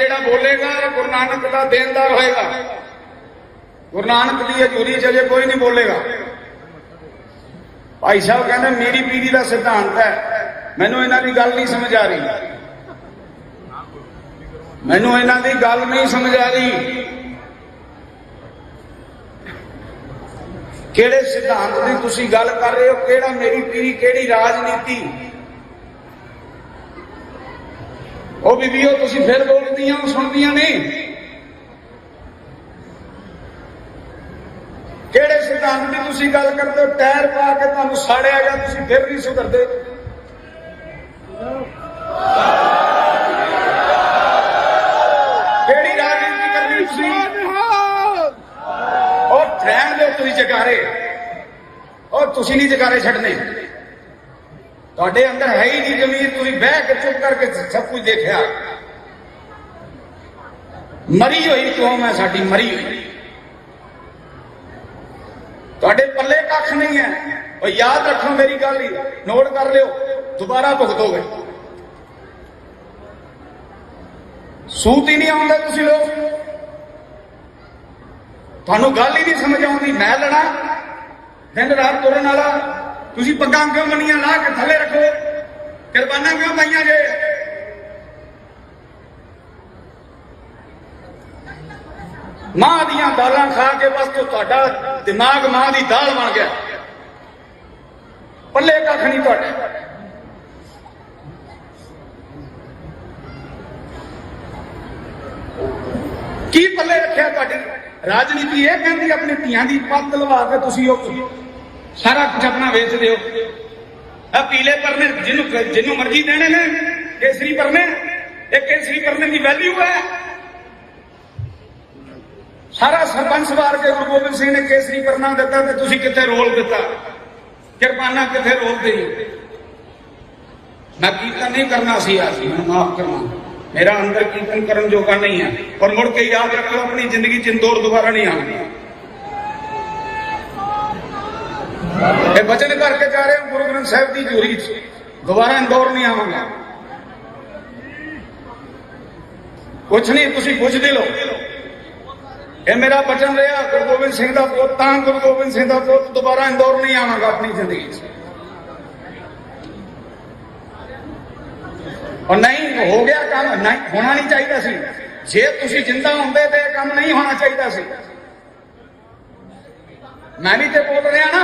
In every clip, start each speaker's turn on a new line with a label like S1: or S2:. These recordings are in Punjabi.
S1: ਜਿਹੜਾ ਬੋਲੇਗਾ ਗੁਰੂ ਨਾਨਕ ਦਾ ਦੇਣਦਾਰ ਹੋਏਗਾ। ਗੁਰੂ ਨਾਨਕ ਦੀ ਹਜ਼ੂਰੀ 'ਚ ਅਜੇ ਕੋਈ ਨਹੀਂ ਬੋਲੇਗਾ। ਭਾਈ ਸਾਹਿਬ ਕਹਿੰਦੇ ਮੇਰੀ ਪੀੜੀ ਦਾ ਸਿਧਾਂਤ ਹੈ। ਮੈਨੂੰ ਇਹਨਾਂ ਦੀ ਗੱਲ ਨਹੀਂ ਸਮਝ ਆ ਰਹੀ, ਮੈਨੂੰ ਇਹਨਾਂ ਦੀ ਗੱਲ ਨਹੀਂ ਸਮਝ ਆ ਰਹੀ। ਕਿਹੜੇ ਸਿਧਾਂਤ ਦੀ ਤੁਸੀਂ ਗੱਲ ਕਰ ਰਹੇ ਹੋ? ਕਿਹੜਾ ਮੇਰੀ ਪੀੜੀ, ਕਿਹੜੀ ਰਾਜਨੀਤੀ? ਉਹ ਬੀਬੀਓ ਤੁਸੀਂ ਫਿਰ ਬੋਲਦੀਆਂ ਸੁਣਦੀਆਂ ਨਹੀਂ। ਕਿਹੜੇ ਸਿਧਾਂਤ ਦੀ ਤੁਸੀਂ ਗੱਲ ਕਰਦੇ ਹੋ? ਟਾਇਰ ਪਾ ਕੇ ਤੁਹਾਨੂੰ ਸਾੜਿਆ ਗਿਆ, ਤੁਸੀਂ ਫਿਰ ਨਹੀਂ ਸੁਧਰਦੇ। ਕਿਹੜੀ ਰਾਜਨੀਤੀ ਕਰਨੀ ਤੁਸੀਂ? ਉਹ ਰਹਿਣ ਦਿਓ ਤੁਸੀਂ ਜਗਾਰੇ, ਉਹ ਤੁਸੀਂ ਨਹੀਂ ਜਗਾਰੇ ਛੱਡਣੇ। ਤੁਹਾਡੇ ਅੰਦਰ ਹੈ ਹੀ ਨਹੀਂ ਜ਼ਮੀਰ। ਤੁਸੀਂ ਬਹਿ ਕੇ ਚੁੱਪ ਕਰਕੇ ਸਭ ਕੁਝ ਦੇਖਿਆ। ਮਰੀ ਹੋਈ ਕੌਮ ਹੈ ਸਾਡੀ, ਮਰੀ ਹੋਈ। ਤੁਹਾਡੇ ਪੱਲੇ ਕੱਖ ਨਹੀਂ ਹੈ। ਉਹ ਯਾਦ ਰੱਖੋ ਮੇਰੀ ਗੱਲ ਹੀ, ਨੋਟ ਕਰ ਲਿਓ, ਦੁਬਾਰਾ ਭੁਗਤੋਗੇ। ਸੂਤ ਹੀ ਨਹੀਂ ਆਉਂਦਾ ਤੁਸੀਂ ਲੋਕ, ਤੁਹਾਨੂੰ ਗੱਲ ਹੀ ਨਹੀਂ ਸਮਝ ਆਉਂਦੀ। ਮੈਂ ਲੜਾ ਦਿਨ ਰਾਤ ਤੁਰਨ ਵਾਲਾ, ਤੁਸੀਂ ਪੱਗਾਂ ਕਿਉਂ ਬੰਨੀਆਂ ਲਾ ਕੇ ਥੱਲੇ ਰੱਖੋ? ਕੁਰਬਾਨਾਂ ਕਿਉਂ ਪਾਈਆਂ ਜੇ? ਮਾਂ ਦੀਆਂ ਦਾਲਾਂ ਖਾ ਕੇ ਬਸ ਤੁਹਾਡਾ ਦਿਮਾਗ ਮਾਂ ਦੀ ਦਾਲ ਬਣ ਗਿਆ। ਪੱਲੇ ਕੱਖ ਨਹੀਂ ਤੁਹਾਡੇ। ਕੀ ਪੱਲੇ ਰੱਖਿਆ ਤੁਹਾਡੀ? ਰਾਜਨੀਤੀ ਇਹ ਕਹਿੰਦੀ ਆਪਣੀ ਧੀਆਂ ਦੀ ਪੱਤ ਲਵਾ ਕੇ ਤੁਸੀਂ ਉਹ ਸਾਰਾ ਕੁਝ ਆਪਣਾ ਵੇਚ ਦਿਓ। ਆ ਪੀਲੇ ਪਰਨੇ ਜਿਹਨੂੰ ਮਰਜ਼ੀ ਦੇਣੇ ਨੇ, ਕੇਸਰੀ ਪਰਨੇ, ਇਹ ਕੇਸਰੀ ਪਰਨੇ ਦੀ ਵੈਲਿਊ ਹੈ। ਸਾਰਾ ਸਰਪੰਚ ਵਾਰ ਕੇ ਗੁਰੂ ਗੋਬਿੰਦ ਸਿੰਘ ਨੇ ਕੇਸਰੀ ਪਰਨਾ ਦਿੱਤਾ ਤੇ ਤੁਸੀਂ ਕਿੱਥੇ ਰੋਲ ਦਿੱਤਾ? ਕਿਰਪਾਨਾ ਕਿੱਥੇ ਰੋਲ ਦੇਈ? ਮੈਂ ਕੀਰਤਨ ਨਹੀਂ ਕਰਨਾ ਸੀ ਯਾਰ, ਮੈਨੂੰ ਮਾਫ ਕਰਨਾ, ਮੇਰਾ ਅੰਦਰ ਕੀਰਤਨ ਕਰਨ ਜੋਗਾ ਨਹੀਂ ਹੈ। ਔਰ ਮੁੜ ਕੇ ਯਾਦ ਰੱਖੋ ਆਪਣੀ ਜ਼ਿੰਦਗੀ 'ਚ ਇੰਦੌਰ ਦੁਬਾਰਾ ਨਹੀਂ ਆਉਣਾ। ਇਹ ਵਚਨ ਕਰਕੇ ਜਾ ਰਹੇ ਹਾਂ ਗੁਰੂ ਗ੍ਰੰਥ ਸਾਹਿਬ ਦੀ ਹਜ਼ੂਰੀ 'ਚ, ਦੁਬਾਰਾ ਇੰਦੌਰ ਨਹੀਂ ਆਵਾਂਗਾ। ਕੁਛ ਨਹੀਂ, ਤੁਸੀਂ ਪੁੱਛਦੇ ਲਓ। ਇਹ ਮੇਰਾ ਵਚਨ ਰਿਹਾ, ਗੁਰੂ ਗੋਬਿੰਦ ਸਿੰਘ ਦਾ ਪੁੱਤ ਤਾਂ ਗੁਰੂ ਗੋਬਿੰਦ ਸਿੰਘ ਦਾ ਪੁੱਤ, ਦੁਬਾਰਾ ਇੰਦੌਰ ਨਹੀਂ ਆਵਾਂਗਾ ਆਪਣੀ ਜ਼ਿੰਦਗੀ 'ਚ। और नहीं हो गया काम, नहीं होना नहीं चाहिए सी। जे तुसी जिंदा होंदे ते काम नहीं होना चाहिए सी। मैं भी तो बोल रहा ना,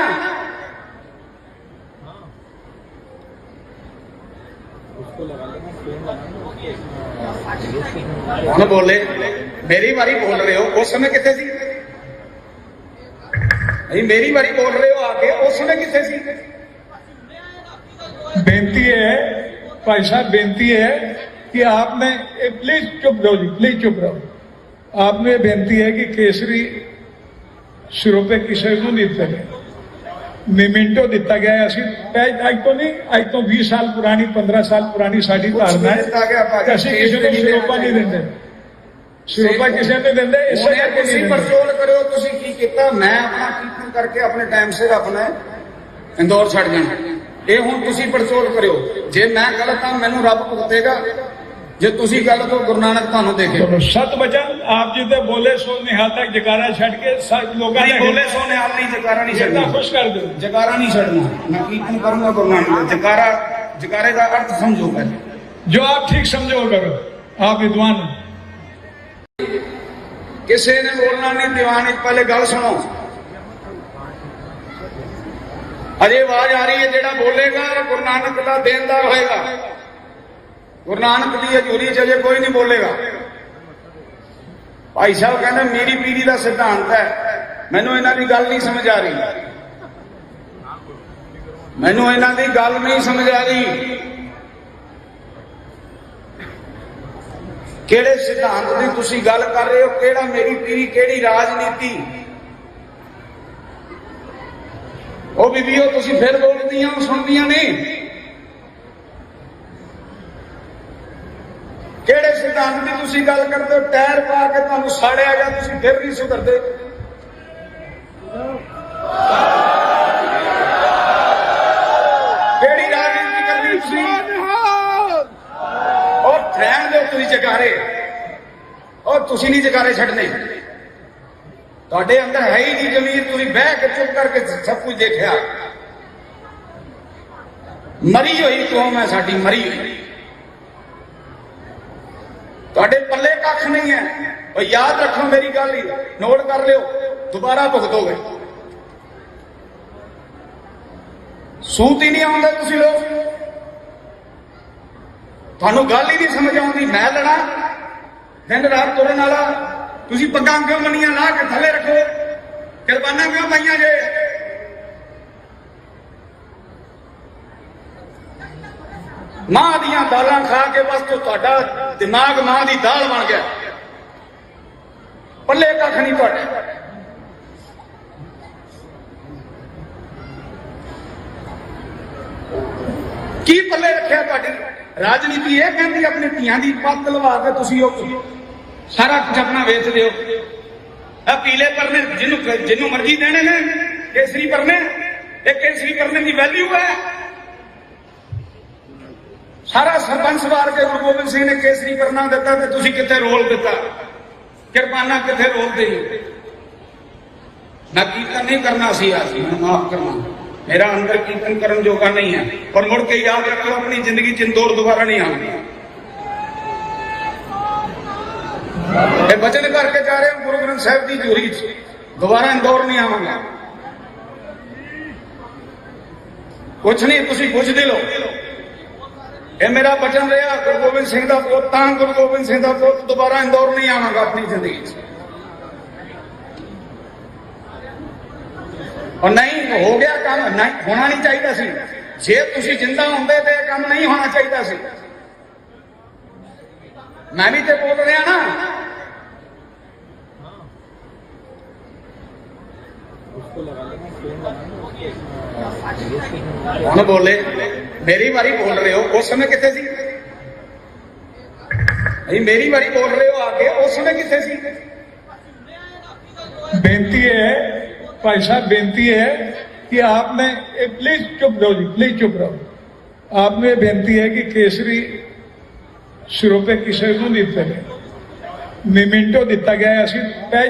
S1: कौन बोले? मेरी बारी बोल रहे हो, उस समय कितने सी? मेरी बारी बोल रहे हो आके, उस समय कितने सी?
S2: बेनती है भाई साहब, बेनती है कि आपने प्लीज चुप रहो जी, प्लीज चुप रहो। आपने बेनती है कि केसरी सिरोपे किसी को नहीं दिता गया, मिमिंटो दिता गया है। असी अज तो नहीं, अज तो 20 साल पुरानी, 15 साल पुरानी साड़ी धारणा है। असी किसी को सिरोपा नहीं देंगे, सिरोपा किसी ने देंगे। इससे करके
S1: परचोल करो तुसी की कीता। मैं अपना कीर्तन करके अपने टाइम सिर अपना इंदौर छड़ जाना। ये हुण तुसी पड़चोल करो। जे मैं गलत हाँ मैनू रब भुगतेगा, जे तुसी गलत हो गुरु नानक तुहानू देखे।
S2: सत वचन आप जी बोले सो निहाल तक जकारा छड़ के लोगों ने
S1: बोले सो निहाल नहीं, जकारा नहीं छड़ना।
S2: खुश कर दो,
S1: जकारा नहीं छड़ना। मैं कीर्तन करूंगा गुरु नानक। जकारा, जकारे का अर्थ समझो पहले,
S2: जो आप ठीक समझो करो। आप विद्वान हो,
S1: किसी ने बोलना नहीं दीवान। पहले गल सुनो, अजे आवाज आ रही है, जेड़ा बोलेगा गुरु नानक का देनदार होएगा। गुरु नानक की हजूरी 'च अजे कोई नहीं बोलेगा। भाई साहब कहते मेरी पीढ़ी का सिद्धांत है। मैनू इन्हां दी गल नहीं समझ आ रही, मैनू इन्हां दी गल नहीं समझ आ रही। किहड़े सिद्धांत की तुसी गल कर रहे हो? किहड़ा मेरी पीढ़ी, किहड़ी राजनीति? ਉਹ ਬੀਬੀਓ ਤੁਸੀਂ ਫਿਰ ਬੋਲਦੀਆਂ ਸੁਣਦੀਆਂ ਨਹੀਂ। ਕਿਹੜੇ ਸਿਧਾਂਤ ਦੀ ਤੁਸੀਂ ਗੱਲ ਕਰਦੇ ਹੋ? ਟਾਇਰ ਪਾ ਕੇ ਤੁਹਾਨੂੰ ਸਾੜਿਆ ਗਿਆ, ਤੁਸੀਂ ਫਿਰ ਨਹੀਂ ਸੁਧਰਦੇ। ਕਿਹੜੀ ਰਾਜਨੀਤੀ ਕਰਨੀ ਤੁਸੀਂ? ਉਹ ਰਹਿਣ ਦਿਓ ਤੁਸੀਂ ਜਗਾਰੇ, ਔਰ ਤੁਸੀਂ ਨਹੀਂ ਜਗਾਰੇ ਛੱਡਨੇ। ਤੁਹਾਡੇ ਅੰਦਰ ਹੈ ਹੀ ਨਹੀਂ ਜ਼ਮੀਰ, ਤੁਸੀਂ ਬਹਿ ਕੇ ਚੁੱਪ ਕਰਕੇ ਸਭ ਕੁਝ ਦੇਖਿਆ। ਮਰੀ ਹੋਈ ਕੌਮ ਹੈ ਸਾਡੀ, ਮਰੀ ਹੋਈ। ਤੁਹਾਡੇ ਪੱਲੇ ਕੱਖ ਨਹੀਂ ਹੈ। ਉਹ ਯਾਦ ਰੱਖੋ ਮੇਰੀ ਗੱਲ, ਹੀ ਨੋਟ ਕਰ ਲਿਓ, ਦੁਬਾਰਾ ਭੁਗਤੋਗੇ। ਸੂਤ ਹੀ ਨਹੀਂ ਆਉਂਦਾ ਤੁਸੀਂ ਲੋਕ, ਤੁਹਾਨੂੰ ਗੱਲ ਹੀ ਨਹੀਂ ਸਮਝ ਆਉਂਦੀ। ਮੈਂ ਲੜਾ ਦਿਨ ਰਾਤ ਤੁਰਨ ਵਾਲਾ, ਤੁਸੀਂ ਪੱਗਾਂ ਕਿਉਂ ਮੰਨੀਆਂ ਲਾ ਕੇ ਥੱਲੇ ਰੱਖੋ, ਕੁਰਬਾਨਾਂ ਕਿਉਂ ਪਾਈਆਂ ਜੇ? ਮਾਂ ਦੀਆਂ ਦਾਲਾਂ ਖਾ ਕੇ ਬਸ ਤੁਹਾਡਾ ਦਿਮਾਗ ਮਾਂ ਦੀ ਦਾਲ ਬਣ ਗਿਆ, ਪੱਲੇ ਕੱਖ ਨਹੀਂ ਤੁਹਾਡੇ। ਕੀ ਪੱਲੇ ਰੱਖਿਆ ਤੁਹਾਡੀ ਰਾਜਨੀਤੀ? ਇਹ ਕਹਿੰਦੀ ਆਪਣੀ ਧੀਆਂ ਦੀ ਪੱਤ ਲਵਾ ਕੇ ਤੁਸੀਂ ਉਹ ਸਾਰਾ ਕੁਝ ਆਪਣਾ ਵੇਚ ਦਿਓ। ਇਹ ਪੀਲੇ ਪਰਨੇ ਜਿਹਨੂੰ ਮਰਜ਼ੀ ਦੇਣੇ ਨੇ, ਕੇਸਰੀ ਪਰਨੇ, ਇਹ ਕੇਸਰੀ ਪਰਨੇ ਦੀ ਵੈਲਿਊ ਹੈ। ਸਾਰਾ ਸਰਪੰਚ ਵਾਰ ਕੇ ਗੁਰੂ ਗੋਬਿੰਦ ਸਿੰਘ ਨੇ ਕੇਸਰੀ ਪਰਨਾ ਦਿੱਤਾ ਤੇ ਤੁਸੀਂ ਕਿੱਥੇ ਰੋਲ ਦਿੱਤਾ, ਕਿਰਪਾਨਾਂ ਕਿੱਥੇ ਰੋਲ ਦੇ? ਮੈਂ ਕੀਰਤਨ ਨਹੀਂ ਕਰਨਾ ਸੀ ਅੱਜ, ਮੈਨੂੰ ਮਾਫ ਕਰਨਾ, ਮੇਰਾ ਅੰਦਰ ਕੀਰਤਨ ਕਰਨ ਜੋਗਾ ਨਹੀਂ ਹੈ। ਪਰ ਮੁੜ ਕੇ ਯਾਦ ਰੱਖੋ, ਆਪਣੀ ਜ਼ਿੰਦਗੀ ਚ ਇੰਦੌਰ ਦੁਬਾਰਾ ਨਹੀਂ ਆਉਂਦੀ। ਇਹ ਬਚਨ ਕਰਕੇ ਜਾ ਰਹੇ ਹਾਂ ਗੁਰੂ ਗ੍ਰੰਥ ਸਾਹਿਬ ਦੀ ਹਜ਼ੂਰੀ ਚ, ਦੁਬਾਰਾ ਇੰਦੌਰ ਨਹੀਂ ਆਵਾਂਗਾ। ਕੁਛ ਨਹੀਂ, ਤੁਸੀਂ ਪੁੱਛਦੇ ਲੋ। ਇਹ ਮੇਰਾ ਬਚਨ ਰਿਹਾ, ਗੁਰੂ ਗੋਬਿੰਦ ਸਿੰਘ ਦਾ ਪੁੱਤ ਤਾਂ ਗੁਰੂ ਗੋਬਿੰਦ ਸਿੰਘ ਦਾ ਪੁੱਤ, ਦੁਬਾਰਾ ਇੰਦੌਰ ਨਹੀਂ ਆਵਾਂਗਾ ਆਪਣੀ ਜ਼ਿੰਦਗੀ ਚ। और नहीं हो गया काम, नहीं होना नहीं चाहिए सी। जे तुसी जिंदा होंदे ते काम नहीं होना चाहिए सी। मैं भी तो बोल रहा ना, हुण बोले मेरी बारी बोल रहे हो, उस समय कितने सी? मेरी बारी बोल रहे हो आगे, उस समय कितने सी?
S2: बेनती है भाई साहब, बेनती है कि आपने प्लीज चुप रहो जी, प्लीज चुप रहो। आपने बेनती है कि केसरी सिरोपे किसी को नहीं दिते, मेमेंटो दिता गया है।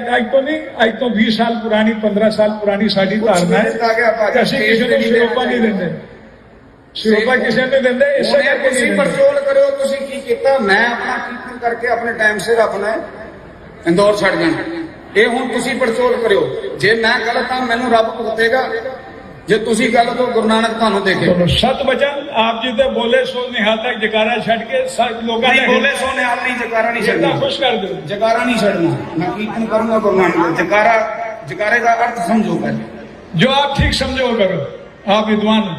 S2: अज तो नहीं, अज तो 20 साल पुरानी, 15 साल पुरानी साड़ी धारणा है कि असी किसी को सिरोपा नहीं देंगे, सिरोपा किसी ने देंगे। इससे
S1: तुसी परचोल करो, तुसी की कीता? मैं अपना कीर्तन करके अपने टाइम से अपना इंदौर छड़ जाना। ये हुण तुसी पड़चोल करो, जे मैं गलत हाँ मैनू रब भुगतेगा, जे तुसी गलत हो गुरु नानक तुहानू देखे।
S2: सत वचन आप जी ते बोले सो निहाल तक जकारा छड़ के लोग
S1: बोले सो निहाल नहीं, जकारा नहीं छड़ना,
S2: खुश कर दो,
S1: जकारा नहीं छड़ना। मैं कीर्तन करूंगा गुरु नानक, जकारा जकारे का अर्थ समझो पहले,
S2: जो आप ठीक समझो करो, आप विद्वान हो।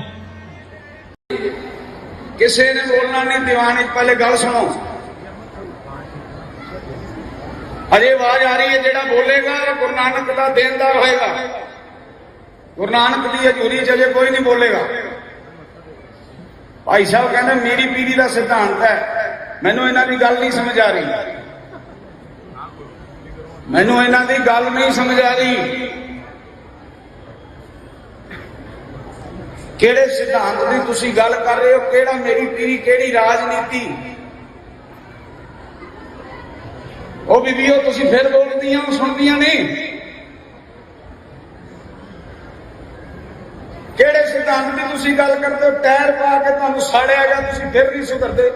S1: किसी ने बोलना नहीं दीवान, पहले गल सुनो। अजे आवाज आ रही है, जेड़ा बोलेगा गुरु नानक का देनदार होएगा। गुरु नानक की हजूरी च कोई नहीं बोलेगा। भाई साहब कहते मेरी पीढ़ी का सिद्धांत है, मैनू इन्हां दी गल नहीं समझ आ रही, मैनू इन्हां दी गल नहीं समझ आ रही। किहड़े सिद्धांत की तुसी गल कर रहे हो? केड़ा मेरी पीढ़ी, केड़ी राजनीति? ਉਹ ਬੀਬੀਓ ਤੁਸੀਂ ਫਿਰ ਬੋਲਦੀਆਂ ਸੁਣਦੀਆਂ ਨਹੀਂ। ਕਿਹੜੇ ਸਿਧਾਂਤ ਦੀ ਤੁਸੀਂ ਗੱਲ ਕਰਦੇ ਹੋ? ਟਾਇਰ ਪਾ ਕੇ ਤੁਹਾਨੂੰ ਸਾੜਿਆ ਗਿਆ, ਤੁਸੀਂ ਫਿਰ ਨਹੀਂ ਸੁਧਰਦੇ।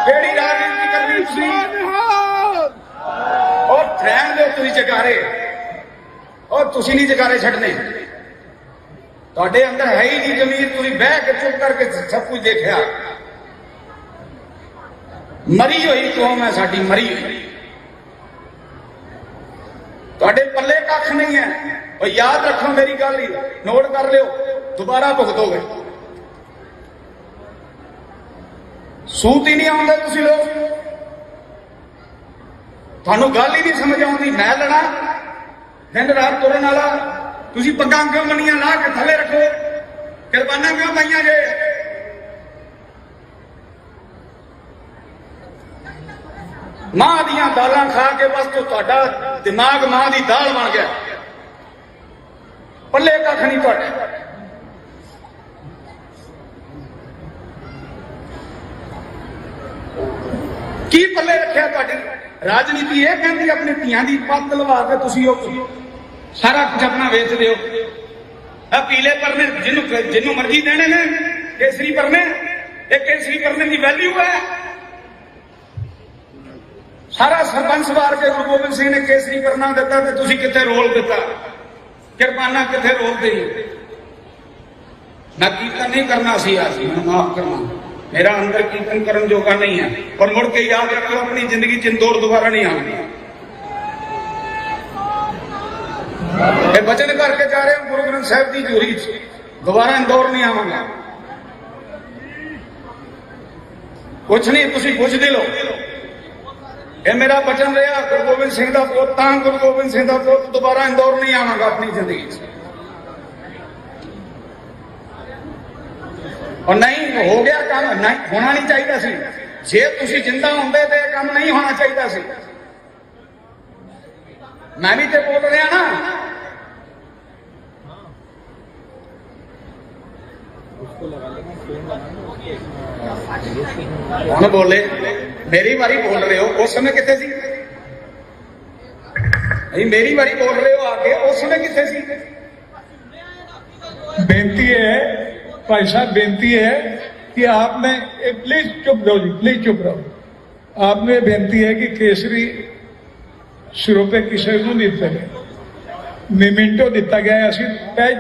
S1: ਕਿਹੜੀ ਰਾਜਨੀਤੀ ਕਰਨੀ ਤੁਸੀਂ? ਔਰ ਰਹਿਣ ਦਿਓ ਤੁਸੀਂ ਜਗਾਰੇ, ਔਰ ਤੁਸੀਂ ਨਹੀਂ ਜਗਾਰੇ ਛੱਡਨੇ। ਤੁਹਾਡੇ ਅੰਦਰ ਹੈ ਹੀ ਨਹੀਂ ਜ਼ਮੀਰ, ਤੁਸੀਂ ਬਹਿ ਕੇ ਚੁੱਪ ਕਰਕੇ ਸਭ ਕੁਝ ਦੇਖਿਆ। ਮਰੀ ਹੋਈ ਕੌਮ ਹੈ ਸਾਡੀ, ਮਰੀ ਹੋਈ। ਤੁਹਾਡੇ ਪੱਲੇ ਕੱਖ ਨਹੀਂ ਹੈ। ਉਹ ਯਾਦ ਰੱਖੋ ਮੇਰੀ ਗੱਲ, ਹੀ ਨੋਟ ਕਰ ਲਿਓ, ਦੁਬਾਰਾ ਭੁਗਤੋਗੇ। ਸੂਤ ਹੀ ਨਹੀਂ ਆਉਂਦਾ ਤੁਸੀਂ ਲੋਕ, ਤੁਹਾਨੂੰ ਗੱਲ ਹੀ ਨਹੀਂ ਸਮਝ ਆਉਂਦੀ। ਮੈਂ ਲੜਾ ਦਿਨ ਰਾਤ ਤੁਰਨ ਵਾਲਾ, ਤੁਸੀਂ ਪੱਗਾਂ ਕਿਉਂ ਮੰਨੀਆਂ ਲਾ ਕੇ ਥੱਲੇ ਰੱਖੋ, ਕੁਰਬਾਨਾਂ ਕਿਉਂ ਪਾਈਆਂ ਜੇ? ਮਾਂ ਦੀਆਂ ਦਾਲਾਂ ਖਾ ਕੇ ਬਸ ਤੁਹਾਡਾ ਦਿਮਾਗ ਮਾਂ ਦੀ ਦਾਲ ਬਣ ਗਿਆ, ਪੱਲੇ ਕੱਖ ਨਹੀਂ ਤੁਹਾਡੇ। ਕੀ ਪੱਲੇ ਰੱਖਿਆ ਤੁਹਾਡੀ ਰਾਜਨੀਤੀ? ਇਹ ਕਹਿੰਦੀ ਆਪਣੀ ਧੀਆਂ ਦੀ ਪੱਤ ਲਵਾ ਕੇ ਤੁਸੀਂ ਉਹ ਸਾਰਾ ਕੁਝ ਆਪਣਾ ਵੇਚ ਦਿਓ। ਆ ਪੀਲੇ ਪਰਨੇ ਜਿਹਨੂੰ ਮਰਜ਼ੀ ਦੇਣੇ ਨੇ, ਕੇਸਰੀ ਪਰਨੇ, ਇਹ ਕੇਸਰੀ ਪਰਨੇ ਦੀ ਵੈਲਿਊ ਹੈ। ਸਾਰਾ ਸਰਪੰਚ ਵਾਰ ਕੇ ਗੁਰੂ ਗੋਬਿੰਦ ਸਿੰਘ ਨੇ ਕੇਸਰੀ ਪਰਨਾ ਦਿੱਤਾ ਤੇ ਤੁਸੀਂ ਕਿੱਥੇ ਰੋਲ ਦਿੱਤਾ, ਕਿਰਪਾਨਾ ਕਿੱਥੇ ਰੋਲ ਦੇਈ। ਮੈਂ ਕੀਰਤਨ ਨਹੀਂ ਕਰਨਾ ਸੀ ਅੱਜ, ਮੈਨੂੰ ਮਾਫ ਕਰਨਾ, ਮੇਰਾ ਅੰਦਰ ਕੀਰਤਨ ਕਰਨ ਜੋਗਾ ਨਹੀਂ ਹੈ। ਪਰ ਮੁੜ ਕੇ ਯਾਦ ਰੱਖੋ, ਆਪਣੀ ਜ਼ਿੰਦਗੀ ਚ ਇੰਦੌਰ ਦੁਬਾਰਾ ਨਹੀਂ ਆਉਣੀ। ਇਹ ਬਚਨ ਕਰਕੇ ਜਾ ਰਹੇ ਹਾਂ ਗੁਰੂ ਗ੍ਰੰਥ ਸਾਹਿਬ ਦੀ ਹਜ਼ੂਰੀ ਚ, ਦੁਬਾਰਾ ਇੰਦੌਰ ਨਹੀਂ ਆਵਾਂਗਾ। ਕੁਛ ਨਹੀਂ, ਤੁਸੀਂ ਪੁੱਛਦੇ ਲੋ। ਇਹ ਮੇਰਾ ਬਚਨ ਰਿਹਾ, ਗੁਰੂ ਗੋਬਿੰਦ ਸਿੰਘ ਦਾ ਪੁੱਤ ਤਾਂ ਗੁਰੂ ਗੋਬਿੰਦ ਸਿੰਘ ਦਾ ਪੁੱਤ, ਦੁਬਾਰਾ ਇੰਦੌਰ ਨਹੀਂ ਆਵਾਂਗਾ ਆਪਣੀ ਜ਼ਿੰਦਗੀ ਚ। और नहीं हो गया काम, नहीं होना नहीं चाहिए सी। जे तुसी जिंदा होंदे ते काम नहीं होना चाहिए सी। मैं भी तो बोल रहा ना, हुण बोले मेरी बारी बोल रहे हो, उस समय कितने सी? मेरी बारी बोल रहे हो आके, उस समय कितने सी?
S2: बेनती है भाई साहब, बेनती है कि आपने प्लीज चुप रहो जी, प्लीज चुप रहो। आपने बेनती है कि केसरी सिरोपे किसी को नहीं दिते, मेमेंटो दिता गया है।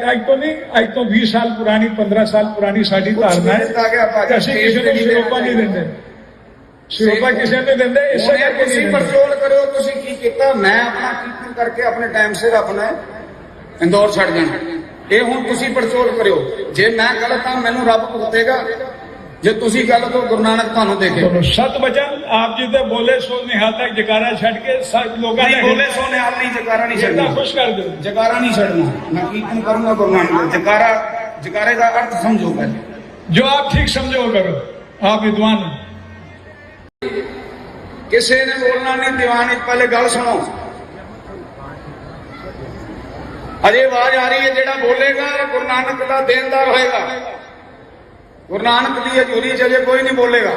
S2: अज तो नहीं, अज तो 20 साल पुरानी, 15 साल पुरानी साड़ी धारणा है, असं किसी को सिरोपा नहीं देंगे, सिरोपा किसी ने देंगे। इसे
S1: ਤੁਸੀਂ ਪਰਚੋਲ ਕਰਿਓ, ਤੁਸੀਂ ਕੀ ਕੀਤਾ? ਮੈਂ ਆਪਣਾ ਕੀਰਤਨ ਕਰਕੇ ਆਪਣੇ ਟਾਈਮ ਸਿਰ ਆਪਣਾ ਇੰਦੌਰ ਛੱਡ ਜਾਣਾ। ਇਹ ਹੁਣ ਤੁਸੀਂ ਪਰਚੋਲ ਕਰਿਓ। ਜੇ ਮੈਂ ਗਲਤ ਹਾਂ ਮੈਨੂੰ ਰੱਬ ਭੁਗਤੇਗਾ, ਜੇ ਤੁਸੀਂ ਗਲਤ ਹੋ ਗੁਰੂ ਨਾਨਕ ਤੁਹਾਨੂੰ ਦੇਖੇ।
S2: सत वचन आप जी तो बोले सो निहाल तक जकारा छड़ के सब लोग
S1: बोले सो निहाल नहीं, जकारा नहीं छड़ना,
S2: खुश कर दो,
S1: जकारा नहीं छड़ना। मैं कीर्तन करूंगा गुरु नानक, जकारा, जकारे का अर्थ समझो पहले,
S2: जो आप ठीक समझो करो। आप विद्वान हो,
S1: किसी ने बोलना नहीं दीवान। पहले गल सुनो, अजे आवाज आ रही है, जेड़ा बोलेगा गुरु नानक का देनदार होएगा। गुरु नानक की हजूरी च अजे कोई नहीं बोलेगा।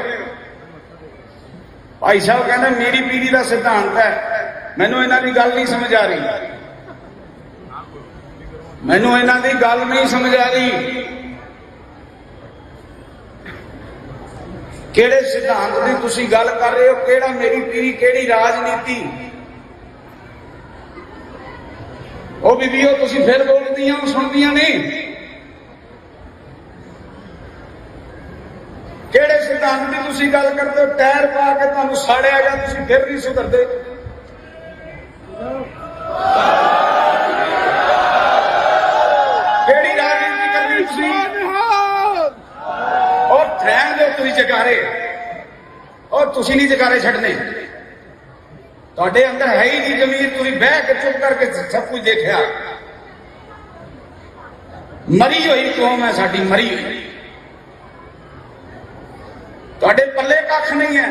S1: भाई साहब कहते मेरी पीढ़ी का सिद्धांत है, मैनू इन्हां दी गल नहीं समझ आ रही, मैनू इन्हां दी गल नहीं समझ आ रही। किहड़े सिद्धांत की तुसीं गल कर रहे हो? किहड़ा मेरी पीढ़ी, किहड़ी राजनीति? ਉਹ ਬੀਬੀਓ ਤੁਸੀਂ ਫਿਰ ਬੋਲਦੀਆਂ ਸੁਣਦੀਆਂ ਨਹੀਂ। ਕਿਹੜੇ ਸਿਧਾਂਤ ਦੀ ਤੁਸੀਂ ਗੱਲ ਕਰਦੇ ਹੋ? ਟਾਇਰ ਪਾ ਕੇ ਤੁਹਾਨੂੰ ਸਾੜਿਆ ਗਿਆ, ਤੁਸੀਂ ਫਿਰ ਨਹੀਂ ਸੁਧਰਦੇ। ਕਿਹੜੀ ਰਾਜਨੀਤੀ ਕਰਨੀ ਤੁਸੀਂ? ਉਹ ਰਹਿਣ ਦਿਓ ਤੁਸੀਂ ਜਕਾਰੇ, ਉਹ ਤੁਸੀਂ ਨਹੀਂ ਜਕਾਰੇ ਛੱਡਣੇ। ਤੁਹਾਡੇ ਅੰਦਰ ਹੈ ਹੀ ਨਹੀਂ ਜ਼ਮੀਰ, ਤੁਸੀਂ ਬਹਿ ਕੇ ਚੁੱਪ ਕਰਕੇ ਸਭ ਕੁਝ ਦੇਖਿਆ। ਮਰੀ ਹੋਈ ਕੌਮ ਹੈ ਸਾਡੀ, ਮਰੀ ਹੋਈ। ਤੁਹਾਡੇ ਪੱਲੇ ਕੱਖ ਨਹੀਂ ਹੈ।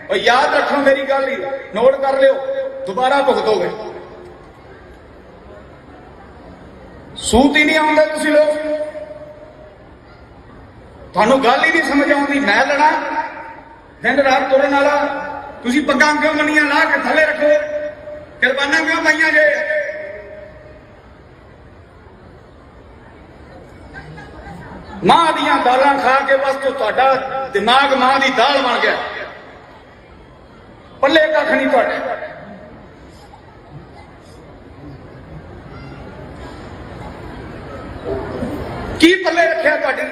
S1: ਉਹ ਯਾਦ ਰੱਖੋ ਮੇਰੀ ਗੱਲ ਹੀ, ਨੋਟ ਕਰ ਲਿਓ, ਦੁਬਾਰਾ ਭੁਗਤੋਗੇ। ਸੂਤ ਹੀ ਨਹੀਂ ਆਉਂਦਾ ਤੁਸੀਂ ਲੋਕ, ਤੁਹਾਨੂੰ ਗੱਲ ਹੀ ਨਹੀਂ ਸਮਝ ਆਉਂਦੀ। ਮੈਂ ਲੜਾ ਦਿਨ ਰਾਤ ਤੁਰਨ ਵਾਲਾ, ਤੁਸੀਂ ਪੱਗਾਂ ਕਿਉਂ ਮੰਨੀਆਂ ਲਾ ਕੇ ਥੱਲੇ ਰੱਖੋ, ਕਿਰਪਾਨਾਂ ਕਿਉਂ ਪਾਈਆਂ ਜੇ? ਮਾਂ ਦੀਆਂ ਦਾਲਾਂ ਖਾ ਕੇ ਬਸ ਤੁਹਾਡਾ ਦਿਮਾਗ ਮਾਂ ਦੀ ਦਾਲ ਬਣ ਗਿਆ, ਪੱਲੇ ਕੱਖ ਨਹੀਂ ਤੁਹਾਡੇ। ਕੀ ਪੱਲੇ ਰੱਖਿਆ ਤੁਹਾਡੀ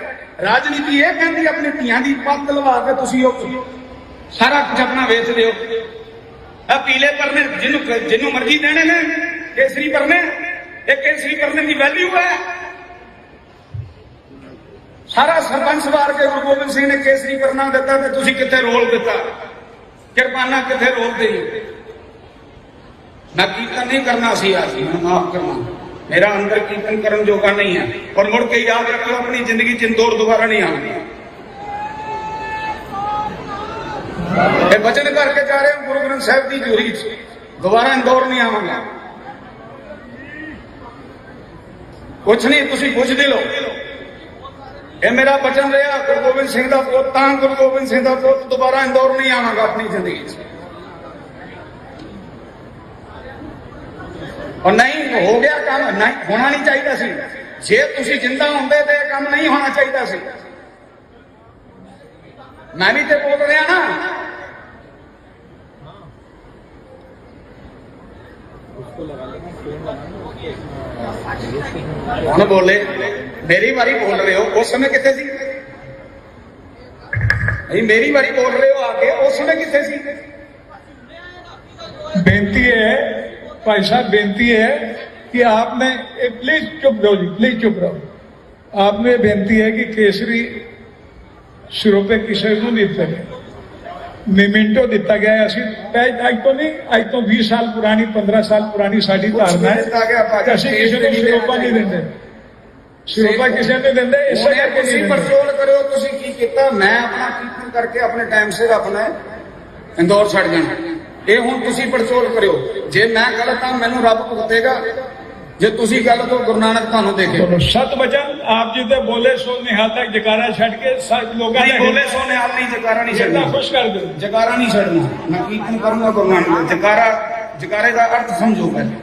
S1: ਰਾਜਨੀਤੀ? ਇਹ ਕਹਿੰਦੀ ਆਪਣੀ ਧੀਆਂ ਦੀ ਪੱਤ ਲਵਾ ਕੇ ਤੁਸੀਂ ਉਹ ਸਾਰਾ ਕੁਝ ਆਪਣਾ ਵੇਚ ਦਿਓ। ਆ ਪੀਲੇ ਪਰਨੇ ਜਿਹਨੂੰ ਮਰਜ਼ੀ ਦੇਣੇ ਨੇ, ਕੇਸਰੀ ਪਰਨੇ, ਇਹ ਕੇਸਰੀ ਪਰਨੇ ਦੀ ਵੈਲਿਊ ਹੈ। ਸਾਰਾ ਸਰਪੰਚ ਵਾਰ ਕੇ ਗੁਰੂ ਗੋਬਿੰਦ ਸਿੰਘ ਨੇ ਕੇਸਰੀ ਪਰਨਾ ਦਿੱਤਾ ਤੇ ਤੁਸੀਂ ਕਿੱਥੇ ਰੋਲ ਦਿੱਤਾ, ਕਿਰਪਾਨਾ ਕਿੱਥੇ ਰੋਲ ਦੇਈ। ਮੈਂ ਕੀਰਤਨ ਨਹੀਂ ਕਰਨਾ ਸੀ ਅੱਜ, ਮੈਨੂੰ ਮਾਫ ਕਰਨਾ, ਮੇਰਾ ਅੰਦਰ ਕੀਰਤਨ ਕਰਨ ਜੋਗਾ ਨਹੀਂ ਹੈ। ਪਰ ਮੁੜ ਕੇ ਯਾਦ ਰੱਖੋ, ਆਪਣੀ ਜ਼ਿੰਦਗੀ ਚ ਇੰਦੌਰ ਦੁਬਾਰਾ ਨਹੀਂ ਆਉਣੀ। ਇਹ ਬਚਨ ਕਰਕੇ ਜਾ ਰਹੇ ਹਾਂ ਗੁਰੂ ਗ੍ਰੰਥ ਸਾਹਿਬ ਦੀ ਹਜ਼ੂਰੀ ਚ, ਦੁਬਾਰਾ ਇੰਦੌਰ ਨਹੀਂ ਆਵਾਂਗਾ। ਕੁਛ ਨਹੀਂ, ਤੁਸੀਂ ਪੁੱਛਦੇ ਲੋ। ਇਹ ਮੇਰਾ ਬਚਨ ਰਿਹਾ ਗੁਰੂ ਗੋਬਿੰਦ ਸਿੰਘ ਦਾ ਪੁੱਤ ਤਾਂ ਗੁਰੂ ਗੋਬਿੰਦ ਸਿੰਘ ਦਾ ਪੁੱਤ ਦੁਬਾਰਾ ਇੰਦੌਰ ਨਹੀਂ ਆਵਾਂਗਾ ਆਪਣੀ ਜ਼ਿੰਦਗੀ 'ਚ। और नहीं हो गया काम, नहीं होना नहीं चाहिए सी। जे तुसी जिंदा होंदे ते काम नहीं होना चाहिए सी। मैं भी तो बोल रहा ना, कौन बोले मेरी बारी बोल रहे हो, उस समय कितने सी? मेरी बारी बोल रहे हो आके, उस समय कितने सी?
S2: बेनती है भाई साहब, बेनती है कि आपने प्लीज चुप रहो जी, प्लीज चुप रहो। आपने बेनती है कि केसरी सिरों पे किसी को नहीं दिते, निमिंटो दिता गया है। असी अज तो नहीं, अज तो 20 साल पुरानी 15 साल पुरानी साड़ी धारणा है कि असी किसी को सिरोपा नहीं देंगे, सिरोपा किसी ने देंगे। इससे करके
S1: परचोल करो तुसी की कीता, मैं अपना कीर्तन करके अपने टाइम सिर अपना इंदौर छड़ जाना। ये हुण तुसी पड़चोल करो, जे मैं गलत हाँ मैनू रब भुगतेगा, जे तुसी गलत हो गुरु नानक तुहानू देखे।
S2: सत वचन आप जी ते बोले सो निहाल तक जकारा छड़ के लोगों ने
S1: बोले सो निहाल नहीं, जकारा नहीं छड़ना,
S2: खुश कर दो,
S1: जकारा नहीं छड़ना। मैं कीर्तन करूंगा गुरु नानक, जकारा जकारे का अर्थ समझो पहले,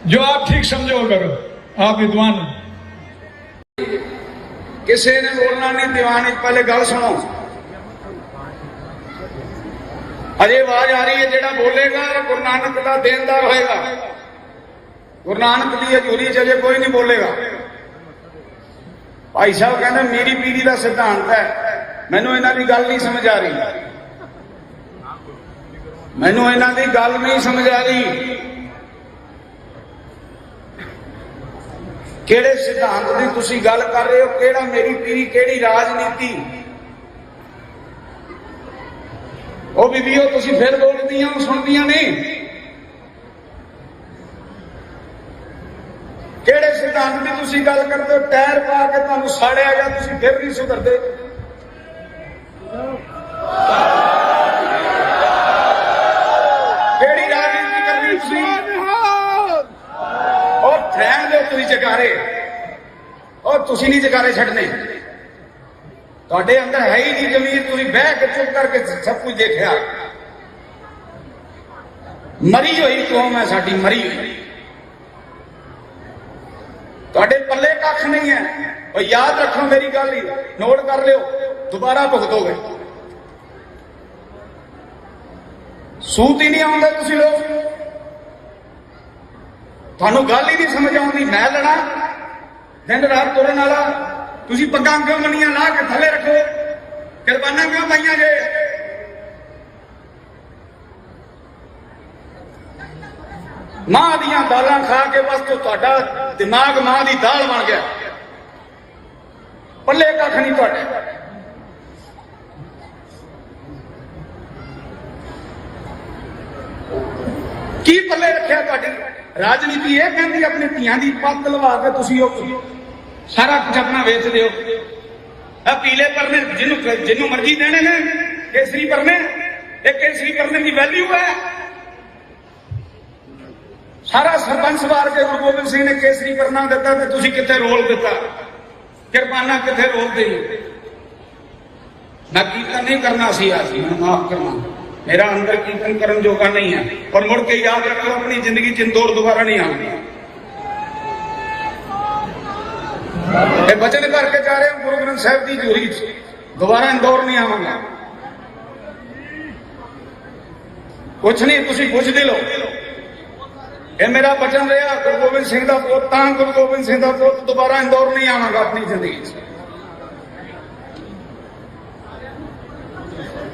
S2: जो आप ठीक समझो करो, आप विद्वान हो।
S1: किसी ने बोलना नहीं, दीवान पहले गल सुनो। अजे आवाज आ रही है, जेड़ा बोलेगा गुरु नानक का देनदार होएगा। गुरु नानक की हजूरी च अजे कोई नहीं बोलेगा। भाई साहब कहते मेरी पीढ़ी का सिद्धांत है, मैनू इन्हां दी गल नहीं समझ आ रही, मैनू इन्हां दी गल नहीं समझ आ रही। केड़े सिद्धांत की तुसी गल कर रहे हो, केड़ा मेरी पीढ़ी, केड़ी राजनीति? ਉਹ ਬੀਬੀਓ ਤੁਸੀਂ ਫਿਰ ਬੋਲਦੀਆਂ ਸੁਣਦੀਆਂ ਨਹੀਂ। ਕਿਹੜੇ ਸਿਧਾਂਤ ਦੀ ਤੁਸੀਂ ਗੱਲ ਕਰਦੇ ਹੋ? ਟਾਇਰ ਪਾ ਕੇ ਤੁਹਾਨੂੰ ਸਾੜਿਆ ਗਿਆ, ਤੁਸੀਂ ਫਿਰ ਨਹੀਂ ਸੁਧਰਦੇ। ਕਿਹੜੀ ਰਾਜਨੀਤੀ ਕਰਨੀ ਤੁਸੀਂ? ਉਹ ਰਹਿਣ ਦਿਓ ਤੁਸੀਂ ਜਗਾਰੇ, ਉਹ ਤੁਸੀਂ ਨਹੀਂ ਜਗਾਰੇ ਛੱਡਨੇ। ਤੁਹਾਡੇ ਅੰਦਰ ਹੈ ਹੀ ਨਹੀਂ ਜ਼ਮੀਰ, ਤੁਸੀਂ ਬਹਿ ਕੇ ਚੁੱਪ ਕਰਕੇ ਸਭ ਕੁਝ ਦੇਖਿਆ। ਮਰੀ ਹੋਈ ਕੌਮ ਹੈ ਸਾਡੀ, ਮਰੀ ਹੋਈ। ਤੁਹਾਡੇ ਪੱਲੇ ਕੱਖ ਨਹੀਂ ਹੈ। ਉਹ ਯਾਦ ਰੱਖੋ ਮੇਰੀ ਗੱਲ ਹੀ, ਨੋਟ ਕਰ ਲਿਓ, ਦੁਬਾਰਾ ਭੁਗਤੋਗੇ। ਸੂਤ ਹੀ ਨਹੀਂ ਆਉਂਦਾ ਤੁਸੀਂ ਲੋਕ, ਤੁਹਾਨੂੰ ਗੱਲ ਹੀ ਨਹੀਂ ਸਮਝ ਆਉਂਦੀ। ਮੈਂ ਲੜਾ ਦਿਨ ਰਾਤ ਤੁਰਨ ਵਾਲਾ, ਤੁਸੀਂ ਪੱਗਾਂ ਕਿਉਂ ਬਣੀਆਂ ਲਾ ਕੇ ਥੱਲੇ ਰੱਖੋ, ਕਿਰਪਾਨਾਂ ਕਿਉਂ ਪਾਈਆਂ ਜੇ? ਮਾਂ ਦੀਆਂ ਦਾਲਾਂ ਖਾ ਕੇ ਬਸ ਤੁਹਾਡਾ ਦਿਮਾਗ ਮਾਂ ਦੀ ਦਾਲ ਬਣ ਗਿਆ, ਪੱਲੇ ਕੱਖ ਨਹੀਂ ਤੁਹਾਡੇ। ਕੀ ਪੱਲੇ ਰੱਖਿਆ ਤੁਹਾਡੀ? ਰਾਜਨੀਤੀ ਇਹ ਕਹਿੰਦੀ ਆਪਣੀ ਧੀਆਂ ਦੀ ਪੱਗ ਲਵਾ ਕੇ ਤੁਸੀਂ ਉਹ ਸਾਰਾ ਕੁਝ ਆਪਣਾ ਵੇਚ ਦਿਓ। ਪੀਲੇ ਪਰਨੇ ਜਿਹਨੂੰ ਮਰਜ਼ੀ ਦੇਣੇ ਨੇ, ਕੇਸਰੀ ਪਰਨੇ, ਇਹ ਕੇਸਰੀ ਪਰਨੇ ਦੀ ਵੈਲਿਊ ਹੈ। ਸਾਰਾ ਸਰਪੰਚ ਵਾਰ ਕੇ ਗੁਰੂ ਗੋਬਿੰਦ ਸਿੰਘ ਨੇ ਕੇਸਰੀ ਪਰਨਾ ਦਿੱਤਾ ਤੇ ਤੁਸੀਂ ਕਿੱਥੇ ਰੋਲ ਦਿੱਤਾ, ਕਿਰਪਾਨਾਂ ਕਿੱਥੇ ਰੋਲ ਦੇਈ। ਮੈਂ ਕੀਰਤਨ ਨਹੀਂ ਕਰਨਾ ਸੀ, ਅੱਜ ਮੈਨੂੰ ਮਾਫ ਕਰਨਾ, मेरा अंदर कीर्तन करने जोगा नहीं है। और मुड़ के याद रखो अपनी जिंदगी च इंदौर दोबारा नहीं आऊंगी। वचन करके जा रहे हो गुरु ग्रंथ साहिब की हजूरी दोबारा इंदौर नहीं आवांगा। कुछ नहीं, तुसी पुछदे लो। ये मेरा वचन रहा गुरु गोबिंद सिंह का पुत तां गुरु गोबिंद सिंह का पुत दोबारा इंदौर नहीं आवांगा अपनी जिंदगी च।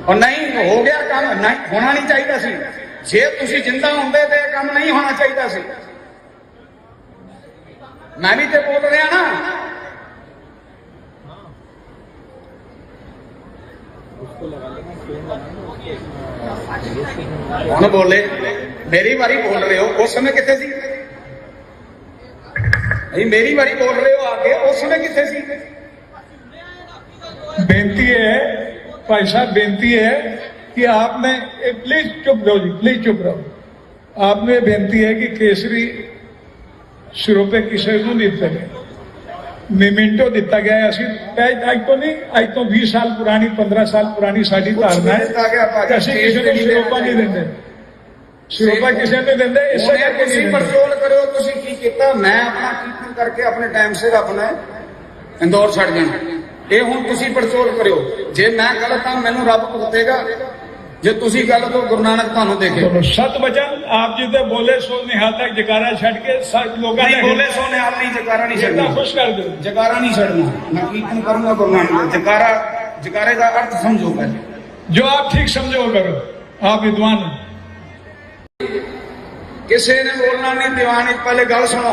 S1: और नहीं हो गया काम, नहीं होना नहीं चाहिए सी। जे तुसी जिंदा होंदे ते काम नहीं होना चाहिए सी। मैं भी तो बोल रहा ना, कौन बोले मेरी बारी बोल रहे हो, उस समय कितने सी? मेरी बारी बोल रहे हो आगे, उस समय कितने सी?
S2: बेनती है भाई साहब, बेनती है कि आपने प्लीज चुप रहो जी, प्लीज चुप रहो। आपने बेनती है कि केसरी सिरों पे किसी को नहीं दिते, ਮੀਮੈਂਟੋ ਦਿੱਤਾ ਗਿਆ ਹੈ। ਅਸੀਂ ਅੱਜ ਤੋਂ 20 ਸਾਲ ਪੁਰਾਣੀ 15 ਸਾਲ ਪੁਰਾਣੀ ਸਾਡੀ ਧਾਰਨਾ
S1: ਦਿੱਤਾ ਗਿਆ
S2: ਹੈ
S1: ਭਾਜੀ,
S2: ਕਿ ਅਸੀਂ ਕਿਸੇ ਨੂੰ ਸਿਰੋਪਾ ਨਹੀਂ ਦਿੰਦੇ, ਸਿਰੋਪਾ ਕਿਸੇ ਨੂੰ ਦਿੰਦੇ ਇਸੇ
S1: ਉਹਨੇ
S2: ਕਰਕੇ
S1: ਤੁਸੀਂ
S2: ਨਹੀਂ ਦਿੰਦੇ।
S1: ਪੜਚੋਲ ਕਰਿਓ ਤੁਸੀਂ ਕੀ ਕੀਤਾ। ਮੈਂ ਆਪਣਾ ਕੀਰਤਨ ਕਰਕੇ ਆਪਣੇ ਟਾਈਮ ਸਿਰ ਆਪਣਾ ਇੰਦੌਰ ਛੱਡ ਜਾਣਾ। ਇਹ ਹੁਣ ਤੁਸੀਂ ਪੜਚੋਲ ਕਰਿਓ। ਜੇ ਮੈਂ ਗਲਤ ਹਾਂ ਮੈਨੂੰ ਰੱਬ ਭੁਗਤੇਗਾ, ਜੇ ਤੁਸੀਂ ਗਲਤ ਹੋ ਗੁਰੂ ਨਾਨਕ ਤੁਹਾਨੂੰ ਦੇਖੇ।
S2: ਚਲੋ ਸਤ ਬਚਨ ਆਪ ਜੀ ਦੇ ਬੋਲੇ ਸੋ ਨਿਹਾਲ ਤੱਕ ਜਕਾਰਾ ਛੱਡ ਕੇ ਸਭ ਲੋਕਾਂ
S1: ਨਹੀਂ ਬੋਲੇ ਸੋ ਨਿਹਾਲ ਨਹੀਂ, ਜਕਾਰਾ ਨਹੀਂ
S2: ਛੱਡਣਾ
S1: ਛੱਡਣਾ,
S2: ਖੁਸ਼ ਕਰ ਦਿਓ।
S1: ਜਕਾਰਾ ਨਹੀਂ ਛੱਡਣਾ। ਮੈਂ ਕੀਰਤਨ ਕਰੂੰਗਾ ਗੁਰੂ ਨਾਨਕ ਦਾ। ਜਕਾਰੇ ਦਾ ਅਰਥ ਸਮਝੋ ਪਹਿਲੇ।
S2: ਜੋ ਆਪ ਠੀਕ ਸਮਝੋ करो, आप विद्वान हो।
S1: ਕਿਸੇ ਨੇ ਬੋਲਣਾ ਨਹੀਂ ਦੀਵਾਨ ਵਿੱਚ। ਪਹਿਲੇ ਗੱਲ ਸੁਣੋ,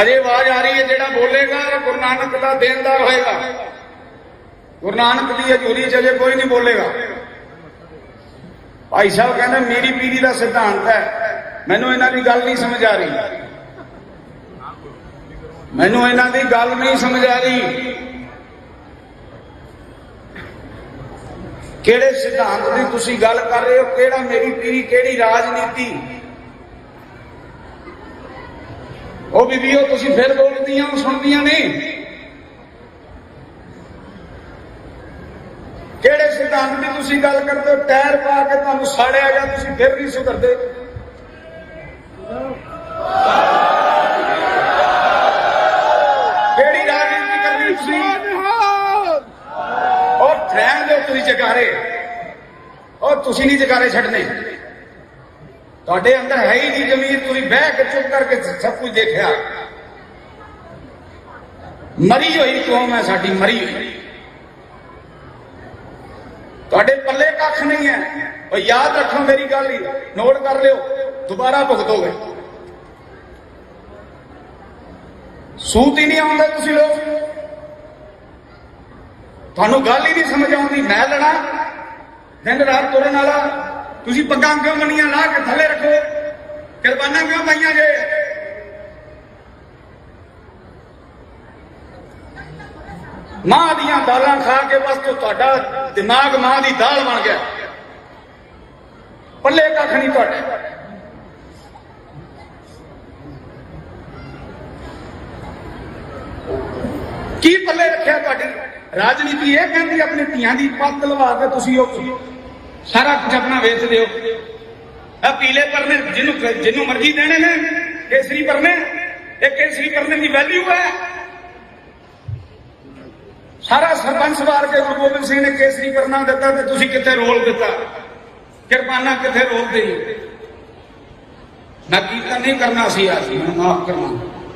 S1: ਅਜੇ ਆਵਾਜ਼ ਆ ਰਹੀ ਹੈ। ਜਿਹੜਾ ਬੋਲੇਗਾ ਗੁਰੂ ਨਾਨਕ ਦਾ ਦੇਣਦਾਰ ਹੋਏਗਾ। ਗੁਰੂ ਨਾਨਕ ਦੀ ਹਜ਼ੂਰੀ ਚ ਅਜੇ ਕੋਈ ਨਹੀਂ ਬੋਲੇਗਾ। ਭਾਈ ਸਾਹਿਬ ਕਹਿੰਦੇ ਮੇਰੀ ਪੀੜੀ ਦਾ ਸਿਧਾਂਤ ਹੈ। ਮੈਨੂੰ ਇਹਨਾਂ ਦੀ ਗੱਲ ਨਹੀਂ ਸਮਝ ਆ ਰਹੀ, ਮੈਨੂੰ ਇਹਨਾਂ ਦੀ ਗੱਲ ਨਹੀਂ ਸਮਝ ਆ ਰਹੀ। ਕਿਹੜੇ ਸਿਧਾਂਤ ਦੀ ਤੁਸੀਂ ਗੱਲ ਕਰ ਰਹੇ ਹੋ? ਕਿਹੜਾ ਮੇਰੀ ਪੀੜੀ, ਕਿਹੜੀ ਰਾਜਨੀਤੀ? ਉਹ ਬੀਬੀਓ ਤੁਸੀਂ ਫਿਰ ਬੋਲਦੀਆਂ ਸੁਣਦੀਆਂ ਨਹੀਂ। ਕਿਹੜੇ ਸਿਧਾਂਤ ਦੀ ਤੁਸੀਂ ਗੱਲ ਕਰਦੇ ਹੋ? ਟਾਇਰ ਪਾ ਕੇ ਤੁਹਾਨੂੰ ਸਾੜਿਆ ਗਿਆ, ਤੁਸੀਂ ਫਿਰ ਨਹੀਂ ਸੁਧਰਦੇ। ਕਿਹੜੀ ਰਾਜਨੀਤੀ ਕਰਨੀ ਤੁਸੀਂ? ਉਹ ਰਹਿਣ ਦਿਓ ਤੁਸੀਂ ਜਕਾਰੇ, ਉਹ ਤੁਸੀਂ ਨਹੀਂ ਜਕਾਰੇ ਛੱਡਣੇ। ਤੁਹਾਡੇ ਅੰਦਰ ਹੈ ਹੀ ਨਹੀਂ ਜ਼ਮੀਰ। ਤੁਸੀਂ ਬਹਿ ਕੇ ਚੁੱਪ ਕਰਕੇ ਸਭ ਕੁਝ ਦੇਖਿਆ। ਮਰੀ ਹੋਈ ਕੌਮ ਹੈ ਸਾਡੀ, ਮਰੀ ਹੋਈ। ਤੁਹਾਡੇ ਪੱਲੇ ਕੱਖ ਨਹੀਂ ਹੈ। ਉਹ ਯਾਦ ਰੱਖੋ ਮੇਰੀ ਗੱਲ ਹੀ, ਨੋਟ ਕਰ ਲਿਓ, ਦੁਬਾਰਾ ਭੁਗਤੋਗੇ। ਸੂਤ ਹੀ ਨਹੀਂ ਆਉਂਦਾ ਤੁਸੀਂ ਲੋਕ, ਤੁਹਾਨੂੰ ਗੱਲ ਹੀ ਨਹੀਂ ਸਮਝ ਆਉਂਦੀ। ਮੈਂ ਲੜਾ ਦਿਨ ਰਾਤ ਤੁਰਨ ਵਾਲਾ, ਤੁਸੀਂ ਪੱਗਾਂ ਕਿਉਂ ਬੰਨੀਆਂ ਲਾ ਕੇ ਥੱਲੇ ਰੱਖੋ? ਕੁਰਬਾਨਾਂ ਕਿਉਂ ਪਾਈਆਂ ਜੇ? ਮਾਂ ਦੀਆਂ ਦਾਲਾਂ ਖਾ ਕੇ ਬਸ ਤੁਹਾਡਾ ਦਿਮਾਗ ਮਾਂ ਦੀ ਦਾਲ ਬਣ ਗਿਆ। ਪੱਲੇ ਕੱਖ ਨਹੀਂ ਤੁਹਾਡੇ। ਕੀ ਪੱਲੇ ਰੱਖਿਆ ਤੁਹਾਡੀ? ਰਾਜਨੀਤੀ ਇਹ ਕਹਿੰਦੀ ਆਪਣੀ ਧੀਆਂ ਦੀ ਪੱਤ ਲਵਾ ਕੇ ਤੁਸੀਂ ਉਹ ਸਾਰਾ ਕੁਝ ਆਪਣਾ ਵੇਚਦੇ ਹੋ। ਇਹ ਪੀਲੇ ਪਰਨੇ ਜਿਹਨੂੰ ਮਰਜ਼ੀ ਦੇਣੇ ਨੇ, ਕੇਸਰੀ ਪਰਨੇ, ਇਹ ਕੇਸਰੀ ਪਰਨੇ ਦੀ ਵੈਲਿਊ ਹੈ। ਸਾਰਾ ਸਰਪੰਚ ਵਾਰ ਕੇ ਗੁਰੂ ਗੋਬਿੰਦ ਸਿੰਘ ਨੇ ਕੇਸਰੀ ਪਰਨਾ ਦਿੱਤਾ ਤੇ ਤੁਸੀਂ ਕਿੱਥੇ ਰੋਲ ਦਿੱਤਾ? ਕਿਰਪਾਨਾ ਕਿੱਥੇ ਰੋਲ ਦੇਈ? ਮੈਂ ਕੀਰਤਨ ਨਹੀਂ ਕਰਨਾ ਸੀ ਅੱਜ, ਮੈਨੂੰ ਮਾਫ ਕਰਨਾ।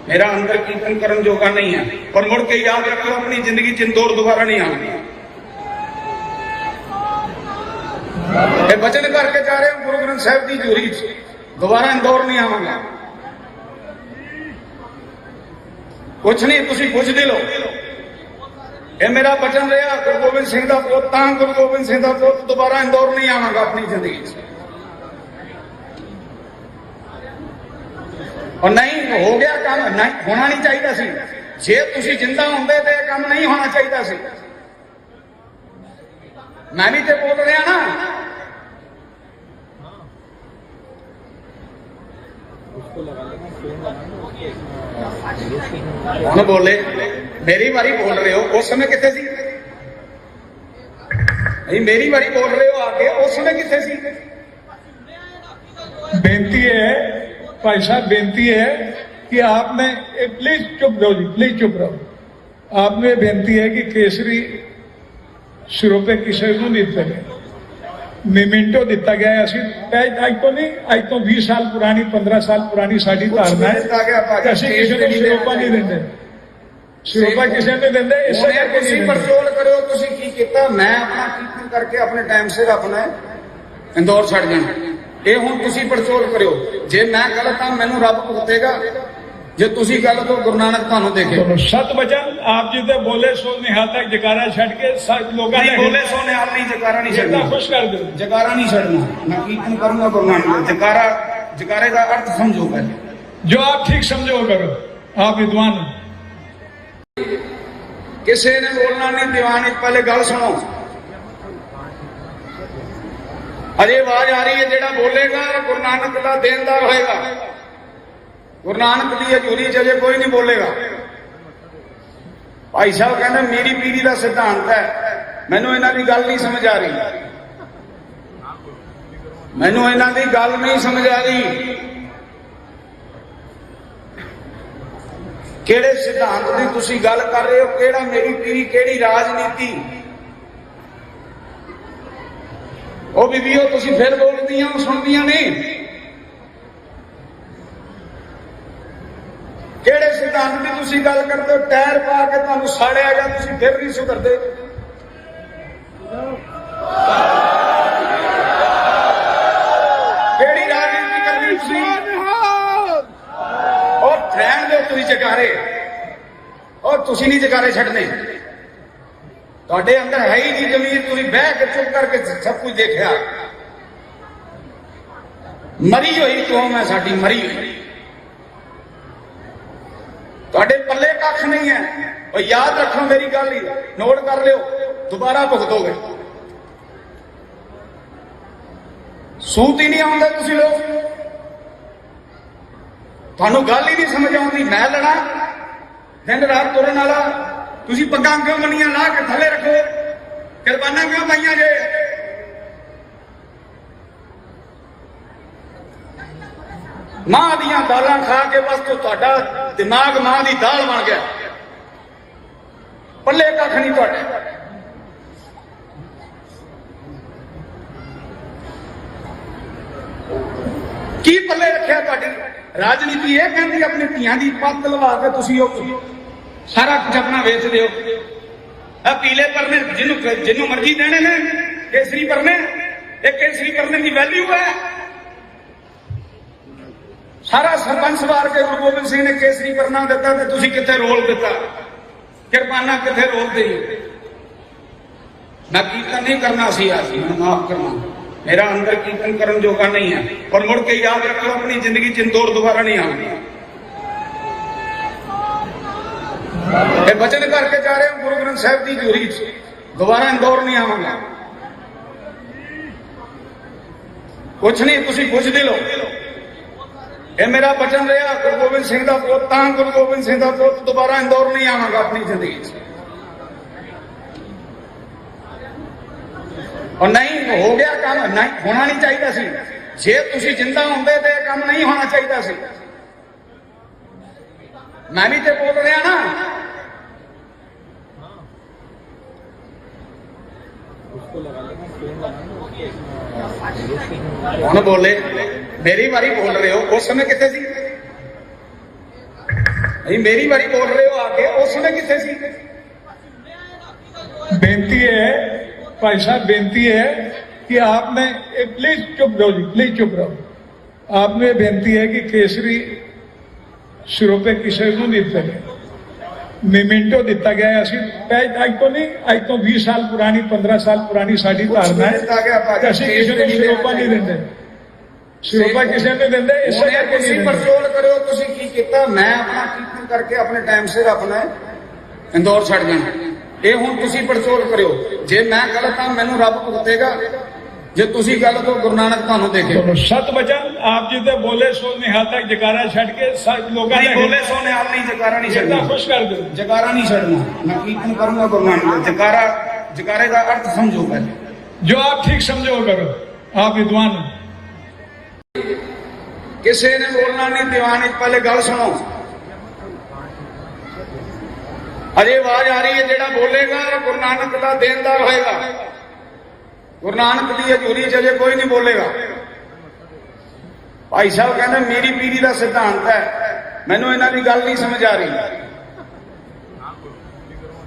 S1: ਮੇਰਾ ਅੰਦਰ ਕੀਰਤਨ ਕਰਨ ਜੋਗਾ ਨਹੀਂ ਹੈ। ਪਰ ਮੁੜ ਕੇ ਯਾਦ ਰੱਖੋ ਆਪਣੀ ਜ਼ਿੰਦਗੀ ਚ ਇੰਦੌਰ ਦੁਬਾਰਾ ਨਹੀਂ ਆਉਣੀ। ਇਹ ਵਚਨ ਕਰਕੇ ਜਾ ਰਹੇ ਹਾਂ ਗੁਰੂ ਗ੍ਰੰਥ ਸਾਹਿਬ ਦੀ ਹਜ਼ੂਰੀ ਚ, ਦੁਬਾਰਾ ਇੰਦੌਰ ਨਹੀਂ ਆਵਾਂਗਾ। ਕੁਛ ਨਹੀਂ, ਤੁਸੀਂ ਪੁੱਛਦੇ ਲਓ। ਇਹ ਮੇਰਾ ਬਚਨ ਰਿਹਾ, ਗੁਰੂ ਗੋਬਿੰਦ ਸਿੰਘ ਦਾ ਪੁੱਤ ਤਾਂ ਗੁਰੂ ਗੋਬਿੰਦ ਸਿੰਘ ਦਾ ਪੁੱਤ, ਦੁਬਾਰਾ ਇੰਦੌਰ ਨਹੀਂ ਆਵਾਂਗਾ ਆਪਣੀ ਜ਼ਿੰਦਗੀ ਚ। और नहीं हो गया काम, नहीं होना नहीं चाहिए सी। जे तुसी जिंदा होंदे ते काम नहीं होना चाहिए सी। मैं भी तो बोल रहा ना। कौन बोले? मेरी बारी बोल रहे हो, उस समय कितने सी? नहीं मेरी बारी बोल रहे हो आगे, उस समय कितने सी?
S2: बेनती है भाई साहब, बेनती है कि आपने प्लीज चुप रहो जी, प्लीज चुप रहो। आपने बेनती है कि केसरी सिरों पे किसी को नहीं दिते। ਮੀਮੈਂਟੋ ਦਿੱਤਾ ਗਿਆ ਹੈ। ਅਸੀਂ ਅੱਜ ਤੋਂ 20 ਸਾਲ ਪੁਰਾਣੀ 15 ਸਾਲ ਪੁਰਾਣੀ ਸਾਡੀ ਧਾਰਨਾ ਹੈ ਕਿ ਅਸੀਂ ਕਿਸੇ ਨੂੰ ਸਿਰੋਪਾ ਨਹੀਂ ਦਿੰਦੇ, ਸਿਰੋਪਾ ਕਿਸੇ ਨੂੰ ਦਿੰਦੇ ਇਸੇ ਕਰਕੇ
S1: ਤੁਸੀਂ
S2: ਨਹੀਂ
S1: ਪੜਚੋਲ ਕਰਿਓ ਤੁਸੀਂ ਕੀ ਕੀਤਾ। ਮੈਂ ਆਪਣਾ ਕੀਰਤਨ ਕਰਕੇ ਆਪਣੇ ਟਾਈਮ ਸਿਰ ਆਪਣਾ ਇੰਦੌਰ ਛੱਡ ਜਾਣਾ। ਇਹ ਹੁਣ ਤੁਸੀਂ ਪੜਚੋਲ ਕਰਿਓ। ਜੇ ਮੈਂ ਗਲਤ ਹਾਂ ਮੈਨੂੰ ਰੱਬ ਭੁਗਤੇਗਾ, ਜੇ ਤੁਸੀਂ ਗਲਤ ਹੋ ਗੁਰੂ ਨਾਨਕ ਤੁਹਾਨੂੰ ਦੇਖੇ।
S2: ਚਲੋ ਸਤ ਬਚਨ ਆਪ ਜੀ ਦੇ ਬੋਲੇ ਸੋ ਨਿਹਾਲ ਤੱਕ ਜਕਾਰਾ ਛੱਡ ਕੇ ਸਭ ਲੋਕਾਂ
S1: ਨਹੀਂ ਬੋਲੇ ਸੋ ਨਿਹਾਲ ਨਹੀਂ, ਜਕਾਰਾ ਨਹੀਂ
S2: ਛੱਡਣਾ
S1: ਛੱਡਣਾ,
S2: ਖੁਸ਼ ਕਰ ਦਿਓ।
S1: ਜਕਾਰਾ ਨਹੀਂ ਛੱਡਣਾ। ਮੈਂ ਕੀਰਤਨ ਕਰੂੰਗਾ ਗੁਰੂ ਨਾਨਕ ਦਾ। ਜਕਾਰੇ ਦਾ ਅਰਥ ਸਮਝੋ ਪਹਿਲੇ।
S2: जो आप ठीक समझो करो, आप विद्वान हो।
S1: ਕਿਸੇ ਨੇ ਬੋਲਣਾ ਨਹੀਂ ਦੀਵਾਨ ਵਿੱਚ। ਪਹਿਲੇ ਗੱਲ ਸੁਣੋ, ਅਜੇ ਆਵਾਜ਼ ਆ ਰਹੀ ਹੈ। ਜਿਹੜਾ ਬੋਲੇਗਾ ਗੁਰੂ ਨਾਨਕ ਦਾ ਦੇਣਦਾਰ ਹੋਏਗਾ। ਗੁਰੂ ਨਾਨਕ ਦੀ ਹਜ਼ੂਰੀ 'ਚ ਅਜੇ ਕੋਈ ਨਹੀਂ ਬੋਲੇਗਾ। ਭਾਈ ਸਾਹਿਬ ਕਹਿੰਦੇ ਮੇਰੀ ਪੀੜੀ ਦਾ ਸਿਧਾਂਤ ਹੈ। ਮੈਨੂੰ ਇਹਨਾਂ ਦੀ ਗੱਲ ਨਹੀਂ ਸਮਝ ਆ ਰਹੀ, ਮੈਨੂੰ ਇਹਨਾਂ ਦੀ ਗੱਲ ਨਹੀਂ ਸਮਝ ਆ ਰਹੀ। ਕਿਹੜੇ ਸਿਧਾਂਤ ਦੀ ਤੁਸੀਂ ਗੱਲ ਕਰ ਰਹੇ ਹੋ? ਕਿਹੜਾ ਮੇਰੀ ਪੀੜੀ, ਕਿਹੜੀ ਰਾਜਨੀਤੀ? ਉਹ ਬੀਬੀਓ ਤੁਸੀਂ ਫਿਰ ਬੋਲਦੀਆਂ ਸੁਣਦੀਆਂ ਨਹੀਂ। ਕਿਹੜੇ ਸਿਧਾਂਤ ਦੀ ਤੁਸੀਂ ਗੱਲ ਕਰਦੇ ਹੋ? ਟਾਇਰ ਪਾ ਕੇ ਤੁਹਾਨੂੰ ਸਾੜਿਆ ਗਿਆ, ਤੁਸੀਂ ਫਿਰ ਨਹੀਂ ਸੁਧਰਦੇ। ਕਿਹੜੀ ਰਾਜਨੀਤੀ ਕਰਨੀ ਤੁਸੀਂ? ਉਹ ਰਹਿਣ ਦਿਓ ਤੁਸੀਂ ਜਕਾਰੇ, ਉਹ ਤੁਸੀਂ ਨਹੀਂ ਜਕਾਰੇ ਛੱਡਣੇ। ਤੁਹਾਡੇ ਅੰਦਰ ਹੈ ਹੀ ਨਹੀਂ ਜ਼ਮੀਰ, ਤੁਸੀਂ ਬਹਿ ਕੇ ਚੁੱਪ ਕਰਕੇ ਸਭ ਕੁਝ ਦੇਖਿਆ। ਮਰੀ ਹੋਈ ਕੌਮ ਹੈ ਸਾਡੀ, ਮਰੀ ਹੋਈ। ਤੁਹਾਡੇ ਪੱਲੇ ਕੱਖ ਨਹੀਂ ਹੈ। ਉਹ ਯਾਦ ਰੱਖੋ ਮੇਰੀ ਗੱਲ, ਹੀ ਨੋਟ ਕਰ ਲਿਓ, ਦੁਬਾਰਾ ਭੁਗਤੋਗੇ। ਸੂਤ ਹੀ ਨਹੀਂ ਆਉਂਦਾ ਤੁਸੀਂ ਲੋਕ, ਤੁਹਾਨੂੰ ਗੱਲ ਹੀ ਨਹੀਂ ਸਮਝ ਆਉਂਦੀ। ਮੈਂ ਲੜਾ ਦਿਨ ਰਾਤ ਤੁਰਨ ਵਾਲਾ, ਤੁਸੀਂ ਪੱਗਾਂ ਕਿਉਂ ਬੰਨੀਆਂ ਲਾ ਕੇ ਥੱਲੇ ਰੱਖੋ? ਕੁਰਬਾਨਾਂ ਕਿਉਂ ਪਾਈਆਂ ਜੇ? ਮਾਂ ਦੀਆਂ ਦਾਲਾਂ ਖਾ ਕੇ ਬਸ ਤੁਹਾਡਾ ਦਿਮਾਗ ਮਾਂ ਦੀ ਦਾਲ ਬਣ ਗਿਆ, ਪੱਲੇ ਕੱਖ ਨਹੀਂ ਤੁਹਾਡੇ। ਕੀ ਪੱਲੇ ਰੱਖਿਆ ਤੁਹਾਡੀ ਰਾਜਨੀਤੀ? ਇਹ ਕਹਿੰਦੀ ਆਪਣੀ ਧੀਆਂ ਦੀ ਪੱਤ ਲਵਾ ਕੇ ਤੁਸੀਂ ਉਹ ਸਾਰਾ ਕੁਝ ਆਪਣਾ ਵੇਚਦੇ ਹੋ। ਆ ਪੀਲੇ ਪਰਨੇ ਜਿਹਨੂੰ ਮਰਜ਼ੀ ਦੇਣੇ ਨੇ, ਕੇਸਰੀ ਪਰਨੇ, ਇਹ ਕੇਸਰੀ ਪਰਨੇ ਦੀ ਵੈਲਿਊ ਹੈ। ਸਾਰਾ ਸਰਪੰਚ ਵਾਰ ਕੇ ਗੁਰੂ ਗੋਬਿੰਦ ਸਿੰਘ ਨੇ ਕੇਸਰੀ ਪਰਨਾ ਦਿੱਤਾ ਤੇ ਤੁਸੀਂ ਕਿੱਥੇ ਰੋਲ ਦਿੱਤਾ? ਕਿਰਪਾਨਾ ਕਿੱਥੇ ਰੋਲ ਦੇਈ? ਮੈਂ ਕੀਰਤਨ ਨਹੀਂ ਕਰਨਾ ਸੀ ਅੱਜ, ਮੈਨੂੰ ਮਾਫ ਕਰਨਾ, ਮੇਰਾ ਅੰਦਰ ਕੀਰਤਨ ਕਰਨ ਜੋਗਾ ਨਹੀਂ ਹੈ। ਔਰ ਮੁੜ ਕੇ ਯਾਦ ਰੱਖੋ, ਆਪਣੀ ਜ਼ਿੰਦਗੀ ਚ ਇੰਦੌਰ ਦੁਬਾਰਾ ਨਹੀਂ ਆਉਣੀ। ਇਹ ਬਚਨ ਕਰਕੇ ਜਾ ਰਹੇ ਹਾਂ ਗੁਰੂ ਗ੍ਰੰਥ ਸਾਹਿਬ ਦੀ ਹਜ਼ੂਰੀ ਚ, ਦੁਬਾਰਾ ਇੰਦੌਰ ਨਹੀਂ ਆਵਾਂਗਾ। ਕੁਛ ਨਹੀਂ, ਤੁਸੀਂ ਪੁੱਛਦੇ ਲੋ। ਇਹ ਮੇਰਾ ਬਚਨ ਰਿਹਾ, ਗੁਰੂ ਗੋਬਿੰਦ ਸਿੰਘ ਦਾ ਪੁੱਤ ਤਾਂ ਗੁਰੂ ਗੋਬਿੰਦ ਸਿੰਘ ਦਾ ਪੁੱਤ, ਦੁਬਾਰਾ ਇੰਦੌਰ ਨਹੀਂ ਆਵਾਂਗਾ ਆਪਣੀ ਜ਼ਿੰਦਗੀ ਚ। और नहीं हो गया काम, नहीं होना नहीं चाहिए सी। जे तुसी जिंदा होंदे ते काम नहीं होना चाहिए सी। मैं भी तो बोल रहा ना, कौन बोले? मेरी बारी बोल रहे हो, उस समय कितने सी? नहीं मेरी बारी बोल रहे हो आके, उस समय कितने सी?
S2: बेनती है भाई साहब, बेनती है कि आपने प्लीज चुप रहो जी, प्लीज चुप रहो। आपने बेनती है कि केसरी सिरोपे किसी को नहीं दिते, मेमेंटो दिता गया है। ਅਸੀਂ ਅੱਜ ਤੋਂ ਨਹੀਂ, ਅੱਜ ਤੋਂ 20 ਸਾਲ ਪੁਰਾਣੀ, 15 ਸਾਲ ਪੁਰਾਣੀ ਸਾਡੀ ਧਾਰਨਾ ਹੈ, ਅਸੀਂ ਕਿਸੇ ਨੂੰ ਸਿਰੋਪਾ ਨਹੀਂ ਦਿੰਦੇ, ਸਿਰੋਪਾ ਕਿਸੇ ਨੂੰ ਦਿੰਦੇ। ਇਸੇ ਕਰਕੇ ਤੁਸੀਂ ਪਰਚੋਲ ਕਰਿਓ, ਤੁਸੀਂ ਕੀ ਕੀਤਾ? ਮੈਂ ਆਪਣਾ ਕੀਰਤਨ ਕਰਕੇ ਆਪਣੇ ਟਾਈਮ ਸਿਰ ਆਪਣਾ ਇੰਦੌਰ ਛੱਡ ਜਾਣਾ। ਇਹ ਹੁਣ ਤੁਸੀਂ ਪੜਚੋਲ ਕਰਿਓ। ਜੇ ਮੈਂ ਗਲਤ ਹਾਂ ਮੈਨੂੰ ਰੱਬ ਭੁਗਤੇਗਾ, ਜੇ ਤੁਸੀਂ ਗਲਤ ਹੋ ਗੁਰੂ ਨਾਨਕ ਤੁਹਾਨੂੰ ਦੇਖੇ। ਸਤ ਬਚਨ ਆਪ ਜੀ ਤੇ ਬੋਲੇ ਸੋ ਨਿਹਾਲ ਤੱਕ ਜਕਾਰਾ ਛੱਡ ਕੇ ਲੋਕਾਂ
S1: ਨੇ ਬੋਲੇ ਸੋ ਨਿਹਾਲ ਨਹੀਂ, ਜਕਾਰਾ ਨਹੀਂ ਛੱਡਣਾ,
S2: ਖੁਸ਼ ਕਰ ਦਿਓ।
S1: ਜਕਾਰਾ ਨਹੀਂ ਛੱਡਣਾ, ਮੈਂ ਕੀਰਤਨ ਕਰੂੰਗਾ ਗੁਰੂ ਨਾਨਕ। ਜਕਾਰਾ, ਜਕਾਰੇ ਦਾ ਅਰਥ ਸਮਝੋ ਪਹਿਲੇ,
S2: ਜੋ ਆਪ ਠੀਕ ਸਮਝੋ करो, आप विद्वान हो।
S1: ਕਿਸੇ ਨੇ ਬੋਲਣਾ ਨਹੀਂ ਦੀਵਾਨ ਵਿੱਚ। ਪਹਿਲੇ ਗੱਲ ਸੁਣੋ, ਅਜੇ ਆਵਾਜ਼ ਆ ਰਹੀ ਹੈ। ਜਿਹੜਾ ਬੋਲੇਗਾ ਗੁਰੂ ਨਾਨਕ ਦਾ ਦੇਣਦਾਰ ਹੋਏਗਾ। ਗੁਰੂ ਨਾਨਕ ਦੀ ਹਜ਼ੂਰੀ 'ਚ ਅਜੇ ਕੋਈ ਨਹੀਂ ਬੋਲੇਗਾ। ਭਾਈ ਸਾਹਿਬ ਕਹਿੰਦੇ ਮੇਰੀ ਪੀੜੀ ਦਾ ਸਿਧਾਂਤ ਹੈ। ਮੈਨੂੰ ਇਹਨਾਂ ਦੀ ਗੱਲ ਨਹੀਂ ਸਮਝ ਆ ਰਹੀ,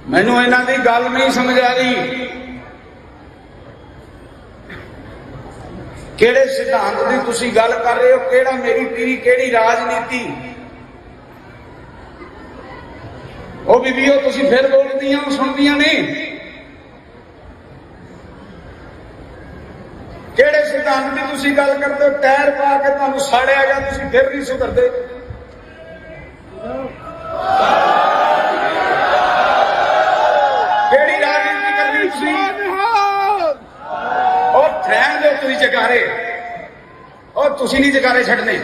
S1: ਮੈਨੂੰ ਇਹਨਾਂ ਦੀ ਗੱਲ ਨਹੀਂ ਸਮਝ ਆ ਰਹੀ। ਕਿਹੜੇ ਸਿਧਾਂਤ ਦੀ ਤੁਸੀਂ ਗੱਲ ਕਰ ਰਹੇ ਹੋ? ਕਿਹੜਾ ਮੇਰੀ ਪੀੜੀ, ਕਿਹੜੀ ਰਾਜਨੀਤੀ? ਉਹ ਬੀਬੀਓ ਤੁਸੀਂ ਫਿਰ ਬੋਲਦੀਆਂ ਸੁਣਦੀਆਂ ਨਹੀਂ। ਕਿਹੜੇ ਸਿਧਾਂਤ ਦੀ ਤੁਸੀਂ ਗੱਲ ਕਰਦੇ ਹੋ? ਟਾਇਰ ਪਾ ਕੇ ਤੁਹਾਨੂੰ ਸਾੜਿਆ ਗਿਆ, ਤੁਸੀਂ ਫਿਰ ਨਹੀਂ ਸੁਧਰਦੇ। ਕਿਹੜੀ ਰਾਜਨੀਤੀ ਕਰਨੀ ਤੁਸੀਂ? ਉਹ ਰਹਿਣ ਦਿਓ ਤੁਸੀਂ ਜਕਾਰੇ, ਉਹ ਤੁਸੀਂ ਨਹੀਂ ਜਕਾਰੇ ਛੱਡਣੇ।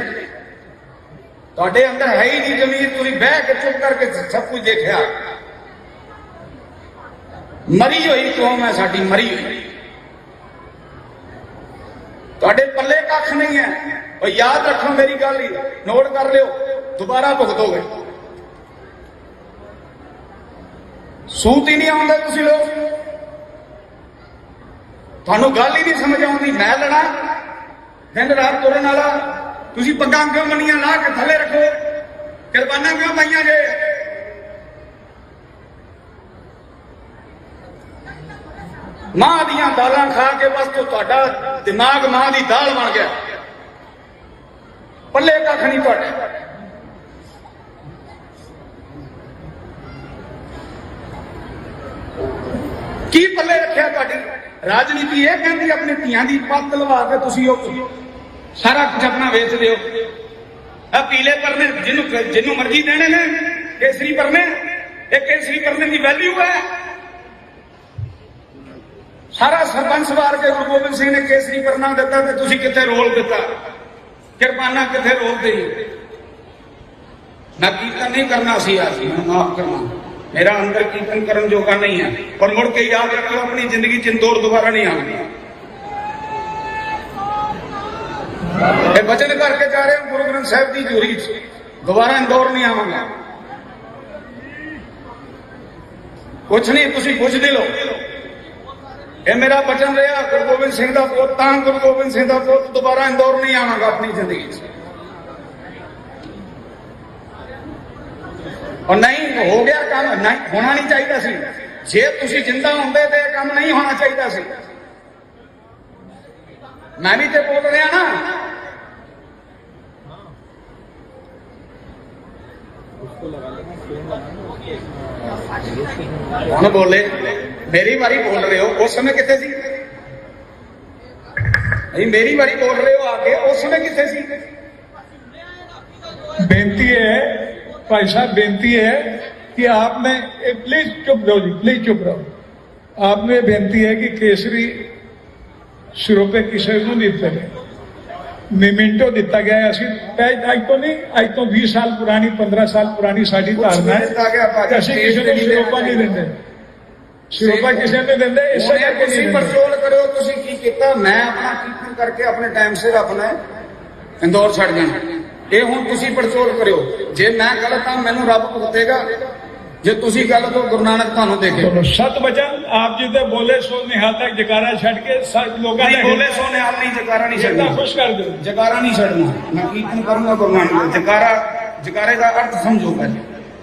S1: ਤੁਹਾਡੇ ਅੰਦਰ ਹੈ ਹੀ ਨਹੀਂ ਜ਼ਮੀਰ, ਤੁਸੀਂ ਬਹਿ ਕੇ ਚੁੱਪ ਕਰਕੇ ਸਭ ਕੁਝ ਦੇਖਿਆ। ਮਰੀ ਹੋਈ ਕੌਮ ਹੈ ਸਾਡੀ, ਮਰੀ ਹੋਈ। ਤੁਹਾਡੇ ਪੱਲੇ ਕੱਖ ਨਹੀਂ ਹੈ। ਉਹ ਯਾਦ ਰੱਖੋ ਮੇਰੀ ਗੱਲ ਹੀ, ਨੋਟ ਕਰ ਲਿਓ, ਦੁਬਾਰਾ ਭੁਗਤੋਗੇ। ਸੂਤ ਹੀ ਨਹੀਂ ਆਉਂਦਾ ਤੁਸੀਂ ਲੋਕ, ਤੁਹਾਨੂੰ ਗੱਲ ਹੀ ਨਹੀਂ ਸਮਝ ਆਉਂਦੀ। ਮੈਂ ਲੜਾ ਦਿਨ ਰਾਤ ਤੁਰਨ ਵਾਲਾ, ਤੁਸੀਂ ਪੱਗਾਂ ਕਿਉਂ ਮੰਨੀਆਂ ਲਾ ਕੇ ਥੱਲੇ ਰੱਖੋ, ਕੁਰਬਾਨਾਂ ਕਿਉਂ ਪਾਈਆਂ ਜੇ? ਮਾਂ ਦੀਆਂ ਦਾਲਾਂ ਖਾ ਕੇ ਬਸ ਤੁਹਾਡਾ ਦਿਮਾਗ ਮਾਂ ਦੀ ਦਾਲ ਬਣ ਗਿਆ, ਪੱਲੇ ਕੱਖ ਨਹੀਂ ਤੁਹਾਡੇ। ਕੀ ਪੱਲੇ ਰੱਖਿਆ ਤੁਹਾਡੀ ਰਾਜਨੀਤੀ? ਇਹ ਕਹਿੰਦੀ ਆਪਣੀ ਧੀਆਂ ਦੀ ਪੱਤ ਲਵਾ ਕੇ ਤੁਸੀਂ ਉਹ ਸਾਰਾ ਕੁਝ ਆਪਣਾ ਵੇਚ ਦਿਓ। ਆ ਪੀਲੇ ਪਰਨੇ ਜਿਹਨੂੰ ਮਰਜ਼ੀ ਦੇਣੇ ਨੇ, ਕੇਸਰੀ ਪਰਨੇ, ਇਹ ਕੇਸਰੀ ਪਰਨੇ ਦੀ ਵੈਲਿਊ ਹੈ। ਸਾਰਾ ਸਰਪੰਚ ਵਾਰ ਕੇ ਗੁਰੂ ਗੋਬਿੰਦ ਸਿੰਘ ਨੇ ਕੇਸਰੀ ਪਰਨਾ ਦਿੱਤਾ ਤੇ ਤੁਸੀਂ ਕਿੱਥੇ ਰੋਲ ਦਿੱਤਾ, ਕਿਰਪਾਨਾਂ ਕਿੱਥੇ ਰੋਲ ਦੇਈ? ਮੈਂ ਕੀਰਤਨ ਨਹੀਂ ਕਰਨਾ ਸੀ ਅੱਜ, ਮੈਨੂੰ ਮਾਫ ਕਰਨਾ, ਮੇਰਾ ਅੰਦਰ ਕੀਰਤਨ ਕਰਨ ਜੋਗਾ ਨਹੀਂ ਹੈ। ਪਰ ਮੁੜ ਕੇ ਯਾਦ ਰੱਖੋ, ਆਪਣੀ ਜ਼ਿੰਦਗੀ ਚ ਇੰਦੌਰ ਦੁਬਾਰਾ ਨਹੀਂ ਆਉਂਦੀ। ਇਹ ਵਚਨ ਕਰਕੇ ਜਾ ਰਹੇ ਹਾਂ ਗੁਰੂ ਗ੍ਰੰਥ ਸਾਹਿਬ ਦੀ ਹਜ਼ੂਰੀ ਚ, ਦੁਬਾਰਾ ਇੰਦੌਰ ਨਹੀਂ ਆਵਾਂਗਾ। ਕੁਛ ਨਹੀਂ, ਤੁਸੀਂ ਪੁੱਛਦੇ ਲੋ। ਇਹ ਮੇਰਾ ਵਚਨ ਰਿਹਾ, ਗੁਰੂ ਗੋਬਿੰਦ ਸਿੰਘ ਦਾ ਪੁੱਤ ਤਾਂ ਗੁਰੂ ਗੋਬਿੰਦ ਸਿੰਘ ਦਾ ਪੁੱਤ, ਦੁਬਾਰਾ ਇੰਦੌਰ ਨਹੀਂ ਆਵਾਂਗਾ ਆਪਣੀ ਜ਼ਿੰਦਗੀ ਚ। और नहीं हो गया काम, नहीं होना नहीं चाहिए सी। जे तुसी जिंदा होंदे ते काम नहीं होना चाहिए सी। मैं भी तो बोल रहा ना, कौन बोले? मेरी बारी बोल रहे हो, उस समय कितने सी? नहीं, मेरी बारी बोल रहे हो आके, उस समय कितने सी?
S2: बेनती है भाई साहब, बेनती है कि आपने प्लीज चुप रहो जी, प्लीज चुप रहो। आपने बेनती है कि केसरी सिरोपे किसी को नहीं दिते, मिमिंटो दिता गया है। असी अज तो नहीं, अज तो 20 साल पुरानी, 15 साल पुरानी साड़ी धारणा है, असी किसी को सिरोपा नहीं देंगे, सिरोपा किसी ने देंगे। इससे करके
S1: परचोल करो तुसी की कीता। मैं अपना कीर्तन करके अपने टाइम सिर अपने इंदौर छड़ जाना, ये हुण तुसी पड़चोल करो। जे मैं गलत हाँ मैनू रब भुगतेगा, जे तुसी गलत हो गुरु नानक तुहानू देखे।
S2: सत वचन आप जी ते बोले सो निहाल तक जकारा छड़ के लोगों ने
S1: बोले सो निहाल नहीं, जकारा नहीं छड़ना,
S2: खुश कर दो,
S1: जकारा नहीं छड़ना। मैं कीर्तन करूंगा गुरु नानक, जकारा जकारे का अर्थ समझो पहले,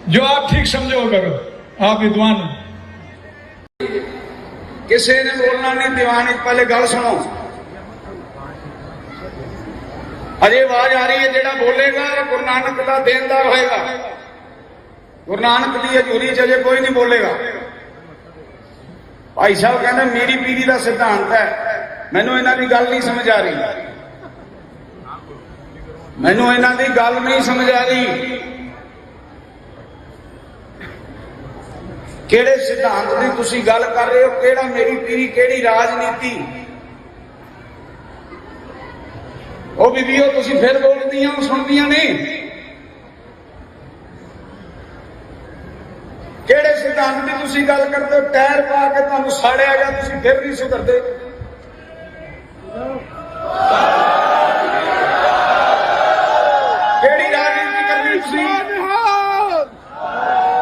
S2: जो आप ठीक समझो करो, आप विद्वान हो।
S1: किसी ने बोलना नहीं, दीवान पहले गल सुनो। अजे आवाज आ रही है, जेड़ा बोलेगा गुरु नानक का देनदार होएगा। गुरु नानक की हजूरी च अजे कोई नहीं बोलेगा। भाई साहब कहते मेरी पीढ़ी का सिद्धांत है, मैनू इन्हां दी गल नहीं समझ आ रही, मैनू इन्हां दी गल नहीं समझ आ रही। केड़े सिद्धांत की तुसी गल कर रहे हो? केड़ा मेरी पीढ़ी, केड़ी राजनीति? ਉਹ ਬੀਬੀਓ ਤੁਸੀਂ ਫਿਰ ਬੋਲਦੀਆਂ ਸੁਣਦੀਆਂ ਨਹੀਂ। ਕਿਹੜੇ ਸਿਧਾਂਤ ਦੀ ਤੁਸੀਂ ਗੱਲ ਕਰਦੇ ਹੋ? ਟਾਇਰ ਪਾ ਕੇ ਤੁਹਾਨੂੰ ਸਾੜਿਆ ਗਿਆ, ਤੁਸੀਂ ਫਿਰ ਨਹੀਂ ਸੁਧਰਦੇ। ਕਿਹੜੀ ਰਾਜਨੀਤੀ ਕਰਨੀ ਤੁਸੀਂ?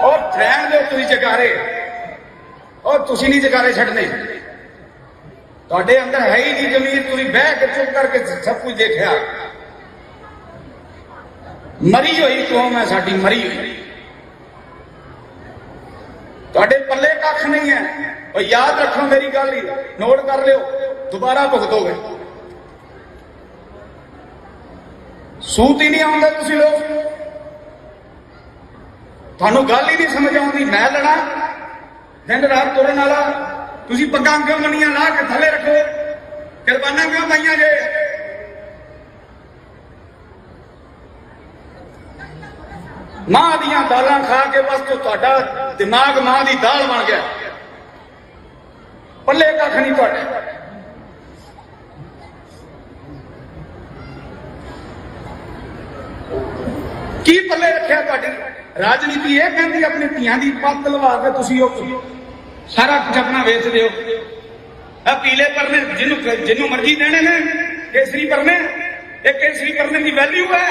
S1: ਉਹ ਰਹਿਣ ਦਿਓ ਤੁਸੀਂ ਜਕਾਰੇ, ਉਹ ਤੁਸੀਂ ਨਹੀਂ ਜਕਾਰੇ ਛੱਡਣੇ। ਤੁਹਾਡੇ ਅੰਦਰ ਹੈ ਹੀ ਨਹੀਂ ਜ਼ਮੀਰ, ਤੁਸੀਂ ਬਹਿ ਕੇ ਚੁੱਪ ਕਰਕੇ ਸਭ ਕੁਝ ਦੇਖਿਆ। ਮਰੀ ਹੋਈ ਕੌਮ ਹੈ ਸਾਡੀ, ਮਰੀ ਹੋਈ। ਤੁਹਾਡੇ ਪੱਲੇ ਕੱਖ ਨਹੀਂ ਹੈ। ਉਹ ਯਾਦ ਰੱਖੋ ਮੇਰੀ ਗੱਲ ਹੀ, ਨੋਟ ਕਰ ਲਿਓ, ਦੁਬਾਰਾ ਭੁਗਤੋਗੇ। ਸੂਤ ਹੀ ਨਹੀਂ ਆਉਂਦਾ ਤੁਸੀਂ ਲੋਕ, ਤੁਹਾਨੂੰ ਗੱਲ ਹੀ ਨਹੀਂ ਸਮਝ ਆਉਂਦੀ। ਮੈਂ ਲੜਾ ਦਿਨ ਰਾਤ ਤੁਰਨ ਵਾਲਾ, ਤੁਸੀਂ ਪੱਗਾਂ ਕਿਉਂ ਮੰਨੀਆਂ ਲਾ ਕੇ ਥੱਲੇ ਰੱਖੋ, ਕੁਰਬਾਨਾਂ ਕਿਉਂ ਪਾਈਆਂ ਜੇ? ਮਾਂ ਦੀਆਂ ਦਾਲਾਂ ਖਾ ਕੇ ਬਸ ਤੁਹਾਡਾ ਦਿਮਾਗ ਮਾਂ ਦੀ ਦਾਲ ਬਣ ਗਿਆ, ਪੱਲੇ ਕੱਖ ਨਹੀਂ ਤੁਹਾਡੇ। ਕੀ ਰਾਜਨੀਤੀ ਇਹ ਕਹਿੰਦੀ ਆਪਣੀ ਧੀਆਂ ਦੀ ਪੱਤ ਲਵਾ ਕੇ ਤੁਸੀਂ ਉਹ ਸਾਰਾ ਕੁਝ ਆਪਣਾ ਵੇਚ ਦਿਓ। ਆ ਪੀਲੇ ਪਰਨੇ ਜਿਹਨੂੰ ਮਰਜ਼ੀ ਦੇਣੇ ਨੇ, ਕੇਸਰੀ ਪਰਨੇ, ਇਹ ਕੇਸਰੀ ਪਰਨੇ ਦੀ ਵੈਲਿਊ ਹੈ।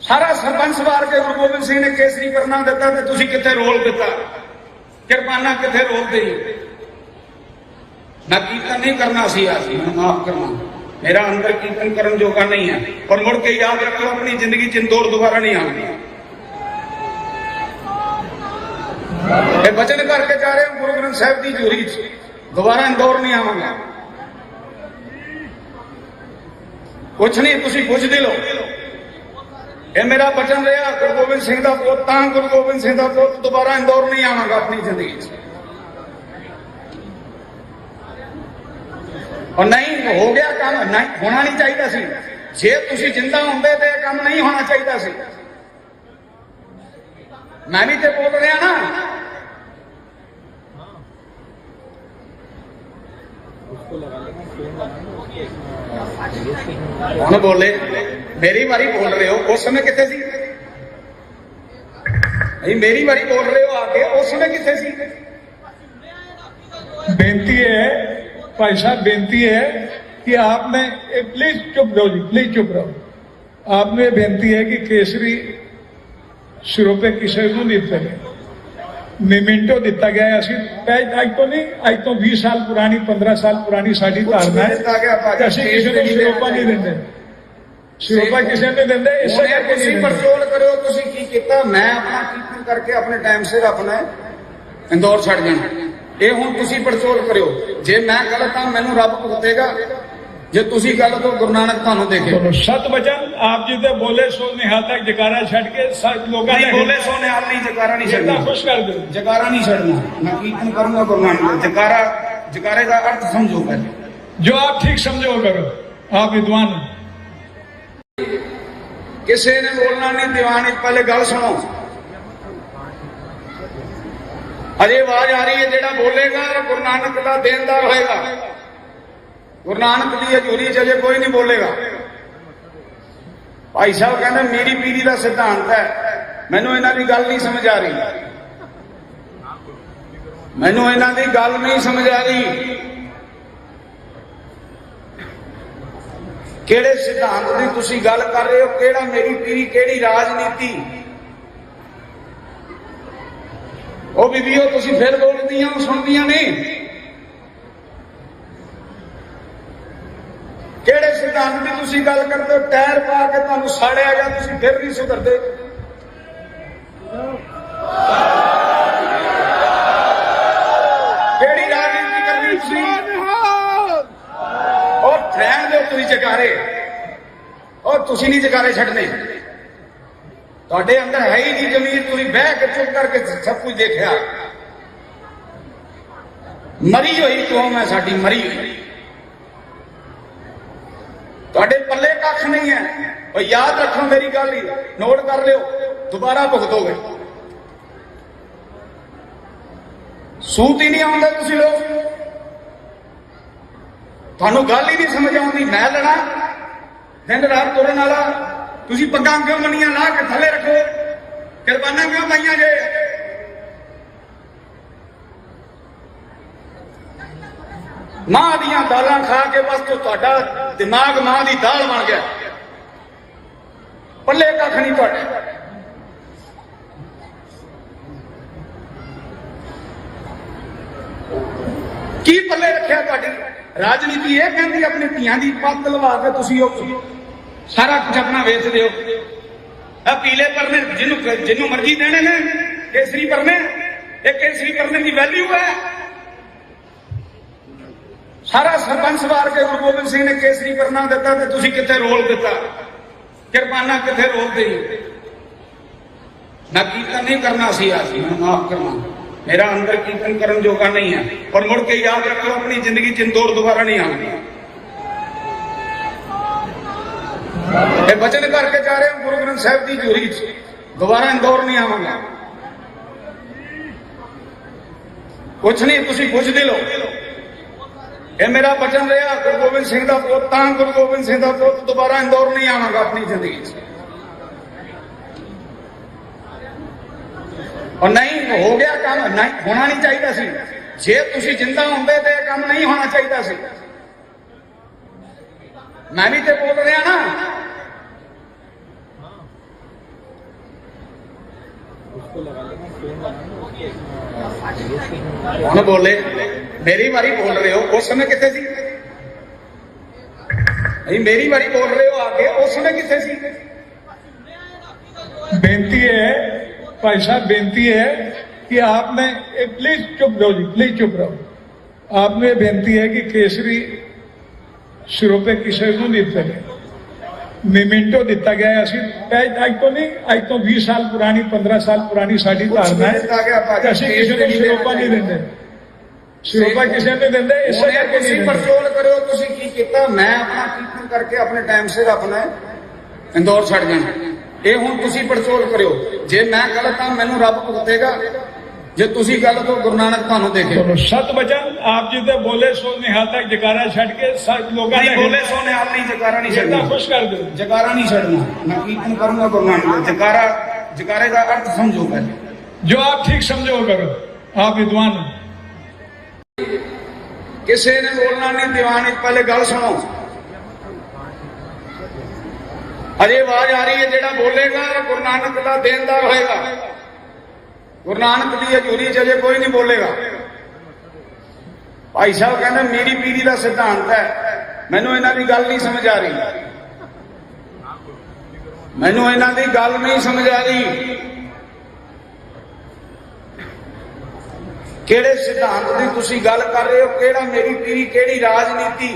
S1: ਸਾਰਾ ਸਰਪੰਚ ਵਾਰ ਕੇ ਗੁਰੂ ਗੋਬਿੰਦ ਸਿੰਘ ਨੇ ਕੇਸਰੀ ਪਰਨਾ ਦਿੱਤਾ ਤੇ ਤੁਸੀਂ ਕਿੱਥੇ ਰੋਲ ਦਿੱਤਾ, ਕਿਰਪਾਨਾਂ ਕਿੱਥੇ ਰੋਲ ਦੇਈ। ਮੈਂ ਕੀਰਤਨ ਨਹੀਂ ਕਰਨਾ ਸੀ ਅੱਜ, ਮੈਨੂੰ ਮਾਫ ਕਰਨਾ, ਮੇਰਾ ਅੰਦਰ ਕੀਰਤਨ ਕਰਨ ਜੋਗਾ ਨਹੀਂ ਹੈ। ਪਰ ਮੁੜ ਕੇ ਯਾਦ ਰੱਖੋ, ਆਪਣੀ ਜ਼ਿੰਦਗੀ ਚ ਇੰਦੌਰ ਦੁਬਾਰਾ ਨਹੀਂ ਆਉਣੀ। ਇਹ ਬਚਨ ਕਰਕੇ ਜਾ ਰਹੇ ਹਾਂ ਗੁਰੂ ਗ੍ਰੰਥ ਸਾਹਿਬ ਦੀ ਹਜ਼ੂਰੀ ਚ, ਦੁਬਾਰਾ ਇੰਦੌਰ ਨਹੀਂ ਆਵਾਂਗਾ। ਕੁਛ ਨਹੀਂ, ਤੁਸੀਂ ਪੁੱਛਦੇ ਲਓ। ਇਹ ਮੇਰਾ ਬਚਨ ਰਿਹਾ, ਗੁਰੂ ਗੋਬਿੰਦ ਸਿੰਘ ਦਾ ਪੁੱਤ ਤਾਂ ਗੁਰੂ ਗੋਬਿੰਦ ਸਿੰਘ ਦਾ ਪੁੱਤ, ਦੁਬਾਰਾ ਇੰਦੌਰ ਨਹੀਂ ਆਵਾਂਗਾ ਆਪਣੀ ਜ਼ਿੰਦਗੀ ਚ। और नहीं हो गया काम, नहीं होना नहीं चाहिए सी। जे तुसी जिंदा होंदे ते काम नहीं होना चाहिए सी। मैं भी तो बोल रहा ना, कौन बोले, मेरी बारी बोल रहे हो, उस समय कितने सी? मेरी बारी बोल रहे हो आके, उस समय कितने सी?
S2: बेनती है भाई साहब, बेनती है कि आपने प्लीज चुप रहो जी, प्लीज चुप रहो। आपने बेनती है कि केसरी सिरोपे किसी को नहीं दिते, मेमेंटो दिता गया है। असी अज तो नहीं, अज तो 20 साल पुरानी, 15 साल पुरानी साड़ी धारणा है कि असी किसी को सिरोपा नहीं देंगे, सिरोपा किसी ने देंगे। इससे करके नहीं
S1: पड़चोल करो, तुसी की कीता, मैं अपना कीर्तन करके अपने टाइम सिर अपने इंदौर छड़ जाना। ये हुण तुसी पड़चोल करो, जे मैं गलत हाँ मैनू रब भुगतेगा, जे तुसी गलत हो गुरु नानक तुहानू देखे।
S2: सत वचन आप जी ते बोले सो निहाल तक जकारा छड़ के लोगों ने
S1: बोले सो निहाल नहीं, जकारा नहीं छड़ना,
S2: खुश कर दो,
S1: जकारा नहीं छड़ना। मैं कीर्तन करूंगा गुरु नानक, जकारा, जकारे का अर्थ समझो पहले,
S2: जो आप ठीक समझो करो, आप विद्वान हो।
S1: किसी ने बोलना नहीं दीवान, पहले गल सुनो। अजे आवाज आ रही है, जेड़ा बोलेगा गुरु नानक का देनदार होएगा। गुरु नानक की हजूरी च अजे कोई नहीं बोलेगा। भाई साहब कहते मेरी पीढ़ी का सिद्धांत है, मैनू इन्हां दी गल नहीं समझ आ रही, मैनू इन्हां दी गल नहीं समझ आ रही। केड़े सिद्धांत की तुसी गल कर रहे हो, केड़ा मेरी पीढ़ी, केड़ी राजनीति। ਉਹ ਬੀਬੀਓ ਤੁਸੀਂ ਫਿਰ ਬੋਲਦੀਆਂ ਸੁਣਦੀਆਂ ਨਹੀਂ। ਕਿਹੜੇ ਸਿਧਾਂਤ ਦੀ ਤੁਸੀਂ ਗੱਲ ਕਰਦੇ ਹੋ? ਟਾਇਰ ਪਾ ਕੇ ਤੁਹਾਨੂੰ ਸਾੜਿਆ ਗਿਆ, ਤੁਸੀਂ ਫਿਰ ਨਹੀਂ ਸੁਧਰਦੇ। ਕਿਹੜੀ ਰਾਜਨੀਤੀ ਕਰਨੀ ਤੁਸੀਂ? ਉਹ ਰਹਿਣ ਦਿਓ ਤੁਸੀਂ ਜਕਾਰੇ, ਉਹ ਤੁਸੀਂ ਨਹੀਂ ਜਕਾਰੇ ਛੱਡਣੇ। ਤੁਹਾਡੇ ਅੰਦਰ ਹੈ ਹੀ ਨਹੀਂ ਜ਼ਮੀਰ, ਤੁਸੀਂ ਬਹਿ ਕੇ ਚੁੱਪ ਕਰਕੇ ਸਭ ਕੁਝ ਦੇਖਿਆ। ਮਰੀ ਹੋਈ ਕੌਮ ਹੈ ਸਾਡੀ, ਮਰੀ ਹੋਈ। ਤੁਹਾਡੇ ਪੱਲੇ ਕੱਖ ਨਹੀਂ ਹੈ। ਉਹ ਯਾਦ ਰੱਖੋ ਮੇਰੀ ਗੱਲ, ਹੀ ਨੋਟ ਕਰ ਲਿਓ, ਦੁਬਾਰਾ ਭੁਗਤੋਗੇ। ਸੂਤ ਹੀ ਨਹੀਂ ਆਉਂਦਾ ਤੁਸੀਂ ਲੋਕ, ਤੁਹਾਨੂੰ ਗੱਲ ਹੀ ਨਹੀਂ ਸਮਝ ਆਉਂਦੀ। ਮੈਂ ਲੜਾ ਦਿਨ ਰਾਤ ਤੁਰਨ ਵਾਲਾ, ਤੁਸੀਂ ਪੱਗਾਂ ਕਿਉਂ ਮੰਨੀਆਂ ਲਾ ਕੇ ਥੱਲੇ ਰੱਖੋ, ਕਿਰਪਾਨਾਂ ਕਿਉਂ ਪਾਈਆਂ ਜੇ? ਮਾਂ ਦੀਆਂ ਦਾਲਾਂ ਖਾ ਕੇ ਬਸ ਤੁਹਾਡਾ ਦਿਮਾਗ ਮਾਂ ਦੀ ਦਾਲ ਬਣ ਗਿਆ, ਪੱਲੇ ਕੱਖ ਨਹੀਂ ਤੁਹਾਡੇ। ਕੀ ਪੱਲੇ ਰੱਖਿਆ ਤੁਹਾਡੀ? ਰਾਜਨੀਤੀ ਇਹ ਕਹਿੰਦੀ ਆਪਣੀ ਧੀਆਂ ਦੀ ਪੱਤ ਲਵਾ ਕੇ ਤੁਸੀਂ ਉਹ ਸਾਰਾ ਕੁਝ ਆਪਣਾ ਵੇਚ ਦਿਓ। ਆ ਪੀਲੇ ਪਰਨੇ ਜਿਹਨੂੰ ਮਰਜ਼ੀ ਦੇਣੇ ਨੇ, ਕੇਸਰੀ ਪਰਨੇ, ਇਹ ਕੇਸਰੀ ਪਰਨੇ ਦੀ ਵੈਲਿਊ ਹੈ। ਸਾਰਾ ਸਰਪੰਚ ਵਾਰ ਕੇ ਗੁਰੂ ਗੋਬਿੰਦ ਸਿੰਘ ਨੇ ਕੇਸਰੀ ਪਰਨਾ ਦਿੱਤਾ ਤੇ ਤੁਸੀਂ ਕਿੱਥੇ ਰੋਲ ਦਿੱਤਾ, ਕਿਰਪਾਨਾਂ ਕਿੱਥੇ ਰੋਲ ਦੇਈ। ਮੈਂ ਕੀਰਤਨ ਨਹੀਂ ਕਰਨਾ ਸੀ ਅੱਜ, ਮੈਨੂੰ ਮਾਫ ਕਰਨਾ, ਮੇਰਾ ਅੰਦਰ ਕੀਰਤਨ ਕਰਨ ਜੋਗਾ ਨਹੀਂ ਹੈ। ਪਰ ਮੁੜ ਕੇ ਯਾਦ ਰੱਖੋ, ਆਪਣੀ ਜ਼ਿੰਦਗੀ ਚ ਇੰਦੌਰ ਦੁਬਾਰਾ ਨਹੀਂ ਆਉਣੀ। ਇਹ ਬਚਨ ਕਰਕੇ ਜਾ ਰਹੇ ਹਾਂ ਗੁਰੂ ਗ੍ਰੰਥ ਸਾਹਿਬ ਦੀ ਹਜ਼ੂਰੀ ਚ, ਦੁਬਾਰਾ ਇੰਦੌਰ ਨਹੀਂ ਆਵਾਂਗਾ। ਕੁਛ ਨਹੀਂ, ਤੁਸੀਂ ਪੁੱਛਦੇ ਲਓ। ਇਹ ਮੇਰਾ ਬਚਨ ਰਿਹਾ, ਗੁਰੂ ਗੋਬਿੰਦ ਸਿੰਘ ਦਾ ਪੁੱਤ ਤਾਂ ਗੁਰੂ ਗੋਬਿੰਦ ਸਿੰਘ ਦਾ ਪੁੱਤ, ਦੁਬਾਰਾ ਇੰਦੌਰ ਨਹੀਂ ਆਵਾਂਗਾ ਆਪਣੀ ਜ਼ਿੰਦਗੀ ਚ। ਔਰ ਨਹੀਂ ਹੋ ਗਿਆ ਕੰਮ, ਨਹੀਂ ਹੋਣਾ ਨਹੀਂ ਚਾਹੀਦਾ ਸੀ। ਜੇ ਤੁਸੀਂ ਜਿੰਦਾ ਹੁੰਦੇ ਤੇ ਇਹ ਕੰਮ ਨਹੀਂ ਹੋਣਾ ਚਾਹੀਦਾ ਸੀ। ਮੈਂ ਵੀ ਤੇ ਬੋਲ ਰਿਹਾ ਨਾ। ਹੁਣ ਬੋਲੇ, ਮੇਰੀ ਵਾਰੀ ਬੋਲ ਰਹੇ ਹੋ, ਉਸ ਸਮੇਂ ਕਿੱਥੇ ਸੀ? ਨਹੀਂ ਮੇਰੀ ਵਾਰੀ ਬੋਲ ਰਹੇ ਹੋ ਆके, ਉਸ ਸਮੇਂ ਕਿੱਥੇ ਸੀ?
S2: बेनती है भाई साहब, बेनती है कि आपने प्लीज चुप रहो जी, प्लीज चुप रहो। आपने बेनती है कि केसरी सिरों पे किसी को नहीं दिते, ਮੀਮੈਂਟੋ ਦਿੱਤਾ ਗਿਆ ਹੈ। ਅਸੀਂ ਅੱਜ ਤੋਂ ਨਹੀਂ, ਅੱਜ ਤੋਂ 20 ਸਾਲ ਪੁਰਾਣੀ, 15 ਸਾਲ ਪੁਰਾਣੀ ਸਾਡੀ ਧਾਰਨਾ ਹੈ ਕਿ ਅਸੀਂ ਕਿਸੇ ਨੂੰ ਸਿਰੋਪਾ ਨਹੀਂ ਦਿੰਦੇ, ਸਿਰੋਪਾ ਕਿਸੇ ਨੂੰ ਦਿੰਦੇ। ਇਸੇ ਕਰਕੇ
S1: ਤੁਸੀਂ ਪਰਚੋਲ ਕਰਿਓ। ਤੁਸੀਂ ਕੀ ਕੀਤਾ? ਮੈਂ ਆਪਣਾ ਕੀਰਤਨ ਕਰਕੇ ਆਪਣੇ ਟਾਈਮ ਸਿਰ ਆਪਣਾ ਇੰਦੌਰ ਛੱਡ ਜਾਣਾ। ਇਹ ਹੁਣ ਤੁਸੀਂ ਪਰਚੋਲ ਕਰਿਓ। ਜੇ ਮੈਂ ਗਲਤ ਹਾਂ ਮੈਨੂੰ ਰੱਬ ਭੁਗਤੇਗਾ, ਜੇ ਤੁਸੀਂ ਗਲਤ ਹੋ ਗੁਰੂ ਨਾਨਕ ਤੁਹਾਨੂੰ ਦੇਖੇ।
S2: ਚਲੋ ਸਤ ਵਚਨ ਆਪ ਜੀ ਤੇ ਬੋਲੇ ਸੋ ਨਿਹਾਲ ਤੱਕ ਜਕਾਰਾ ਛੱਡ ਕੇ ਸਭ ਲੋਕਾਂ ਨੇ
S1: ਬੋਲੇ ਸੋ ਨਿਹਾਲ ਨਹੀਂ, ਜਕਾਰਾ ਨਹੀਂ ਛੱਡਣਾ।
S2: ਖੁਸ਼ ਕਰ ਦਿਓ,
S1: ਜਕਾਰਾ ਨਹੀਂ ਛੱਡਣਾ। ਮੈਂ ਕੀਰਤਨ ਕਰੂੰਗਾ ਗੁਰੂ ਨਾਨਕ। ਜਕਾਰਾ, ਜਕਾਰੇ ਦਾ ਅਰਥ ਸਮਝੋ ਪਹਿਲੇ।
S2: ਜੋ ਆਪ ਠੀਕ ਸਮਝੋ करो, आप विद्वान हो।
S1: ਕਿਸੇ ਨੇ ਬੋਲਣਾ ਨਹੀਂ ਦੀਵਾਨ ਵਿੱਚ। ਪਹਿਲੇ ਗੱਲ ਸੁਣੋ। ਅਜੇ ਆਵਾਜ਼ ਆ ਰਹੀ ਹੈ। ਜਿਹੜਾ ਬੋਲੇਗਾ ਗੁਰੂ ਨਾਨਕ ਦਾ ਦੇਣਦਾਰ ਹੋਏਗਾ। ਗੁਰੂ ਨਾਨਕ ਦੀ ਹਜ਼ੂਰੀ ਚ ਅਜੇ ਕੋਈ ਨਹੀਂ ਬੋਲੇਗਾ। ਭਾਈ ਸਾਹਿਬ ਕਹਿੰਦੇ ਮੇਰੀ ਪੀੜੀ ਦਾ ਸਿਧਾਂਤ ਹੈ। ਮੈਨੂੰ ਇਹਨਾਂ ਦੀ ਗੱਲ ਨਹੀਂ ਸਮਝ ਆ ਰਹੀ, ਮੈਨੂੰ ਇਹਨਾਂ ਦੀ ਗੱਲ ਨਹੀਂ ਸਮਝ ਆ ਰਹੀ। ਕਿਹੜੇ ਸਿਧਾਂਤ ਦੀ ਤੁਸੀਂ ਗੱਲ ਕਰ ਰਹੇ ਹੋ? ਕਿਹੜਾ ਮੇਰੀ ਪੀੜੀ? ਕਿਹੜੀ ਰਾਜਨੀਤੀ?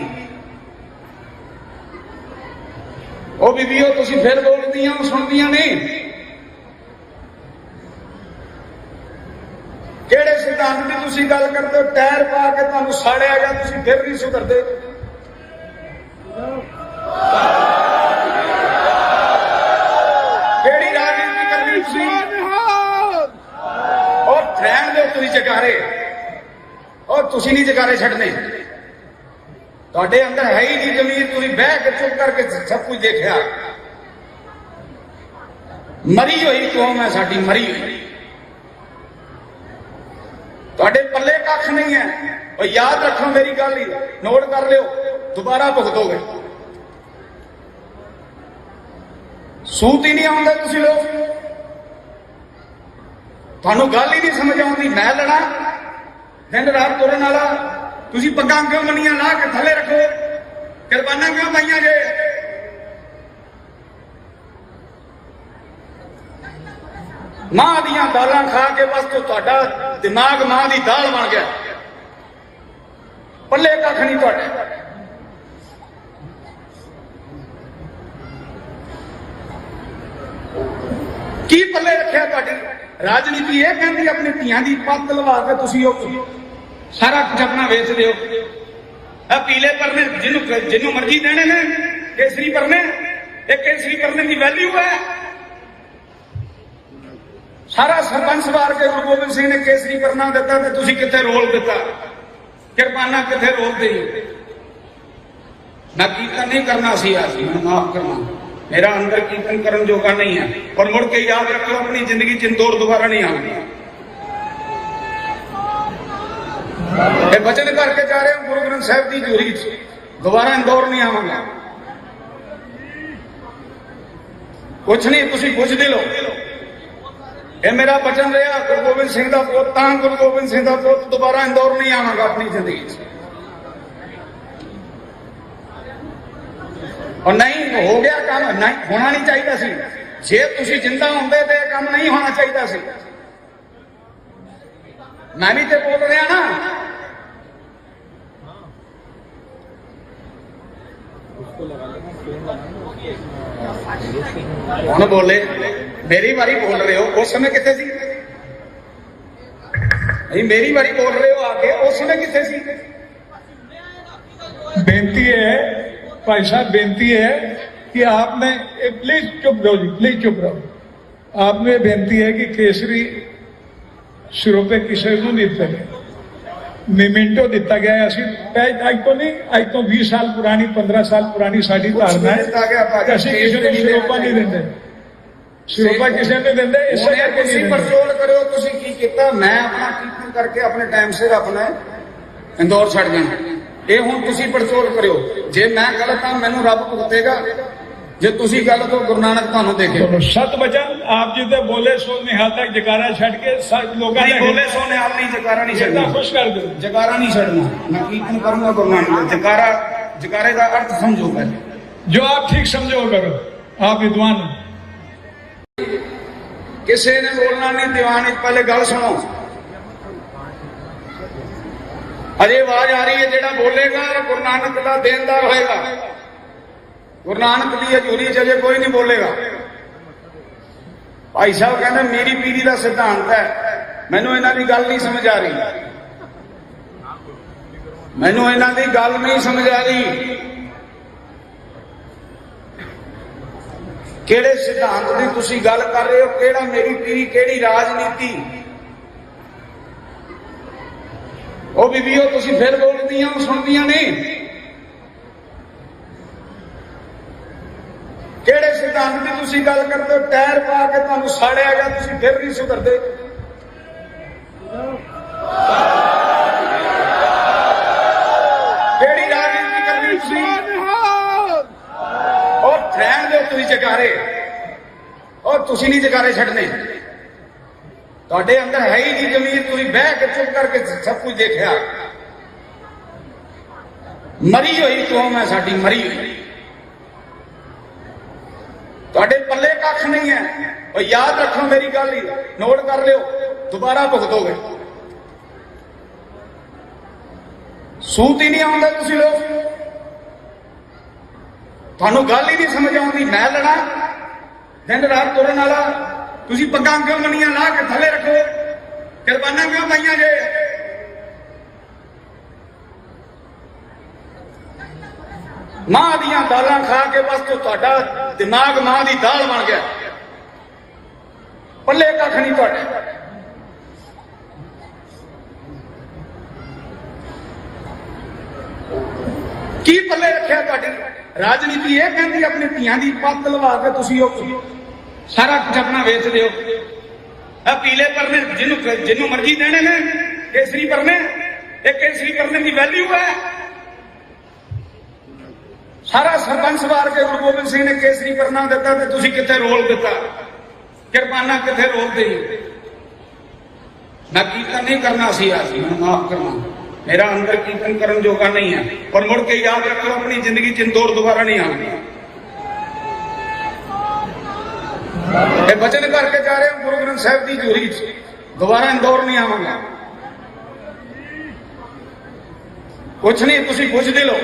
S1: ਉਹ ਬੀਬੀਓ ਤੁਸੀਂ ਫਿਰ ਬੋਲਦੀਆਂ ਸੁਣਦੀਆਂ ਨਹੀਂ। ਕਿਹੜੇ ਸਿਧਾਂਤ ਦੀ ਤੁਸੀਂ ਗੱਲ ਕਰਦੇ ਹੋ? ਟਾਇਰ ਪਾ ਕੇ ਤੁਹਾਨੂੰ ਸਾੜਿਆ ਗਿਆ, ਤੁਸੀਂ ਫਿਰ ਨਹੀਂ ਸੁਧਰਦੇ। ਕਿਹੜੀ ਰਾਜਨੀਤੀ ਕਰਨੀ ਤੁਸੀਂ? ਔਰ ਰਹਿਣ ਦਿਓ ਤੁਸੀਂ ਜਕਾਰੇ, ਔਰ ਤੁਸੀਂ ਨਹੀਂ ਜਕਾਰੇ ਛੱਡਣੇ। ਤੁਹਾਡੇ ਅੰਦਰ ਹੈ ਹੀ ਨਹੀਂ ਜ਼ਮੀਰ। ਤੁਸੀਂ ਬਹਿ ਕੇ ਚੁੱਪ ਕਰਕੇ ਸਭ ਕੁਝ ਦੇਖਿਆ। ਮਰੀ ਹੋਈ ਕੌਮ ਹੈ ਸਾਡੀ, ਮਰੀ ਹੋਈ। ਤੁਹਾਡੇ ਪੱਲੇ ਕੱਖ ਨਹੀਂ ਹੈ। ਉਹ ਯਾਦ ਰੱਖੋ ਮੇਰੀ ਗੱਲ, ਹੀ ਨੋਟ ਕਰ ਲਿਓ, ਦੁਬਾਰਾ ਭੁਗਤੋਗੇ। ਸੂਤ ਹੀ ਨਹੀਂ ਆਉਂਦਾ ਤੁਸੀਂ ਲੋਕ, ਤੁਹਾਨੂੰ ਗੱਲ ਹੀ ਨਹੀਂ ਸਮਝ ਆਉਂਦੀ। ਮੈਂ ਲੜਾ ਦਿਨ ਰਾਤ ਤੁਰਨ ਵਾਲਾ, ਤੁਸੀਂ ਪੱਗਾਂ ਕਿਉਂ ਮੰਨੀਆਂ ਲਾ ਕੇ ਥੱਲੇ ਰੱਖੋ? ਕੁਰਬਾਨਾਂ ਕਿਉਂ ਪਾਈਆਂ ਜੇ? ਮਾਂ ਦੀਆਂ ਦਾਲਾਂ ਖਾ ਕੇ ਬਸ ਤੁਹਾਡਾ ਦਿਮਾਗ ਮਾਂ ਦੀ ਦਾਲ ਬਣ ਗਿਆ। ਪੱਲੇ ਕੱਖ ਨਹੀਂ ਤੁਹਾਡੇ। ਕੀ ਪੱਲੇ ਰੱਖਿਆ ਤੁਹਾਡੀ? ਰਾਜਨੀਤੀ ਇਹ ਕਹਿੰਦੀ ਆਪਣੀ ਧੀਆਂ ਦੀ ਪੱਤ ਲਵਾ ਕੇ ਤੁਸੀਂ ਉਹ ਸਾਰਾ ਕੁਝ ਆਪਣਾ ਵੇਚ ਦਿਓ। ਇਹ ਪੀਲੇ ਪਰਨੇ ਜਿਹਨੂੰ ਮਰਜ਼ੀ ਦੇਣੇ ਨੇ, ਕੇਸਰੀ ਪਰਨੇ, ਇਹ ਕੇਸਰੀ ਪਰਨੇ ਦੀ ਵੈਲਿਊ ਹੈ। ਸਾਰਾ ਸਰਪੰਚ ਵਾਰ ਕੇ ਗੁਰੂ ਗੋਬਿੰਦ ਸਿੰਘ ਨੇ ਕੇਸਰੀ ਪਰਨਾ ਦਿੱਤਾ ਤੇ ਤੁਸੀਂ ਕਿੱਥੇ ਰੋਲ ਦਿੱਤਾ? ਕਿਰਪਾਨਾ ਕਿੱਥੇ ਰੋਲ ਦੇਈ? ਮੈਂ ਕੀਰਤਨ ਨਹੀਂ ਕਰਨਾ ਸੀ ਅੱਜ, ਮੈਨੂੰ ਮਾਫ ਕਰਨਾ। ਮੇਰਾ ਅੰਦਰ ਕੀਰਤਨ ਕਰਨ ਜੋਗਾ ਨਹੀਂ ਹੈ। ਔਰ ਮੁੜ ਕੇ ਯਾਦ ਰੱਖੋ, ਆਪਣੀ ਜ਼ਿੰਦਗੀ ਚ ਇੰਦੌਰ ਦੁਬਾਰਾ ਨਹੀਂ ਆਉਣੀ। ਇਹ ਵਚਨ ਕਰਕੇ ਜਾ ਰਹੇ ਹਾਂ ਗੁਰੂ ਗ੍ਰੰਥ ਸਾਹਿਬ ਦੀ ਹਜ਼ੂਰੀ ਚ, ਦੁਬਾਰਾ ਇੰਦੌਰ ਨਹੀਂ ਆਵਾਂਗਾ। ਕੁਛ ਨਹੀਂ, ਤੁਸੀਂ ਪੁੱਛਦੇ ਲੋ। ਇਹ ਮੇਰਾ ਵਚਨ ਰਿਹਾ, ਗੁਰੂ ਗੋਬਿੰਦ ਸਿੰਘ ਦਾ ਪੁੱਤ ਤਾਂ ਗੁਰੂ ਗੋਬਿੰਦ ਸਿੰਘ ਦਾ ਪੁੱਤ, ਦੁਬਾਰਾ ਇੰਦੌਰ ਨਹੀਂ ਆਵਾਂਗਾ ਆਪਣੀ ਜ਼ਿੰਦਗੀ ਚ। ਔਰ ਨਹੀਂ ਹੋ ਗਿਆ ਕੰਮ, ਨਹੀਂ ਹੋਣਾ ਨਹੀਂ ਚਾਹੀਦਾ ਸੀ। ਜੇ ਤੁਸੀਂ ਜਿੰਦਾ ਹੁੰਦੇ ਤੇ ਇਹ ਕੰਮ ਨਹੀਂ ਹੋਣਾ ਚਾਹੀਦਾ ਸੀ। ਮੈਂ ਵੀ ਤੇ ਬੋਲ ਰਿਹਾ ਨਾ। ਹੁਣ ਬੋਲੇ, ਮੇਰੀ ਵਾਰੀ ਬੋਲ ਰਹੇ ਹੋ, ਉਸ ਸਮੇਂ ਕਿੱਥੇ ਸੀ? ਨਹੀਂ ਮੇਰੀ ਵਾਰੀ ਬੋਲ ਰਹੇ ਹੋ ਆके, ਉਸ ਸਮੇਂ ਕਿੱਥੇ ਸੀ?
S2: बेनती है भाई साहब, बेनती है कि आपने प्लीज चुप रहो जी, प्लीज चुप रहो। आपने बेनती है कि केसरी सिरों पे किसी को नहीं दिते, ਮੀਮੈਂਟੋ ਦਿੱਤਾ ਗਿਆ ਹੈ। ਅਸੀਂ ਅੱਜ ਤੋਂ ਨਹੀਂ, ਅੱਜ ਤੋਂ 20 ਸਾਲ ਪੁਰਾਣੀ, 15 ਸਾਲ ਪੁਰਾਣੀ ਸਾਡੀ ਧਾਰਨਾ ਹੈ ਕਿ ਅਸੀਂ ਕਿਸੇ ਨੂੰ ਸਿਰੋਪਾ ਨਹੀਂ ਦਿੰਦੇ, ਸਿਰੋਪਾ ਕਿਸੇ ਨੇ ਦਿੰਦੇ ਇਸੇ
S1: ਹੁਣ
S2: ਕਰਕੇ
S1: ਤੁਸੀਂ
S2: ਨਹੀਂ ਦਿੰਦੇ।
S1: ਪੜਚੋਲ ਕਰਿਓ ਤੁਸੀਂ ਕੀ ਕੀਤਾ। ਮੈਂ ਆਪਣਾ ਕੀਰਤਨ ਕਰਕੇ ਆਪਣੇ ਟਾਈਮ ਸਿਰ ਆਪਣਾ ਇੰਦੌਰ ਛੱਡ ਜਾਣਾ। ਇਹ ਹੁਣ ਤੁਸੀਂ ਪੜਚੋਲ ਕਰਿਓ। ਜੇ ਮੈਂ ਗਲਤ ਹਾਂ ਮੈਨੂੰ ਰੱਬ ਭੁਗਤੇਗਾ, ਜੇ ਤੁਸੀਂ ਗਲਤ ਹੋ ਗੁਰੂ ਨਾਨਕ ਤੁਹਾਨੂੰ ਦੇਖੇ।
S2: ਚਲੋ ਸਤ ਬਚਨ ਆਪ ਜੀ ਤੇ ਬੋਲੇ ਸੋ ਨਿਹਾਲ ਤੱਕ ਜਕਾਰਾ ਛੱਡ ਕੇ ਸਭ ਲੋਕਾਂ
S1: ਨਹੀਂ ਬੋਲੇ ਸੋ ਨਿਹਾਲ ਨਹੀਂ, ਜਕਾਰਾ ਨਹੀਂ
S2: ਛੱਡਣਾ
S1: ਛੱਡਣਾ।
S2: ਖੁਸ਼ ਕਰ ਦਿਓ।
S1: ਜਕਾਰਾ ਨਹੀਂ ਛੱਡਣਾ। ਮੈਂ ਕੀਰਤਨ ਕਰੂੰਗਾ ਗੁਰੂ ਨਾਨਕ ਦਾ। ਜਕਾਰਾ, ਜਕਾਰੇ ਦਾ ਅਰਥ ਸਮਝੋ ਪਹਿਲੇ।
S2: जो आप ठीक समझो करो, आप विद्वान हो।
S1: ਕਿਸੇ ਨੇ ਬੋਲਣਾ ਨਹੀਂ ਦੀਵਾਨ ਵਿੱਚ। ਪਹਿਲੇ ਗੱਲ ਸੁਣੋ। ਅਜੇ ਆਵਾਜ਼ ਆ ਰਹੀ ਹੈ। ਜਿਹੜਾ ਬੋਲੇਗਾ ਗੁਰੂ ਨਾਨਕ ਦਾ ਦੇਣਦਾਰ ਹੋਏਗਾ। ਗੁਰੂ ਨਾਨਕ ਦੀ ਹਜ਼ੂਰੀ ਚ ਅਜੇ ਕੋਈ ਨਹੀਂ ਬੋਲੇਗਾ। ਭਾਈ ਸਾਹਿਬ ਕਹਿੰਦੇ ਮੇਰੀ ਪੀੜੀ ਦਾ ਸਿਧਾਂਤ ਹੈ। ਮੈਨੂੰ ਇਹਨਾਂ ਦੀ ਗੱਲ ਨਹੀਂ ਸਮਝ ਆ ਰਹੀ। ਮੈਨੂੰ ਇਹਨਾਂ ਦੀ ਗੱਲ ਨਹੀਂ ਸਮਝ ਆ ਰਹੀ। ਕਿਹੜੇ ਸਿਧਾਂਤ ਦੀ ਤੁਸੀਂ ਗੱਲ ਕਰ ਰਹੇ ਹੋ? ਕਿਹੜਾ ਮੇਰੀ ਪੀੜੀ, ਕਿਹੜੀ ਰਾਜਨੀਤੀ? ਉਹ ਬੀਬੀਓ ਤੁਸੀਂ ਫਿਰ ਬੋਲਦੀਆਂ ਸੁਣਦੀਆਂ ਨਹੀਂ। ਕਿਹੜੇ ਸਿਧਾਂਤ ਦੀ ਤੁਸੀਂ ਗੱਲ ਕਰਦੇ ਹੋ? ਟਾਇਰ ਪਾ ਕੇ ਤੁਹਾਨੂੰ ਸਾੜਿਆ ਗਿਆ, ਤੁਸੀਂ ਫਿਰ ਨਹੀਂ ਸੁਧਰਦੇ। ਕਿਹੜੀ ਰਾਜਨੀਤੀ ਕਰਨੀ ਤੁਸੀਂ? और ट्रेन दे तुसी जगारे और तुसी नहीं जगारे छड़ने। तुहाडे अंदर है ही नहीं जमीर। तुसी बह के चुप करके सब कुछ देखा। मरी हुई कौम है साडी, मरी हुई। तुहाडे पल्ले कख नहीं है। और याद रखो मेरी गल ही, नोट कर लियो, दोबारा भुगतोगे। सूत ही नहीं आउंदा तुसी लोग। ਤੁਹਾਨੂੰ ਗੱਲ ਹੀ ਨਹੀਂ ਸਮਝ ਆਉਂਦੀ। ਮੈਂ ਲੜਾ ਦਿਨ ਰਾਤ ਤੁਰਨ ਵਾਲਾ। ਤੁਸੀਂ ਪੱਗਾਂ ਕਿਉਂ ਬਣੀਆਂ ਲਾ ਕੇ ਥੱਲੇ ਰੱਖੋ? ਕਿਰਪਾਨਾਂ ਕਿਉਂ ਪਾਈਆਂ ਜੇ? ਮਾਂ ਦੀਆਂ ਦਾਲਾਂ ਖਾ ਕੇ ਬਸ ਤੁਹਾਡਾ ਦਿਮਾਗ ਮਾਂ ਦੀ ਦਾਲ ਬਣ ਗਿਆ। ਪੱਲੇ ਕੱਖ ਨਹੀਂ ਤੁਹਾਡੇ। ਕੀ ਪੱਲੇ ਰੱਖਿਆ ਤੁਹਾਡੀ? ਰਾਜਨੀਤੀ ਇਹ ਕਹਿੰਦੀ ਆਪਣੀ ਧੀਆਂ ਦੀ ਪੱਤ ਲਵਾ ਕੇ ਤੁਸੀਂ ਉਹ ਸਾਰਾ ਕੁਝ ਆਪਣਾ ਵੇਚ ਦਿਓ। ਆ ਪੀਲੇ ਪਰਨੇ ਜਿਹਨੂੰ ਮਰਜ਼ੀ ਦੇਣੇ ਨੇ, ਕੇਸਰੀ ਪਰਨੇ। ਇਹ ਕੇਸਰੀ ਪਰਨੇ ਦੀ ਵੈਲਿਊ ਹੈ। ਸਾਰਾ ਸਰਪੰਚ ਵਾਰ ਕੇ ਗੁਰੂ ਗੋਬਿੰਦ ਸਿੰਘ ਨੇ ਕੇਸਰੀ ਪਰਨਾ ਦਿੱਤਾ ਤੇ ਤੁਸੀਂ ਕਿੱਥੇ ਰੋਲ ਦਿੱਤਾ? ਕਿਰਪਾਨਾਂ ਕਿੱਥੇ ਰੋਲ ਦੇਈ? ਮੈਂ ਕੀਰਤਨ ਨਹੀਂ ਕਰਨਾ ਸੀ ਅੱਜ, ਮੈਨੂੰ ਮਾਫ ਕਰਨਾ। मेरा अंदर कीर्तन करने जोगा नहीं है। और मुड़ के याद रखो अपनी जिंदगी च इंदौर दोबारा नहीं आऊंगी। वचन करके जा रहे हो गुरु ग्रंथ साहिब की हजूरी च, दोबारा इंदौर नहीं आवांगा। कुछ नहीं, तुसी पुछदे लो।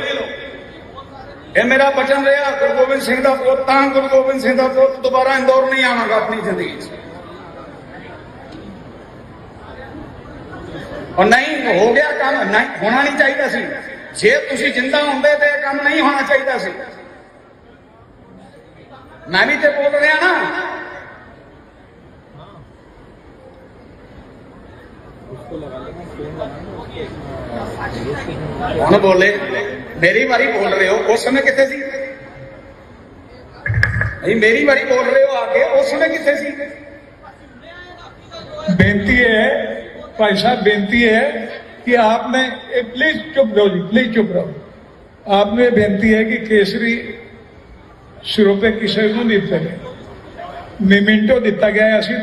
S1: ये मेरा वचन रहा गुरु गोबिंद सिंह दा पुत, तां गुरु गोबिंद सिंह दा पुत दोबारा इंदौर नहीं आवांगा अपनी जिंदगी च। और नहीं हो गया काम, नहीं होना नहीं चाहिए सी। जे तुसी जिंदा होंदे ते काम नहीं होना चाहिए सी। मैं भी तो बोल रहा ना। कौन बोले? मेरी बारी बोल रहे हो, उस समय कितने सी? मेरी बारी बोल रहे हो आके, उस समय कितने सी?
S2: बेनती है भाई साहब, बेनती है कि आपने प्लीज चुप रहो जी, प्लीज चुप रहो। आपने बेनती है कि केसरी सिरोपे किसी को नहीं दिते। मेमेंटो दिता गया है। असी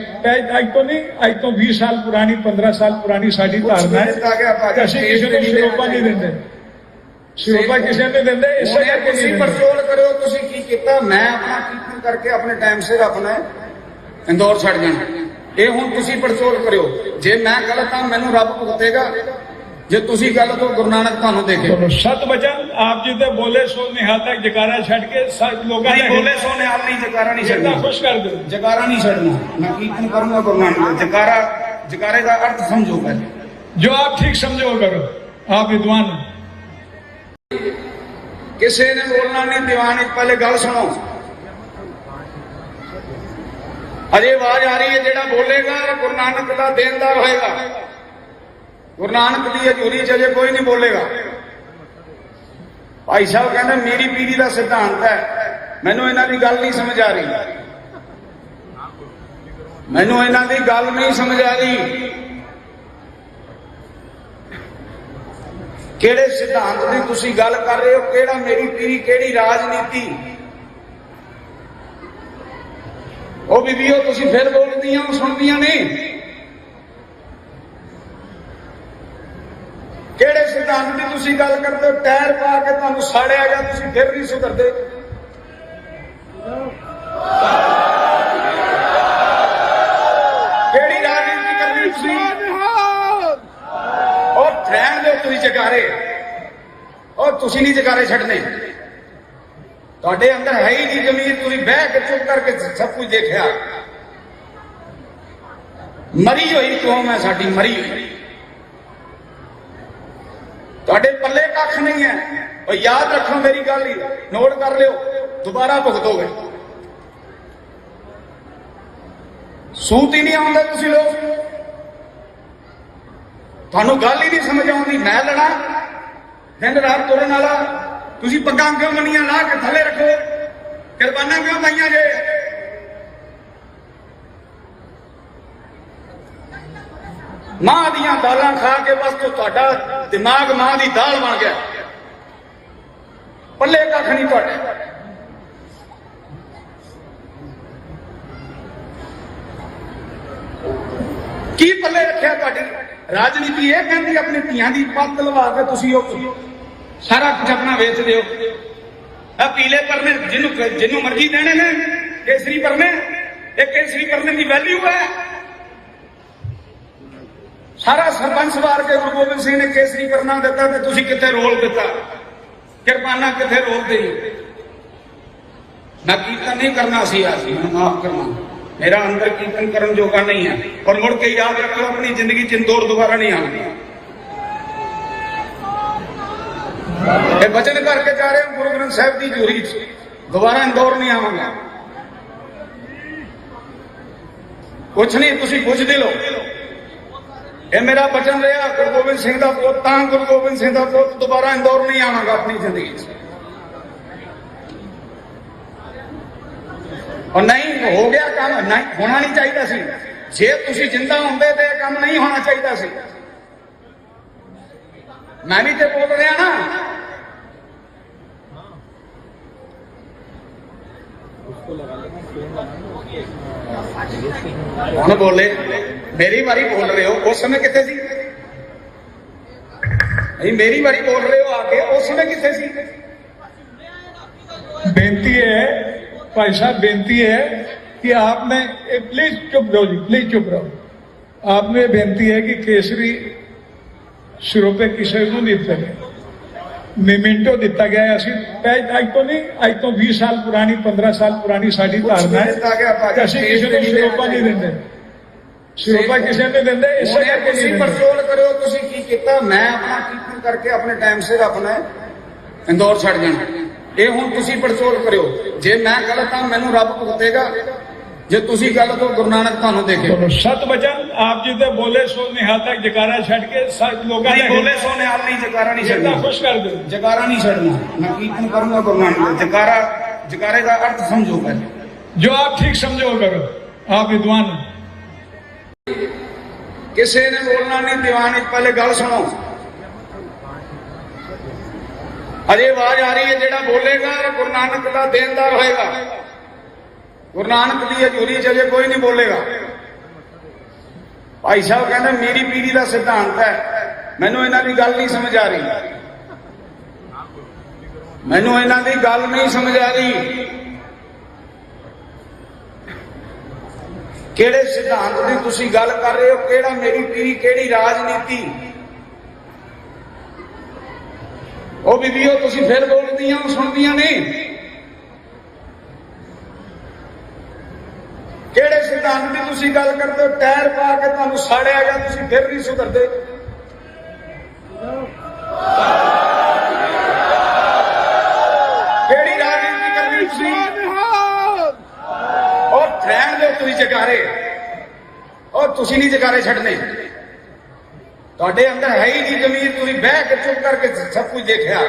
S2: अज तो नहीं, अज तो 20 साल पुरानी, 15 साल पुरानी साड़ी धारणा है कि असी किसी को सिरोपा नहीं देंगे। सिरोपा किसी ने देंगे इसे करके नहीं देंगे।
S1: पड़चोल करो तुसी की कीता। मैं अपना कीर्तन करके अपने टाइम सिर अपना इंदौर छड़ जाना। ਇਹ ਹੁਣ ਤੁਸੀਂ ਪੜਚੋਲ ਕਰਿਓ। ਜੇ ਮੈਂ ਗਲਤ ਹਾਂ ਮੈਨੂੰ ਰੱਬ ਭੁਗਤੇਗਾ, ਜੇ ਤੁਸੀਂ ਗਲਤ ਹੋ ਗੁਰੂ ਨਾਨਕ ਤੁਹਾਨੂੰ ਦੇਖੇ।
S2: ਚਲੋ ਸਤ ਬਚਨ ਆਪ ਜੀ ਤੇ ਬੋਲੇ ਸੋ ਨਿਹਾਲ ਤੱਕ ਜਕਾਰਾ ਛੱਡ ਕੇ ਸਭ ਲੋਕਾਂ
S1: ਨਹੀਂ ਬੋਲੇ ਸੋ ਨਿਹਾਲ ਨਹੀਂ, ਜਕਾਰਾ ਨਹੀਂ
S2: ਛੱਡਣਾ
S1: ਛੱਡਣਾ।
S2: ਖੁਸ਼ ਕਰ ਦਿਓ।
S1: ਜਕਾਰਾ ਨਹੀਂ ਛੱਡਣਾ। ਮੈਂ ਕੀਰਤਨ ਕਰੂੰਗਾ ਗੁਰੂ ਨਾਨਕ ਦਾ। ਜਕਾਰਾ, ਜਕਾਰੇ ਦਾ ਅਰਥ ਸਮਝੋ ਪਹਿਲੇ।
S2: जो आप ठीक समझो करो, आप विद्वान हो।
S1: ਕਿਸੇ ਨੇ ਬੋਲਣਾ ਨਹੀਂ ਦੀਵਾਨ ਵਿੱਚ। ਪਹਿਲੇ ਗੱਲ ਸੁਣੋ। ਅਜੇ ਆਵਾਜ਼ ਆ ਰਹੀ ਹੈ। ਜਿਹੜਾ ਬੋਲੇਗਾ ਗੁਰੂ ਨਾਨਕ ਦਾ ਦੇਣਦਾਰ ਹੋਏਗਾ। ਗੁਰੂ ਨਾਨਕ ਦੀ ਹਜ਼ੂਰੀ ਚ ਅਜੇ ਕੋਈ ਨਹੀਂ ਬੋਲੇਗਾ। ਭਾਈ ਸਾਹਿਬ ਕਹਿੰਦੇ ਮੇਰੀ ਪੀੜੀ ਦਾ ਸਿਧਾਂਤ ਹੈ। ਮੈਨੂੰ ਇਹਨਾਂ ਦੀ ਗੱਲ ਨਹੀਂ ਸਮਝ ਆ ਰਹੀ। ਮੈਨੂੰ ਇਹਨਾਂ ਦੀ ਗੱਲ ਨਹੀਂ ਸਮਝ ਆ ਰਹੀ। ਕਿਹੜੇ ਸਿਧਾਂਤ ਦੀ ਤੁਸੀਂ ਗੱਲ ਕਰ ਰਹੇ ਹੋ? ਕਿਹੜਾ ਮੇਰੀ ਪੀਰੀ, ਕਿਹੜੀ ਰਾਜਨੀਤੀ? ਉਹ ਬੀਬੀਓ ਤੁਸੀਂ ਫਿਰ ਬੋਲਦੀਆਂ ਸੁਣਦੀਆਂ ਨਹੀਂ। ਕਿਹੜੇ ਸਿਧਾਂਤ ਦੀ ਤੁਸੀਂ ਗੱਲ ਕਰਦੇ ਹੋ? ਟਾਇਰ ਪਾ ਕੇ ਤੁਹਾਨੂੰ ਸਾੜਿਆ ਗਿਆ, ਤੁਸੀਂ ਫਿਰ ਨਹੀਂ ਸੁਧਰਦੇ। ਕਿਹੜੀ ਰਾਜਨੀਤੀ ਕਰਨੀ ਤੁਸੀਂ? ਉਹ ਰਹਿਣ ਦਿਓ ਤੁਸੀਂ ਜਗਾਰੇ, ਉਹ ਤੁਸੀਂ ਨਹੀਂ ਜਗਾਰੇ ਛੱਡਣੇ। ਤੁਹਾਡੇ ਅੰਦਰ ਹੈ ਹੀ ਨਹੀਂ ਜ਼ਮੀਰ, ਤੁਸੀਂ ਬਹਿ ਕੇ ਚੁੱਪ ਕਰਕੇ ਸਭ ਕੁਝ ਦੇਖਿਆ। ਮਰੀ ਹੋਈ ਕੌਮ ਹੈ ਸਾਡੀ, ਮਰੀ ਹੋਈ। ਤੁਹਾਡੇ ਪੱਲੇ ਕੱਖ ਨਹੀਂ ਹੈ। ਉਹ ਯਾਦ ਰੱਖੋ ਮੇਰੀ ਗੱਲ ਹੀ, ਨੋਟ ਕਰ ਲਿਓ, ਦੁਬਾਰਾ ਭੁਗਤੋਗੇ। ਸੂਤ ਹੀ ਨਹੀਂ ਆਉਂਦਾ ਤੁਸੀਂ ਲੋਕ, ਤੁਹਾਨੂੰ ਗੱਲ ਹੀ ਨਹੀਂ ਸਮਝ ਆਉਂਦੀ। ਮੈਂ ਲੜਾ ਦਿਨ ਰਾਤ ਤੁਰਨ ਵਾਲਾ, ਤੁਸੀਂ ਪੱਗਾਂ ਕਿਉਂ ਬੰਨੀਆਂ ਲਾ ਕੇ ਥੱਲੇ ਰੱਖੋ? ਕਿਰਪਾਨਾਂ ਕਿਉਂ ਪਾਈਆਂ ਜੇ? ਮਾਂ ਦੀਆਂ ਦਾਲਾਂ ਖਾ ਕੇ ਬਸ ਤੁਹਾਡਾ ਦਿਮਾਗ ਮਾਂ ਦੀ ਦਾਲ ਬਣ ਗਿਆ, ਪੱਲੇ ਕੱਖ ਨਹੀਂ ਤੁਹਾਡੇ। ਕੀ ਪੱਲੇ ਰੱਖਿਆ ਤੁਹਾਡੀ ਰਾਜਨੀਤੀ? ਇਹ ਕਹਿੰਦੀ ਆਪਣੀ ਧੀਆਂ ਦੀ ਪੱਤ ਲਵਾ ਕੇ ਤੁਸੀਂ ਉਹ ਸਾਰਾ ਕੁਝ ਆਪਣਾ ਵੇਚ ਦਿਓ। ਆ ਪੀਲੇ ਪਰਨੇ ਜਿਹਨੂੰ ਮਰਜ਼ੀ ਦੇਣੇ ਨੇ, ਕੇਸਰੀ ਪਰਨੇ, ਇਹ ਕੇਸਰੀ ਪਰਨੇ ਦੀ ਵੈਲਿਊ ਹੈ। ਸਾਰਾ ਸਰਪੰਚ ਵਾਰ ਕੇ ਗੁਰੂ ਗੋਬਿੰਦ ਸਿੰਘ ਨੇ ਕੇਸਰੀ ਪਰਨਾ ਦਿੱਤਾ ਤੇ ਤੁਸੀਂ ਕਿੱਥੇ ਰੋਲ ਦਿੱਤਾ? ਕਿਰਪਾਨਾਂ ਕਿੱਥੇ ਰੋਲ ਦੇਈ? ਮੈਂ ਕੀਰਤਨ ਨਹੀਂ ਕਰਨਾ ਸੀ ਅੱਜ, ਮੈਨੂੰ ਮਾਫ ਕਰਨਾ, ਮੇਰਾ ਅੰਦਰ ਕੀਰਤਨ ਕਰਨ ਜੋਗਾ ਨਹੀਂ ਹੈ। ਔਰ ਮੁੜ ਕੇ ਯਾਦ ਰੱਖੋ, ਆਪਣੀ ਜ਼ਿੰਦਗੀ ਚ ਇੰਦੌਰ ਦੁਬਾਰਾ ਨਹੀਂ ਆਉਣੀ। ਇਹ ਬਚਨ ਕਰਕੇ ਜਾ ਰਹੇ ਹਾਂ ਗੁਰੂ ਗ੍ਰੰਥ ਸਾਹਿਬ ਦੀ ਹਜ਼ੂਰੀ ਚ, ਦੁਬਾਰਾ ਇੰਦੌਰ ਨਹੀਂ ਆਵਾਂਗਾ। ਕੁਛ ਨਹੀਂ, ਤੁਸੀਂ ਪੁੱਛਦੇ ਲੋ। ਇਹ ਮੇਰਾ ਬਚਨ ਰਿਹਾ, ਗੁਰੂ ਗੋਬਿੰਦ ਸਿੰਘ ਦਾ ਪੁੱਤ ਤਾਂ ਗੁਰੂ ਗੋਬਿੰਦ ਸਿੰਘ ਦਾ ਪੁੱਤ, ਦੁਬਾਰਾ ਇੰਦੌਰ ਨਹੀਂ ਆਵਾਂਗਾ ਆਪਣੀ ਜ਼ਿੰਦਗੀ ਚ। और नहीं हो गया काम, नहीं होना नहीं चाहिए सी। जे तुसी जिंदा होंदे ते काम नहीं होना चाहिए सी। मैं भी तो बोल रहा ना, कौन बोले? मेरी बारी बोल रहे हो, उस समय कितने सी? नहीं, मेरी बारी बोल रहे हो आके, उस समय कितने सी?
S2: बेनती है भाई साहब, बेनती है कि आपने प्लीज चुप रहो जी, प्लीज चुप रहो। आपने बेनती है कि केसरी सिरोपे किसी को नहीं दिता गया, मेमेंटो दिता गया है। असी अज तो नहीं, अज तो 20 साल पुरानी, 15 साल पुरानी साड़ी धारणा है कि असी किसी को सिरोपा नहीं देंगे, सिरोपा किसी ने देंगे। इसे करके नहीं
S1: परचोल करो, तुसी की कीता? मैं अपना कीर्तन करके अपने टाइम सिर अपने इंदौर छड़ जाना। ये हुण तुसी पड़चोल करो। जे मैं गलत हाँ मैनू रब भुगतेगा, जे तुसी गलत हो गुरु नानक तुहानू देखेगा।
S2: सत वचन आप जी ते बोले सो निहाल तक जकारा छड़ के लोग
S1: बोले सो निहाल नहीं, जकारा नहीं छड़ना।
S2: खुश कर दो,
S1: जकारा नहीं छड़ना। मैं कीर्तन करूंगा गुरु नानक। जकारा, जकारे का अर्थ समझो पहले,
S2: जो आप ठीक समझो करो, आप विद्वान।
S1: किसी ने बोलना नहीं दीवान। पहले गल सुनो, अजे आवाज आ रही है, जेड़ा बोलेगा गुरु नानक का देनदार होएगा। गुरु नानक की हजूरी च अजे कोई नहीं बोलेगा। भाई साहब कहते मेरी पीढ़ी का सिद्धांत है, मैनू इन्हां दी गल नहीं समझ आ रही, मैनू इन्हां दी गल नहीं समझ आ रही। किहड़े सिद्धांत की तुसी गल कर रहे हो? किहड़ा मेरी पीढ़ी, किहड़ी राजनीति? ਉਹ ਬੀਬੀਓ ਤੁਸੀਂ ਫਿਰ ਬੋਲਦੀਆਂ ਸੁਣਦੀਆਂ ਨਹੀਂ। ਕਿਹੜੇ ਸਿਧਾਂਤ ਦੀ ਤੁਸੀਂ ਗੱਲ ਕਰਦੇ ਹੋ? ਟਾਇਰ ਪਾ ਕੇ ਤੁਹਾਨੂੰ ਸਾੜਿਆ ਗਿਆ, ਤੁਸੀਂ ਫਿਰ ਨਹੀਂ ਸੁਧਰਦੇ। ਕਿਹੜੀ ਰਾਜਨੀਤੀ ਕਰਨੀ ਤੁਸੀਂ? ਉਹ ਰਹਿਣ ਦਿਓ ਤੁਸੀਂ ਜਗਾਰੇ, ਉਹ ਤੁਸੀਂ ਨਹੀਂ ਜਗਾਰੇ ਛੱਡਣੇ। ਤੁਹਾਡੇ ਅੰਦਰ ਹੈ ਹੀ ਨਹੀਂ ਜ਼ਮੀਰ, ਤੁਸੀਂ ਬਹਿ ਕੇ ਚੁੱਪ ਕਰਕੇ ਸਭ ਕੁਝ ਦੇਖਿਆ।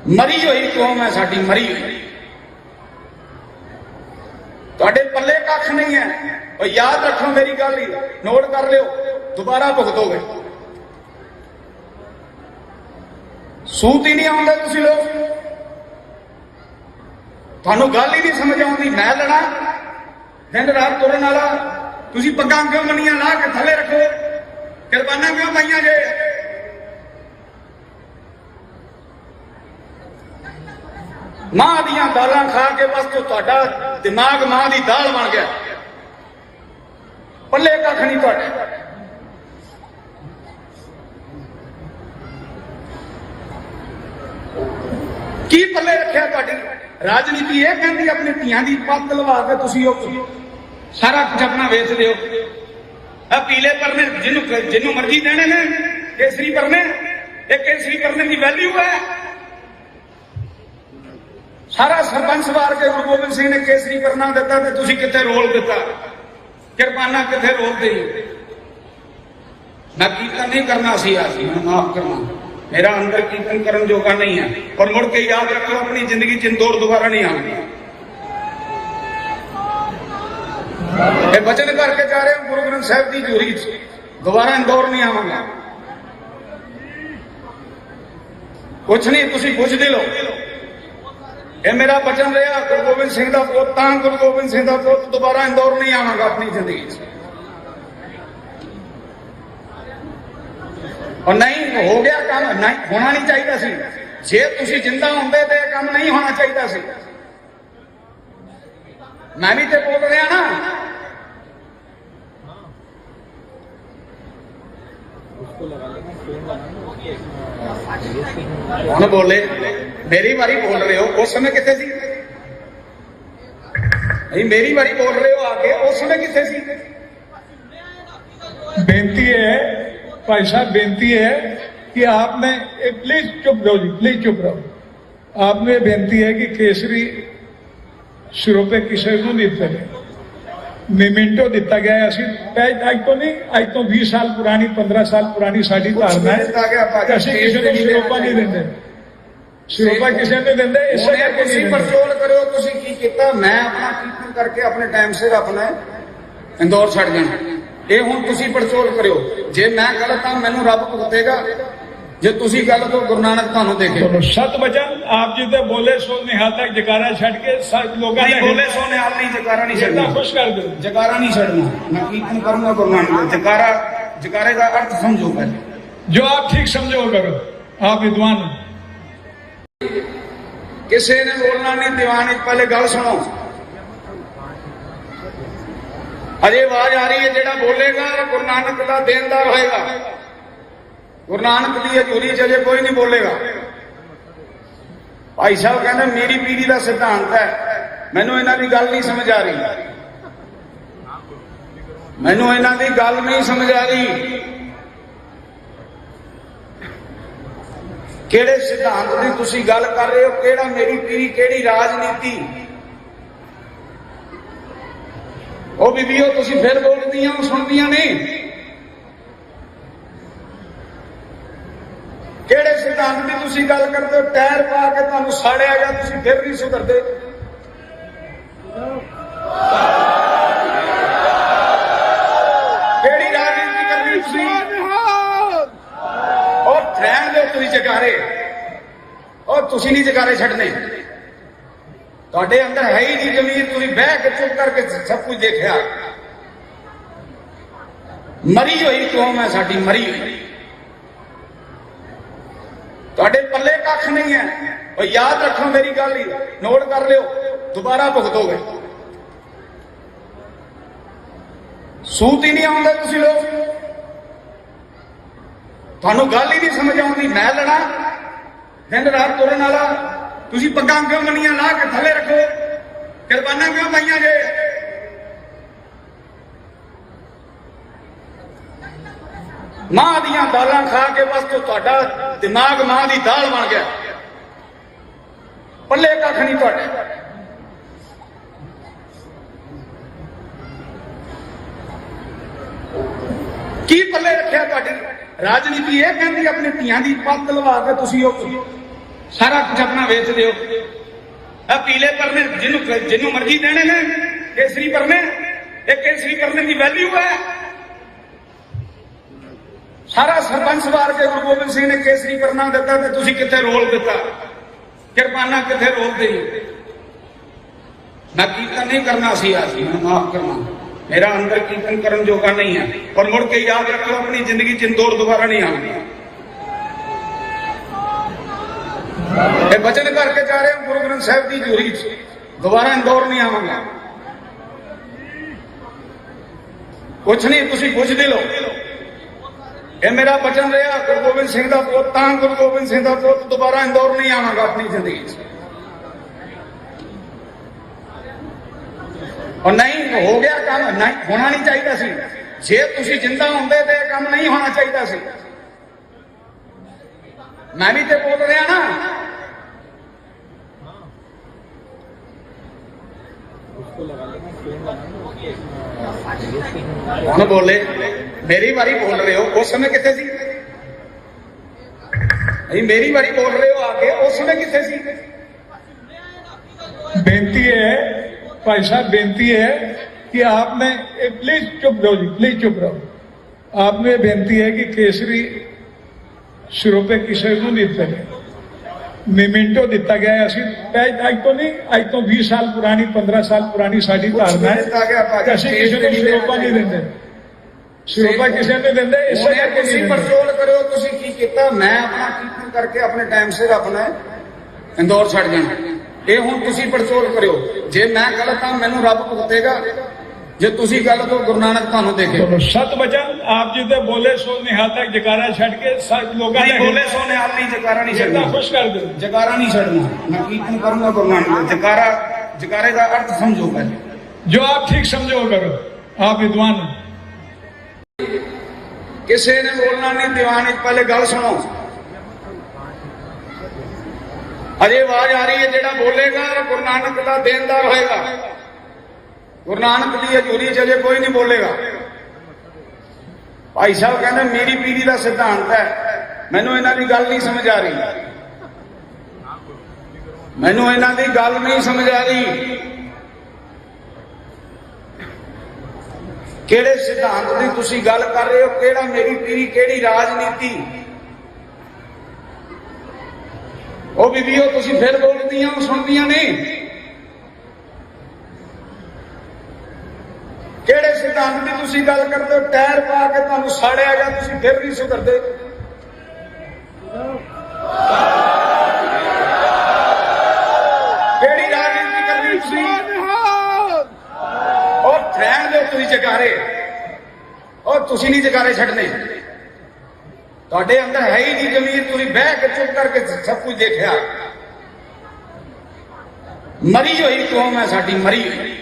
S1: ਮਰੀ ਹੋਈ ਕੌਮ ਹੈ ਸਾਡੀ, ਮਰੀ ਹੋਈ। ਤੁਹਾਡੇ ਪੱਲੇ ਕੱਖ ਨਹੀਂ ਹੈ। ਉਹ ਯਾਦ ਰੱਖੋ ਮੇਰੀ ਗੱਲ ਹੀ, ਨੋਟ ਕਰ ਲਿਓ, ਦੁਬਾਰਾ ਭੁਗਤੋਗੇ। ਸੂਤ ਹੀ ਨਹੀਂ ਆਉਂਦੇ ਤੁਸੀਂ ਲੋਕ, ਤੁਹਾਨੂੰ ਗੱਲ ਹੀ ਨਹੀਂ ਸਮਝ ਆਉਂਦੀ। ਮੈਂ ਲੜਾ ਦਿਨ ਰਾਤ ਤੁਰਨ ਵਾਲਾ, ਤੁਸੀਂ ਪੱਗਾਂ ਕਿਉਂ ਬੰਨੀਆਂ ਲਾ ਕੇ ਥੱਲੇ ਰੱਖੋ, ਕਿਰਪਾਨਾਂ ਕਿਉਂ ਪਾਈਆਂ ਜੇ? ਮਾਂ ਦੀਆਂ ਦਾਲਾਂ ਖਾ ਕੇ ਬਸ ਤੁਹਾਡਾ ਦਿਮਾਗ ਮਾਂ ਦੀ ਦਾਲ ਬਣ ਗਿਆ, ਪੱਲੇ ਕੱਖ ਨਹੀਂ ਤੁਹਾਡੇ। ਕੀ ਪੱਲੇ ਰੱਖਿਆ ਤੁਹਾਡੀ ਰਾਜਨੀਤੀ? ਇਹ ਕਹਿੰਦੀ ਆਪਣੀ ਧੀਆਂ ਦੀ ਪੱਤ ਲਵਾ ਕੇ ਤੁਸੀਂ ਉਹ ਸਾਰਾ ਕੁਝ ਆਪਣਾ ਵੇਚ ਦਿਓ। ਆ ਪੀਲੇ ਪਰਨੇ ਜਿਹਨੂੰ ਮਰਜ਼ੀ ਦੇਣੇ ਨੇ, ਕੇਸਰੀ ਪਰਨੇ, ਇਹ ਕੇਸਰੀ ਪਰਨੇ ਦੀ ਵੈਲਿਊ ਹੈ। ਸਾਰਾ ਸਰਪੰਚ ਵਾਰ ਕੇ ਗੁਰੂ ਗੋਬਿੰਦ ਸਿੰਘ ਨੇ ਕੇਸਰੀ ਪਰਨਾ ਦਿੱਤਾ ਤੇ ਤੁਸੀਂ ਕਿੱਥੇ ਰੋਲ ਦਿੱਤਾ, ਕਿਰਪਾਨਾਂ ਕਿੱਥੇ ਰੋਲ ਦੇਈ? ਮੈਂ ਕੀਰਤਨ ਨਹੀਂ ਕਰਨਾ ਸੀ ਅੱਜ, ਮੈਨੂੰ ਮਾਫ ਕਰਨਾ, मेरा अंदर कीर्तन करने जोगा नहीं है। और मुड़ के याद रखो, अपनी जिंदगी च इंदौर दोबारा नहीं आऊंगी। वचन करके जा रहे हो गुरु ग्रंथ साहिब की हजूरी च, दोबारा इंदौर नहीं आवांगा। कुछ नहीं, तुसी पुछदे लो। ये मेरा वचन रहा, गुरु गोबिंद सिंह का पुत, गुरु गोबिंद सिंह का पुत, दोबारा इंदौर नहीं आवांगा अपनी जिंदगी च। और नहीं हो गया काम, नहीं होना नहीं चाहिए सी। जे तुसी जिंदा होंदे ते काम नहीं होना चाहिए सी। मैं भी तो बोल रहा ना, कौन बोले? मेरी बारी बोल रहे हो, उस समय कितने सी? नहीं, मेरी बारी बोल रहे हो आके, उस समय कितने सी?
S2: बेनती है भाई साहब, बेनती है कि आपने प्लीज चुप रहो जी, प्लीज चुप रहो। आपने बेनती है कि केसरी सिरोपे किसी को नहीं दिता गया, मेमेंटो दिता गया है। असी अज तो नहीं, अज तो 20 साल पुरानी, 15 साल पुरानी साड़ी धारणा है कि असी किसी को सिरोपा नहीं देंगे, सिरोपा किसी ने देंगे। इस करके
S1: पड़चोल करो, तुसी की कीता? मैं अपना कीर्तन करके अपने टाइम सिर अपना इंदौर छड़ जाना। ये हुण तुसी पड़चोल करो, जे मैं गलत हाँ मैनू रब भुगतेगा, जे तुसी गलत हो गुरु नानक तुहानू देखे।
S2: सत वचन आप जी बोले सो निहाल तक जकारा छड़ के लोगों ने
S1: बोले सो निहाल नहीं, जकारा नहीं छड़ना,
S2: खुश कर दो,
S1: जकारा नहीं छड़ना। मैं कीर्तन करूंगा गुरु नानक, जकारा, जकारे का अर्थ समझो पहले,
S2: जो आप ठीक समझो करो, आप विद्वान हो।
S1: किसी ने बोलना नहीं दीवान, पहले गल सुनो। अजे आवाज आ रही है, जेड़ा बोलेगा गुरु नानक का देनदार होएगा। गुरु नानक की हजूरी च अजे कोई नहीं बोलेगा। भाई साहब कहते मेरी पीढ़ी का सिद्धांत है, मैनू इन्हां दी गल नहीं समझ आ रही, मैनू इन्हां दी गल नहीं समझ आ रही। केड़े सिद्धांत की तुसी गल कर रहे हो? केड़ा मेरी पीढ़ी, केड़ी राजनीति? ਉਹ ਬੀਬੀਓ ਤੁਸੀਂ ਫਿਰ ਬੋਲਦੀਆਂ ਸੁਣਦੀਆਂ ਨਹੀਂ। ਕਿਹੜੇ ਸਿਧਾਂਤ ਦੀ ਤੁਸੀਂ ਗੱਲ ਕਰਦੇ ਹੋ? ਟਾਇਰ ਪਾ ਕੇ ਤੁਹਾਨੂੰ ਸਾੜਿਆ ਗਿਆ, ਤੁਸੀਂ ਫਿਰ ਨਹੀਂ ਸੁਧਰਦੇ। ਕਿਹੜੀ ਰਾਜਨੀਤੀ ਕਰਨੀ ਤੁਸੀਂ? ਉਹ ਰਹਿਣ ਦਿਓ ਤੁਸੀਂ ਜਕਾਰੇ, ਉਹ ਤੁਸੀਂ ਨਹੀਂ ਜਕਾਰੇ ਛੱਡਣੇ। ਤੁਹਾਡੇ ਅੰਦਰ ਹੈ ਹੀ ਨਹੀਂ ਜ਼ਮੀਰ, ਤੁਸੀਂ ਬਹਿ ਕੇ ਚੁੱਪ ਕਰਕੇ ਸਭ ਕੁਝ ਦੇਖਿਆ। ਮਰੀ ਹੋਈ ਕੌਮ ਹੈ ਸਾਡੀ, ਮਰੀ ਹੋਈ। ਤੁਹਾਡੇ ਪੱਲੇ ਕੱਖ ਨਹੀਂ ਹੈ। ਉਹ ਯਾਦ ਰੱਖੋ ਮੇਰੀ ਗੱਲ ਹੀ, ਨੋਟ ਕਰ ਲਿਓ, ਦੁਬਾਰਾ ਭੁਗਤੋਗੇ। ਸੂਤ ਹੀ ਨਹੀਂ ਆਉਂਦੇ ਤੁਸੀਂ ਲੋਕ, ਤੁਹਾਨੂੰ ਗੱਲ ਹੀ ਨਹੀਂ ਸਮਝ ਆਉਂਦੀ। ਮੈਂ ਲੜਾ ਦਿਨ ਰਾਤ ਤੁਰਨ ਵਾਲਾ, ਤੁਸੀਂ ਪੱਗਾਂ ਕਿਉਂ ਬੰਨੀਆਂ ਲਾ ਕੇ ਥੱਲੇ ਰੱਖੋ, ਕਿਰਪਾਨਾਂ ਕਿਉਂ ਪਾਈਆਂ ਜੇ? ਮਾਂ ਦੀਆਂ ਦਾਲਾਂ ਖਾ ਕੇ ਬਸ ਤੁਹਾਡਾ ਦਿਮਾਗ ਮਾਂ ਦੀ ਦਾਲ ਬਣ ਗਿਆ, ਪੱਲੇ ਕੱਖ ਨਹੀਂ ਤੁਹਾਡੇ। ਕੀ ਪੱਲੇ ਰੱਖਿਆ ਤੁਹਾਡੀ ਰਾਜਨੀਤੀ? ਇਹ ਕਹਿੰਦੀ ਆਪਣੀ ਧੀਆਂ ਦੀ ਪੱਤ ਲਵਾ ਕੇ ਤੁਸੀਂ ਉਹ ਸਾਰਾ ਕੁਝ ਆਪਣਾ ਵੇਚ ਦਿਓ। ਆ ਪੀਲੇ ਪਰਨੇ ਜਿਹਨੂੰ ਮਰਜ਼ੀ ਦੇਣੇ ਨੇ, ਕੇਸਰੀ ਪਰਨੇ, ਇਹ ਕੇਸਰੀ ਪਰਨੇ ਦੀ ਵੈਲਿਊ ਹੈ। ਸਾਰਾ ਸਰਪੰਚ ਵਾਰ ਕੇ ਗੁਰੂ ਗੋਬਿੰਦ ਸਿੰਘ ਨੇ ਕੇਸਰੀ ਪਰਨਾ ਦਿੱਤਾ ਤੇ ਤੁਸੀਂ ਕਿੱਥੇ ਰੋਲ ਦਿੱਤਾ, ਕਿਰਪਾਨਾਂ ਕਿੱਥੇ ਰੋਲਦੇ। ਮੈਂ ਕੀਰਤਨ ਨਹੀਂ ਕਰਨਾ ਸੀ ਅੱਜ, ਮੈਨੂੰ ਮਾਫ ਕਰਨਾ, ਮੇਰਾ ਅੰਦਰ ਕੀਰਤਨ ਕਰਨ ਜੋਗਾ ਨਹੀਂ ਹੈ। ਔਰ ਮੁੜ ਕੇ ਯਾਦ ਰੱਖੋ, ਆਪਣੀ ਜ਼ਿੰਦਗੀ ਚ ਇੰਦੌਰ ਦੁਬਾਰਾ ਨਹੀਂ ਆਉਣੀ। ਇਹ ਬਚਨ ਕਰਕੇ ਜਾ ਰਹੇ ਹਾਂ ਗੁਰੂ ਗ੍ਰੰਥ ਸਾਹਿਬ ਦੀ ਹਜ਼ੂਰੀ ਚ, ਦੁਬਾਰਾ ਇੰਦੌਰ ਨਹੀਂ ਆਵਾਂਗਾ। ਕੁਛ ਨਹੀਂ, ਤੁਸੀਂ ਪੁੱਛਦੇ ਲਓ। ਇਹ ਮੇਰਾ ਬਚਨ ਰਿਹਾ, ਗੁਰੂ ਗੋਬਿੰਦ ਸਿੰਘ ਦਾ ਪੁੱਤ ਤਾਂ ਗੁਰੂ ਗੋਬਿੰਦ ਸਿੰਘ ਦਾ ਪੁੱਤ, ਦੁਬਾਰਾ ਇੰਦੌਰ ਨਹੀਂ ਆਵਾਂਗਾ ਆਪਣੀ ਜ਼ਿੰਦਗੀ ਚ। ਔਰ ਨਹੀਂ ਹੋ ਗਿਆ ਕੰਮ, ਨਹੀਂ ਹੋਣਾ ਨਹੀਂ ਚਾਹੀਦਾ ਸੀ। ਜੇ ਤੁਸੀਂ ਜਿੰਦਾ ਹੁੰਦੇ ਤੇ ਇਹ ਕੰਮ ਨਹੀਂ ਹੋਣਾ ਚਾਹੀਦਾ ਸੀ। ਮੈਂ ਵੀ ਤੇ ਬੋਲ ਰਿਹਾ ਨਾ, ਹੁਣ ਬੋਲੇ, ਮੇਰੀ ਵਾਰੀ ਬੋਲ ਰਹੇ ਹੋ, ਉਸ ਸਮੇਂ ਕਿੱਥੇ ਸੀ? ਮੇਰੀ ਵਾਰੀ ਬੋਲ ਰਹੇ ਹੋ ਆके, ਉਸ ਸਮੇਂ ਕਿੱਥੇ ਸੀ?
S2: बेनती है भाई साहब, बेनती है कि आपने प्लीज चुप रहो जी, प्लीज चुप रहो। आपने बेनती है कि केसरी सिरोपे किसी को नहीं दिते, मेमेंटो दिता गया है। ਅਸੀਂ ਅੱਜ ਤੋਂ ਨਹੀਂ, ਅੱਜ ਤੋਂ 20 ਸਾਲ ਪੁਰਾਣੀ, 15 ਸਾਲ ਪੁਰਾਣੀ ਸਾਡੀ ਧਾਰਨਾ ਹੈ, ਅਸੀਂ ਕਿਸੇ ਨੂੰ ਸਿਰੋਪਾ ਨਹੀਂ ਦਿੰਦੇ, ਸਿਰੋਪਾ ਕਿਸੇ ਨੂੰ ਦਿੰਦੇ। ਇਸੇ ਕਰਕੇ
S1: ਤੁਸੀਂ ਪਰਚੋਲ ਕਰਿਓ, ਤੁਸੀਂ ਕੀ ਕੀਤਾ। ਮੈਂ ਆਪਣਾ ਕੀਰਤਨ ਕਰਕੇ ਆਪਣੇ ਟਾਈਮ ਸਿਰ ਆਪਣਾ ਇੰਦੌਰ ਛੱਡ ਜਾਣਾ। ਇਹ ਹੁਣ ਤੁਸੀਂ ਪਰਚੋਲ ਕਰਿਓ। ਜੇ ਮੈਂ ਗਲਤ ਹਾਂ ਮੈਨੂੰ ਰੱਬ ਭੁਗਤੇਗਾ, ਜੇ ਤੁਸੀਂ ਗਲਤ ਹੋ ਗੁਰੂ ਨਾਨਕ ਤੁਹਾਨੂੰ ਦੇਖੇ।
S2: सत वचन आप जी ते बोले सो निहाल तक जकारा छड़ के सब लोगों
S1: नहीं बोले सो निहाल नहीं, जकारा नहीं छड़ना,
S2: खुश कर दो,
S1: जकारा नहीं छड़ना। मैं कीर्तन करूंगा गुरु नानक, जकारा, जकारे का अर्थ समझो पहले,
S2: जो आप ठीक समझो करो। आप विद्वान हो।
S1: किसी ने बोलना नहीं दीवान। पहले गल सुनो, अजे आवाज आ रही है, जेड़ा बोलेगा गुरु नानक का देनदार होएगा। गुरु नानक की हजूरी च अजे कोई नहीं बोलेगा। भाई साहब कहते मेरी पीढ़ी का सिद्धांत है, मैनू इन्हां दी गल नहीं समझ आ रही, मैनू इन्हां दी गल नहीं समझ आ रही। किहड़े सिद्धांत की तुसीं गल कर रहे हो, किहड़ा मेरी पीढ़ी, किहड़ी राजनीति। ਉਹ ਬੀਬੀਓ ਤੁਸੀਂ ਫਿਰ ਬੋਲਦੀਆਂ ਸੁਣਦੀਆਂ ਨਹੀਂ। ਕਿਹੜੇ ਸਿਧਾਂਤ ਦੀ ਤੁਸੀਂ ਗੱਲ ਕਰਦੇ ਹੋ? ਟਾਇਰ ਪਾ ਕੇ ਤੁਹਾਨੂੰ ਸਾੜਿਆ ਗਿਆ, ਤੁਸੀਂ ਫਿਰ ਨਹੀਂ ਸੁਧਰਦੇ। ਕਿਹੜੀ ਰਾਜਨੀਤੀ ਕਰਨੀ ਤੁਸੀਂ? ਉਹ ਰਹਿਣ ਦਿਓ ਤੁਸੀਂ ਜਗਾਰੇ, ਉਹ ਤੁਸੀਂ ਨਹੀਂ ਜਗਾਰੇ ਛੱਡਣੇ। ਤੁਹਾਡੇ ਅੰਦਰ ਹੈ ਹੀ ਨਹੀਂ ਜ਼ਮੀਰ, ਤੁਸੀਂ ਬਹਿ ਕੇ ਚੁੱਪ ਕਰਕੇ ਸਭ ਕੁਝ ਦੇਖਿਆ। ਮਰੀ ਹੋਈ ਕੌਮ ਹੈ ਸਾਡੀ, ਮਰੀ ਹੋਈ।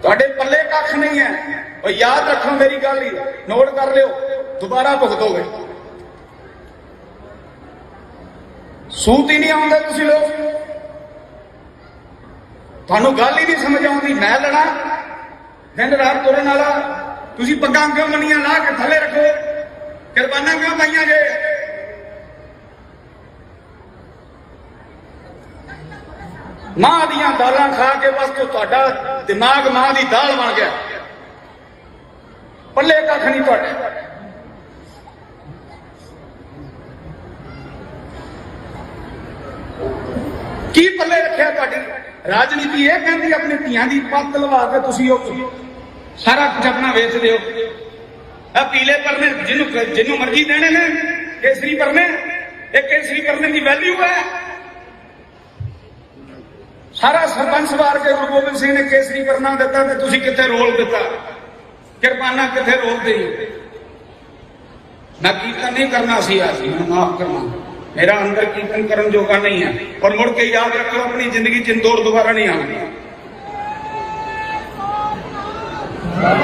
S1: ਤੁਹਾਡੇ ਪੱਲੇ ਕੱਖ ਨਹੀਂ ਹੈ। ਉਹ ਯਾਦ ਰੱਖੋ ਮੇਰੀ ਗੱਲ ਹੀ, ਨੋਟ ਕਰ ਲਿਓ, ਦੁਬਾਰਾ ਭੁਗਤੋਗੇ। ਸੂਤ ਹੀ ਨਹੀਂ ਆਉਂਦੇ ਤੁਸੀਂ ਲੋਕ, ਤੁਹਾਨੂੰ ਗੱਲ ਹੀ ਨਹੀਂ ਸਮਝ ਆਉਂਦੀ। ਮੈਂ ਲੜਾ ਦਿਨ ਰਾਤ ਤੁਰਨ ਵਾਲਾ, ਤੁਸੀਂ ਪੱਗਾਂ ਕਿਉਂ ਮੰਨੀਆਂ ਲਾ ਕੇ ਥੱਲੇ ਰੱਖੋ, ਕਿਰਪਾਨਾਂ ਕਿਉਂ ਪਾਈਆਂ ਜੇ? ਮਾਂ ਦੀਆਂ ਦਾਲਾਂ ਖਾ ਕੇ ਬਸ ਤੁਹਾਡਾ ਦਿਮਾਗ ਮਾਂ ਦੀ ਦਾਲ ਬਣ ਗਿਆ, ਪੱਲੇ ਕੱਖ ਨਹੀਂ ਤੁਹਾਡੇ। ਕੀ ਪੱਲੇ ਰੱਖਿਆ ਤੁਹਾਡੀ ਰਾਜਨੀਤੀ? ਇਹ ਕਹਿੰਦੀ ਆਪਣੀ ਧੀਆਂ ਦੀ ਪੱਤ ਲਵਾ ਕੇ ਤੁਸੀਂ ਉਹ ਸਾਰਾ ਕੁਝ ਆਪਣਾ ਵੇਚਦੇ ਹੋ। ਇਹ ਪੀਲੇ ਪਰਨੇ ਜਿਹਨੂੰ ਮਰਜ਼ੀ ਦੇਣੇ ਨੇ, ਕੇਸਰੀ ਪਰਨੇ, ਇਹ ਕੇਸਰੀ ਪਰਨੇ ਦੀ ਵੈਲਿਊ ਹੈ। ਸਾਰਾ ਸਰਪੰਚ ਵਾਰ ਕੇ ਗੁਰੂ ਗੋਬਿੰਦ ਸਿੰਘ ਨੇ ਕੇਸਰੀ ਪਰਨਾ ਦਿੱਤਾ ਤੇ ਤੁਸੀਂ ਕਿੱਥੇ ਰੋਲ ਦਿੱਤਾ, ਕਿਰਪਾਨਾਂ ਕਿੱਥੇ ਰੋਲਦੇ। ਮੈਂ ਕੀਰਤਨ ਨਹੀਂ ਕਰਨਾ ਸੀ ਅੱਜ, ਮੈਨੂੰ ਮਾਫ ਕਰਨਾ, ਮੇਰਾ ਅੰਦਰ ਕੀਰਤਨ ਕਰਨ ਜੋਗਾ ਨਹੀਂ ਹੈ। ਔਰ ਮੁੜ ਕੇ ਯਾਦ ਰੱਖੋ, ਆਪਣੀ ਜ਼ਿੰਦਗੀ ਚ ਇੰਦੌਰ ਦੁਬਾਰਾ ਨਹੀਂ ਆਉਣੀ।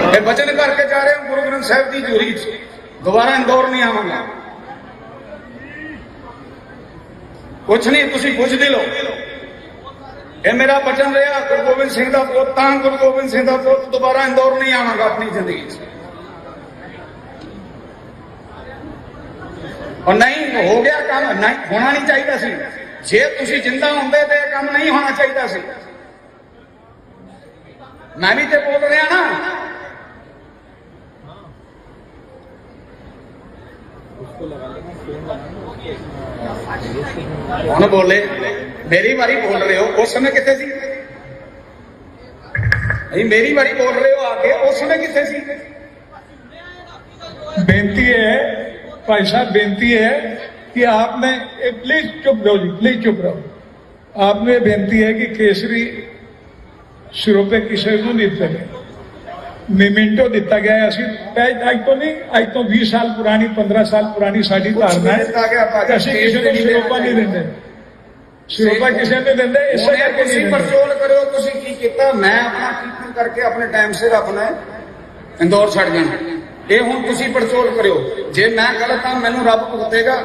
S1: ਇਹ ਬਚਨ ਕਰਕੇ ਜਾ ਰਹੇ ਹਾਂ ਗੁਰੂ ਗ੍ਰੰਥ ਸਾਹਿਬ ਦੀ ਹਜ਼ੂਰੀ ਚ, ਦੁਬਾਰਾ ਇੰਦੌਰ ਨਹੀਂ ਆਵਾਂਗਾ। ਕੁਛ ਨਹੀਂ, ਤੁਸੀਂ ਪੁੱਛਦੇ ਲਓ। ਇਹ ਮੇਰਾ ਬਚਨ ਰਿਹਾ, ਗੁਰੂ ਗੋਬਿੰਦ ਸਿੰਘ ਦਾ ਪੁੱਤ ਤਾਂ ਗੁਰੂ ਗੋਬਿੰਦ ਸਿੰਘ ਦਾ ਪੁੱਤ, ਦੁਬਾਰਾ ਇੰਦੌਰ ਨਹੀਂ ਆਵਾਂਗਾ ਆਪਣੀ ਜ਼ਿੰਦਗੀ ਚ। ਔਰ ਨਹੀਂ ਹੋ ਗਿਆ ਕੰਮ, ਨਹੀਂ ਹੋਣਾ ਨਹੀਂ ਚਾਹੀਦਾ ਸੀ। ਜੇ ਤੁਸੀਂ ਜਿੰਦਾ ਹੁੰਦੇ ਤੇ ਇਹ ਕੰਮ ਨਹੀਂ ਹੋਣਾ ਚਾਹੀਦਾ ਸੀ। ਮੈਂ ਵੀ ਤੇ ਬੋਲ ਰਿਹਾ ਨਾ। ਹੁਣ ਬੋਲੇ, ਮੇਰੀ ਵਾਰੀ ਬੋਲ ਰਹੇ ਹੋ, ਉਸ ਸਮੇਂ ਕਿੱਥੇ ਸੀ? ਨਹੀਂ, ਮੇਰੀ ਵਾਰੀ ਬੋਲ ਰਹੇ ਹੋ आके, उस समय कितने सी?
S2: बेनती है भाई साहब, बेनती है कि आपने प्लीज चुप रहो जी, प्लीज चुप रहो। आपने बेनती है कि केसरी सिरों पे किसी को नहीं दिते, मिमिंटो दिता गया है। असी अज तो नहीं, अज तो 20 साल पुरानी, 15 साल पुरानी साड़ी धारणा है कि असी किसी को सिरोपा नहीं देंगे, सिरोपा किसी ने देंगे। इसे करके
S1: ਤੁਸੀਂ ਪਰਚੋਲ ਕਰਿਓ, ਤੁਸੀਂ ਕੀ ਕੀਤਾ? ਮੈਂ ਆਪਣਾ ਕੀਰਤਨ ਕਰਕੇ ਆਪਣੇ ਟਾਈਮ ਸਿਰ ਆਪਣਾ ਇੰਦੌਰ ਛੱਡ ਜਾਣਾ। ਇਹ ਹੁਣ ਤੁਸੀਂ ਪਰਚੋਲ ਕਰਿਓ। ਜੇ ਮੈਂ ਗਲਤ ਹਾਂ ਮੈਨੂੰ ਰੱਬ ਭੁਗਤੇਗਾ,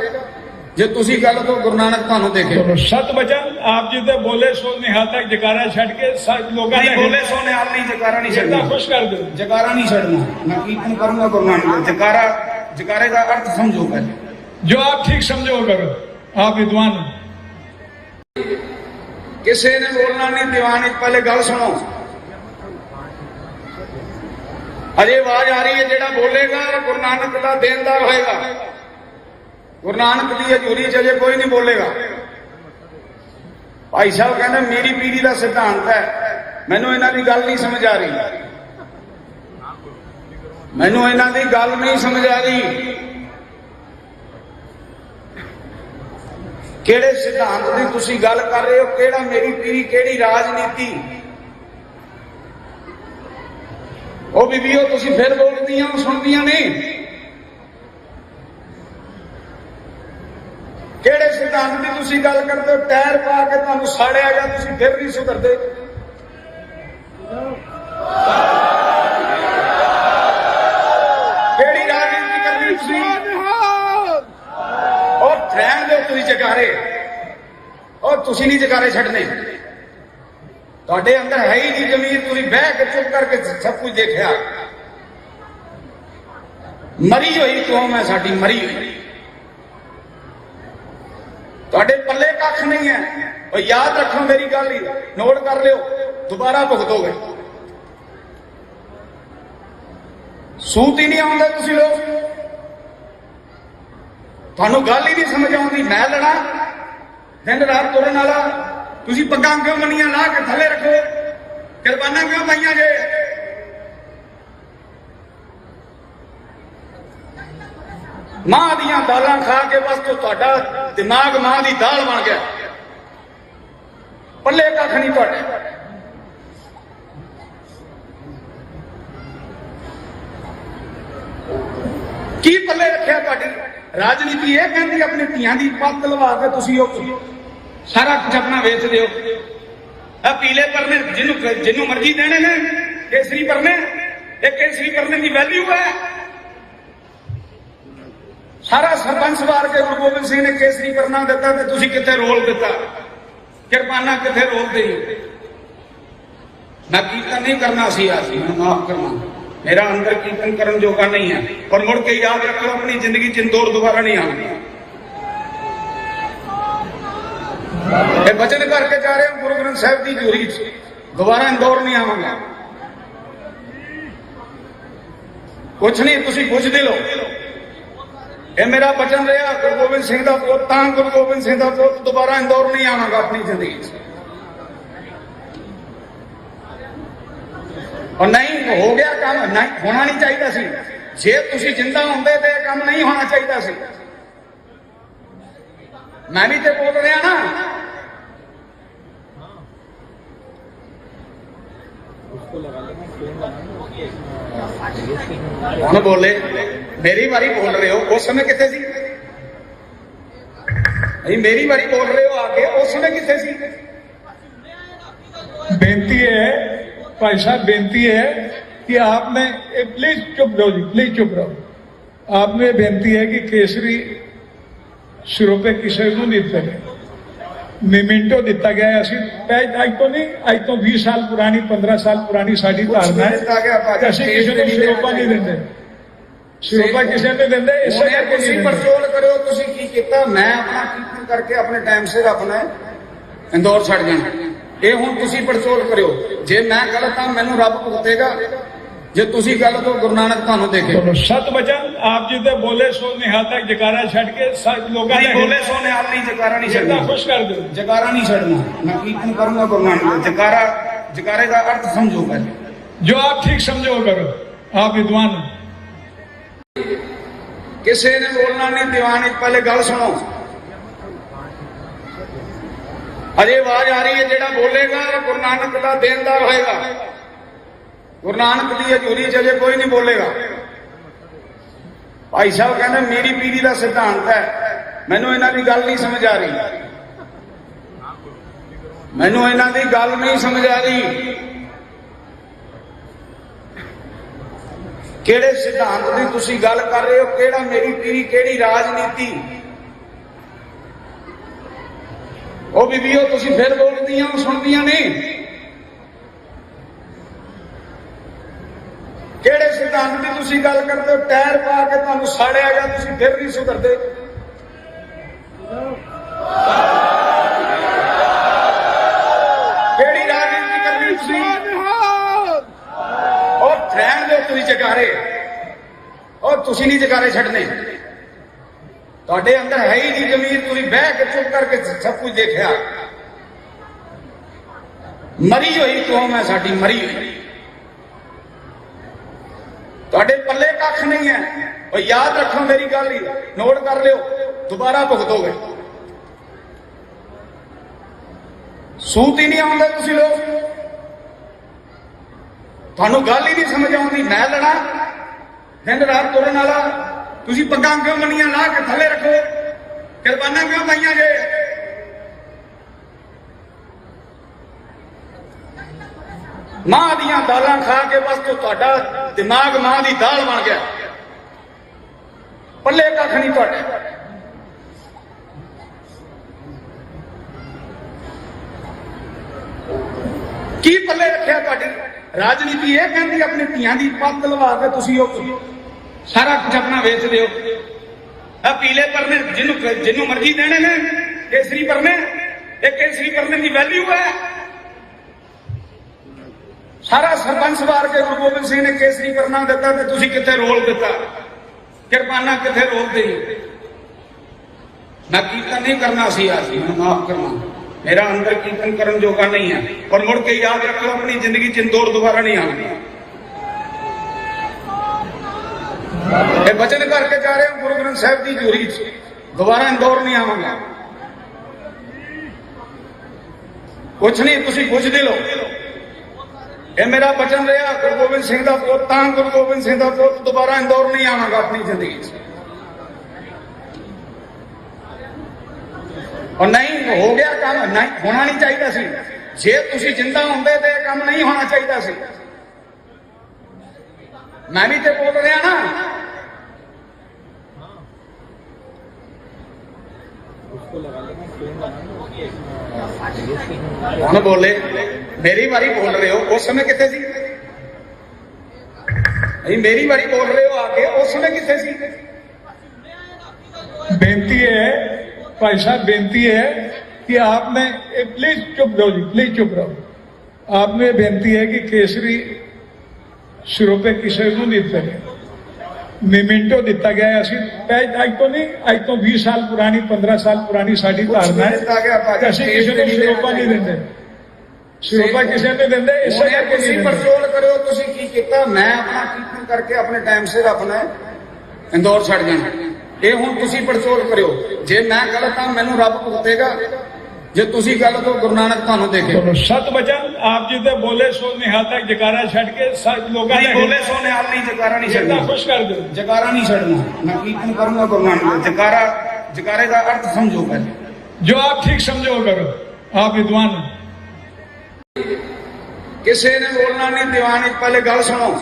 S1: ਜੇ ਤੁਸੀਂ ਗਲਤ ਹੋ ਗੁਰੂ ਨਾਨਕ ਤੁਹਾਨੂੰ ਦੇਖੇ।
S2: सत वचन आप जी ते बोले सो निहाल तक जकारा छड़ के लोगों
S1: नहीं बोले सो निहाल नहीं, जकारा नहीं छड़ना,
S2: खुश कर दो,
S1: जकारा नहीं छड़ना। मैं कीर्तन करूंगा गुरु नानक। जकारा, जकारे का अर्थ समझो पहले,
S2: जो आप ठीक समझो करो, आप विद्वान हो।
S1: किसी ने बोलना नहीं, दीवान। पहले गल सुनो, अजे आवाज आ रही है, जेड़ा बोलेगा गुरु नानक का देनदार होएगा। गुरु नानक की हजूरी च अजे कोई नहीं बोलेगा। भाई साहब कहते मेरी पीढ़ी का सिद्धांत है, मैनू इन्हां दी गल नहीं समझ आ रही, मैनू इन्हां दी गल नहीं समझ आ रही। ਕਿਹੜੇ ਸਿਧਾਂਤ ਦੀ ਤੁਸੀਂ ਗੱਲ ਕਰ ਰਹੇ ਹੋ? ਕਿਹੜਾ ਮੇਰੀ ਪੀੜੀ, ਕਿਹੜੀ ਰਾਜਨੀਤੀ? ਉਹ ਬੀਬੀਓ ਤੁਸੀਂ ਫਿਰ ਬੋਲਦੀਆਂ ਸੁਣਦੀਆਂ ਨਹੀਂ। ਕਿਹੜੇ ਸਿਧਾਂਤ ਦੀ ਤੁਸੀਂ ਗੱਲ ਕਰਦੇ ਹੋ? ਟਾਇਰ ਪਾ ਕੇ ਤੁਹਾਨੂੰ ਸਾੜਿਆ ਗਿਆ, ਤੁਸੀਂ ਫਿਰ ਨਹੀਂ ਸੁਧਰਦੇ। ਕਿਹੜੀ ਰਾਜਨੀਤੀ ਕਰਨੀ ਤੁਸੀਂ? और ट्रेन दे तुसी जकारे, और तुसी नहीं जकारे छड़ने। तुहाडे अंदर है ही नहीं जमीर, तुसी बह के चुप करके सब कुछ देखा। मरी हुई कौम है साडी, मरी हुई। तुहाडे पल्ले कख नहीं है। और याद रखो मेरी गल ही, नोट कर लियो, दोबारा भुगतोगे। सूत ही नहीं आउंदा तुसी लोग, ਤੁਹਾਨੂੰ ਗੱਲ ਹੀ ਨਹੀਂ ਸਮਝ ਆਉਂਦੀ। ਮੈਂ ਲੜਾ ਦਿਨ ਰਾਤ ਤੁਰਨ ਵਾਲਾ, ਤੁਸੀਂ ਪੱਗਾਂ ਕਿਉਂ ਬੰਨੀਆਂ ਲਾ ਕੇ ਥੱਲੇ ਰੱਖੋ, ਕਿਰਪਾਨਾਂ ਕਿਉਂ ਪਾਈਆਂ ਜੇ? ਮਾਂ ਦੀਆਂ ਦਾਲਾਂ ਖਾ ਕੇ ਬਸ ਤੁਹਾਡਾ ਦਿਮਾਗ ਮਾਂ ਦੀ ਦਾਲ ਬਣ ਗਿਆ, ਪੱਲੇ ਕੱਖ ਨਹੀਂ ਤੁਹਾਡੇ। ਕੀ ਪੱਲੇ ਰੱਖਿਆ ਤੁਹਾਡੀ? ਰਾਜਨੀਤੀ ਇਹ ਕਹਿੰਦੀ ਆਪਣੀ ਧੀਆਂ ਦੀ ਪੱਤ ਲਵਾ ਕੇ ਤੁਸੀਂ ਉਹ ਸਾਰਾ ਕੁਝ ਆਪਣਾ ਵੇਚ ਦਿਓ। ਆ ਪੀਲੇ ਪਰਨੇ ਜਿਹਨੂੰ ਮਰਜ਼ੀ ਦੇਣੇ ਨੇ, ਕੇਸਰੀ ਪਰਨੇ, ਇਹ ਕੇਸਰੀ ਪਰਨੇ ਦੀ ਵੈਲਿਊ ਹੈ। ਸਾਰਾ ਸਰਪੰਚ ਵਾਰ ਕੇ ਗੁਰੂ ਗੋਬਿੰਦ ਸਿੰਘ ਨੇ ਕੇਸਰੀ ਪਰਨਾ ਦਿੱਤਾ ਤੇ ਤੁਸੀਂ ਕਿੱਥੇ ਰੋਲ ਦਿੱਤਾ, ਕਿਰਪਾਨਾਂ ਕਿੱਥੇ ਰੋਲਦੇ? ਮੈਂ ਕੀਰਤਨ ਨਹੀਂ ਕਰਨਾ ਸੀ, ਮੈਨੂੰ ਮਾਫ ਕਰਨਾ, मेरा अंदर कीर्तन करने जोगा नहीं है। और मुड़ के याद रखो, अपनी जिंदगी च इंदौर दोबारा नहीं आऊंगी। वचन करके जा रहे हो गुरु ग्रंथ साहिब की हजूरी, दोबारा इंदौर नहीं आवांगा। कुछ नहीं, तुसी पुछदे लो। ये मेरा वचन रहा, गुरु गोबिंद सिंह का पुत, तां गुरु गोबिंद सिंह का पुत, दोबारा इंदौर नहीं आवांगा अपनी जिंदगी च। और नहीं हो गया काम, नहीं होना नहीं चाहिए सी। जे तुसी जिंदा होंदे ते काम नहीं होना चाहिए सी। मैं भी तो बोल रहा ना। ਹੁਣ बोले, मेरी बारी बोल रहे हो, उस समय कितने सी? नहीं, मेरी बारी बोल रहे हो आके, उस समय कितने सी?
S2: बेनती है भाई साहब, बेनती है कि आपने प्लीज चुप रहो जी, प्लीज चुप रहो। आपने बेनती है कि केसरी सिरों पे किसी को नहीं दिते, मिमिंटो दिता गया है। असी अज तो नहीं, अज तो 20 साल पुरानी, 15 साल पुरानी साड़ी धारणा है कि असी किसी को सिरोपा नहीं देंगे, सिरोपा किसी ने देंगे। इसे करके
S1: ਤੁਸੀਂ ਪਰਚੋਲ ਕਰਿਓ, ਤੁਸੀਂ ਕੀ ਕੀਤਾ? ਮੈਂ ਆਪਣਾ ਕੀਰਤਨ ਕਰਕੇ ਆਪਣੇ ਟਾਈਮ ਸਿਰ ਆਪਣਾ ਇੰਦੌਰ ਛੱਡ ਜਾਣਾ। ਇਹ ਹੁਣ ਤੁਸੀਂ ਪੜਚੋਲ ਕਰਿਓ। ਜੇ ਮੈਂ ਗਲਤ ਹਾਂ ਮੈਨੂੰ ਰੱਬ ਭੁਗਤੇਗਾ, ਜੇ ਤੁਸੀਂ ਗਲਤ ਹੋ ਗੁਰੂ ਨਾਨਕ ਤੁਹਾਨੂੰ ਦੇਖੇ।
S2: चलो सत वचन आप जी ते बोले सो निहाल तक जकारा छड़ के सब लोग
S1: ਨਹੀਂ ਬੋਲੇ ਸੋ ਨਿਹਾਲ ਨਹੀਂ, ਜਕਾਰਾ ਨਹੀਂ ਛੱਡਣਾ,
S2: खुश कर दो।
S1: ਜਕਾਰਾ ਨਹੀਂ ਛੱਡਣਾ। ਮੈਂ ਕੀਰਤਨ ਕਰੂੰਗਾ ਗੁਰੂ ਨਾਨਕ ਦਾ। ਜਕਾਰੇ ਦਾ ਅਰਥ ਸਮਝੋ ਪਹਿਲੇ।
S2: जो आप ठीक समझो करो, आप विद्वान हो।
S1: ਕਿਸੇ ਨੇ ਬੋਲਣਾ ਨਹੀਂ ਦੀਵਾਨ ਵਿੱਚ। ਪਹਿਲੇ ਗੱਲ ਸੁਣੋ, ਅਜੇ ਆਵਾਜ਼ ਆ ਰਹੀ ਹੈ। ਜਿਹੜਾ ਬੋਲੇਗਾ ਗੁਰੂ ਨਾਨਕ ਦਾ ਦੇਣਦਾਰ ਹੋਏਗਾ। ਗੁਰੂ ਨਾਨਕ ਦੀ ਹਜ਼ੂਰੀ ਚ ਅਜੇ ਕੋਈ ਨਹੀਂ ਬੋਲੇਗਾ। ਭਾਈ ਸਾਹਿਬ ਕਹਿੰਦੇ ਮੇਰੀ ਪੀੜੀ ਦਾ ਸਿਧਾਂਤ ਹੈ। ਮੈਨੂੰ ਇਹਨਾਂ ਦੀ ਗੱਲ ਨਹੀਂ ਸਮਝ ਆ ਰਹੀ, ਮੈਨੂੰ ਇਹਨਾਂ ਦੀ ਗੱਲ ਨਹੀਂ ਸਮਝ ਆ ਰਹੀ। ਕਿਹੜੇ ਸਿਧਾਂਤ ਦੀ ਤੁਸੀਂ ਗੱਲ ਕਰ ਰਹੇ ਹੋ? ਕਿਹੜਾ ਮੇਰੀ ਪੀੜੀ, ਕਿਹੜੀ ਰਾਜਨੀਤੀ? ਉਹ ਬੀਬੀਓ ਤੁਸੀਂ ਫਿਰ ਬੋਲਦੀਆਂ ਸੁਣਦੀਆਂ ਨਹੀਂ। ਕਿਹੜੇ ਸਿਧਾਂਤ ਦੀ ਤੁਸੀਂ ਗੱਲ ਕਰਦੇ ਹੋ? ਟਾਇਰ ਪਾ ਕੇ ਤੁਹਾਨੂੰ ਸਾੜਿਆ ਗਿਆ, ਤੁਸੀਂ ਫਿਰ ਨਹੀਂ ਸੁਧਰਦੇ। ਕਿਹੜੀ ਰਾਜਨੀਤੀ ਕਰਨੀ ਤੁਸੀਂ? ਉਹ ਰਹਿਣ ਦਿਓ ਤੁਸੀਂ ਜਕਾਰੇ, ਉਹ ਤੁਸੀਂ ਨਹੀਂ ਜਕਾਰੇ ਛੱਡਣੇ। ਤੁਹਾਡੇ ਅੰਦਰ ਹੈ ਹੀ ਨਹੀਂ ਜ਼ਮੀਰ। ਤੁਸੀਂ ਬਹਿ ਕੇ ਚੁੱਪ ਕਰਕੇ ਸਭ ਕੁਝ ਦੇਖਿਆ। ਮਰੀ ਹੋਈ ਕੌਮ ਹੈ ਸਾਡੀ, ਮਰੀ ਹੋਈ। ਤੁਹਾਡੇ ਪੱਲੇ ਕੱਖ ਨਹੀਂ ਹੈ। ਉਹ ਯਾਦ ਰੱਖੋ ਮੇਰੀ ਗੱਲ ਹੀ, ਨੋਟ ਕਰ ਲਿਓ, ਦੁਬਾਰਾ ਭੁਗਤੋਗੇ। ਸੂਤ ਹੀ ਨਹੀਂ ਆਉਂਦੇ ਤੁਸੀਂ ਲੋਕ, ਤੁਹਾਨੂੰ ਗੱਲ ਹੀ ਨਹੀਂ ਸਮਝ ਆਉਂਦੀ। ਮੈਂ ਲੜਾ ਦਿਨ ਰਾਤ ਤੁਰਨ ਵਾਲਾ, ਤੁਸੀਂ ਪੱਗਾਂ ਕਿਉਂ ਬਣੀਆਂ ਲਾ ਕੇ ਥੱਲੇ ਰੱਖੋ? ਕਿਰਪਾਨਾਂ ਕਿਉਂ ਪਾਈਆਂ ਜੇ? ਮਾਂ ਦੀਆਂ ਦਾਲਾਂ ਖਾ ਕੇ ਬਸ ਤੁਹਾਡਾ ਦਿਮਾਗ ਮਾਂ ਦੀ ਦਾਲ ਬਣ ਗਿਆ। ਪੱਲੇ ਕੱਖ ਨਹੀਂ ਤੁਹਾਡੇ। ਕੀ ਪੱਲੇ ਰੱਖਿਆ ਤੁਹਾਡੀ? ਰਾਜਨੀਤੀ ਇਹ ਕਹਿੰਦੀ ਆਪਣੀ ਧੀਆਂ ਦੀ ਪੱਗ ਲਵਾ ਕੇ ਤੁਸੀਂ ਉਹ ਸਾਰਾ ਕੁਝ ਆਪਣਾ ਵੇਚ ਦਿਓ। ਆ ਪੀਲੇ ਪਰਨੇ ਜਿਹਨੂੰ ਮਰਜ਼ੀ ਦੇਣੇ ਨੇ, ਕੇਸਰੀ ਪਰਨੇ, ਇਹ ਕੇਸਰੀ ਪਰਨੇ ਦੀ ਵੈਲਿਊ ਹੈ। ਸਾਰਾ ਸਰਪੰਚ ਵਾਰ ਕੇ ਗੁਰੂ ਗੋਬਿੰਦ ਸਿੰਘ ਨੇ ਕੇਸਰੀ ਪਰਨਾ ਦਿੱਤਾ ਤੇ ਤੁਸੀਂ ਕਿੱਥੇ ਰੋਲ ਦਿੱਤਾ? ਕਿਰਪਾਨਾਂ ਕਿੱਥੇ ਰੋਲ ਦੇਈ? ਮੈਂ ਕੀਰਤਨ ਨਹੀਂ ਕਰਨਾ ਸੀ ਅੱਜ, ਮੈਨੂੰ ਮਾਫ ਕਰਨਾ। ਮੇਰਾ ਅੰਦਰ ਕੀਰਤਨ ਕਰਨ ਜੋਗਾ ਨਹੀਂ ਹੈ। ਔਰ ਮੁੜ ਕੇ ਯਾਦ ਰੱਖੋ ਆਪਣੀ ਜ਼ਿੰਦਗੀ ਚ ਇੰਦੌਰ ਦੁਬਾਰਾ ਨਹੀਂ ਆਉਣੀ। ਇਹ ਬਚਨ ਕਰਕੇ ਜਾ ਰਹੇ ਹਾਂ ਗੁਰੂ ਗ੍ਰੰਥ ਸਾਹਿਬ ਦੀ ਹਜ਼ੂਰੀ ਚ, ਦੁਬਾਰਾ ਇੰਦੌਰ ਨਹੀਂ ਆਵਾਂਗਾ। ਕੁਛ ਨਹੀਂ, ਤੁਸੀਂ ਪੁੱਛਦੇ ਲਓ। ਇਹ ਮੇਰਾ ਬਚਨ ਰਿਹਾ ਗੁਰੂ ਗੋਬਿੰਦ ਸਿੰਘ ਦਾ ਪੁੱਤ, ਤਾਂ ਗੁਰੂ ਗੋਬਿੰਦ ਸਿੰਘ ਦਾ ਪੁੱਤ, ਦੁਬਾਰਾ ਇੰਦੌਰ ਨਹੀਂ ਆਵਾਂਗਾ ਆਪਣੀ ਜ਼ਿੰਦਗੀ ਚ। और नहीं हो गया काम, नहीं होना नहीं चाहिए सी। जे तुसी जिंदा होंदे ते काम नहीं होना चाहिए सी। मैं भी तो बोल रहा ना। कौन बोले? मेरी बारी बोल रहे हो, उस समय कितने सी? मेरी बारी बोल रहे हो आके, उस समय कितने सी?
S2: बेनती है भाई साहब, बेनती है कि आपने प्लीज चुप रहो जी, प्लीज चुप रहो। आपने बेनती है कि केसरी सिरों पे किसी को नहीं दिता, मेमेंटो दिता गया है। असी अज तो नहीं, अज तो 20 साल पुरानी, 15 साल पुरानी साड़ी धारणा है कि असी किसी को सिरोपा नहीं देंगे। सिरोपा किसी ने देंगे, इससे करके नहीं देंगे।
S1: पड़चोल करो तुसी की कीता। मैं अपना कीर्तन करके अपने टाइम सिर अपना इंदौर छड़ जाना। ये हुण तुसी पड़चोल करियो। जे मैं गलत हाँ मैनू रब भुगतेगा, जे तुसी गलत हो गुरु नानक तुहानू देखे।
S2: चलो सत वचन आप जी ते बोले सो निहाल तक जकारा छड़ के सब लोग
S1: नहीं बोले सो निहाल नहीं, जकारा नहीं छड़ना,
S2: खुश कर दो।
S1: जकारा नहीं छड़ना। मैं कीर्तन करूंगा गुरु नानक का। जकारे का अर्थ समझो पहले।
S2: जो आप ठीक समझो करो, आप विद्वान हो।
S1: किसी ने बोलना नहीं दीवान। पहले गल सुनो,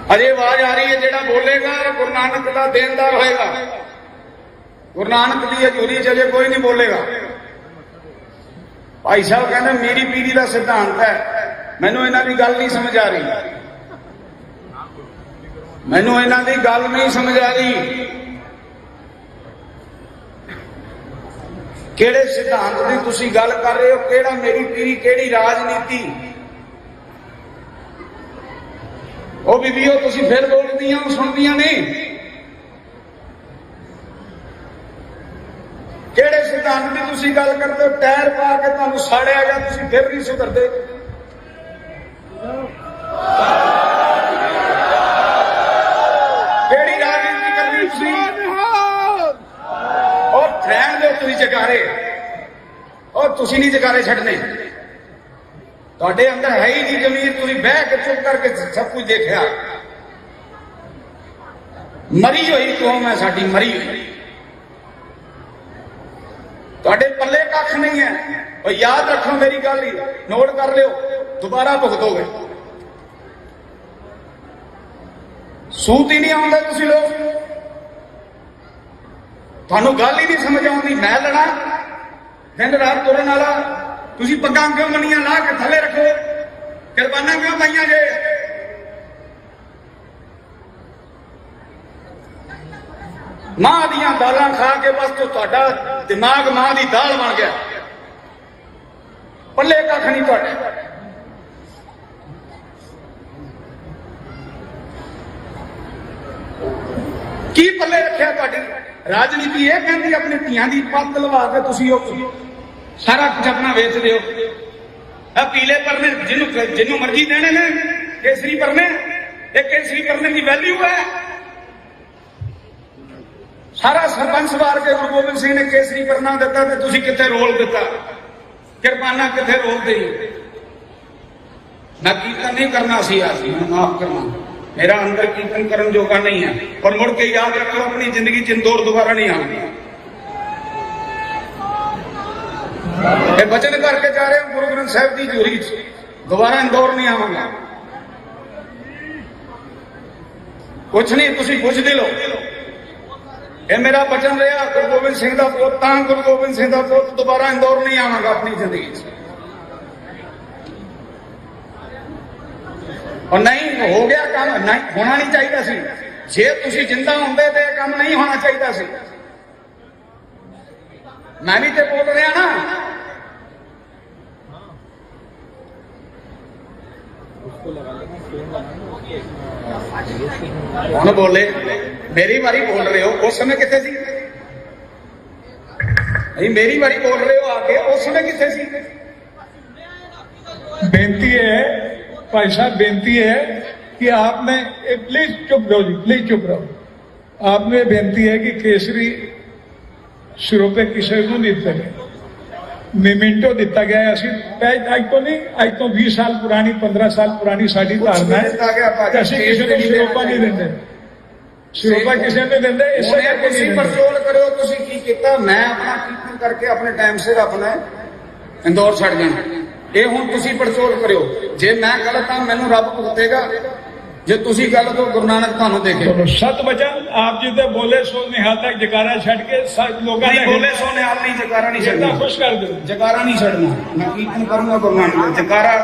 S1: अजे आवाज आ रही है। जेड़ा बोलेगा गुरु नानक का देनदार होएगा। गुरु नानक की हजूरी च अजे कोई नहीं बोलेगा। भाई साहब कहते मेरी पीढ़ी का सिद्धांत है। मैनू इन्हां दी गल नहीं समझ आ रही, मैनू इन्हां दी गल नहीं समझ आ रही। ਕਿਹੜੇ ਸਿਧਾਂਤ ਦੀ ਤੁਸੀਂ ਗੱਲ ਕਰ ਰਹੇ ਹੋ? ਕਿਹੜਾ ਮੇਰੀ ਪੀਰੀ, ਕਿਹੜੀ ਰਾਜਨੀਤੀ? ਉਹ ਬੀਬੀਓ ਤੁਸੀਂ ਫਿਰ ਬੋਲਦੀਆਂ ਸੁਣਦੀਆਂ ਨਹੀਂ। ਕਿਹੜੇ ਸਿਧਾਂਤ ਦੀ ਤੁਸੀਂ ਗੱਲ ਕਰਦੇ ਹੋ? ਟਾਇਰ ਪਾ ਕੇ ਤੁਹਾਨੂੰ ਸਾੜਿਆ ਗਿਆ, ਤੁਸੀਂ ਫਿਰ ਨਹੀਂ ਸੁਧਰਦੇ। ਕਿਹੜੀ ਰਾਜਨੀਤੀ ਕਰਨੀ ਤੁਸੀਂ? ਉਹ ਰਹਿਣ ਦਿਓ ਤੁਸੀਂ ਜਗਾਰੇ, ਉਹ ਤੁਸੀਂ ਨਹੀਂ ਜਗਾਰੇ ਛੱਡਣੇ। ਤੁਹਾਡੇ ਅੰਦਰ ਹੈ ਹੀ ਨਹੀਂ ਜ਼ਮੀਰ, ਤੁਸੀਂ ਬਹਿ ਕੇ ਚੁੱਪ ਕਰਕੇ ਸਭ ਕੁਝ ਦੇਖਿਆ। ਮਰੀ ਹੋਈ ਕੌਮ ਹੈ ਸਾਡੀ, ਮਰੀ ਹੋਈ। ਤੁਹਾਡੇ ਪੱਲੇ ਕੱਖ ਨਹੀਂ ਹੈ। ਉਹ ਯਾਦ ਰੱਖੋ ਮੇਰੀ ਗੱਲ ਹੀ, ਨੋਟ ਕਰ ਲਿਓ, ਦੁਬਾਰਾ ਭੁਗਤੋਗੇ। ਸੂਤ ਹੀ ਨਹੀਂ ਆਉਂਦਾ ਤੁਸੀਂ ਲੋਕ, ਤੁਹਾਨੂੰ ਗੱਲ ਹੀ ਨਹੀਂ ਸਮਝ ਆਉਂਦੀ। ਮੈਂ ਲੜਾ ਦਿਨ ਰਾਤ ਤੁਰਨ ਵਾਲਾ, ਤੁਸੀਂ ਪੱਗਾਂ ਕਿਉਂ ਮੰਨੀਆਂ ਲਾ ਕੇ ਥੱਲੇ ਰੱਖੋ? ਕਿਰਪਾਨਾਂ ਕਿਉਂ ਪਾਈਆਂ ਜੇ? ਮਾਂ ਦੀਆਂ ਦਾਲਾਂ ਖਾ ਕੇ ਬਸ ਤੁਹਾਡਾ ਦਿਮਾਗ ਮਾਂ ਦੀ ਦਾਲ ਬਣ ਗਿਆ, ਪੱਲੇ ਕੱਖ ਨਹੀਂ ਤੁਹਾਡੇ। ਕੀ ਪੱਲੇ ਰੱਖਿਆ ਤੁਹਾਡੀ ਰਾਜਨੀਤੀ? ਇਹ ਕਹਿੰਦੀ ਆਪਣੀ ਧੀਆਂ ਦੀ ਪੱਤ ਲਵਾ ਕੇ ਤੁਸੀਂ ਉਹ ਸਾਰਾ ਕੁਝ ਆਪਣਾ ਵੇਚਦੇ ਹੋ। ਆ ਪੀਲੇ ਪਰਨੇ ਜਿਹਨੂੰ ਮਰਜ਼ੀ ਦੇਣੇ ਨੇ, ਕੇਸਰੀ ਪਰਨੇ, ਇਹ ਕੇਸਰੀ ਪਰਨੇ ਦੀ ਵੈਲਿਊ ਹੈ। ਸਾਰਾ ਸਰਪੰਚ ਵਾਰ ਕੇ ਗੁਰੂ ਗੋਬਿੰਦ ਸਿੰਘ ਨੇ ਕੇਸਰੀ ਪਰਨਾ ਦਿੱਤਾ ਤੇ ਤੁਸੀਂ ਕਿੱਥੇ ਰੋਲ ਦਿੱਤਾ? ਕਿਰਪਾਨਾਂ ਕਿੱਥੇ ਰੋਲ ਦੇਈ? ਮੈਂ ਕੀਰਤਨ ਨਹੀਂ ਕਰਨਾ ਸੀ ਅੱਜ, ਮੈਨੂੰ ਮਾਫ ਕਰਨਾ, ਮੇਰਾ ਅੰਦਰ ਕੀਰਤਨ ਕਰਨ ਜੋਗਾ ਨਹੀਂ ਹੈ। ਪਰ ਮੁੜ ਕੇ ਯਾਦ ਰੱਖੋ, ਆਪਣੀ ਜ਼ਿੰਦਗੀ ਚ ਇੰਦੌਰ ਦੁਬਾਰਾ ਨਹੀਂ ਆਉਣੀ। ਇਹ ਬਚਨ ਕਰਕੇ ਜਾ ਰਹੇ ਹਾਂ ਗੁਰੂ ਗ੍ਰੰਥ ਸਾਹਿਬ ਦੀ ਹਜ਼ੂਰੀ ਚ, ਦੁਬਾਰਾ ਇੰਦੌਰ ਨਹੀਂ ਆਵਾਂਗਾ। ਕੁਛ ਨਹੀਂ, ਤੁਸੀਂ ਪੁੱਛਦੇ ਲੋ। ਇਹ ਮੇਰਾ ਬਚਨ ਰਿਹਾ, ਗੁਰੂ ਗੋਬਿੰਦ ਸਿੰਘ ਦਾ ਪੁੱਤ ਤਾਂ ਗੁਰੂ ਗੋਬਿੰਦ ਸਿੰਘ ਦਾ ਪੁੱਤ, ਦੁਬਾਰਾ ਇੰਦੌਰ ਨਹੀਂ ਆਵਾਂਗਾ ਆਪਣੀ ਜ਼ਿੰਦਗੀ ਚ। और नहीं हो गया काम, नहीं होना नहीं चाहिए सी। जे तुसी जिंदा होंदे ते काम नहीं होना चाहिए सी। मैं भी तो बोल रहा ना, कौन बोले? मेरी बारी बोल रहे हो, उस समय कितने सी? मेरी बारी बोल रहे हो आके, उस समय कितने सी?
S2: बेनती है भाई साहब, बेनती है कि आपने प्लीज चुप रहो जी, प्लीज चुप रहो। आपने बेनती है कि केसरी सिरों पे किसी को नहीं दिता गया, मेमेंटो दिता गया है। असी अज तो नहीं, अज तो 20 साल पुरानी, 15 साल पुरानी साड़ी धारणा है कि असी किसी को सिरोपा नहीं देंगे, सिरोपा किसी ने देंगे। इसे
S1: करके परचोल करो, तुसी की कीता? मैं अपना कीर्तन करके अपने टाइम सिर अपना इंदौर छड़ जाना। ये हुण तुसी पड़चोल करो, जे मैं गलत हाँ मैनू रब भुगतेगा, जे तुसी गलत हो गुरु नानक तुहानू देखे।
S2: सत वचन आप जी ते बोले सो निहाल तक जकारा छड़ के लोगों ने
S1: बोले सो निहाल नहीं, जकारा नहीं छड़ना,
S2: खुश कर दो,
S1: जकारा नहीं छड़ना। मैं कीर्तन करूंगा गुरु नानक, जकारा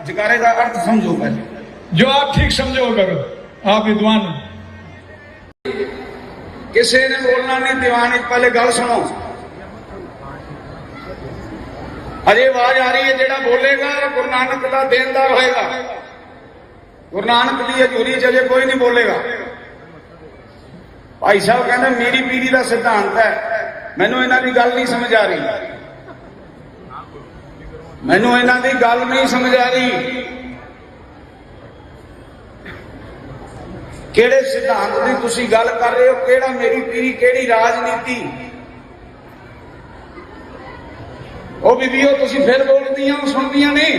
S1: जकारे का अर्थ समझो पहले,
S2: जो आप ठीक समझो करो, आप विद्वान हो।
S1: किसी ने बोलना नहीं, दीवान पहले गल सुनो। अजे आवाज आ रही है, जेड़ा बोलेगा गुरु नानक का देनदार होएगा। गुरु नानक की हजूरी च अजे कोई नहीं बोलेगा। भाई साहब कहते मेरी पीढ़ी का सिद्धांत है, मैनू इन्हां दी गल नहीं समझ आ रही, मैनू इन्हां दी गल नहीं समझ आ रही। किहड़े सिद्धांत की तुसी गल कर रहे हो? किहड़ा मेरी पीढ़ी, किहड़ी राजनीति? ਉਹ ਬੀਬੀਓ ਤੁਸੀਂ ਫਿਰ ਬੋਲਦੀਆਂ ਸੁਣਦੀਆਂ ਨਹੀਂ।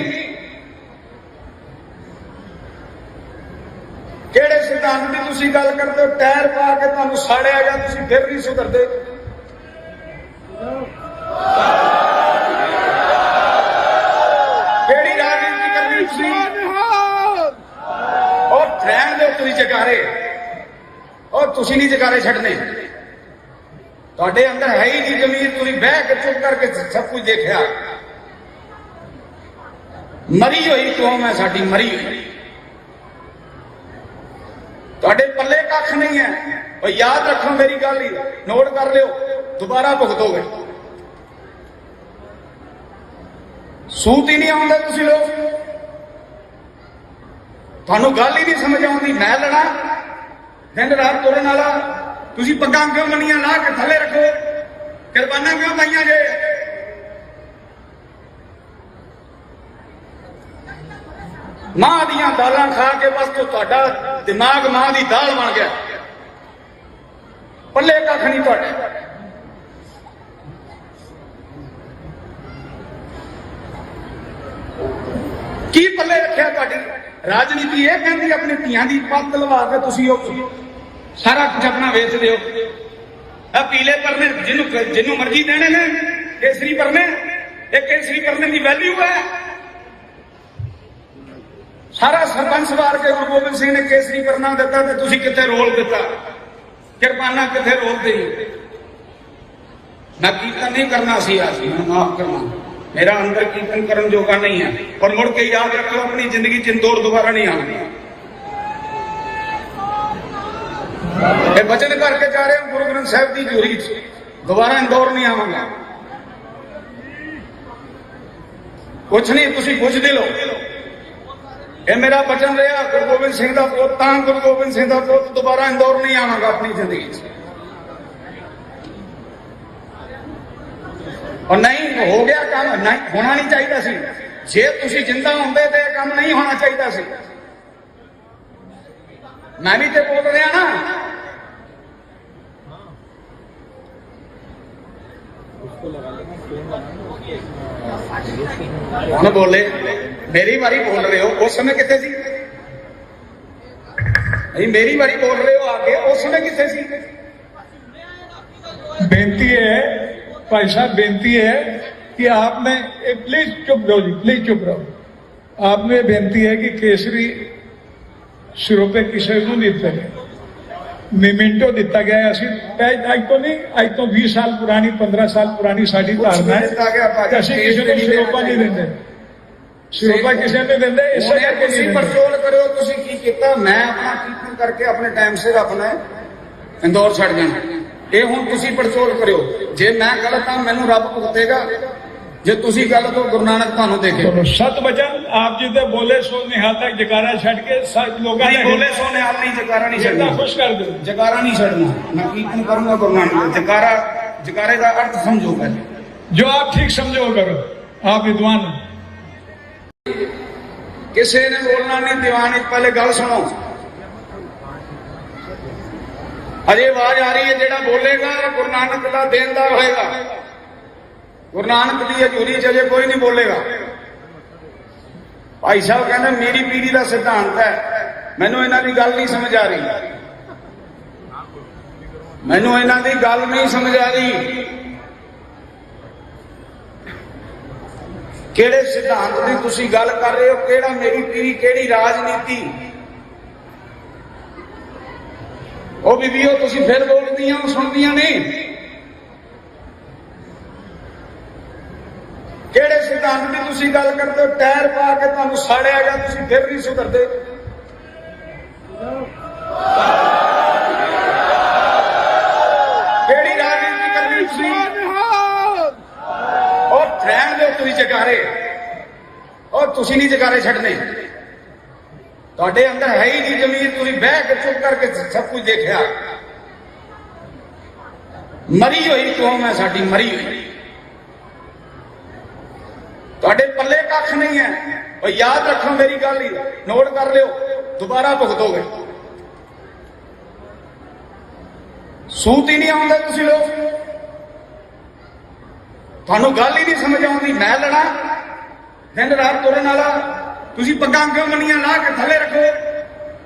S1: ਕਿਹੜੇ ਸਿਧਾਂਤ ਦੀ ਤੁਸੀਂ ਗੱਲ ਕਰਦੇ ਹੋ? ਟਾਇਰ ਪਾ ਕੇ ਤੁਹਾਨੂੰ ਸਾੜਿਆ ਗਿਆ, ਤੁਸੀਂ ਫਿਰ ਨਹੀਂ ਸੁਧਰਦੇ। ਕਿਹੜੀ ਰਾਜਨੀਤੀ ਕਰਨੀ ਤੁਸੀਂ? ਉਹ ਰਹਿਣ ਦਿਓ ਤੁਸੀਂ ਜਗਾਰੇ, ਉਹ ਤੁਸੀਂ ਨਹੀਂ ਜਗਾਰੇ ਛੱਡਣੇ। ਤੁਹਾਡੇ ਅੰਦਰ ਹੈ ਹੀ ਨਹੀਂ ਜ਼ਮੀਰ, ਤੁਸੀਂ ਬਹਿ ਕੇ ਚੁੱਪ ਕਰਕੇ ਸਭ ਕੁਝ ਦੇਖਿਆ। ਮਰੀ ਹੋਈ ਕੌਮ ਹੈ ਸਾਡੀ, ਮਰੀ ਹੋਈ। ਤੁਹਾਡੇ ਪੱਲੇ ਕੱਖ ਨਹੀਂ ਹੈ। ਉਹ ਯਾਦ ਰੱਖੋ ਮੇਰੀ ਗੱਲ ਹੀ, ਨੋਟ ਕਰ ਲਿਓ, ਦੁਬਾਰਾ ਭੁਗਤੋਗੇ। ਸੂਤ ਹੀ ਨਹੀਂ ਆਉਂਦਾ ਤੁਸੀਂ ਲੋਕ, ਤੁਹਾਨੂੰ ਗੱਲ ਹੀ ਨਹੀਂ ਸਮਝ ਆਉਂਦੀ। ਮੈਂ ਲੜਾ ਦਿਨ ਰਾਤ ਤੁਰਨ ਵਾਲਾ, ਤੁਸੀਂ ਪੱਗਾਂ ਕਿਉਂ ਮੰਨੀਆਂ ਲਾ ਕੇ ਥੱਲੇ ਰੱਖੋ, ਕੁਰਬਾਨਾਂ ਕਿਉਂ ਪਾਈਆਂ ਜੇ? ਮਾਂ ਦੀਆਂ ਦਾਲਾਂ ਖਾ ਕੇ ਬਸ ਤੁਹਾਡਾ ਦਿਮਾਗ ਮਾਂ ਦੀ ਦਾਲ ਬਣ ਗਿਆ, ਪੱਲੇ ਕੱਖ ਨਹੀਂ ਤੁਹਾਡੇ। ਕੀ ਪੱਲੇ ਰੱਖਿਆ ਤੁਹਾਡੀ ਰਾਜਨੀਤੀ? ਇਹ ਕਹਿੰਦੀ ਆਪਣੀ ਧੀਆਂ ਦੀ ਪੱਤ ਲਵਾ ਕੇ ਤੁਸੀਂ ਉਹ ਸਾਰਾ ਕੁਝ ਆਪਣਾ ਵੇਚ ਦਿਓ। ਆ ਪੀਲੇ ਪਰਨੇ ਜਿਹਨੂੰ ਮਰਜ਼ੀ ਦੇਣੇ ਨੇ, ਕੇਸਰੀ ਪਰਨੇ, ਇਹ ਕੇਸਰੀ ਪਰਨੇ ਦੀ ਵੈਲਿਊ ਹੈ। ਸਾਰਾ ਸਰਪੰਚ ਵਾਰ ਕੇ ਗੁਰੂ ਗੋਬਿੰਦ ਸਿੰਘ ਨੇ ਕੇਸਰੀ ਪਰਨਾ ਦਿੱਤਾ ਤੇ ਤੁਸੀਂ ਕਿੱਥੇ ਰੋਲ ਦਿੱਤਾ, ਕਿਰਪਾਨਾਂ ਕਿੱਥੇ ਰੋਲਦੇ? ਮੈਂ ਕੀਰਤਨ ਨਹੀਂ ਕਰਨਾ ਸੀ, ਅੱਜ ਮੈਨੂੰ ਮਾਫ ਕਰਨਾ, ਮੇਰਾ ਅੰਦਰ ਕੀਰਤਨ ਕਰਨ ਜੋਗਾ ਨਹੀਂ ਹੈ। ਔਰ ਮੁੜ ਕੇ ਯਾਦ ਰੱਖੋ, ਆਪਣੀ ਜ਼ਿੰਦਗੀ ਚ ਇੰਦੌਰ ਦੁਬਾਰਾ ਨਹੀਂ ਆਉਣੀ। ਇਹ ਵਚਨ ਕਰਕੇ ਜਾ ਰਹੇ ਹਾਂ ਗੁਰੂ ਗ੍ਰੰਥ ਸਾਹਿਬ ਦੀ ਹਜ਼ੂਰੀ ਚ, ਦੁਬਾਰਾ ਇੰਦੌਰ ਨਹੀਂ ਆਵਾਂਗਾ। ਕੁਛ ਨਹੀਂ, ਤੁਸੀਂ ਪੁੱਛਦੇ ਲਓ। ਇਹ ਮੇਰਾ ਵਚਨ ਰਿਹਾ, ਗੁਰੂ ਗੋਬਿੰਦ ਸਿੰਘ ਦਾ ਪੁੱਤ ਤਾਂ ਗੁਰੂ ਗੋਬਿੰਦ ਸਿੰਘ ਦਾ ਪੁੱਤ, ਦੁਬਾਰਾ ਇੰਦੌਰ ਨਹੀਂ ਆਵਾਂਗਾ ਆਪਣੀ ਜ਼ਿੰਦਗੀ ਚ। और नहीं हो गया काम, नहीं होना नहीं चाहिए सी। जे तुसी जिंदा होंदे ते काम नहीं होना चाहिए सी। मैं भी तो बोल रहा ना, कौन बोले? मेरी बारी बोल रहे हो, उस समय कितने सी? नहीं, मेरी बारी बोल रहे हो आगे, उस समय कितने सी?
S2: बेनती है भाई साहब, बेनती है कि आपने प्लीज चुप रहो जी, प्लीज चुप रहो। आपने बेनती है कि केसरी सिरों पे किसी को नहीं दिता गया, निमिंटो दिता गया है। असि अज तो नहीं, अज तो 20 साल पुरानी, 15 साल पुरानी साड़ी धारणा है कि असि किसी को सिरोपा नहीं देंगे, सिरोपा किसी ने देंगे। इस करके नहीं
S1: परचोल करो, तुसी की कीता? मैं अपना कीर्तन करके अपने टाइम से अपना इंदौर छड़ जाना। ये हुण तुसी पड़चोल करो, जे मैं गलत हाँ मैनू रब भुगतेगा, जे तुसी गलत हो गुरु नानक तुहानू देखे।
S2: सत वचन आप जी ते बोले सो निहाल तक जकारा छड़ के लोग
S1: बोले सो निहाल नहीं, जकारा नहीं छड़ना,
S2: खुश कर दो,
S1: जकारा नहीं छड़ना। मैं कीर्तन करूंगा गुरु नानक, जकारा जकारे का अर्थ समझो पहले,
S2: जो आप ठीक समझो करो, आप विद्वान हो।
S1: किसी ने बोलना नहीं, दीवान पहले गल सुनो। अजे आवाज आ रही है, जेड़ा बोलेगा गुरु नानक का देनदार होएगा। गुरु नानक की हजूरी च अजे कोई नहीं बोलेगा। भाई साहब कहते मेरी पीढ़ी का सिद्धांत है, मैनू इन्हां दी गल नहीं समझ आ रही, मैनू इन्हां दी गल नहीं समझ आ रही। किहड़े सिद्धांत की तुसीं गल कर रहे हो? किहड़ा मेरी पीढ़ी, किहड़ी राजनीति? वो बीबीओ तुसी फिर बोलदियां सुनदियां नहीं। किहड़े सिद्धांत की तुसी गल करते हो? टायर पा के तुहानू साड़िया गया, तुसी फिर नहीं सुधरदे। किहड़ी राजनीति करनी तुसी? और रहण दो तुसी जकारे, और तुसी नहीं जकारे छड्डने। ਤੁਹਾਡੇ अंदर है ही नहीं जमीन, तुसी बह के चुप करके सब कुछ देखा। मरी हुई कौम है साडी, मरी हुई, ਤੁਹਾਡੇ पल्ले कख नहीं है। और याद रखो मेरी गल ही, नोट कर लियो, दोबारा भुगतोगे। सूत ही नहीं आउंदा तुसी लोग, ਤੁਹਾਨੂੰ गल ही नहीं समझ आउंदी। मैं लड़ा दिन रात तुरन वाला, तुसी पग्गां क्यों मंनियां ला के थले रखो,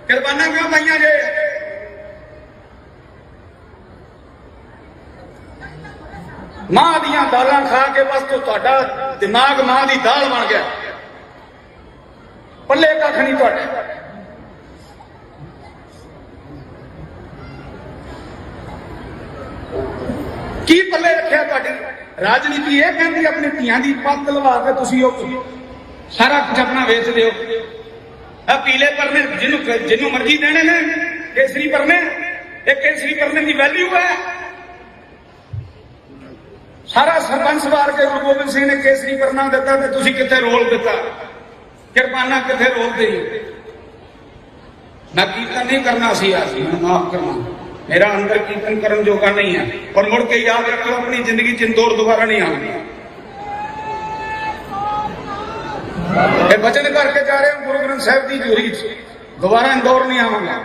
S1: कुरबानां क्यों पाइयां जे? मां दियां दालां खा के बस तुहाडा दिमाग मां दी दाल बन गया, पल्ले कख नहीं तुहाडे। की पल्ले रखिया तुहाडी राजनीति? ये कहंदी अपनी धीआं दी पत्त लवा के तुसी सारा कुछ अपना वेच दियो। पीले परने जिन्हों मर्जी देने ने, केसरी परने, एक केसरी परने की वैल्यू है। ਸਾਰਾ ਸਰਪੰਚ ਵਾਰ ਕੇ ਗੁਰੂ ਗੋਬਿੰਦ ਸਿੰਘ ਨੇ ਕੇਸਰੀ ਪਰਨਾ ਦਿੱਤਾ ਤੇ ਤੁਸੀਂ ਕਿੱਥੇ ਰੋਲ ਦਿੱਤਾ, ਕਿਰਪਾਨਾਂ ਕਿੱਥੇ ਰੋਲਦੇ। ਮੈਂ ਕੀਰਤਨ ਨਹੀਂ ਕਰਨਾ ਸੀ ਅੱਜ, ਮੈਨੂੰ ਮਾਫ ਕਰਨਾ, ਮੇਰਾ ਅੰਦਰ ਕੀਰਤਨ ਕਰਨ ਜੋਗਾ ਨਹੀਂ ਹੈ। ਪਰ ਮੁੜ ਕੇ ਯਾਦ ਰੱਖੋ, ਆਪਣੀ ਜ਼ਿੰਦਗੀ ਚ ਇੰਦੌਰ ਦੁਬਾਰਾ ਨਹੀਂ ਆਉਣੀ। ਇਹ ਬਚਨ ਕਰਕੇ ਜਾ ਰਹੇ ਹਾਂ ਗੁਰੂ ਗ੍ਰੰਥ ਸਾਹਿਬ ਦੀ ਹਜ਼ੂਰੀ ਚ, ਦੁਬਾਰਾ ਇੰਦੌਰ ਨਹੀਂ ਆਵਾਂਗਾ।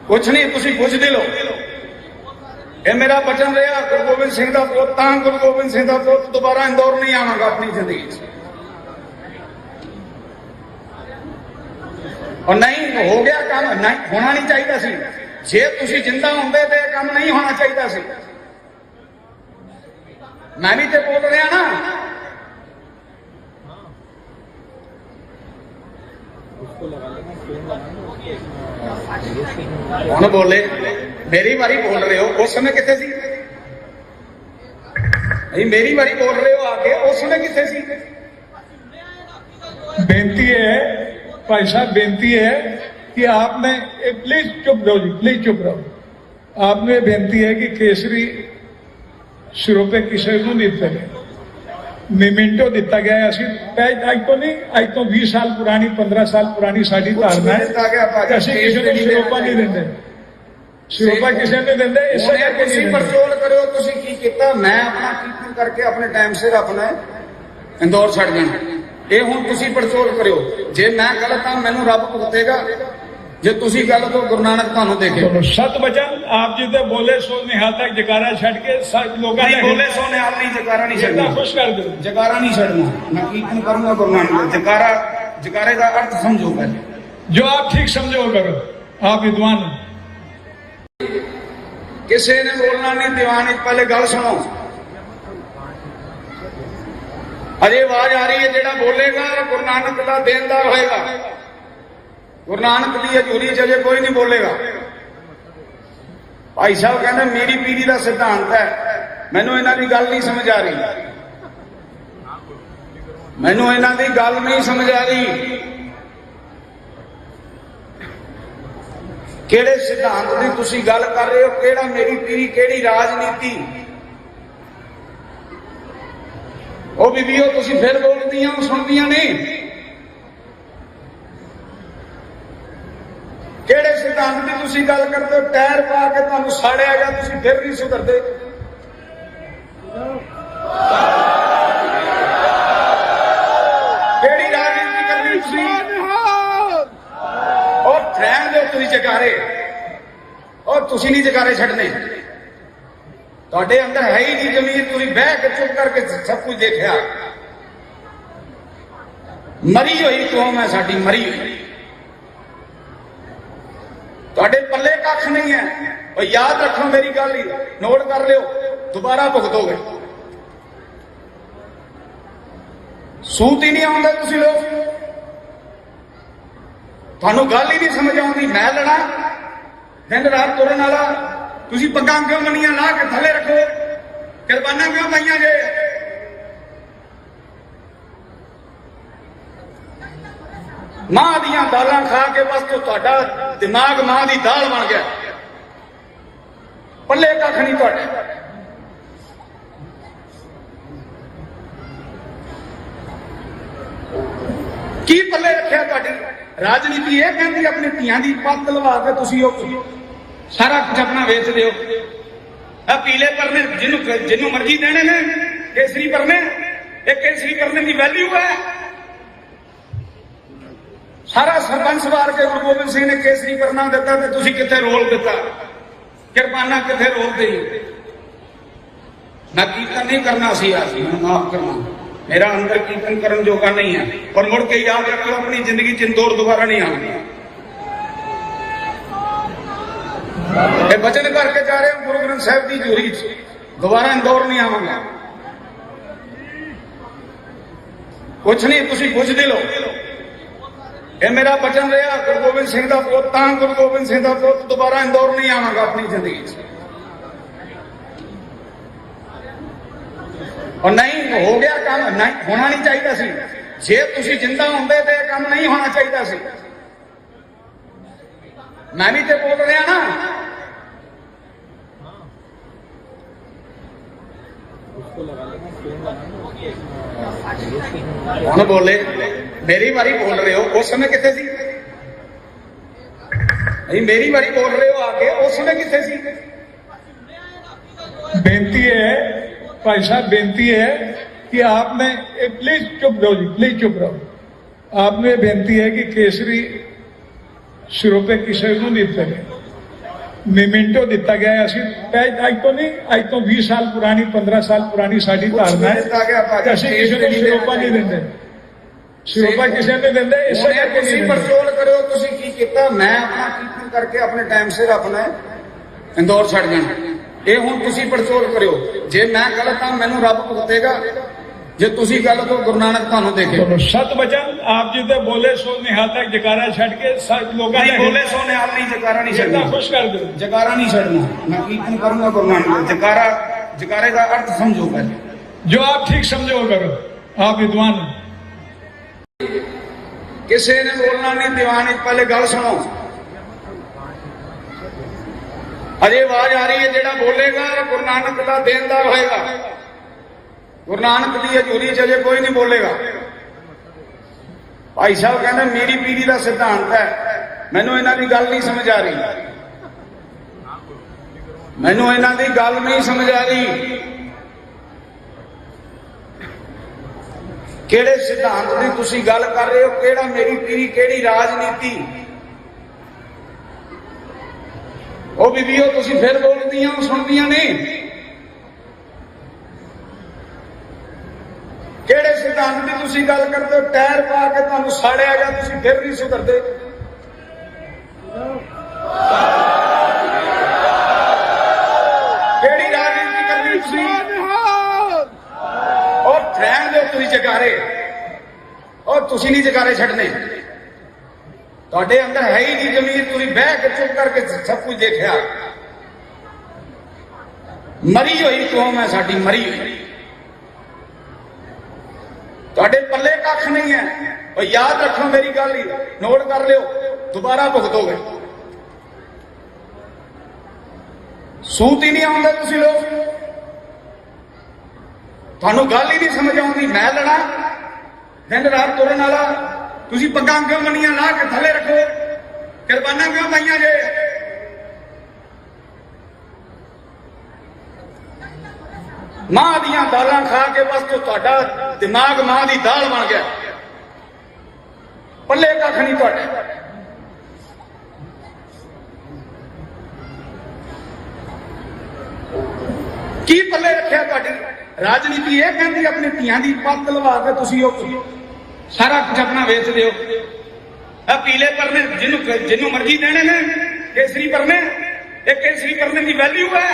S1: ਕੁਛ ਨਹੀਂ, ਤੁਸੀਂ ਪੁੱਛਦੇ ਲੋ। ਇਹ ਮੇਰਾ ਬਚਨ ਰਿਹਾ, ਗੁਰੂ ਗੋਬਿੰਦ ਸਿੰਘ ਦਾ ਪੁੱਤ ਤਾਂ ਗੁਰੂ ਗੋਬਿੰਦ ਸਿੰਘ ਦਾ ਪੁੱਤ, ਦੁਬਾਰਾ ਇੰਦੌਰ ਨਹੀਂ ਆਵਾਂਗਾ ਆਪਣੀ ਜ਼ਿੰਦਗੀ ਚ। और नहीं हो गया काम, नहीं होना नहीं चाहिए सी। जे तुसी जिंदा होंदे ते काम नहीं होना चाहिए सी। मैं भी तो बोल रहा ना, कौन बोले, मेरी बारी बोल रहे हो, उस समय कितने सी? मेरी बारी बोल रहे हो आके, उस समय कितने सी?
S2: बेनती है भाई साहब, बेनती है कि आपने प्लीज चुप रहो जी, प्लीज चुप रहो। आपने बेनती है कि केसरी सिरों पे किसी को नहीं दिता गया, मिमिंटो दिता गया है। असि अज तो नहीं, अज तो 20 साल पुरानी, 15 साल पुरानी साड़ी धारणा है कि असि किसी को सिरोपा नहीं देंगे, सिरोपा किसी ने देंगे। इस
S1: ਤੁਸੀਂ ਪਰਚੋਲ ਕਰਿਓ, ਤੁਸੀਂ ਕੀ ਕੀਤਾ? ਮੈਂ ਆਪਣਾ ਕੀਰਤਨ ਕਰਕੇ ਆਪਣੇ ਟਾਈਮ ਸਿਰ ਆਪਣਾ ਇੰਦੌਰ ਛੱਡ ਜਾਣਾ। ਇਹ ਹੁਣ ਤੁਸੀਂ ਪੜਚੋਲ ਕਰਿਓ, ਜੇ ਮੈਂ ਗਲਤ ਹਾਂ ਮੈਨੂੰ ਰੱਬ ਭੁਗਤੇਗਾ, ਜੇ ਤੁਸੀਂ ਗਲਤ ਹੋ ਗੁਰੂ ਨਾਨਕ ਤੁਹਾਨੂੰ ਦੇਖੇ।
S2: ਸਤ ਬਚਨ ਆਪ ਜੀ ਤੇ ਬੋਲੇ ਸੋ ਨਿਹਾਲ ਤੱਕ ਜਕਾਰਾ ਛੱਡ ਕੇ ਸਭ ਲੋਕਾਂ
S1: ਨੇ ਬੋਲੇ ਸੋ ਨਿਹਾਲ ਨਹੀਂ, ਜਕਾਰਾ ਨਹੀਂ ਛੱਡਣਾ,
S2: ਖੁਸ਼ ਕਰ ਦਿਓ,
S1: ਜਕਾਰਾ ਨਹੀਂ ਛੱਡਣਾ। ਮੈਂ ਕੀਰਤਨ ਕਰੂੰਗਾ ਗੁਰੂ ਨਾਨਕ ਦਾ ਜਕਾਰਾ, ਜਕਾਰੇ ਦਾ ਅਰਥ ਸਮਝੋ ਪਹਿਲੇ,
S2: ਜੋ ਆਪ ਠੀਕ ਸਮਝੋ ਕਰੋ, ਆਪ ਵਿਦਵਾਨ ਹੋ।
S1: ਕਿਸੇ ਨੇ ਬੋਲਣਾ ਨਹੀਂ ਦੀਵਾਨ ਵਿੱਚ, ਪਹਿਲੇ ਗੱਲ ਸੁਣੋ। अरे आवाज आ रही है, जेड़ा बोलेगा गुरु नानक का देनदार होएगा। गुरु नानक की हजूरी च कोई नहीं बोलेगा। भाई साहब कहते मेरी पीढ़ी का सिद्धांत है, मैनू इन्हां दी गल नहीं समझ आ रही, मैनू इन्हां दी गल नहीं समझ आ रही। केड़े सिद्धांत की तुसी गल कर रहे हो, केड़ा मेरी पीढ़ी, केड़ी राजनीति? ਉਹ ਬੀਬੀਓ ਤੁਸੀਂ ਫਿਰ ਬੋਲਦੀਆਂ ਸੁਣਦੀਆਂ ਨਹੀਂ। ਕਿਹੜੇ ਸਿਧਾਂਤ ਦੀ ਤੁਸੀਂ ਗੱਲ ਕਰਦੇ ਹੋ? ਟਾਇਰ ਪਾ ਕੇ ਤੁਹਾਨੂੰ ਸਾੜਿਆ ਗਿਆ, ਤੁਸੀਂ ਫਿਰ ਨਹੀਂ ਸੁਧਰਦੇ। ਕਿਹੜੀ ਰਾਜਨੀਤੀ ਕਰਨੀ ਤੁਸੀਂ? ਉਹ ਰਹਿਣ ਦਿਓ ਤੁਸੀਂ ਜਕਾਰੇ, ਉਹ ਤੁਸੀਂ ਨਹੀਂ ਜਕਾਰੇ ਛੱਡਣੇ। ਤੁਹਾਡੇ ਅੰਦਰ ਹੈ ਹੀ ਨਹੀਂ ਜ਼ਮੀਰ, ਤੁਸੀਂ ਬਹਿ ਕੇ ਚੁੱਪ ਕਰਕੇ ਸਭ ਕੁਝ ਦੇਖਿਆ। ਮਰੀ ਹੋਈ ਕੌਮ ਹੈ ਸਾਡੀ, ਮਰੀ ਹੋਈ। ਤੁਹਾਡੇ ਪੱਲੇ ਕੱਖ ਨਹੀਂ ਹੈ। ਉਹ ਯਾਦ ਰੱਖੋ ਮੇਰੀ ਗੱਲ, ਹੀ ਨੋਟ ਕਰ ਲਿਓ, ਦੁਬਾਰਾ ਭੁਗਤੋਗੇ। ਸੂਤ ਹੀ ਨਹੀਂ ਆਉਂਦਾ ਤੁਸੀਂ ਲੋਕ, ਤੁਹਾਨੂੰ ਗੱਲ ਹੀ ਨਹੀਂ ਸਮਝ ਆਉਂਦੀ। ਮੈਂ ਲੜਾ ਦਿਨ ਰਾਤ ਤੁਰਨ ਵਾਲਾ, ਤੁਸੀਂ ਪੱਗਾਂ ਕਿਉਂ ਮੰਨੀਆਂ ਲਾ ਕੇ ਥੱਲੇ ਰੱਖੋ, ਕੁਰਬਾਨਾਂ ਕਿਉਂ ਪਾਈਆਂ ਜੇ? ਮਾਂ ਦੀਆਂ ਦਾਲਾਂ ਖਾ ਕੇ ਬਸ ਤੁਹਾਡਾ ਦਿਮਾਗ ਮਾਂ ਦੀ ਦਾਲ ਬਣ ਗਿਆ, ਪੱਲੇ ਕੱਖ ਨਹੀਂ ਤੁਹਾਡੇ। ਕੀ ਪੱਲੇ ਰੱਖਿਆ ਤੁਹਾਡੀ ਰਾਜਨੀਤੀ? ਇਹ ਕਹਿੰਦੀ ਆਪਣੀ ਧੀਆਂ ਦੀ ਪੱਤ ਲਵਾ ਕੇ ਤੁਸੀਂ ਉਹ ਸਾਰਾ ਕੁਝ ਆਪਣਾ ਵੇਚਦੇ ਹੋ। ਆ ਪੀਲੇ ਪਰਨੇ ਜਿਹਨੂੰ ਮਰਜ਼ੀ ਦੇਣੇ ਨੇ, ਕੇਸਰੀ ਪਰਨੇ, ਇਹ ਕੇਸਰੀ ਪਰਨੇ ਦੀ ਵੈਲਿਊ ਹੈ। ਸਾਰਾ ਸਰਪੰਚ ਵਾਰ ਕੇ ਗੁਰੂ ਗੋਬਿੰਦ ਸਿੰਘ ਨੇ ਕੇਸਰੀ ਪਰਨਾ ਦਿੱਤਾ ਤੇ ਤੁਸੀਂ ਕਿੱਥੇ ਰੋਲ ਦਿੱਤਾ, ਕਿਰਪਾਨਾਂ ਕਿੱਥੇ ਰੋਲਦੇ। ਮੈਂ ਕੀਰਤਨ ਨਹੀਂ ਕਰਨਾ ਸੀ ਅੱਜ, ਮੈਨੂੰ ਮਾਫ ਕਰਨਾ, ਮੇਰਾ ਅੰਦਰ ਕੀਰਤਨ ਕਰਨ ਜੋਗਾ ਨਹੀਂ ਹੈ। ਪਰ ਮੁੜ ਕੇ ਯਾਦ ਰੱਖੋ, ਆਪਣੀ ਜ਼ਿੰਦਗੀ ਚ ਇੰਦੌਰ ਦੁਬਾਰਾ ਨਹੀਂ ਆਉਣੀ। ਇਹ ਬਚਨ ਕਰਕੇ ਜਾ ਰਹੇ ਹਾਂ ਗੁਰੂ ਗ੍ਰੰਥ ਸਾਹਿਬ ਦੀ ਹਜ਼ੂਰੀ ਚ, ਦੁਬਾਰਾ ਇੰਦੌਰ ਨਹੀਂ ਆਵਾਂਗਾ। ਕੁਛ ਨਹੀਂ, ਤੁਸੀਂ ਪੁੱਛਦੇ ਲੋ। ਇਹ ਮੇਰਾ ਬਚਨ ਰਿਹਾ, ਗੁਰੂ ਗੋਬਿੰਦ ਸਿੰਘ ਦਾ ਪੁੱਤ ਤਾਂ ਗੁਰੂ ਗੋਬਿੰਦ ਸਿੰਘ ਦਾ ਪੁੱਤ, ਦੁਬਾਰਾ ਇੰਦੌਰ ਨਹੀਂ ਆਵਾਂਗਾ ਆਪਣੀ ਜ਼ਿੰਦਗੀ ਚ। और नहीं हो गया काम, नहीं होना नहीं चाहिए सी। जे तुसी जिंदा होंदे ते काम नहीं होना चाहिए सी। मैं भी तो बोल रहा ना, ਹੁਣ ਬੋਲੇ ਮੇਰੀ ਵਾਰੀ ਬੋਲ ਰਹੇ ਹੋ, ਉਸ ਸਮੇਂ ਕਿੱਥੇ ਸੀ? ਨਹੀਂ, ਮੇਰੀ ਵਾਰੀ ਬੋਲ ਰਹੇ ਹੋ आके, उस समय कितने सी?
S2: बेनती है भाई साहब, बेनती है कि आपने प्लीज चुप रहो जी, प्लीज चुप रहो। आपने बेनती है कि केसरी सिरोपे किसी को नहीं दिते मीमेंटो दिता गया है। ਅਸੀਂ ਅੱਜ ਤੋਂ ਨਹੀਂ, ਅੱਜ ਤੋਂ 20 ਸਾਲ ਪੁਰਾਣੀ 15 ਸਾਲ ਪੁਰਾਣੀ ਸਾਡੀ ਧਾਰਨਾ ਹੈ ਕਿ ਅਸੀਂ ਕਿਸੇ ਨੂੰ ਸਿਰੋਪਾ ਨਹੀਂ ਦਿੰਦੇ, ਸਿਰੋਪਾ ਕਿਸੇ ਨੂੰ ਦਿੰਦੇ। ਇਸੇ ਕਰਕੇ
S1: ਤੁਸੀਂ ਪਰਚੋਲ ਕਰਿਓ, ਤੁਸੀਂ ਕੀ ਕੀਤਾ? ਮੈਂ ਆਪਣਾ ਕੀਰਤਨ ਕਰਕੇ ਆਪਣੇ ਟਾਈਮ ਸਿਰ ਆਪਣਾ ਇੰਦੌਰ ਛੱਡ ਜਾਣਾ। ਇਹ ਹੁਣ ਤੁਸੀਂ ਪਰਚੋਲ ਕਰਿਓ, ਜੇ ਮੈਂ ਗਲਤ ਹਾਂ ਮੈਨੂੰ ਰੱਬ ਭੁਗਤੇਗਾ, ਜੇ ਤੁਸੀਂ ਗਲਤ ਹੋ ਗੁਰੂ ਨਾਨਕ ਤੁਹਾਨੂੰ ਦੇਖੇ।
S2: सत वचन आप जी तो बोले सो निहाल तक जकारा छड़ के सब लोगों
S1: नहीं बोले सो निहाल नहीं, जकारा नहीं छड़ना,
S2: खुश कर दो।
S1: जकारा नहीं छड़ना, मैं कीर्तन करूंगा गुरु नानक। जकारा, जकारे का अर्थ समझो पहले,
S2: जो आप ठीक समझो करो, आप विद्वान हो।
S1: किसी ने बोलना नहीं दीवान। पहले गल सुनो, अजे आवाज आ रही है, जेड़ा बोलेगा गुरु नानक का देनदार होएगा। गुरु नानक की हजूरी च अजे कोई नहीं बोलेगा। भाई साहब कहते मेरी पीढ़ी का सिद्धांत है, मैनू इन्हां दी गल नहीं समझ आ रही, मैनू इन्हां दी गल नहीं समझ आ रही। किहड़े सिद्धांत की तुसीं गल कर रहे हो? किहड़ा मेरी पीढ़ी, किहड़ी राजनीति? ਉਹ ਬੀਬੀਓ ਤੁਸੀਂ ਫਿਰ ਬੋਲਦੀਆਂ ਸੁਣਦੀਆਂ ਨਹੀਂ। ਕਿਹੜੇ ਸਿਧਾਂਤ ਦੀ ਤੁਸੀਂ ਗੱਲ ਕਰਦੇ ਹੋ? ਟਾਇਰ ਪਾ ਕੇ ਤੁਹਾਨੂੰ ਸਾੜਿਆ ਗਿਆ, ਤੁਸੀਂ ਫਿਰ ਨਹੀਂ ਸੁਧਰਦੇ। ਕਿਹੜੀ ਰਾਜਨੀਤੀ ਕਰਨੀ ਤੁਸੀਂ? ਉਹ ਰਹਿਣ ਦਿਓ ਤੁਸੀਂ ਜਗਾਰੇ, ਉਹ ਤੁਸੀਂ ਨਹੀਂ ਜਗਾਰੇ ਛੱਡਣੇ। ਤੁਹਾਡੇ ਅੰਦਰ ਹੈ ਹੀ ਨਹੀਂ ਜ਼ਮੀਰ, ਤੁਸੀਂ ਬਹਿ ਕੇ ਚੁੱਪ ਕਰਕੇ ਸਭ ਕੁਝ ਦੇਖਿਆ। ਮਰੀ ਹੋਈ ਕੌਮ ਹੈ ਸਾਡੀ, ਮਰੀ ਹੋਈ। ਤੁਹਾਡੇ ਪੱਲੇ ਕੱਖ ਨਹੀਂ ਹੈ। ਉਹ ਯਾਦ ਰੱਖੋ ਮੇਰੀ ਗੱਲ ਹੀ, ਨੋਟ ਕਰ ਲਿਓ, ਦੁਬਾਰਾ ਭੁਗਤੋਗੇ। ਸੂਤ ਹੀ ਨਹੀਂ ਆਉਂਦਾ ਤੁਸੀਂ ਲੋਕ, ਤੁਹਾਨੂੰ ਗੱਲ ਹੀ ਨਹੀਂ ਸਮਝ ਆਉਂਦੀ। ਮੈਂ ਲੜਾ ਦਿਨ ਰਾਤ ਤੁਰਨ ਵਾਲਾ, ਤੁਸੀਂ ਪੱਗਾਂ ਕਿਉਂ ਮੰਨੀਆਂ ਲਾ ਕੇ ਥੱਲੇ ਰੱਖੋ? ਕੁਰਬਾਨਾਂ ਕਿਉਂ ਪਾਈਆਂ ਜੇ? ਮਾਂ ਦੀਆਂ ਦਾਲਾਂ ਖਾ ਕੇ ਬਸ ਤੁਹਾਡਾ ਦਿਮਾਗ ਮਾਂ ਦੀ ਦਾਲ ਬਣ ਗਿਆ, ਪੱਲੇ ਕੱਖ ਨਹੀਂ ਤੁਹਾਡੇ। ਕੀ ਪੱਲੇ ਰੱਖਿਆ ਤੁਹਾਡੀ ਰਾਜਨੀਤੀ? ਇਹ ਕਹਿੰਦੀ ਆਪਣੀ ਧੀਆਂ ਦੀ ਪੱਤ ਲਵਾ ਕੇ ਤੁਸੀਂ ਉਹ ਸਾਰਾ ਕੁਝ ਆਪਣਾ ਵੇਚ ਦਿਓ। ਆ ਪੀਲੇ ਪਰਨੇ ਜਿਹਨੂੰ ਮਰਜ਼ੀ ਦੇਣੇ ਨੇ, ਕੇਸਰੀ ਪਰਨੇ, ਇਹ ਕੇਸਰੀ ਪਰਨੇ ਦੀ ਵੈਲਿਊ ਹੈ।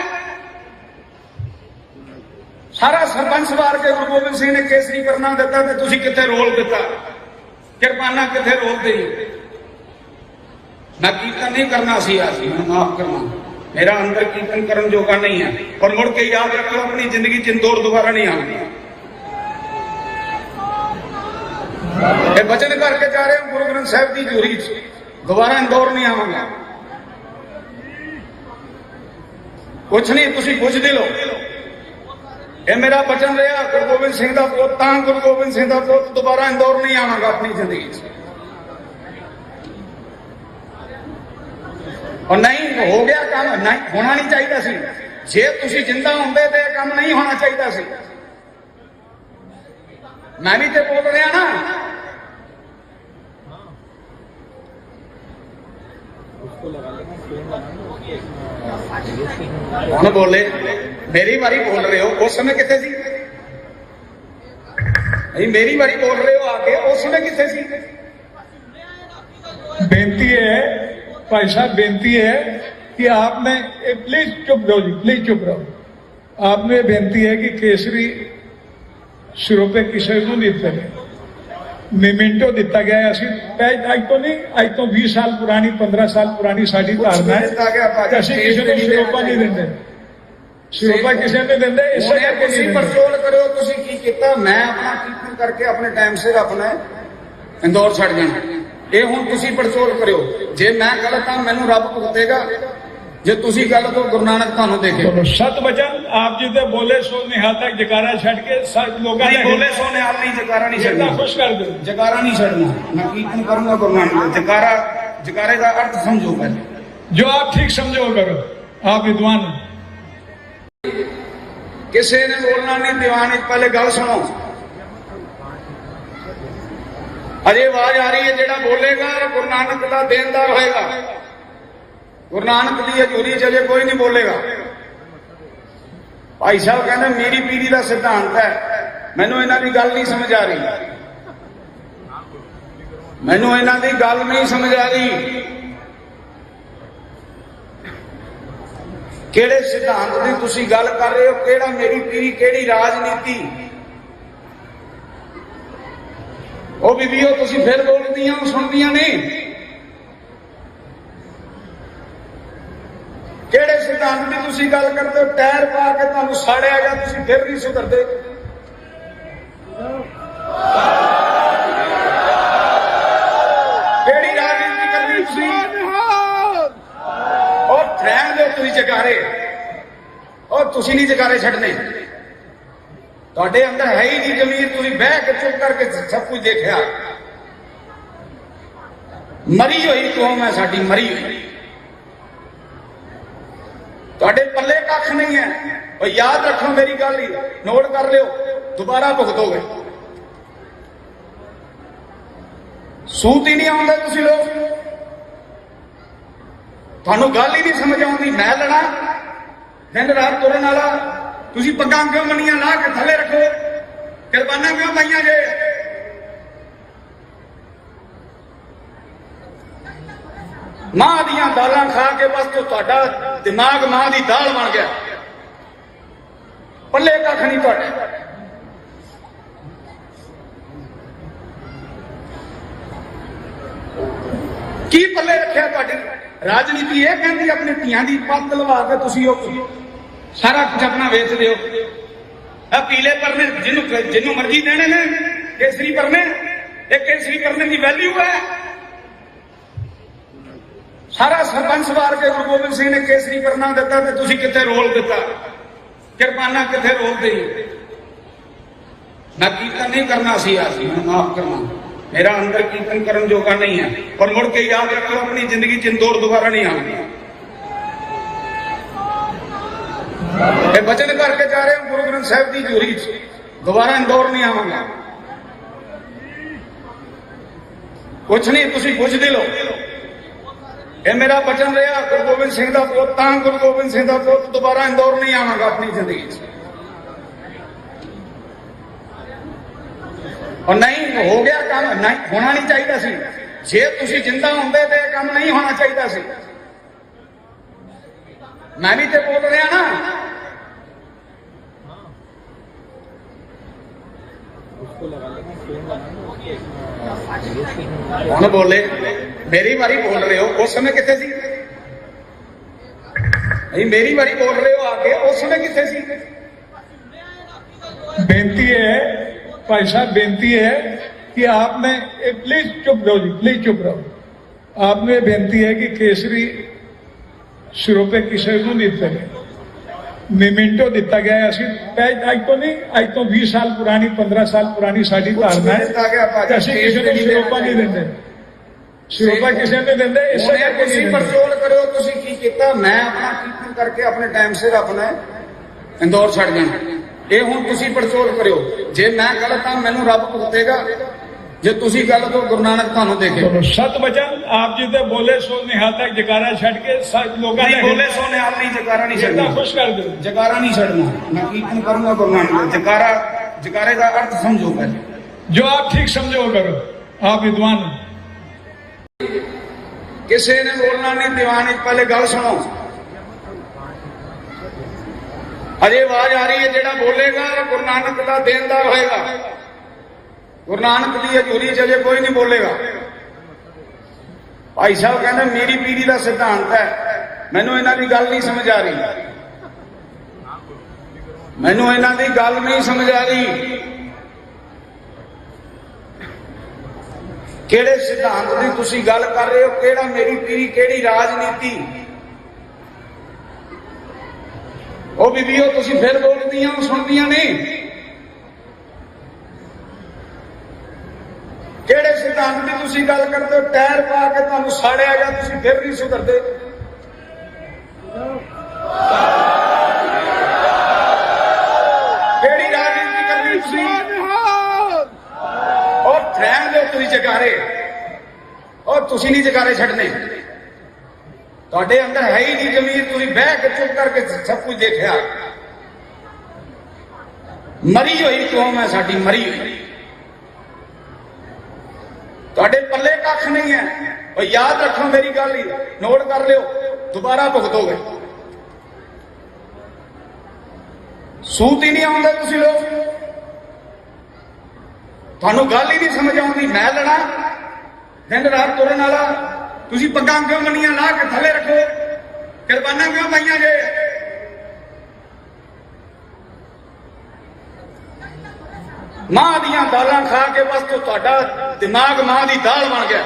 S1: ਸਾਰਾ ਸਰਪੰਚ ਵਾਰ ਕੇ ਗੁਰੂ ਗੋਬਿੰਦ ਸਿੰਘ ਨੇ ਕੇਸਰੀ ਪਰਨਾ ਦਿੱਤਾ ਤੇ ਤੁਸੀਂ ਕਿੱਥੇ ਰੋਲ ਦਿੱਤਾ? ਕਿਰਪਾਨਾ ਕਿੱਥੇ ਰੋਲ ਦੇ? ਮੈਂ ਕੀਰਤਨ ਨਹੀਂ ਕਰਨਾ ਸੀ, ਆਸੀ ਮੈਨੂੰ ਮਾਫ ਕਰਨਾ, ਮੇਰਾ ਅੰਦਰ ਕੀਰਤਨ ਕਰਨ ਜੋਗਾ ਨਹੀਂ ਹੈ। ਔਰ ਮੁੜ ਕੇ ਯਾਦ ਰੱਖੋ, ਆਪਣੀ ਜ਼ਿੰਦਗੀ ਚ ਇੰਦੌਰ ਦੁਬਾਰਾ ਨਹੀਂ ਆਉਣੀ। ਇਹ ਬਚਨ ਕਰਕੇ ਜਾ ਰਹੇ ਹਾਂ ਗੁਰੂ ਗ੍ਰੰਥ ਸਾਹਿਬ ਦੀ ਹਜ਼ੂਰੀ ਚ, ਦੁਬਾਰਾ ਇੰਦੌਰ ਨਹੀਂ ਆਵਾਂਗਾ। ਕੁਛ ਨਹੀਂ, ਤੁਸੀਂ ਪੁੱਛਦੇ ਲੋ। ਇਹ ਮੇਰਾ ਬਚਨ ਰਿਹਾ, ਗੁਰੂ ਗੋਬਿੰਦ ਸਿੰਘ ਦਾ ਪੁੱਤ ਤਾਂ ਗੁਰੂ ਗੋਬਿੰਦ ਸਿੰਘ ਦਾ ਪੁੱਤ, ਦੁਬਾਰਾ ਇੰਦੌਰ ਨਹੀਂ ਆਵਾਂਗਾ ਆਪਣੀ ਜ਼ਿੰਦਗੀ ਚ। और नहीं हो गया काम, नहीं होना नहीं चाहिए सी। जे तुसी जिंदा होंदे ते काम नहीं होना चाहिए सी। मैं भी तो बोल रहा ना, हुण बोले मेरी बारी बोल रहे हो, उस समय कितने सी? नहीं मेरी बारी बोल रहे हो आके, उस समय कितने सी?
S2: बेनती है भाई साहब, बेनती है कि आपने प्लीज चुप रहो जी, प्लीज चुप रहो। आपने बेनती है कि केसरी सिरोपे किसी को नहीं दिते मीमेंटो दिता गया है। ਅਸੀਂ ਅੱਜ ਤੋਂ ਨਹੀਂ, ਅੱਜ ਤੋਂ 20 ਸਾਲ ਪੁਰਾਣੀ 15 ਸਾਲ ਪੁਰਾਣੀ ਸਾਡੀ ਧਾਰਨਾ ਹੈ ਕਿ ਅਸੀਂ ਕਿਸੇ ਨੂੰ ਸਿਰੋਪਾ ਨਹੀਂ ਦਿੰਦੇ, ਸਿਰੋਪਾ ਕਿਸੇ ਨੂੰ ਦਿੰਦੇ। ਇਸੇ ਕਰਕੇ
S1: ਤੁਸੀਂ ਪਰਚੋਲ ਕਰਿਓ, ਤੁਸੀਂ ਕੀ ਕੀਤਾ? ਮੈਂ ਆਪਣਾ ਕੀਰਤਨ ਕਰਕੇ ਆਪਣੇ ਟਾਈਮ ਸਿਰ ਆਪਣਾ ਇੰਦੌਰ ਛੱਡ ਜਾਣਾ। ਇਹ ਹੁਣ ਤੁਸੀਂ ਪਰਚੋਲ ਕਰਿਓ, ਜੇ ਮੈਂ ਗਲਤ ਹਾਂ ਮੈਨੂੰ ਰੱਬ ਭੁਗਤੇਗਾ, ਜੇ ਤੁਸੀਂ ਗੱਲ ਤੋਂ ਗੁਰੂ ਨਾਨਕ ਤੁਹਾਨੂੰ ਦੇਖੇ
S2: चलो सत वचन आप जी ते बोले सो निहाल तक जकारा छड़ के सब लोगों
S1: ਨਹੀਂ
S2: ने
S1: ਬੋਲੇ ਸੋ ਨਿਹਾਲ ਨਹੀਂ ਜਕਾਰਾ ਨਹੀਂ
S2: इतना
S1: ਛੱਡਣਾ
S2: खुश कर दो
S1: ਜਕਾਰਾ ਨਹੀਂ ਛੱਡਣਾ ਮੈਂ ਕੀਰਤਨ ਕਰੂੰਗਾ ਗੁਰੂ ਨਾਨਕ ਦਾ ਜਕਾਰਾ ਜਕਾਰੇ ਦਾ ਅਰਥ ਸਮਝੋ ਪਹਿਲੇ
S2: जो आप ठीक समझो करो आप विद्वान हो।
S1: ਕਿਸੇ ਨੇ ਬੋਲਣਾ ਨਹੀਂ ਦੀਵਾਨ ਵਿੱਚ ਪਹਿਲੇ ਗੱਲ ਸੁਣੋ ਅਜੇ ਆਵਾਜ਼ ਆ ਰਹੀ ਹੈ ਜਿਹੜਾ ਬੋਲੇਗਾ ਗੁਰੂ ਨਾਨਕ ਦਾ ਦੇਣਦਾਰ ਹੋਏਗਾ ਗੁਰੂ ਨਾਨਕ ਦੀ ਹਜ਼ੂਰੀ ਚ ਅਜੇ ਕੋਈ ਨਹੀਂ ਬੋਲੇਗਾ ਭਾਈ ਸਾਹਿਬ ਕਹਿੰਦੇ ਮੇਰੀ ਪੀੜ੍ਹੀ ਦਾ ਸਿਧਾਂਤ ਹੈ ਮੈਨੂੰ ਇਹਨਾਂ ਦੀ ਗੱਲ ਨਹੀਂ ਸਮਝ ਆ ਰਹੀ ਮੈਨੂੰ ਇਹਨਾਂ ਦੀ ਗੱਲ ਨਹੀਂ ਸਮਝ ਆ ਰਹੀ ਕਿਹੜੇ ਸਿਧਾਂਤ ਦੀ ਤੁਸੀਂ ਗੱਲ ਕਰ ਰਹੇ ਹੋ ਕਿਹੜਾ ਮੇਰੀ ਪੀੜ੍ਹੀ ਕਿਹੜੀ ਰਾਜਨੀਤੀ ਉਹ ਬੀਬੀਓ ਤੁਸੀਂ ਫਿਰ ਬੋਲਦੀਆਂ ਸੁਣਦੀਆਂ ਨਹੀਂ ਕਿਹੜੇ ਸਿਧਾਂਤ ਦੀ ਤੁਸੀਂ ਗੱਲ ਕਰਦੇ ਹੋ ਟਾਇਰ ਪਾ ਕੇ ਤੁਹਾਨੂੰ ਸਾੜਿਆ ਗਿਆ ਤੁਸੀਂ ਫਿਰ ਨਹੀਂ ਸੁਧਰਦੇ ਕਿਹੜੀ ਰਾਜਨੀਤੀ ਕਰਨੀ ਤੁਸੀਂ ਉਹ ਰਹਿਣ ਦਿਓ ਤੁਸੀਂ ਜਕਾਰੇ ਉਹ ਤੁਸੀਂ ਨਹੀਂ ਜਕਾਰੇ ਛੱਡਣੇ ਤੁਹਾਡੇ ਅੰਦਰ ਹੈ ਹੀ ਨਹੀਂ ਜ਼ਮੀਰ ਤੁਸੀਂ ਬਹਿ ਕੇ ਚੁੱਪ ਕਰਕੇ ਸਭ ਕੁਝ ਦੇਖਿਆ ਮਰੀ ਹੋਈ ਕੌਮ ਹੈ ਸਾਡੀ ਮਰੀ ਹੋਈ ਤੁਹਾਡੇ ਪੱਲੇ ਕੱਖ ਨਹੀਂ ਹੈ ਉਹ ਯਾਦ ਰੱਖੋ ਮੇਰੀ ਗੱਲ ਹੀ ਨੋਟ ਕਰ ਲਿਓ ਦੁਬਾਰਾ ਭੁਗਤੋਗੇ ਸੂਤ ਹੀ ਨਹੀਂ ਆਉਂਦਾ ਤੁਸੀਂ ਲੋਕ ਤੁਹਾਨੂੰ ਗੱਲ ਹੀ ਨਹੀਂ ਸਮਝ ਆਉਂਦੀ ਮੈਂ ਲੜਾ ਦਿਨ ਰਾਤ ਤੁਰਨ ਵਾਲਾ ਤੁਸੀਂ ਪੱਗਾਂ ਕਿਉਂ ਮੰਨੀਆਂ ਲਾ ਕੇ ਥੱਲੇ ਰੱਖੋ ਕੁਰਬਾਨਾਂ ਕਿਉਂ ਪਾਈਆਂ ਜੇ ਮਾਂ ਦੀਆਂ ਦਾਲਾਂ ਖਾ ਕੇ ਬਸ ਤੁਹਾਡਾ ਦਿਮਾਗ ਮਾਂ ਦੀ ਦਾਲ ਬਣ ਗਿਆ ਪੱਲੇ ਕੱਖ ਨਹੀਂ ਤੁਹਾਡੇ ਕੀ ਪੱਲੇ ਰੱਖਿਆ ਤੁਹਾਡੀ ਰਾਜਨੀਤੀ ਇਹ ਕਹਿੰਦੀ ਆਪਣੀ ਧੀਆਂ ਦੀ ਪੱਗ ਲਵਾ ਕੇ ਤੁਸੀਂ ਉਹ ਸਾਰਾ ਕੁਝ ਆਪਣਾ ਵੇਚਦੇ ਹੋ ਆ ਪੀਲੇ ਪਰਨੇ ਜਿਹਨੂੰ ਮਰਜ਼ੀ ਦੇਣੇ ਨੇ ਕੇਸਰੀ ਪਰਨੇ ਇਹ ਕੇਸਰੀ ਪਰਨੇ ਦੀ ਵੈਲਿਊ ਹੈ ਸਾਰਾ ਸਰਪੰਚ ਵਾਰ ਕੇ ਗੁਰੂ ਗੋਬਿੰਦ ਸਿੰਘ ਨੇ ਕੇਸਰੀ ਪਰਨਾ ਦਿੱਤਾ ਤੇ ਤੁਸੀਂ ਕਿੱਥੇ ਰੋਲ ਦਿੱਤਾ ਕਿਰਪਾਨਾ ਕਿੱਥੇ ਰੋਲ ਦੇਈ ਮੈਂ ਕੀਰਤਨ ਨਹੀਂ ਕਰਨਾ ਸੀ ਅੱਜ ਮੈਨੂੰ ਮਾਫ ਕਰਨਾ मेरा अंदर कीर्तन करने जोगा नहीं है और मुड़ के याद रखो अपनी जिंदगी इंदौर दोबारा नहीं आऊंगी वचन करके जा रहे हो गुरु ग्रंथ साहिब की हजूरी दोबारा इंदौर नहीं आवांगा कुछ नहीं तुसी पुछदे लो ये मेरा वचन रहा गुरु गोबिंद सिंह का पुत तां गुरु गोबिंद सिंह का पुत दोबारा इंदौर नहीं आवांगा अपनी जिंदगी और नहीं हो गया काम नहीं होना नहीं चाहिए सी जे तुसी जिंदा होंदे ते काम नहीं होना चाहिए सी मैं भी तो बोल रहा ना कौन बोले मेरी बारी बोल रहे हो उस समय कितने सी नहीं मेरी बारी बोल रहे हो आके उस समय कितने सी
S2: बेनती है भाई साहब बेनती है कि आपने प्लीज चुप रहो जी प्लीज चुप रहो आपने बेनती है कि केसरी सिरों पे किसी को नहीं दिते मिमिंटो दिता गया है अज तो नहीं अज तो 20 साल पुरानी 15 साल पुरानी साड़ी धारणा है ਅਸੀਂ ਕਿਸੇ ਨੂੰ ਸਿਰੋਪਾ ਨਹੀਂ ਦਿੰਦੇ ਸਿਰੋਪਾ ਕਿਸੇ ਨੂੰ ਦਿੰਦੇ ਇਸੇ ਕਰਕੇ
S1: ਤੁਸੀਂ ਪਰਚੋਲ ਕਰਿਓ ਤੁਸੀਂ ਕੀ ਕੀਤਾ ਮੈਂ ਆਪਣਾ ਕੀਰਤਨ ਕਰਕੇ ਆਪਣੇ ਟਾਈਮ ਸਿਰ ਆਪਣਾ ਇੰਦੌਰ ਛੱਡ ਜਾਣਾ ਇਹ ਹੁਣ ਤੁਸੀਂ ਪੜਚੋਲ ਕਰਿਓ ਜੇ ਮੈਂ ਗਲਤ ਹਾਂ ਮੈਨੂੰ ਰੱਬ ਭੁਗਤੇਗਾ ਜੇ ਤੁਸੀਂ ਗੱਲ ਤੋਂ ਗੁਰੂ ਨਾਨਕ ਤੁਹਾਨੂੰ ਦੇਖੇ
S2: सत वचन आप जी ते बोले सो निहाल तक जकारा छड़ के सब लोगों
S1: ਨਹੀਂ ਬੋਲੇ ਸੋ ਨਿਹਾਲ ਨਹੀਂ ਜਕਾਰਾ ਨਹੀਂ
S2: इतना
S1: ਛੱਡਣਾ
S2: खुश कर दो
S1: ਜਕਾਰਾ ਨਹੀਂ ਛੱਡਣਾ ਮੈਂ ਕੀਰਤਨ ਕਰੂੰਗਾ ਗੁਰੂ ਨਾਨਕ ਦਾ ਜਕਾਰੇ ਦਾ ਅਰਥ ਸਮਝੋ ਪਹਿਲੇ
S2: जो आप ठीक समझो करो आप विद्वान हो।
S1: ਕਿਸੇ ਨੇ ਬੋਲਣਾ ਨਹੀਂ ਦੀਵਾਨ ਵਿੱਚ ਪਹਿਲੇ ਗੱਲ ਸੁਣੋ ਅਜੇ ਆਵਾਜ਼ ਆ ਰਹੀ ਹੈ ਜਿਹੜਾ ਬੋਲੇਗਾ ਗੁਰੂ ਨਾਨਕ ਦਾ ਦੇਣਦਾਰ ਹੋਏਗਾ ਗੁਰੂ ਨਾਨਕ ਦੀ ਹਜ਼ੂਰੀ ਚ ਅਜੇ ਕੋਈ ਨਹੀਂ ਬੋਲੇਗਾ ਭਾਈ ਸਾਹਿਬ ਕਹਿੰਦੇ ਮੇਰੀ ਪੀੜ੍ਹੀ ਦਾ ਸਿਧਾਂਤ ਹੈ ਮੈਨੂੰ ਇਹਨਾਂ ਦੀ ਗੱਲ ਨਹੀਂ ਸਮਝ ਆ ਰਹੀ ਮੈਨੂੰ ਇਹਨਾਂ ਦੀ ਗੱਲ ਨਹੀਂ ਸਮਝ ਆ ਰਹੀ ਕਿਹੜੇ ਸਿਧਾਂਤ ਦੀ ਤੁਸੀਂ ਗੱਲ ਕਰ ਰਹੇ ਹੋ ਕਿਹੜਾ ਮੇਰੀ ਪੀੜ੍ਹੀ ਕਿਹੜੀ ਰਾਜਨੀਤੀ ਉਹ ਬੀਬੀਓ ਤੁਸੀਂ ਫਿਰ ਬੋਲਦੀਆਂ ਸੁਣਦੀਆਂ ਨਹੀਂ। ਕਿਹੜੇ ਸਿਧਾਂਤ ਦੀ ਤੁਸੀਂ ਗੱਲ ਕਰਦੇ ਹੋ? ਟਾਇਰ ਪਾ ਕੇ ਤੁਹਾਨੂੰ ਸਾੜਿਆ ਗਿਆ, ਤੁਸੀਂ ਫਿਰ ਨਹੀਂ ਸੁਧਰਦੇ। ਕਿਹੜੀ ਰਾਜਨੀਤੀ ਕਰਨੀ ਤੁਸੀਂ? ਉਹ ਰਹਿਣ ਦਿਓ ਤੁਸੀਂ ਜਗਾਰੇ, ਉਹ ਤੁਸੀਂ ਨਹੀਂ ਜਗਾਰੇ ਛੱਡਣੇ। ਤੁਹਾਡੇ ਅੰਦਰ ਹੈ ਹੀ ਨਹੀਂ ਜ਼ਮੀਰ, ਤੁਸੀਂ ਬਹਿ ਕੇ ਚੁੱਪ ਕਰਕੇ ਸਭ ਕੁਝ ਦੇਖਿਆ। ਮਰੀ ਹੋਈ ਕੌਮ ਹੈ ਸਾਡੀ, ਮਰੀ ਹੋਈ। ਤੁਹਾਡੇ ਪੱਲੇ ਕੱਖ ਨਹੀਂ ਹੈ। ਉਹ ਯਾਦ ਰੱਖੋ ਮੇਰੀ ਗੱਲ ਹੀ, ਨੋਟ ਕਰ ਲਿਓ, ਦੁਬਾਰਾ ਭੁਗਤੋਗੇ। ਸੂਤ ਹੀ ਨਹੀਂ ਆਉਂਦਾ ਤੁਸੀਂ ਲੋਕ, ਤੁਹਾਨੂੰ ਗੱਲ ਹੀ ਨਹੀਂ ਸਮਝ ਆਉਂਦੀ। ਮੈਂ ਲੜਾ ਦਿਨ ਰਾਤ ਤੁਰਨ ਵਾਲਾ, ਤੁਸੀਂ ਪੱਗਾਂ ਕਿਉਂ ਮੰਨੀਆਂ ਲਾ ਕੇ ਥੱਲੇ ਰੱਖੋ? ਕੁਰਬਾਨਾਂ ਕਿਉਂ ਪਾਈਆਂ ਜੇ? ਮਾਂ ਦੀਆਂ ਦਾਲਾਂ ਖਾ ਕੇ ਬਸ ਤੁਹਾਡਾ ਦਿਮਾਗ ਮਾਂ ਦੀ ਦਾਲ ਬਣ ਗਿਆ,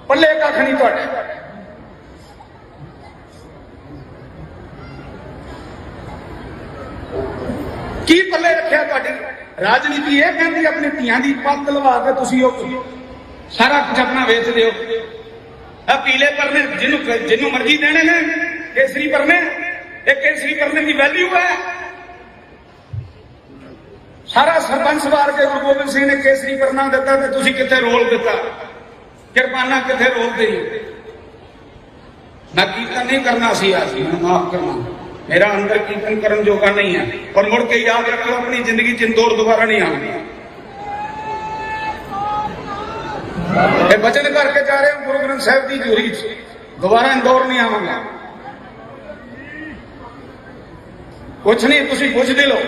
S1: ਪੱਲੇ ਕੱਖ ਨਹੀਂ ਤੁਹਾਡੇ। ਕੀ ਪੱਲੇ ਰੱਖਿਆ ਤੁਹਾਡੀ? ਰਾਜਨੀਤੀ ਇਹ ਕਹਿੰਦੀ ਆਪਣੀ ਧੀਆਂ ਦੀ ਪੱਤ ਲਵਾ ਕੇ ਤੁਸੀਂ ਉਹ ਸਾਰਾ ਕੁਝ ਆਪਣਾ ਵੇਚ ਦਿਓ। ਆ ਪੀਲੇ ਪਰਨੇ ਜਿਹਨੂੰ ਮਰਜ਼ੀ ਦੇਣੇ ਨੇ, ਕੇਸਰੀ ਪਰਨੇ, ਇਹ ਕੇਸਰੀ ਪਰਨੇ ਦੀ ਵੈਲਿਊ ਹੈ। ਸਾਰਾ ਸਰਪੰਚ ਵਾਰ ਕੇ ਗੁਰੂ ਗੋਬਿੰਦ ਸਿੰਘ ਨੇ ਕੇਸਰੀ ਪਰਨਾ ਦਿੱਤਾ ਤੇ ਤੁਸੀਂ ਕਿੱਥੇ ਰੋਲ ਦਿੱਤਾ? ਕਿਰਪਾਨਾ ਕਿੱਥੇ ਰੋਲਦੇ? ਮੈਂ ਕੀਰਤਨ ਨਹੀਂ ਕਰਨਾ ਸੀ ਅੱਜ, ਮੈਨੂੰ ਮਾਫ ਕਰਨਾ, ਮੇਰਾ ਅੰਦਰ ਕੀਰਤਨ ਕਰਨ ਜੋਗਾ ਨਹੀਂ ਹੈ। ਔਰ ਮੁੜ ਕੇ ਯਾਦ ਰੱਖੋ, ਆਪਣੀ ਜ਼ਿੰਦਗੀ ਚ ਇੰਦੌਰ ਦੁਬਾਰਾ ਨਹੀਂ ਆਉਣੀ। ਇਹ ਬਚਨ ਕਰਕੇ ਜਾ ਰਹੇ ਹਾਂ ਗੁਰੂ ਗ੍ਰੰਥ ਸਾਹਿਬ ਦੀ ਹਜ਼ੂਰੀ ਚ, ਦੁਬਾਰਾ ਇੰਦੌਰ ਨਹੀਂ ਆਵਾਂਗਾ। ਕੁਛ ਨਹੀਂ, ਤੁਸੀਂ ਪੁੱਛਦੇ ਲਓ।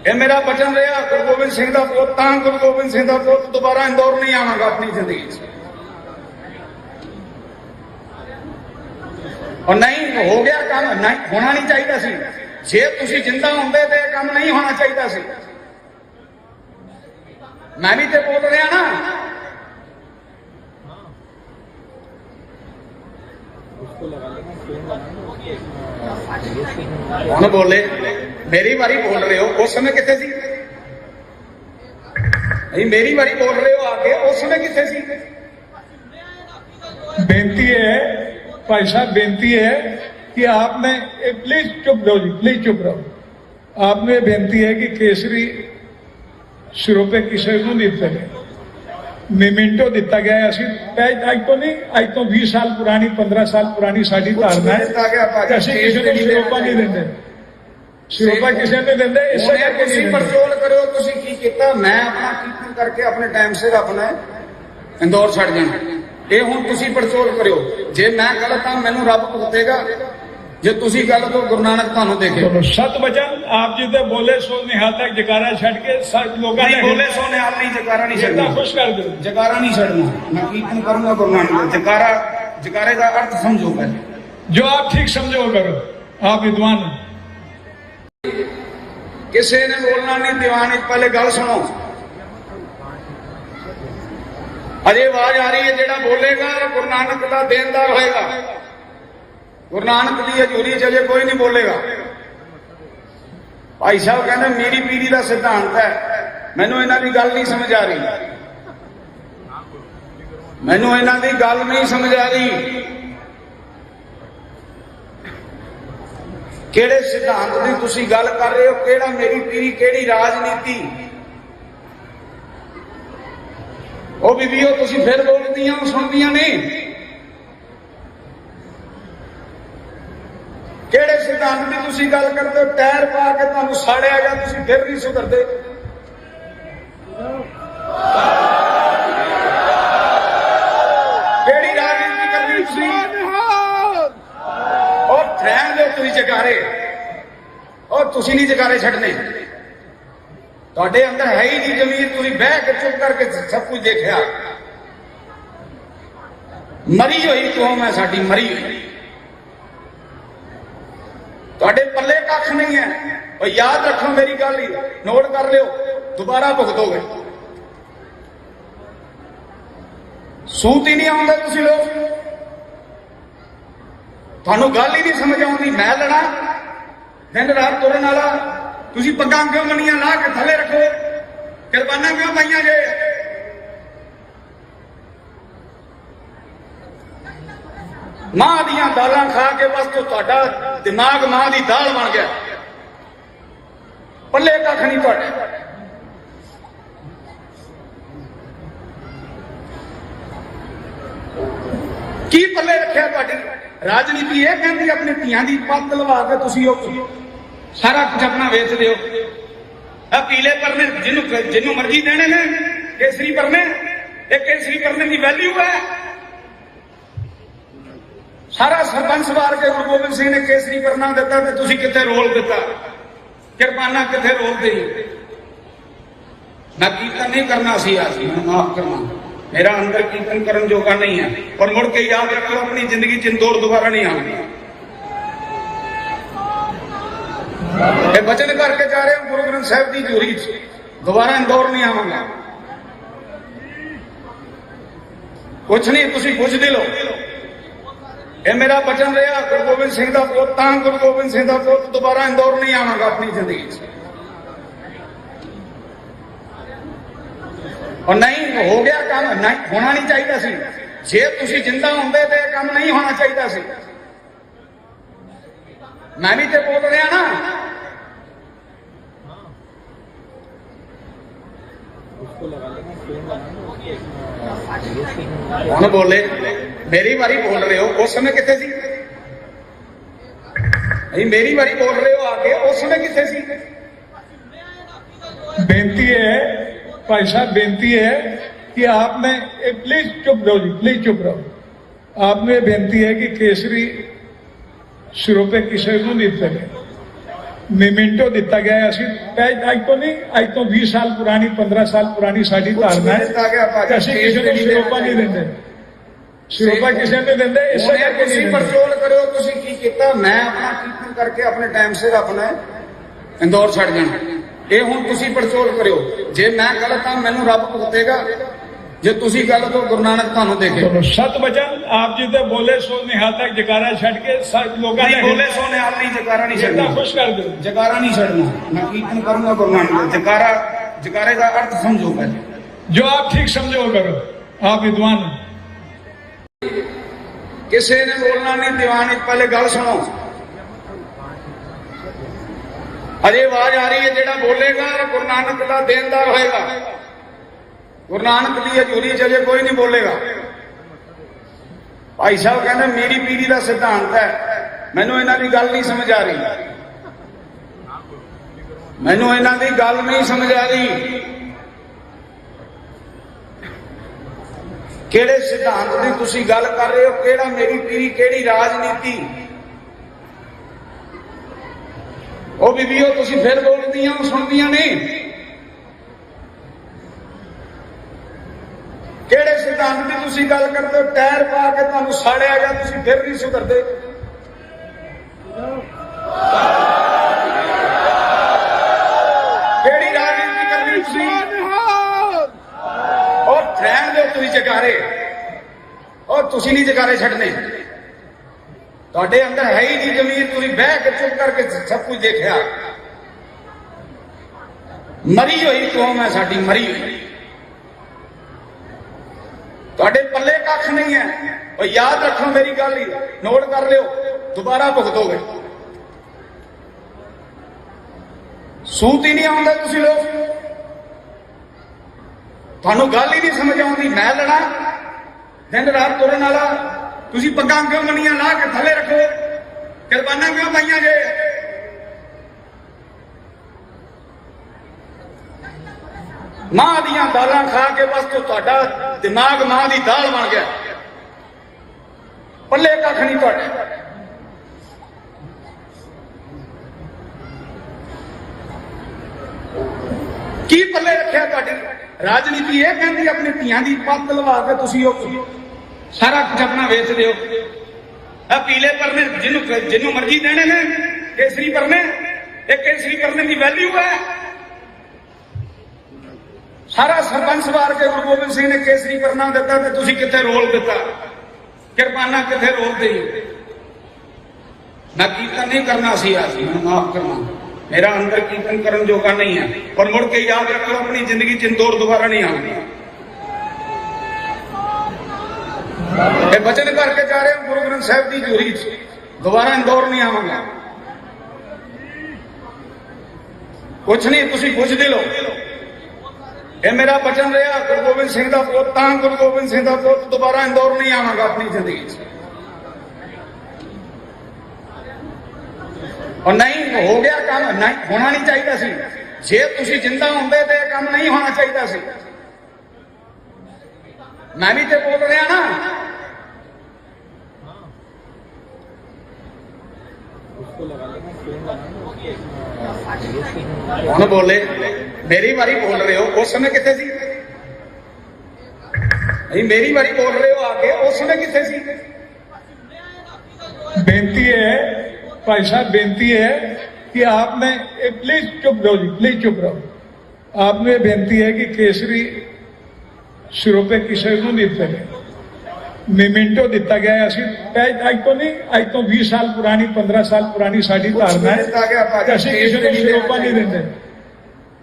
S1: ਇਹ ਮੇਰਾ ਬਚਨ ਰਿਹਾ, ਗੁਰੂ ਗੋਬਿੰਦ ਸਿੰਘ ਦਾ ਪੁੱਤ ਤਾਂ ਗੁਰੂ ਗੋਬਿੰਦ ਸਿੰਘ ਦਾ ਪੁੱਤ, ਦੁਬਾਰਾ ਇੰਦੌਰ ਨਹੀਂ ਆਵਾਂਗਾ ਆਪਣੀ ਜ਼ਿੰਦਗੀ ਚ। और नहीं हो गया काम, नहीं होना नहीं चाहिए सी। जे तुसी जिंदा होंदे ते काम नहीं होना चाहिए सी। मैं भी तो बोल रहा ना, कौन बोले? मेरी बारी बोल रहे हो, उस समय कितने सी? नहीं मेरी बारी बोल रहे हो आके, उस समय कितने सी?
S2: बेनती है भाई साहब, बेनती है कि आपने प्लीज चुप रहो जी, प्लीज चुप रहो। आपने बेनती है कि केसरी सिरों पे किसी को नहीं दिते, मेमेंटो दिता गया है। असि अज तो नहीं, अज तो 20 साल पुरानी, 15 साल पुरानी साडी धारणा है कि असि किसी को सिरोपा नहीं देंगे, सिरोपा किसी ने देंगे। इस करके
S1: ਤੁਸੀਂ ਪਰਚੋਲ ਕਰਿਓ, ਤੁਸੀਂ ਕੀ ਕੀਤਾ? ਮੈਂ ਆਪਣਾ ਕੀਰਤਨ ਕਰਕੇ ਆਪਣੇ ਟਾਈਮ ਸਿਰ ਆਪਣਾ ਇੰਦੌਰ ਛੱਡ ਜਾਣਾ। ਇਹ ਹੁਣ ਤੁਸੀਂ ਪਰਚੋਲ ਕਰਿਓ। ਜੇ ਮੈਂ ਗਲਤ ਹਾਂ ਮੈਨੂੰ ਰੱਬ ਭੁਗਤੇਗਾ, ਜੇ ਤੁਸੀਂ ਗਲਤ ਹੋ ਗੁਰੂ ਨਾਨਕ ਤੁਹਾਨੂੰ ਦੇਖੇ।
S2: सत वचन आप जी ते बोले सो निहाल तक जकारा छड़ के सब लोगों ने
S1: बोले सो निहाल नहीं, जकारा नहीं छड़ना,
S2: खुश कर दो,
S1: जकारा नहीं छड़ना। मैं कीर्तन करूंगा गुरु नानक। जकारा, जकारे का अर्थ समझो पहले,
S2: जो आप ठीक समझो करो, आप विद्वान हो।
S1: किसी ने बोलना नहीं, दीवान। पहले गल सुनो, अजे आवाज आ रही है, जेड़ा बोलेगा गुरु नानक का देनदार होएगा। गुरु नानक की हजूरी च अजे कोई नहीं बोलेगा। भाई साहब कहते मेरी पीढ़ी का सिद्धांत है, मैनू इन्हां दी गल नहीं समझ आ रही, मैनू इन्हां दी गल नहीं समझ आ रही। किहड़े सिद्धांत की तुसीं गल कर रहे हो? किहड़ा मेरी पीढ़ी, किहड़ी राजनीति? ओ बीबीओ तुसीं फिर बोलदियां सुनदियां नहीं। किहड़े सिद्धांत की तुसीं गल करदे हो? टायर पा के तुहानूं साड़िया गया, तुसीं फिर नहीं सुधरदे। किहड़ी राजनीति करनी तुसीं? और रहण दिओ तुसीं जकारे, और तुसीं नहीं जकारे छड्डने। ਤੁਹਾਡੇ ਅੰਦਰ ਹੈ ਹੀ ਨਹੀਂ ਜ਼ਮੀਰ, ਤੁਸੀਂ ਬਹਿ ਕੇ ਚੁੱਪ ਕਰਕੇ ਸਭ ਕੁਝ ਦੇਖਿਆ। ਮਰੀ ਹੋਈ ਕੌਮ ਹੈ ਸਾਡੀ, ਮਰੀ ਹੋਈ। ਤੁਹਾਡੇ ਪੱਲੇ ਕੱਖ ਨਹੀਂ ਹੈ। ਉਹ ਯਾਦ ਰੱਖੋ ਮੇਰੀ ਗੱਲ ਹੀ, ਨੋਟ ਕਰ ਲਿਓ, ਦੁਬਾਰਾ ਭੁਗਤੋਗੇ। ਸੂਤ ਹੀ ਨਹੀਂ ਆਉਂਦਾ ਤੁਸੀਂ ਲੋਕ, ਤੁਹਾਨੂੰ ਗੱਲ ਹੀ ਨਹੀਂ ਸਮਝ ਆਉਂਦੀ। ਮੈਂ ਲੜਾ ਦਿਨ ਰਾਤ ਤੁਰਨ ਵਾਲਾ, ਤੁਸੀਂ ਪੱਗਾਂ ਕਿਉਂ ਮੰਨੀਆਂ ਲਾ ਕੇ ਥੱਲੇ ਰੱਖੋ, ਕੁਰਬਾਨਾਂ ਕਿਉਂ ਪਾਈਆਂ ਜੇ? ਮਾਂ ਦੀਆਂ ਦਾਲਾਂ ਖਾ ਕੇ ਬਸ ਤੁਹਾਡਾ ਦਿਮਾਗ ਮਾਂ ਦੀ ਦਾਲ ਬਣ ਗਿਆ, ਪੱਲੇ ਕੱਖ ਨਹੀਂ ਤੁਹਾਡੇ। ਕੀ ਪੱਲੇ ਰੱਖਿਆ ਤੁਹਾਡੀ? ਰਾਜਨੀਤੀ ਇਹ ਕਹਿੰਦੀ ਆਪਣੀ ਧੀਆਂ ਦੀ ਪੱਤ ਲਵਾ ਕੇ ਤੁਸੀਂ ਉਹ ਸਾਰਾ ਕੁਝ ਆਪਣਾ ਵੇਚ ਦਿਓ। ਆ ਪੀਲੇ ਪਰਨੇ ਜਿਹਨੂੰ ਮਰਜ਼ੀ ਦੇਣੇ ਨੇ, ਕੇਸਰੀ ਪਰਨੇ, ਇਹ ਕੇਸਰੀ ਪਰਨੇ ਦੀ ਵੈਲਿਊ ਹੈ। ਸਾਰਾ ਸਰਪੰਚ ਵਾਰ ਕੇ ਗੁਰੂ ਗੋਬਿੰਦ ਸਿੰਘ ਨੇ ਕੇਸਰੀ ਪਰਨਾ ਦਿੱਤਾ ਤੇ ਤੁਸੀਂ ਕਿੱਥੇ ਰੋਲ ਦਿੱਤਾ, ਕਿਰਪਾਨਾਂ ਕਿੱਥੇ ਰੋਲ ਦੇਈ? ਮੈਂ ਕੀਰਤਨ ਨਹੀਂ ਕਰਨਾ ਸੀ ਅੱਜ, ਮੈਨੂੰ ਮਾਫ ਕਰਨਾ, मेरा अंदर कीर्तन करन जोगा नहीं है। और मुड़ के याद रखो अपनी जिंदगी च इंदौर दोबारा नहीं आऊंगा। ये वचन करके जा रहे हो गुरु ग्रंथ साहिब की जोरी दोबारा इंदौर नहीं आऊंगा। कुछ नहीं, तुसी पुछदे लो। ये मेरा वचन रहा गुरु गोबिंद सिंह का पुत, तां गुरु गोबिंद सिंह का पुत दोबारा इंदौर नहीं आवांगा अपनी जिंदगी च। और नहीं हो गया काम, नहीं होना नहीं चाहिए सी। जे तुसी जिंदा होंदे ते काम नहीं होना चाहिए सी। मैं भी तो बोल रहा ना, कौन बोले? मेरी बारी बोल रहे हो, उस समय कितने सी? नहीं, मेरी बारी बोल रहे हो आके, उस समय कितने सी?
S2: बेनती है भाई साहब, बेनती है कि आपने प्लीज चुप रहो जी, प्लीज चुप रहो। आपने बेनती है कि केसरी सिरों पे किसी को नहीं दिता गया, मेमेंटो दिता गया है। असी अज तो नहीं, अज तो 20 साल पुरानी, 15 साल पुरानी साड़ी धारणा है कि असी किसी को सिरोपा नहीं देंगे, सिरोपा किसी ने देंगे। इस करके नहीं
S1: परचोल करो, तुसी की कीता? मैं अपना कीर्तन करके अपने टाइम से अपना इंदौर छड़ जाना। ये हुण तुसी पड़चोल करियो, जे मैं गलत हाँ मैनू रब भुगतेगा, जे तुसी गलत हो गुरु नानक तुहानू देखे।
S2: सत वचन आप जी तो बोले सो निहाल तक जकारा छड़ के लोग
S1: बोले सो निहाल नहीं, जकारा नहीं छड़ना,
S2: खुश कर दो,
S1: जकारा नहीं छड़ना। मैं कीर्तन करूंगा गुरु नानक, जकारा जकारे का अर्थ समझो पहले,
S2: जो आप ठीक समझो करो, आप विद्वान हो।
S1: किसी ने बोलना नहीं दीवान, पहले गल सुनो। अजे आवाज आ रही है, जेड़ा बोलेगा गुरु नानक का देनदार होएगा। गुरु नानक की हजूरी च अजे कोई नहीं बोलेगा। भाई साहब कहते मेरी पीढ़ी का सिद्धांत है, मैनू इन्हां दी गल नहीं समझ आ रही, मैनू इन्हां दी गल नहीं समझ आ रही। केड़े सिद्धांत की तुसी गल कर रहे हो? केड़ा मेरी पीढ़ी, केड़ी राजनीति? ਉਹ ਬੀਬੀਓ ਤੁਸੀਂ ਫਿਰ ਬੋਲਦੀਆਂ ਸੁਣਦੀਆਂ ਨਹੀਂ। ਕਿਹੜੇ ਸਿਧਾਂਤ ਦੀ ਤੁਸੀਂ ਗੱਲ ਕਰਦੇ ਹੋ? ਟਾਇਰ ਪਾ ਕੇ ਤੁਹਾਨੂੰ ਸਾੜਿਆ ਗਿਆ, ਤੁਸੀਂ ਫਿਰ ਨਹੀਂ ਸੁਧਰਦੇ। ਕਿਹੜੀ ਰਾਜਨੀਤੀ ਕਰਨੀ ਤੁਸੀਂ? ਉਹ ਰਹਿਣ ਦਿਓ ਤੁਸੀਂ ਜਗਾਰੇ, ਉਹ ਤੁਸੀਂ ਨਹੀਂ ਜਗਾਰੇ ਛੱਡਨੇ। ਤੁਹਾਡੇ ਅੰਦਰ ਹੈ ਹੀ ਨਹੀਂ ਜ਼ਮੀਰ, ਤੁਸੀਂ ਬਹਿ ਕੇ ਚੁੱਪ ਕਰਕੇ ਸਭ ਕੁਝ ਦੇਖਿਆ। ਮਰੀ ਹੋਈ ਕੌਮ ਹੈ ਸਾਡੀ, ਮਰੀ ਹੋਈ। ਤੁਹਾਡੇ ਪੱਲੇ ਕੱਖ ਨਹੀਂ ਹੈ। ਉਹ ਯਾਦ ਰੱਖੋ ਮੇਰੀ ਗੱਲ ਹੀ, ਨੋਟ ਕਰ ਲਿਓ, ਦੁਬਾਰਾ ਭੁਗਤੋਗੇ। ਸੂਤ ਹੀ ਨਹੀਂ ਆਉਂਦਾ ਤੁਸੀਂ ਲੋਕ, ਤੁਹਾਨੂੰ ਗੱਲ ਹੀ ਨਹੀਂ ਸਮਝ ਆਉਂਦੀ। ਮੈਂ ਲੜਾ ਦਿਨ ਰਾਤ ਤੁਰਨ ਵਾਲਾ, ਤੁਸੀਂ ਪੱਗਾਂ ਕਿਉਂ ਮੰਨੀਆਂ ਲਾ ਕੇ ਥੱਲੇ ਰੱਖੋ, ਕੁਰਬਾਨਾਂ ਕਿਉਂ ਪਾਈਆਂ ਜੇ? ਮਾਂ ਦੀਆਂ ਦਾਲਾਂ ਖਾ ਕੇ ਬਸ ਤੁਹਾਡਾ ਦਿਮਾਗ ਮਾਂ ਦੀ ਦਾਲ ਬਣ ਗਿਆ, ਪੱਲੇ ਕੱਖ ਨਹੀਂ ਤੁਹਾਡੇ। ਕੀ ਪੱਲੇ ਰੱਖਿਆ ਤੁਹਾਡੀ? ਰਾਜਨੀਤੀ ਇਹ ਕਹਿੰਦੀ ਆਪਣੀ ਧੀਆਂ ਦੀ ਪੱਤ ਲਵਾ ਕੇ ਤੁਸੀਂ ਉਹ ਸਾਰਾ ਕੁਝ ਆਪਣਾ ਵੇਚ ਦਿਓ। ਆ ਪੀਲੇ ਪਰਨੇ ਜਿਹਨੂੰ ਮਰਜ਼ੀ ਦੇਣੇ ਨੇ, ਕੇਸਰੀ ਪਰਨੇ, ਇਹ ਕੇਸਰੀ ਪਰਨੇ ਦੀ ਵੈਲਿਊ ਹੈ। ਸਾਰਾ ਸਰਪੰਚ ਵਾਰ ਕੇ ਗੁਰੂ ਗੋਬਿੰਦ ਸਿੰਘ ਨੇ ਕੇਸਰੀ ਪਰਨਾ ਦਿੱਤਾ ਤੇ ਤੁਸੀਂ ਕਿੱਥੇ ਰੋਲ ਦਿੱਤਾ, ਕਿਰਪਾਨਾਂ ਕਿੱਥੇ ਰੋਲ ਦੇਈ? मैं कीर्तन नहीं करना सी आज, मैं माफ करना, मेरा अंदर कीर्तन करने जोगा नहीं है। पर मुड़ के याद रखो, अपनी जिंदगी च इंदौर दोबारा नहीं आऊंगा। ये वचन करके जा रहे हो गुरु ग्रंथ साहिब की हजूरी च, दोबारा इंदौर नहीं आवांगा। कुछ नहीं, तुम पुछते लो। ये मेरा वचन रहा, गुरु गोबिंद सिंह का पुत, गुरु गोबिंद सिंह का पुत, दोबारा इंदौर नहीं आवांगा अपनी जिंदगी च। और नहीं हो गया काम, नहीं होना नहीं चाहिए सी। जे तुसी जिंदा होंदे ते काम नहीं होना चाहिए सी। मैं भी तो बोल रहा ना, कौन बोले? मेरी बारी बोल रहे हो, उस समय कितने सी? मेरी बारी बोल रहे हो आके, उस समय कितने सी?
S2: बेनती है भाई साहब, बेनती है कि आपने प्लीज चुप रहो जी, प्लीज चुप रहो। आपने बेनती है कि केसरी सिरोपे किसी को नहीं दिते, मिमिंटो दिता गया है। ਅਸੀਂ ਅੱਜ ਤੋਂ ਨਹੀਂ, ਅੱਜ ਤੋਂ 20 ਸਾਲ ਪੁਰਾਣੀ, 15 ਸਾਲ ਪੁਰਾਣੀ ਸਾਡੀ ਧਾਰਨਾ ਹੈ ਕਿ ਅਸੀਂ ਕਿਸੇ ਨੂੰ ਸਿਰੋਪਾ ਨਹੀਂ ਦਿੰਦੇ,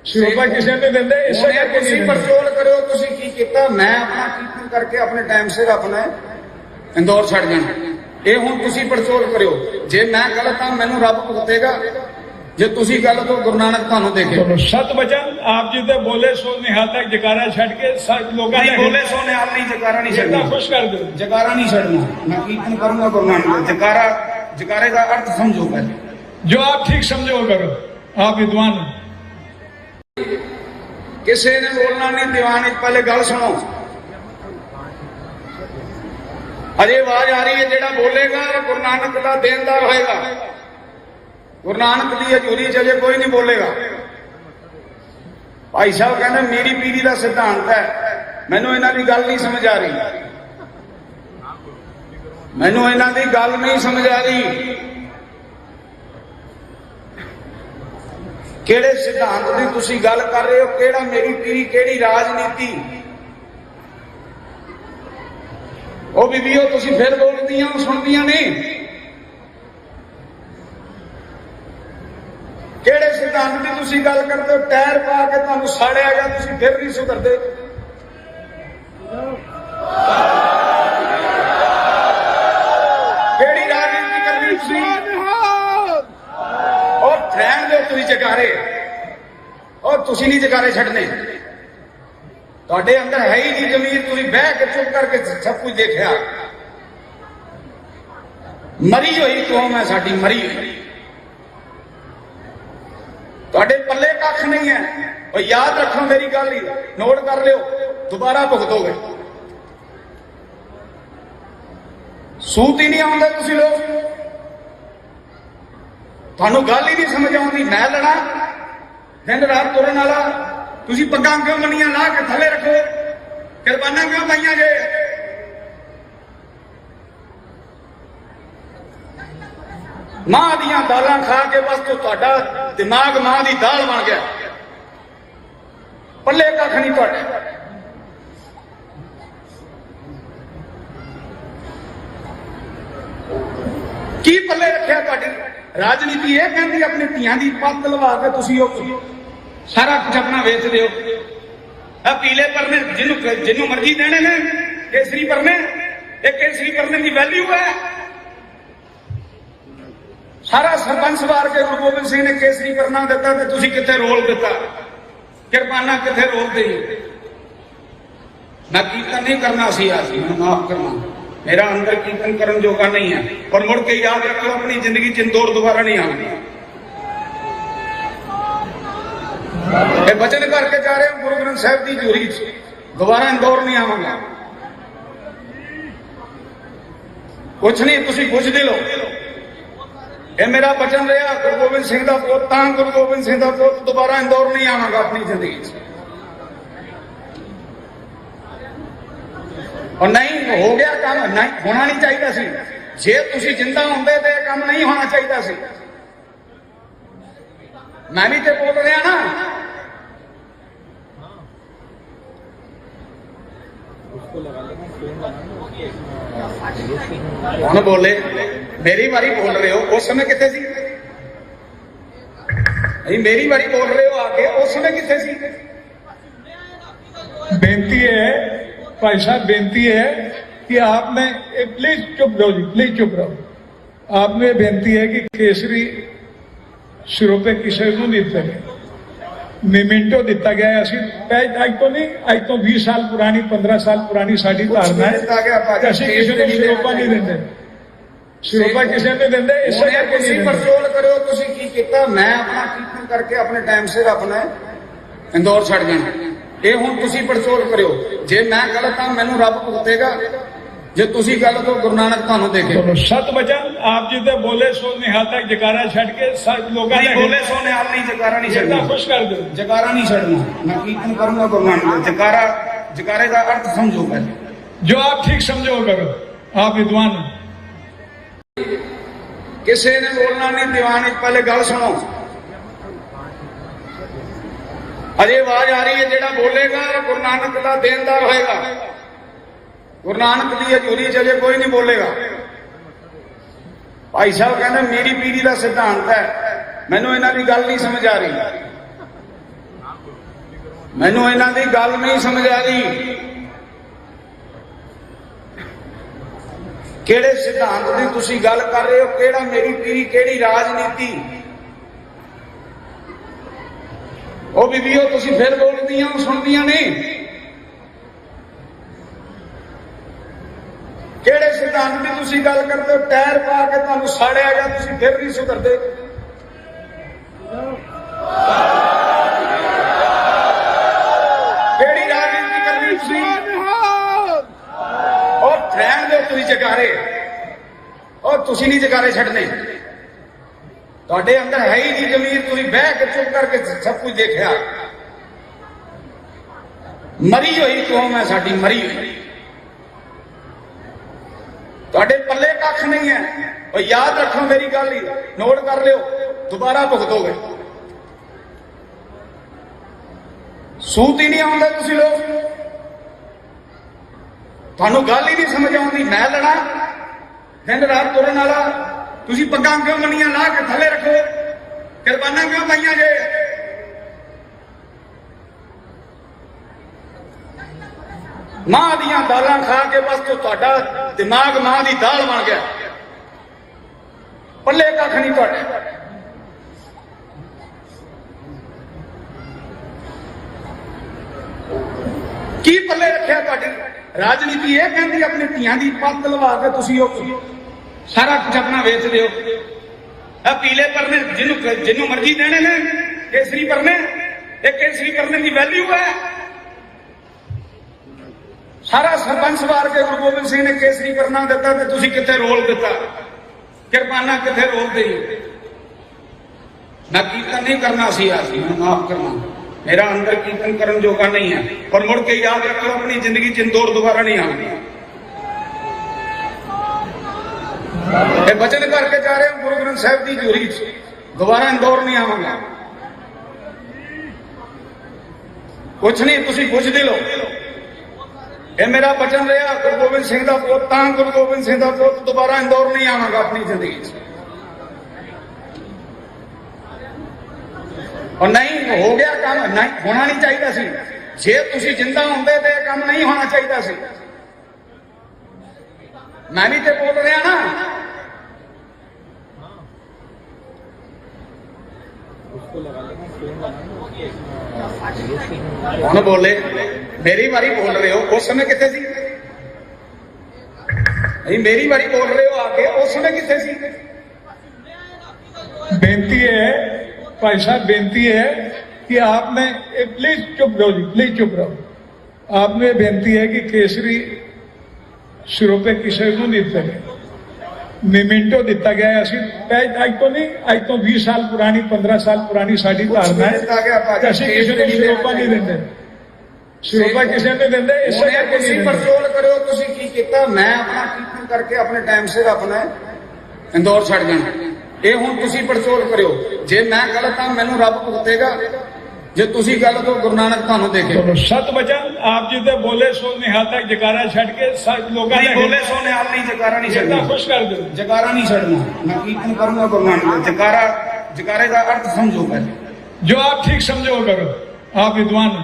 S2: ਸਿਰੋਪਾ ਕਿਸੇ ਨੂੰ ਦਿੰਦੇ। ਇਸੇ ਕਰਕੇ
S1: ਤੁਸੀਂ ਪਰਚੋਲ ਕਰਿਓ, ਤੁਸੀਂ ਕੀ ਕੀਤਾ? ਮੈਂ ਆਪਣਾ ਕੀਰਤਨ ਕਰਕੇ ਆਪਣੇ ਟਾਈਮ ਸਿਰ ਆਪਣਾ ਇੰਦੌਰ ਛੱਡ ਜਾਣਾ। ਇਹ ਹੁਣ ਤੁਸੀਂ ਪਰਚੋਲ ਕਰਿਓ। ਜੇ ਮੈਂ ਗਲਤ ਹਾਂ ਮੈਨੂੰ ਰੱਬ ਭੁਗਤੇਗਾ, ਜੇ ਤੁਸੀਂ ਗਲਤ ਹੋ ਗੁਰੂ ਨਾਨਕ ਤੁਹਾਨੂੰ ਦੇਖੇ।
S2: ਸਤ ਬਚਨ ਆਪ ਜੀ ਤੇ ਬੋਲੇ ਸੋ ਨਿਹਾਲ ਤੱਕ ਜਕਾਰਾ ਛੱਡ ਕੇ ਸਾਰੇ ਲੋਕਾਂ
S1: ਨੇ ਬੋਲੇ ਸੋ ਨਿਹਾਲ ਨਹੀਂ, ਜਕਾਰਾ ਨਹੀਂ ਛੱਡਣਾ।
S2: ਖੁਸ਼ ਕਰ ਦਿਓ,
S1: ਜਕਾਰਾ ਨਹੀਂ ਛੱਡਣਾ। ਮੈਂ ਕੀਰਤਨ ਕਰੂੰਗਾ ਗੁਰੂ ਨਾਨਕ ਦਾ। ਜਕਾਰਾ, ਜਕਾਰੇ ਦਾ ਅਰਥ ਸਮਝੋ ਪਹਿਲੇ।
S2: ਜੋ ਆਪ ਠੀਕ ਸਮਝੋ ਕਰੋ, ਆਪ ਵਿਦਵਾਨ ਹੋ।
S1: ਕਿਸੇ ਨੇ ਬੋਲਣਾ ਨਹੀਂ ਦੀਵਾਨ ਵਿੱਚ। ਪਹਿਲੇ ਗੱਲ ਸੁਣੋ, ਅਜੇ ਆਵਾਜ਼ ਆ ਰਹੀ ਹੈ। ਜਿਹੜਾ ਬੋਲੇਗਾ ਗੁਰੂ ਨਾਨਕ ਦਾ ਦੇਣਦਾਰ ਹੋਏਗਾ। ਗੁਰੂ ਨਾਨਕ ਦੀ ਹਜ਼ੂਰੀ ਚ ਅਜੇ ਕੋਈ ਨਹੀਂ ਬੋਲੇਗਾ। ਭਾਈ ਸਾਹਿਬ ਕਹਿੰਦੇ ਮੇਰੀ ਪੀੜੀ ਦਾ ਸਿਧਾਂਤ ਹੈ। ਮੈਨੂੰ ਇਹਨਾਂ ਦੀ ਗੱਲ ਨਹੀਂ ਸਮਝ ਆ ਰਹੀ, ਮੈਨੂੰ ਇਹਨਾਂ ਦੀ ਗੱਲ ਨਹੀਂ ਸਮਝ ਆ ਰਹੀ। ਕਿਹੜੇ ਸਿਧਾਂਤ ਦੀ ਤੁਸੀਂ ਗੱਲ ਕਰ ਰਹੇ ਹੋ? ਕਿਹੜਾ ਮੇਰੀ ਪੀੜੀ, ਕਿਹੜੀ ਰਾਜਨੀਤੀ? ਉਹ ਬੀਬੀਓ ਤੁਸੀਂ ਫਿਰ ਬੋਲਦੀਆਂ ਸੁਣਦੀਆਂ ਨਹੀਂ। ਕਿਹੜੇ ਸਿਧਾਂਤ ਦੀ ਤੁਸੀਂ ਗੱਲ ਕਰਦੇ ਹੋ? ਟਾਇਰ ਪਾ ਕੇ ਤੁਹਾਨੂੰ ਸਾੜਿਆ ਗਿਆ, ਤੁਸੀਂ ਫਿਰ ਨਹੀਂ ਸੁਧਰਦੇ। ਕਿਹੜੀ ਰਾਜਨੀਤੀ ਕਰਨੀ ਤੁਸੀਂ? ਔਰ ਰਹਿਣ ਦਿਓ ਤੁਸੀਂ ਜਕਾਰੇ, ਔਰ ਤੁਸੀਂ ਨਹੀਂ ਜਕਾਰੇ ਛੱਡਨੇ। ਤੁਹਾਡੇ ਅੰਦਰ ਹੈ ਹੀ ਨਹੀਂ ਜ਼ਮੀਰ। ਤੁਸੀਂ ਬਹਿ ਕੇ ਚੁੱਪ ਕਰਕੇ ਸਭ ਕੁਝ ਦੇਖਿਆ। ਮਰੀ ਹੋਈ ਕੌਮ ਹੈ ਸਾਡੀ, ਮਰੀ ਹੋਈ। ਤੁਹਾਡੇ ਪੱਲੇ ਕੱਖ ਨਹੀਂ ਹੈ। ਉਹ ਯਾਦ ਰੱਖੋ ਮੇਰੀ ਗੱਲ, ਹੀ ਨੋਟ ਕਰ ਲਿਓ, ਦੁਬਾਰਾ ਭੁਗਤੋਗੇ। ਸੂਤ ਹੀ ਨਹੀਂ ਆਉਂਦਾ ਤੁਸੀਂ ਲੋਕ, ਤੁਹਾਨੂੰ ਗੱਲ ਹੀ ਨਹੀਂ ਸਮਝ ਆਉਂਦੀ। ਮੈਂ ਲੜਾ ਦਿਨ ਰਾਤ ਤੁਰਨ ਵਾਲਾ, ਤੁਸੀਂ ਪੱਗਾਂ ਕਿਉਂ ਮੰਨੀਆਂ ਲਾ ਕੇ ਥੱਲੇ ਰੱਖੋ? ਕੁਰਬਾਨਾਂ ਕਿਉਂ ਪਾਈਆਂ ਜੇ? ਮਾਂ ਦੀਆਂ ਦਾਲਾਂ ਖਾ ਕੇ ਬਸ ਤੁਹਾਡਾ ਦਿਮਾਗ ਮਾਂ ਦੀ ਦਾਲ ਬਣ ਗਿਆ। ਪੱਲੇ ਕੱਖ ਨਹੀਂ ਤੁਹਾਡੇ। ਕੀ ਪੱਲੇ ਰੱਖਿਆ ਤੁਹਾਡੀ? ਰਾਜਨੀਤੀ ਇਹ ਕਹਿੰਦੀ ਆਪਣੀ ਧੀਆਂ ਦੀ ਪੱਤ ਲਵਾ ਕੇ ਤੁਸੀਂ ਉਹ ਸਾਰਾ ਕੁਝ ਆਪਣਾ ਵੇਚਦੇ ਹੋ। ਆ ਪੀਲੇ ਪਰਨੇ ਜਿਹਨੂੰ ਮਰਜ਼ੀ ਦੇਣੇ ਨੇ, ਕੇਸਰੀ ਪਰਨੇ। ਇਹ ਕੇਸਰੀ ਪਰਨੇ ਦੀ ਵੈਲਿਊ ਹੈ। ਸਾਰਾ ਸਰਪੰਚ ਵਾਰ ਕੇ ਗੁਰੂ ਗੋਬਿੰਦ ਸਿੰਘ ਨੇ ਕੇਸਰੀ ਪਰਨਾ ਦਿੱਤਾ ਤੇ ਤੁਸੀਂ ਕਿੱਥੇ ਰੋਲ ਦਿੱਤਾ? ਕਿਰਪਾਨਾ ਕਿੱਥੇ ਰੋਲ ਦੇਈ? ਮੈਂ ਕੀਰਤਨ ਨਹੀਂ ਕਰਨਾ ਸੀ ਅੱਜ, ਮੈਂ ਮਾਫ ਕਰਨਾ, ਮੇਰਾ ਅੰਦਰ ਕੀਰਤਨ ਕਰਨ ਜੋਗਾ ਨਹੀਂ ਹੈ। ਪਰ ਮੁੜ ਕੇ ਯਾਦ ਰੱਖੋ, ਆਪਣੀ ਜ਼ਿੰਦਗੀ ਚ ਇੰਦੌਰ ਦੁਬਾਰਾ ਨਹੀਂ ਆਉਣਾ। ਇਹ ਵਚਨ ਕਰਕੇ ਜਾ ਰਹੇ ਹੋ ਗੁਰੂ ਗ੍ਰੰਥ ਸਾਹਿਬ ਦੀ ਹਜ਼ੂਰੀ ਚ, ਦੁਬਾਰਾ ਇੰਦੌਰ ਨਹੀਂ ਆਵਾਂਗਾ। ਕੁਛ ਨਹੀਂ, ਤੁਸੀਂ ਪੁੱਛਦੇ ਲੋ। ਇਹ ਮੇਰਾ ਵਚਨ ਰਿਹਾ, ਗੁਰੂ ਗੋਬਿੰਦ ਸਿੰਘ ਦਾ ਪੁੱਤ, ਗੁਰੂ ਗੋਬਿੰਦ ਸਿੰਘ ਦਾ ਪੁੱਤ, ਦੁਬਾਰਾ ਇੰਦੌਰ ਨਹੀਂ ਆਵਾਂਗਾ ਆਪਣੀ ਜ਼ਿੰਦਗੀ ਚ। और नहीं हो गया काम, नहीं होना नहीं चाहिए सी। जे तुसी जिंदा होंदे ते काम नहीं होना चाहिए सी। मैं भी तो बोल रहा ना, ਹੁਣ ਬੋਲੇ ਮੇਰੀ ਵਾਰੀ ਬੋਲ ਰਹੇ ਹੋ, ਉਸ ਸਮੇਂ ਕਿੱਥੇ ਸੀ? ਨਹੀਂ, ਮੇਰੀ ਵਾਰੀ ਬੋਲ ਰਹੇ ਹੋ ਆ ਕੇ, ਉਸ ਸਮੇਂ ਕਿੱਥੇ ਸੀ?
S2: बेनती है भाई साहब, बेनती है कि आपने प्लीज चुप रहो जी, प्लीज चुप रहो। आपने बेनती है कि केसरी सिरों पे किसी को नहीं दिते, मीमेंटो दिता गया है। असि अज तो नहीं, अज तो 20 साल पुरानी 15 साल पुरानी साडी धारणा है कि असि किसी को सिरोपा नहीं देंगे, सिरोपा किसी ने देंगे। इस
S1: ਤੁਸੀਂ ਪਰਚੋਲ ਕਰਿਓ, ਤੁਸੀਂ ਕੀ ਕੀਤਾ? ਮੈਂ ਆਪਣਾ ਕੀਰਤਨ ਕਰਕੇ ਆਪਣੇ ਟਾਈਮ ਸਿਰ ਆਪਣਾ ਇੰਦੌਰ ਛੱਡ ਜਾਣਾ। ਇਹ ਹੁਣ ਤੁਸੀਂ ਪਰਚੋਲ ਕਰਿਓ। ਜੇ ਮੈਂ ਗਲਤ ਹਾਂ ਮੈਨੂੰ ਰੱਬ ਭੁਗਤੇਗਾ, ਜੇ ਤੁਸੀਂ ਗਲਤ ਹੋ ਗੁਰੂ ਨਾਨਕ ਤੁਹਾਨੂੰ ਦੇਖੇ।
S2: सत वचन आप जी ते बोले सो निहाल तक जकारा छड़ के सब लोगों
S1: नहीं बोले सो निहाल नहीं, जकारा नहीं छड़ना,
S2: खुश कर दो।
S1: जकारा नहीं छड़ना, मैं कीर्तन करूंगा गुरु नानक। जकारा, जकारे का अर्थ समझो पहले,
S2: जो आप ठीक समझो करो, आप विद्वान हो।
S1: किसी ने बोलना नहीं दीवान। पहले गल सुनो, अजे आवाज आ रही है, जेड़ा बोलेगा गुरु नानक का देनदार होएगा। गुरु नानक की हजूरी च अजे कोई नहीं बोलेगा। भाई साहब कहते मेरी पीढ़ी का सिद्धांत है, मैनू इन्हां दी गल नहीं समझ आ रही, मैनू इन्हां दी गल नहीं समझ आ रही। ਕਿਹੜੇ ਸਿਧਾਂਤ ਦੀ ਤੁਸੀਂ ਗੱਲ ਕਰ ਰਹੇ ਹੋ? ਕਿਹੜਾ ਮੇਰੀ ਪੀੜੀ, ਕਿਹੜੀ ਰਾਜਨੀਤੀ? ਉਹ ਬੀਬੀਓ ਤੁਸੀਂ ਫਿਰ ਬੋਲਦੀਆਂ ਸੁਣਦੀਆਂ ਨਹੀਂ। ਕਿਹੜੇ ਸਿਧਾਂਤ ਦੀ ਤੁਸੀਂ ਗੱਲ ਕਰਦੇ ਹੋ? ਟਾਇਰ ਪਾ ਕੇ ਤੁਹਾਨੂੰ ਸਾੜਿਆ ਗਿਆ, ਤੁਸੀਂ ਫਿਰ ਨਹੀਂ ਸੁਧਰਦੇ। ਕਿਹੜੀ ਰਾਜਨੀਤੀ ਕਰਨੀ ਤੁਸੀਂ? और रहन दो तुसी जगारे, और तुसी नहीं जगारे छड़ने। तुहाडे अंदर है ही नहीं जमीर, तुसी बह के चुप करके सब कुछ देखा। मरी हुई कौम है साडी, मरी हुई। तुहाडे पल्ले कख नहीं है। और याद रखो मेरी गल ही, नोट कर लियो, दोबारा भुगतोगे। सूत ही नहीं आउंदा तुसी लोग, ਤੁਹਾਨੂੰ ਗੱਲ ਹੀ ਨਹੀਂ ਸਮਝ ਆਉਂਦੀ। ਮੈਂ ਲੜਾ ਦਿਨ ਰਾਤ ਤੁਰਨ ਵਾਲਾ, ਤੁਸੀਂ ਪੱਗਾਂ ਕਿਉਂ ਮੰਨੀਆਂ ਲਾ ਕੇ ਥੱਲੇ ਰੱਖੋ, ਕੁਰਬਾਨਾਂ ਕਿਉਂ ਪਾਈਆਂ ਜੇ? ਮਾਂ ਦੀਆਂ ਦਾਲਾਂ ਖਾ ਕੇ ਬਸ ਤੁਹਾਡਾ ਦਿਮਾਗ ਮਾਂ ਦੀ ਦਾਲ ਬਣ ਗਿਆ, ਪੱਲੇ ਕੱਖ ਨਹੀਂ ਤੁਹਾਡੇ। ਕੀ ਪੱਲੇ ਰੱਖਿਆ ਤੁਹਾਡੀ? ਰਾਜਨੀਤੀ ਇਹ ਕਹਿੰਦੀ ਆਪਣੀ ਧੀਆਂ ਦੀ ਪੱਤ ਲਵਾ ਕੇ ਤੁਸੀਂ ਉਹ ਸਾਰਾ ਕੁਝ ਆਪਣਾ ਵੇਚ ਦਿਓ। ਇਹ ਪੀਲੇ ਪਰਨੇ ਜਿਹਨੂੰ ਮਰਜ਼ੀ ਦੇਣੇ ਨੇ, ਕੇਸਰੀ ਪਰਨੇ, ਇਹ ਕੇਸਰੀ ਪਰਨੇ ਦੀ ਵੈਲਿਊ ਹੈ। ਸਾਰਾ ਸਰਪੰਚ ਵਾਰ ਕੇ ਗੁਰੂ ਗੋਬਿੰਦ ਸਿੰਘ ਨੇ ਕੇਸਰੀ ਪਰਨਾ ਦਿੱਤਾ ਤੇ ਤੁਸੀਂ ਕਿੱਥੇ ਰੋਲ ਦਿੱਤਾ? ਕਿਰਪਾਨਾ ਕਿੱਥੇ ਰੋਲ ਦੇਈ? ਮੈਂ ਕੀਰਤਨ ਨਹੀਂ ਕਰਨਾ ਸੀ, ਆਸੀ ਮੈਂ ਮਾਫ ਕਰਨਾ, मेरा अंदर कीर्तन करने जोगा नहीं है। और मुड़ के याद रखो अपनी जिंदगी च इंदौर दोबारा नहीं आनी। वचन करके जा रहे हो गुरु ग्रंथ साहिब की हजूरी च, दोबारा इंदौर नहीं आवांगा। कुछ नहीं, तुसी पुछदे लो। ये मेरा वचन रहा, गुरु गोबिंद सिंह का पुत, गुरु गोबिंद सिंह का पुत दोबारा इंदौर नहीं आवांगा अपनी जिंदगी च। और नहीं हो गया काम, नहीं होना नहीं चाहिए सी। जे तुसी जिंदा होंदे ते काम नहीं होना चाहिए सी। मैं भी तो बोल रहा ना। ਹੁਣ बोले मेरी बारी बोल रहे हो, उस समय कितने सी? नहीं, मेरी बारी बोल रहे हो आके, उस समय कितने सी?
S2: बेनती है भाई साहब, बेनती है कि आपने प्लीज चुप रहो जी, प्लीज चुप रहो। आपने बेनती है कि केसरी सिरों पे किसी को नहीं दिते, मीमेंटो दिता गया है। असि अज तो नहीं, अज तो 20 साल पुरानी 15 साल पुरानी साडी धारणा है कि असि किसी को सिरोपा नहीं देंगे, सिरोपा किसी ने देंगे। इस
S1: ਤੁਸੀਂ ਪਰਚੋਲ ਕਰਿਓ, ਤੁਸੀਂ ਕੀ ਕੀਤਾ? ਮੈਂ ਆਪਣਾ ਕੀਰਤਨ ਕਰਕੇ ਆਪਣੇ ਟਾਈਮ ਸਿਰ ਆਪਣਾ ਇੰਦੌਰ ਛੱਡ ਜਾਣਾ। ਇਹ ਹੁਣ ਤੁਸੀਂ ਪਰਚੋਲ ਕਰਿਓ। ਜੇ ਮੈਂ ਗਲਤ ਹਾਂ ਮੈਨੂੰ ਰੱਬ ਭੁਗਤੇਗਾ, ਜੇ ਤੁਸੀਂ ਗੱਲ ਤੋਂ ਗੁਰੂ ਨਾਨਕ ਤੁਹਾਨੂੰ ਦੇਖੇ
S2: चलो सत वचन आप जिते बोले सो निहाल तक जकारा छड़ के सब लोगों
S1: ਨਹੀਂ ਬੋਲੇ ਸੋ ਨਿਹਾਲ ਨਹੀਂ ਜਕਾਰਾ ਨਹੀਂ
S2: इतना
S1: ਛੱਡਣਾ
S2: खुश कर दो
S1: ਜਕਾਰਾ ਨਹੀਂ ਛੱਡਣਾ ਮੈਂ ਕੀਰਤਨ ਕਰੂੰਗਾ ਗੁਰੂ ਨਾਨਕ ਦਾ। ਜਕਾਰਾ ਜਕਾਰੇ ਦਾ ਅਰਥ ਸਮਝੋ ਪਹਿਲੇ।
S2: जो आप ठीक समझो वो करो आप विद्वान हो।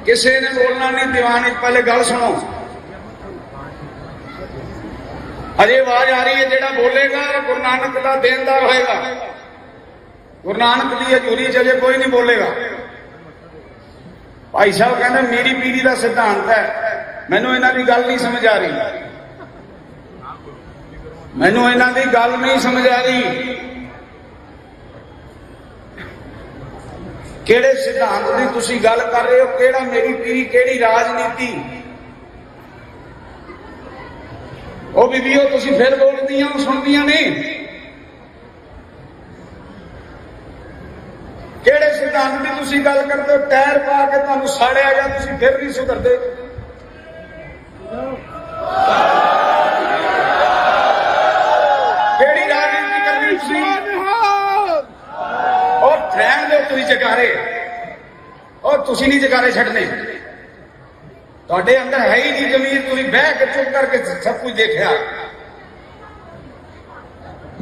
S1: ਕਿਸੇ ਨੇ ਬੋਲਣਾ ਨਹੀਂ ਦੀਵਾਨ ਵਿੱਚ। ਪਹਿਲੇ ਗੱਲ ਸੁਣੋ, ਅਜੇ ਆਵਾਜ਼ ਆ ਰਹੀ ਹੈ। ਜਿਹੜਾ ਬੋਲੇਗਾ ਗੁਰੂ ਨਾਨਕ ਦਾ ਦੇਣਦਾਰ ਹੋਏਗਾ। ਗੁਰੂ ਨਾਨਕ ਦੀ ਹਜ਼ੂਰੀ ਚ ਅਜੇ ਕੋਈ ਨਹੀਂ ਬੋਲੇਗਾ। ਭਾਈ ਸਾਹਿਬ ਕਹਿੰਦੇ ਮੇਰੀ ਪੀੜ੍ਹੀ ਦਾ ਸਿਧਾਂਤ ਹੈ। ਮੈਨੂੰ ਇਹਨਾਂ ਦੀ ਗੱਲ ਨਹੀਂ ਸਮਝ ਆ ਰਹੀ। ਮੈਨੂੰ ਇਹਨਾਂ ਦੀ ਗੱਲ ਨਹੀਂ ਸਮਝ ਆ ਰਹੀ। ਕਿਹੜੇ ਸਿਧਾਂਤ ਦੀ ਤੁਸੀਂ ਗੱਲ ਕਰ ਰਹੇ ਹੋ? ਕਿਹੜਾ ਮੇਰੀ ਪੀੜ੍ਹੀ, ਕਿਹੜੀ ਰਾਜਨੀਤੀ? ਉਹ ਬੀਬੀਓ ਤੁਸੀਂ ਫਿਰ ਬੋਲਦੀਆਂ ਸੁਣਦੀਆਂ ਨਹੀਂ। ਕਿਹੜੇ ਸਿਧਾਂਤ ਦੀ ਤੁਸੀਂ ਗੱਲ ਕਰਦੇ ਹੋ? ਟਾਇਰ ਪਾ ਕੇ ਤੁਹਾਨੂੰ ਸਾੜਿਆ ਗਿਆ, ਤੁਸੀਂ ਫਿਰ ਨਹੀਂ ਸੁਧਰਦੇ। ਕਿਹੜੀ ਰਾਜਨੀਤੀ ਕਰਨੀ ਤੁਸੀਂ? ਔਰ ਰਹਿਣ ਦਿਓ ਤੁਸੀਂ ਜਕਾਰੇ, ਔਰ ਤੁਸੀਂ ਨਹੀਂ ਜਕਾਰੇ ਛੱਡਣੇ। ਤੁਹਾਡੇ ਅੰਦਰ ਹੈ ਹੀ ਨਹੀਂ ਜ਼ਮੀਰ। ਤੁਸੀਂ ਬਹਿ ਕੇ ਚੁੱਪ ਕਰਕੇ ਸਭ ਕੁਝ ਦੇਖਿਆ।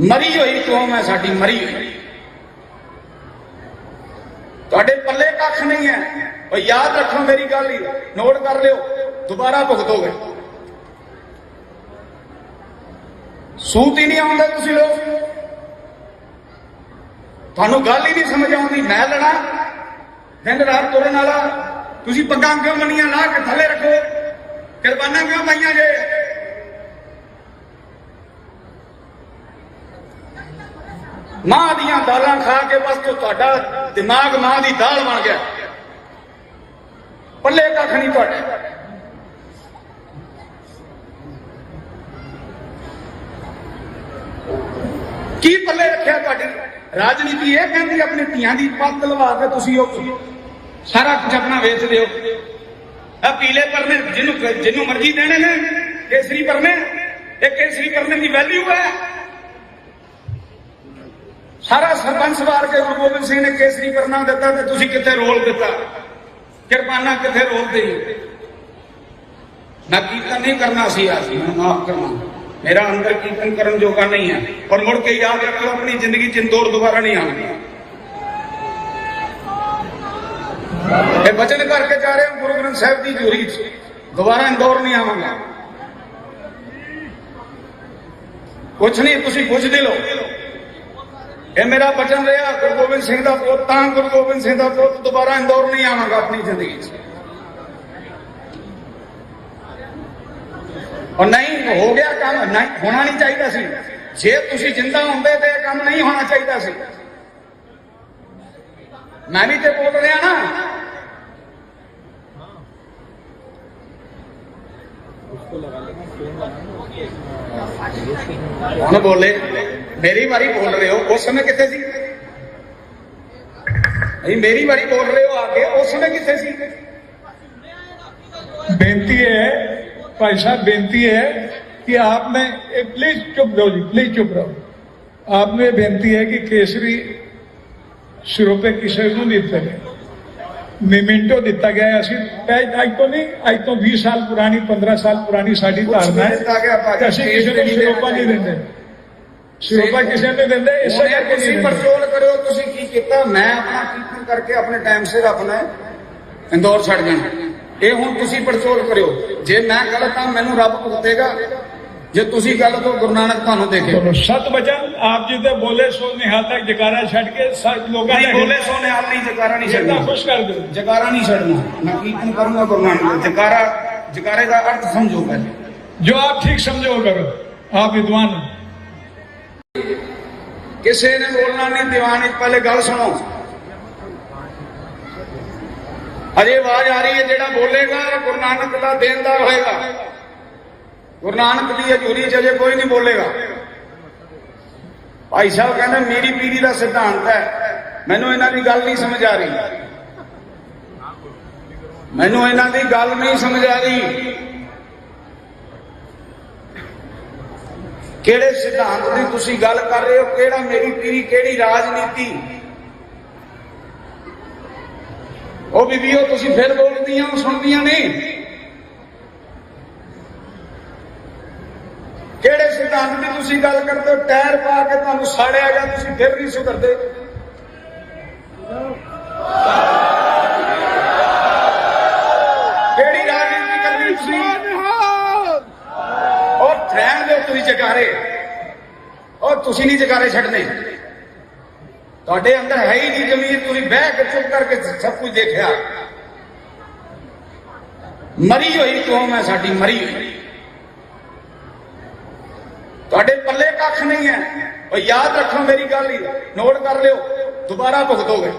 S1: ਮਰੀ ਹੋਈ ਕੌਮ ਹੈ ਸਾਡੀ, ਮਰੀ ਹੋਈ। ਤੁਹਾਡੇ ਪੱਲੇ ਕੱਖ ਨਹੀਂ ਹੈ। ਉਹ ਯਾਦ ਰੱਖੋ ਮੇਰੀ ਗੱਲ ਹੀ, ਨੋਟ ਕਰ ਲਿਓ, ਦੁਬਾਰਾ ਭੁਗਤੋਗੇ। ਸੂਤ ਹੀ ਨਹੀਂ ਆਉਂਦਾ ਤੁਸੀਂ ਲੋਕ, ਤੁਹਾਨੂੰ ਗੱਲ ਹੀ ਨਹੀਂ ਸਮਝ ਆਉਂਦੀ। ਮੈਂ ਲੜਾ ਦਿਨ ਰਾਤ ਤੁਰਨ ਵਾਲਾ, ਤੁਸੀਂ ਪੱਗਾਂ ਕਿਉਂ ਮੰਨੀਆਂ ਲਾ ਕੇ ਥੱਲੇ ਰੱਖੋ? ਕੁਰਬਾਨਾਂ ਕਿਉਂ ਪਾਈਆਂ ਜੇ? ਮਾਂ ਦੀਆਂ ਦਾਲਾਂ ਖਾ ਕੇ ਬਸ ਤੁਹਾਡਾ ਦਿਮਾਗ ਮਾਂ ਦੀ ਦਾਲ ਬਣ ਗਿਆ। ਪੱਲੇ ਕੱਖ ਨਹੀਂ ਤੁਹਾਡੇ। ਕੀ ਪੱਲੇ ਰੱਖਿਆ ਤੁਹਾਡੀ? ਰਾਜਨੀਤੀ ਇਹ ਕਹਿੰਦੀ ਆਪਣੀ ਧੀਆਂ ਦੀ ਪੱਗ ਲਵਾ ਕੇ ਤੁਸੀਂ ਉਹ ਸਾਰਾ ਕੁਝ ਆਪਣਾ ਵੇਚ ਦਿਓ। ਆ ਪੀਲੇ ਪਰਨੇ ਜਿਹਨੂੰ ਮਰਜ਼ੀ ਦੇਣੇ ਨੇ, ਕੇਸਰੀ ਪਰਨੇ, ਇਹ ਕੇਸਰੀ ਪਰਨੇ ਦੀ ਵੈਲਿਊ ਹੈ। ਸਾਰਾ ਸਰਪੰਚ ਵਾਰ ਕੇ ਗੁਰੂ ਗੋਬਿੰਦ ਸਿੰਘ ਨੇ ਕੇਸਰੀ ਪਰਨਾ ਦਿੱਤਾ ਤੇ ਤੁਸੀਂ ਕਿੱਥੇ ਰੋਲ ਦਿੱਤਾ? ਕਿਰਪਾਨਾਂ ਕਿੱਥੇ ਰੋਲ ਦੇ? ਮੈਂ ਕੀਰਤਨ ਨਹੀਂ ਕਰਨਾ ਸੀ ਅੱਜ, ਮੈਨੂੰ ਮਾਫ ਕਰਨਾ। ਮੇਰਾ ਅੰਦਰ ਕੀਰਤਨ ਕਰਨ ਜੋਗਾ ਨਹੀਂ ਹੈ। ਔਰ ਮੁੜ ਕੇ ਯਾਦ ਰੱਖੋ, ਆਪਣੀ ਜ਼ਿੰਦਗੀ ਚ ਇੰਦੌਰ ਦੁਬਾਰਾ ਨਹੀਂ ਆਉਣੀ। ਇਹ ਵਚਨ ਕਰਕੇ ਜਾ ਰਹੇ ਹਾਂ ਗੁਰੂ ਗ੍ਰੰਥ ਸਾਹਿਬ ਦੀ ਹਜ਼ੂਰੀ ਚ, ਦੁਬਾਰਾ ਇੰਦੌਰ ਨਹੀਂ ਆਵਾਂਗਾ। ਕੁਛ ਨਹੀਂ, ਤੁਸੀਂ ਪੁੱਛਦੇ ਲਓ। ਇਹ ਮੇਰਾ ਵਚਨ ਰਿਹਾ, ਗੁਰੂ ਗੋਬਿੰਦ ਸਿੰਘ ਦਾ ਪੁੱਤ ਤਾਂ ਗੁਰੂ ਗੋਬਿੰਦ ਸਿੰਘ ਦਾ ਪੁੱਤ, ਦੁਬਾਰਾ ਇੰਦੌਰ ਨਹੀਂ ਆਵਾਂਗਾ ਆਪਣੀ ਜ਼ਿੰਦਗੀ ਚ। और नहीं हो गया काम, नहीं होना नहीं चाहिए सी। जे तुसी जिंदा होंदे ते काम नहीं होना चाहिए सी। मैं भी तो बोल रहा ना। कौन बोले? मेरी बारी बोल रहे हो, उस समय कितने सी? मेरी बारी बोल रहे हो आगे, उस समय कितने सी?
S2: बेनती है भाई साहब, बेनती है कि आपने प्लीज चुप रहो जी, प्लीज चुप रहो। आपने बेनती है कि केसरी सिरों पे किसी को नहीं दिते, मिमिंटो दिता गया है। असी अज तो नहीं, अज तो 20 साल पुरानी, 15 साल पुरानी साड़ी धारणा है कि असी किसी को सिरोपा नहीं देंगे। सिरोपा किसी ने देंगे, इससे करके नहीं
S1: परचोल करो। तुसी की किया? मैं अपना कीर्तन करके अपने टाइम सिर अपना इंदौर छड़ जाना। ਇਹ ਹੁਣ ਤੁਸੀਂ ਪੜਚੋਲ ਕਰਿਓ। ਜੇ ਮੈਂ ਗਲਤ ਹਾਂ ਮੈਨੂੰ ਰੱਬ ਭੁਗਤੇਗਾ। ਜੇ ਤੁਸੀਂ ਗਲਤ ਹੋ ਗੁਰੂ ਨਾਨਕ ਤੁਹਾਨੂੰ ਦੇਖੇ।
S2: ਚਲੋ ਸਤ ਵਚਨ ਆਪ ਜੀ ਤੇ ਬੋਲੇ ਸੋ ਨਿਹਾਲ ਤੱਕ ਜਕਾਰਾ ਛੱਡ ਕੇ ਸਭ ਲੋਕਾਂ
S1: ਨਹੀਂ ਬੋਲੇ ਸੋ ਨਿਹਾਲ ਨਹੀਂ ਜਕਾਰਾ ਨਹੀਂ ਛੱਡਣਾ।
S2: ਇतना खुश कर दो।
S1: ਜਕਾਰਾ ਨਹੀਂ ਛੱਡਣਾ। ਮੈਂ ਕੀਰਤਨ ਕਰੂੰਗਾ ਗੁਰੂ ਨਾਨਕ ਦਾ। ਜਕਾਰਾ ਜਕਾਰੇ ਦਾ ਅਰਥ ਸਮਝੋ ਪਹਿਲੇ।
S2: जो आप ठीक समझो वो करो, आप विद्वान हो।
S1: ਕਿਸੇ ਨੇ ਬੋਲਣਾ ਨਹੀਂ ਦੀਵਾਨ ਵਿੱਚ। ਪਹਿਲੇ ਗੱਲ ਸੁਣੋ, ਅਜੇ ਆਵਾਜ਼ ਆ ਰਹੀ ਹੈ। ਜਿਹੜਾ ਬੋਲੇਗਾ ਗੁਰੂ ਨਾਨਕ ਦਾ ਦੇਣਦਾਰ ਹੋਏਗਾ। ਗੁਰੂ ਨਾਨਕ ਦੀ ਹਜ਼ੂਰੀ ਚ ਅਜੇ ਕੋਈ ਨਹੀਂ ਬੋਲੇਗਾ। ਭਾਈ ਸਾਹਿਬ ਕਹਿੰਦੇ ਮੇਰੀ ਪੀੜ੍ਹੀ ਦਾ ਸਿਧਾਂਤ ਹੈ। ਮੈਨੂੰ ਇਹਨਾਂ ਦੀ ਗੱਲ ਨਹੀਂ ਸਮਝ ਆ ਰਹੀ। ਮੈਨੂੰ ਇਹਨਾਂ ਦੀ ਗੱਲ ਨਹੀਂ ਸਮਝ ਆ ਰਹੀ। ਕਿਹੜੇ ਸਿਧਾਂਤ ਦੀ ਤੁਸੀਂ ਗੱਲ ਕਰ ਰਹੇ ਹੋ? ਕਿਹੜਾ ਮੇਰੀ ਪੀੜ੍ਹੀ, ਕਿਹੜੀ ਰਾਜਨੀਤੀ? ਉਹ ਬੀਬੀਓ ਤੁਸੀਂ ਫਿਰ ਬੋਲਦੀਆਂ ਸੁਣਦੀਆਂ ਨਹੀਂ। ਕਿਹੜੇ ਸਿਧਾਂਤ ਦੀ ਤੁਸੀਂ ਗੱਲ ਕਰਦੇ ਹੋ? ਟਾਇਰ ਪਾ ਕੇ ਤੁਹਾਨੂੰ ਸਾੜਿਆ ਗਿਆ, ਤੁਸੀਂ ਫਿਰ ਨਹੀਂ ਸੁਧਰਦੇ। ਕਿਹੜੀ ਰਾਜਨੀਤੀ ਕਰਨੀ ਤੁਸੀਂ? ਉਹ ਰਹਿਣ ਦਿਓ ਤੁਸੀਂ ਜਗਾਰੇ, ਉਹ ਤੁਸੀਂ ਨਹੀਂ ਜਗਾਰੇ ਛੱਡਣੇ। ਤੁਹਾਡੇ ਅੰਦਰ ਹੈ ਹੀ ਨਹੀਂ ਜ਼ਮੀਰ, ਤੁਸੀਂ ਬਹਿ ਕੇ ਚੁੱਪ ਕਰਕੇ ਸਭ ਕੁਝ ਦੇਖਿਆ। ਮਰੀ ਹੋਈ ਕੌਮ ਹੈ ਸਾਡੀ, ਮਰੀ ਹੋਈ। ਤੁਹਾਡੇ ਪੱਲੇ ਕੱਖ ਨਹੀਂ ਹੈ। ਉਹ ਯਾਦ ਰੱਖੋ ਮੇਰੀ ਗੱਲ ਹੀ, ਨੋਟ ਕਰ ਲਿਓ, ਦੁਬਾਰਾ ਭੁਗਤੋਗੇ।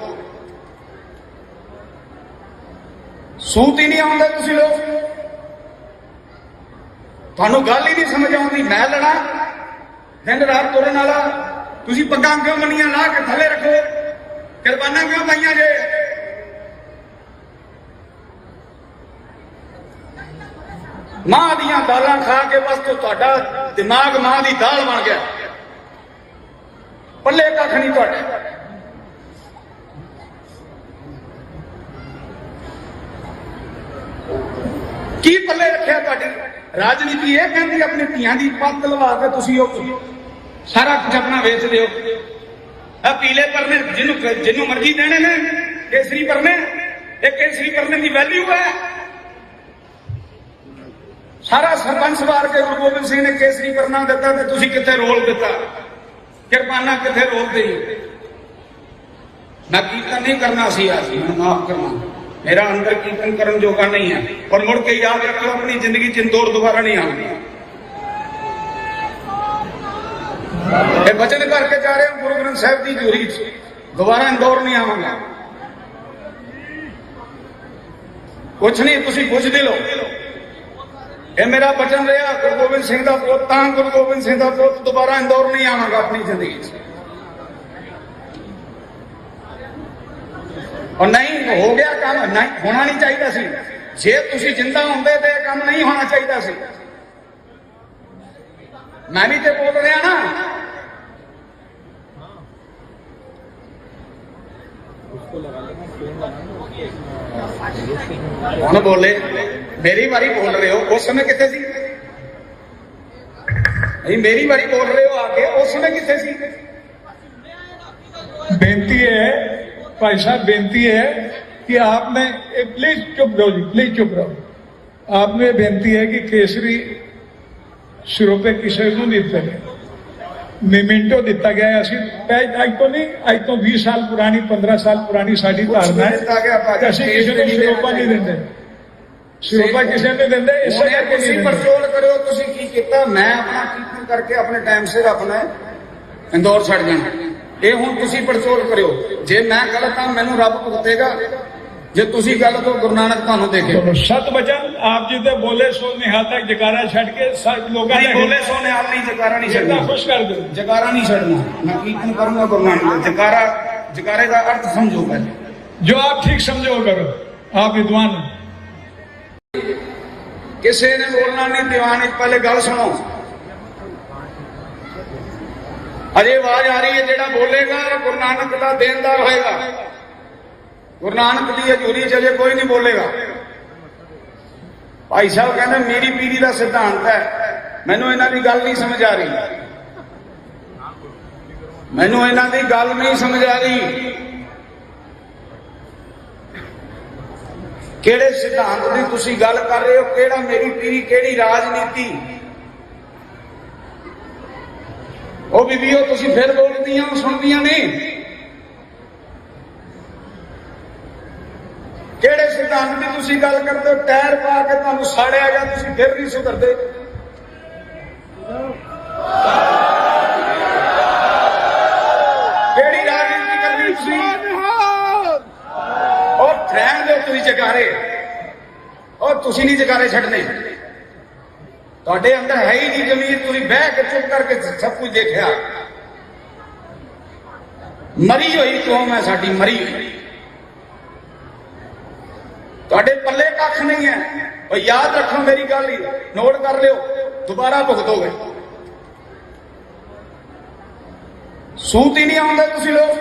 S1: ਸੂਤ ਹੀ ਨਹੀਂ ਆਉਂਦਾ ਤੁਸੀਂ ਲੋਕ, ਤੁਹਾਨੂੰ ਗੱਲ ਹੀ ਨਹੀਂ ਸਮਝ ਆਉਂਦੀ। ਮੈਂ ਲੜਾ ਦਿਨ ਰਾਤ ਤੁਰਨ ਵਾਲਾ, ਤੁਸੀਂ ਪੱਗਾਂ ਕਿਉਂ ਮੰਨੀਆਂ ਲਾ ਕੇ ਥੱਲੇ ਰੱਖੋ, ਕੁਰਬਾਨਾਂ ਕਿਉਂ ਪਾਈਆਂ ਜੇ? ਮਾਂ ਦੀਆਂ ਦਾਲਾਂ ਖਾ ਕੇ ਬਸ ਤੁਹਾਡਾ ਦਿਮਾਗ ਮਾਂ ਦੀ ਦਾਲ ਬਣ ਗਿਆ, ਪੱਲੇ ਕੱਖ ਨਹੀਂ ਤੁਹਾਡੇ। ਕੀ ਪੱਲੇ ਰੱਖਿਆ ਤੁਹਾਡੀ ਰਾਜਨੀਤੀ? ਇਹ ਕਹਿੰਦੀ ਆਪਣੀ ਧੀਆਂ ਦੀ ਪੱਤ ਲਵਾ ਕੇ ਤੁਸੀਂ ਉਹ ਸਾਰਾ ਕੁਝ ਆਪਣਾ ਵੇਚ ਦਿਓ। ਆ ਪੀਲੇ ਪਰਨੇ ਜਿਹਨੂੰ ਮਰਜ਼ੀ ਦੇਣੇ ਨੇ, ਕੇਸਰੀ ਪਰਨੇ, ਇਹ ਕੇਸਰੀ ਪਰਨੇ ਦੀ ਵੈਲਿਊ ਹੈ। ਸਾਰਾ ਸਰਪੰਚ ਵਾਰ ਕੇ ਗੁਰੂ ਗੋਬਿੰਦ ਸਿੰਘ ਨੇ ਕੇਸਰੀ ਪਰਨਾ ਦਿੱਤਾ ਤੇ ਤੁਸੀਂ ਕਿੱਥੇ ਰੋਲ ਦਿੱਤਾ, ਕਿਰਪਾਨਾ ਕਿੱਥੇ ਰੋਲ ਦੇਈ। ਮੈਂ ਕੀਰਤਨ ਨਹੀਂ ਕਰਨਾ ਸੀ, ਅੱਜ ਮੈਨੂੰ ਮਾਫ ਕਰਨਾ, ਮੇਰਾ ਅੰਦਰ ਕੀਰਤਨ ਕਰਨ ਜੋਗਾ ਨਹੀਂ ਹੈ। ਪਰ ਮੁੜ ਕੇ ਯਾਦ ਰੱਖੋ, ਆਪਣੀ ਜ਼ਿੰਦਗੀ ਚ ਇੰਦੌਰ ਦੁਬਾਰਾ ਨਹੀਂ ਆਉਂਦੀ। ਇਹ ਵਚਨ ਕਰਕੇ ਜਾ ਰਹੇ ਹਾਂ ਗੁਰੂ ਗ੍ਰੰਥ ਸਾਹਿਬ ਦੀ ਹਜ਼ੂਰੀ ਚ, ਦੁਬਾਰਾ ਇੰਦੌਰ ਨਹੀਂ ਆਵਾਂਗਾ। ਕੁਛ ਨਹੀਂ, ਤੁਸੀਂ ਪੁੱਛਦੇ ਲਓ। ਇਹ ਮੇਰਾ ਵਚਨ ਰਿਹਾ, ਗੁਰੂ ਗੋਬਿੰਦ ਸਿੰਘ ਦਾ ਪੁੱਤ ਤਾਂ ਗੁਰੂ ਗੋਬਿੰਦ ਸਿੰਘ ਦਾ ਪੁੱਤ, ਦੁਬਾਰਾ ਇੰਦੌਰ ਨਹੀਂ ਆਵਾਂਗਾ ਆਪਣੀ ਜ਼ਿੰਦਗੀ ਚ। और नहीं हो गया काम, नहीं होना नहीं चाहिए सी। जे तुसी जिंदा होंदे ते काम नहीं होना चाहिए सी। मैं भी तो बोल रहा ना, कौन बोले? मेरी बारी बोल रहे हो, उस समय कितने सी? नहीं, मेरी बारी बोल रहे हो आके, उस समय कितने सी?
S2: बेनती है भाई साहब, बेनती है कि आपने प्लीज चुप रहो जी, प्लीज चुप रहो। आपने बेनती है कि केसरी सिरोपे किसी को नहीं दिते, मेमेंटो दिता गया है। असी अज तो नहीं, अज तो 20 साल पुरानी, 15 साल पुरानी साड़ी धारणा है कि असी किसी को सिरोपा नहीं देंगे, सिरोपा किसी ने देंगे। इससे करके
S1: परचोल करो तुसी की कीता। मैं अपना कीर्तन करके अपने टाइम सिर अपना इंदौर छड़ जाना। ਇਹ ਹੁਣ ਤੁਸੀਂ ਪੜਚੋਲ ਕਰਿਓ, ਜੇ ਮੈਂ ਗਲਤ ਹਾਂ ਮੈਨੂੰ ਰੱਬ ਭੁਗਤੇਗਾ, ਜੇ ਤੁਸੀਂ ਗਲਤ ਹੋ ਗੁਰੂ ਨਾਨਕ ਤੁਹਾਨੂੰ ਦੇਖੇ।
S2: ਸਤ ਬਚਨ ਆਪ ਜੀ ਦੇ ਬੋਲੇ ਸੋ ਨਿਹਾਲ ਤੱਕ ਜਕਾਰਾ ਛੱਡ ਕੇ ਲੋਕਾਂ
S1: ਨੇ ਬੋਲੇ ਸੋ ਨਿਹਾਲ ਨਹੀਂ, ਜਕਾਰਾ ਨਹੀਂ ਛੱਡਣਾ।
S2: ਖੁਸ਼ ਕਰ ਦਿਓ,
S1: ਜਕਾਰਾ ਨਹੀਂ ਛੱਡਣਾ। ਮੈਂ ਕੀਰਤਨ ਕਰੂੰਗਾ ਗੁਰੂ ਨਾਨਕ ਜਕਾਰਾ, ਜਕਾਰੇ ਦਾ ਅਰਥ ਸਮਝੋ ਪਹਿਲੇ,
S2: ਜੋ ਆਪ ਠੀਕ ਸਮਝੋ ਕਰੋ। ਆਪ ਵਿਦਵਾਨ
S1: ਕਿਸੇ ਨੇ ਬੋਲਣਾ ਨਹੀਂ ਦੀਵਾਨ ਵਿੱਚ। ਪਹਿਲੇ ਗੱਲ ਸੁਣੋ, अजे आवाज आ रही है, जेड़ा बोलेगा गुरु नानक का देनदार होएगा। गुरु नानक की हजूरी च अजे कोई नहीं बोलेगा। भाई साहब कहते मेरी पीढ़ी का सिद्धांत है, मैनू इन्हां दी गल नहीं समझ आ रही, मैनू इन्हां दी गल नहीं समझ आ रही। किहड़े सिद्धांत की तुसीं गल कर रहे हो? किहड़ा मेरी पीढ़ी, किहड़ी राजनीति? ਉਹ ਬੀਬੀਓ ਤੁਸੀਂ ਫਿਰ ਬੋਲਦੀਆਂ ਸੁਣਦੀਆਂ ਨਹੀਂ। ਕਿਹੜੇ ਸਿਧਾਂਤ ਦੀ ਤੁਸੀਂ ਗੱਲ ਕਰਦੇ ਹੋ? ਟਾਇਰ ਪਾ ਕੇ ਤੁਹਾਨੂੰ ਸਾੜਿਆ ਗਿਆ, ਤੁਸੀਂ ਫਿਰ ਨਹੀਂ ਸੁਧਰਦੇ। ਕਿਹੜੀ ਰਾਜਨੀਤੀ ਕਰਨੀ ਤੁਸੀਂ? ਉਹ ਰਹਿਣ ਦਿਓ ਤੁਸੀਂ ਜਗਾਰੇ, ਉਹ ਤੁਸੀਂ ਨਹੀਂ ਜਗਾਰੇ ਛੱਡਣੇ। ਤੁਹਾਡੇ ਅੰਦਰ ਹੈ ਹੀ ਨਹੀਂ ਜ਼ਮੀਰ, ਤੁਸੀਂ ਬਹਿ ਕੇ ਚੁੱਪ ਕਰਕੇ ਸਭ ਕੁਝ ਦੇਖਿਆ। ਮਰੀ ਹੋਈ ਕੌਮ ਹੈ ਸਾਡੀ, ਮਰੀ ਹੋਈ। ਤੁਹਾਡੇ ਪੱਲੇ ਕੱਖ ਨਹੀਂ ਹੈ। ਉਹ ਯਾਦ ਰੱਖੋ ਮੇਰੀ ਗੱਲ ਹੀ, ਨੋਟ ਕਰ ਲਿਓ, ਦੁਬਾਰਾ ਭੁਗਤੋਗੇ। ਸੂਤ ਹੀ ਨਹੀਂ ਆਉਂਦਾ ਤੁਸੀਂ ਲੋਕ,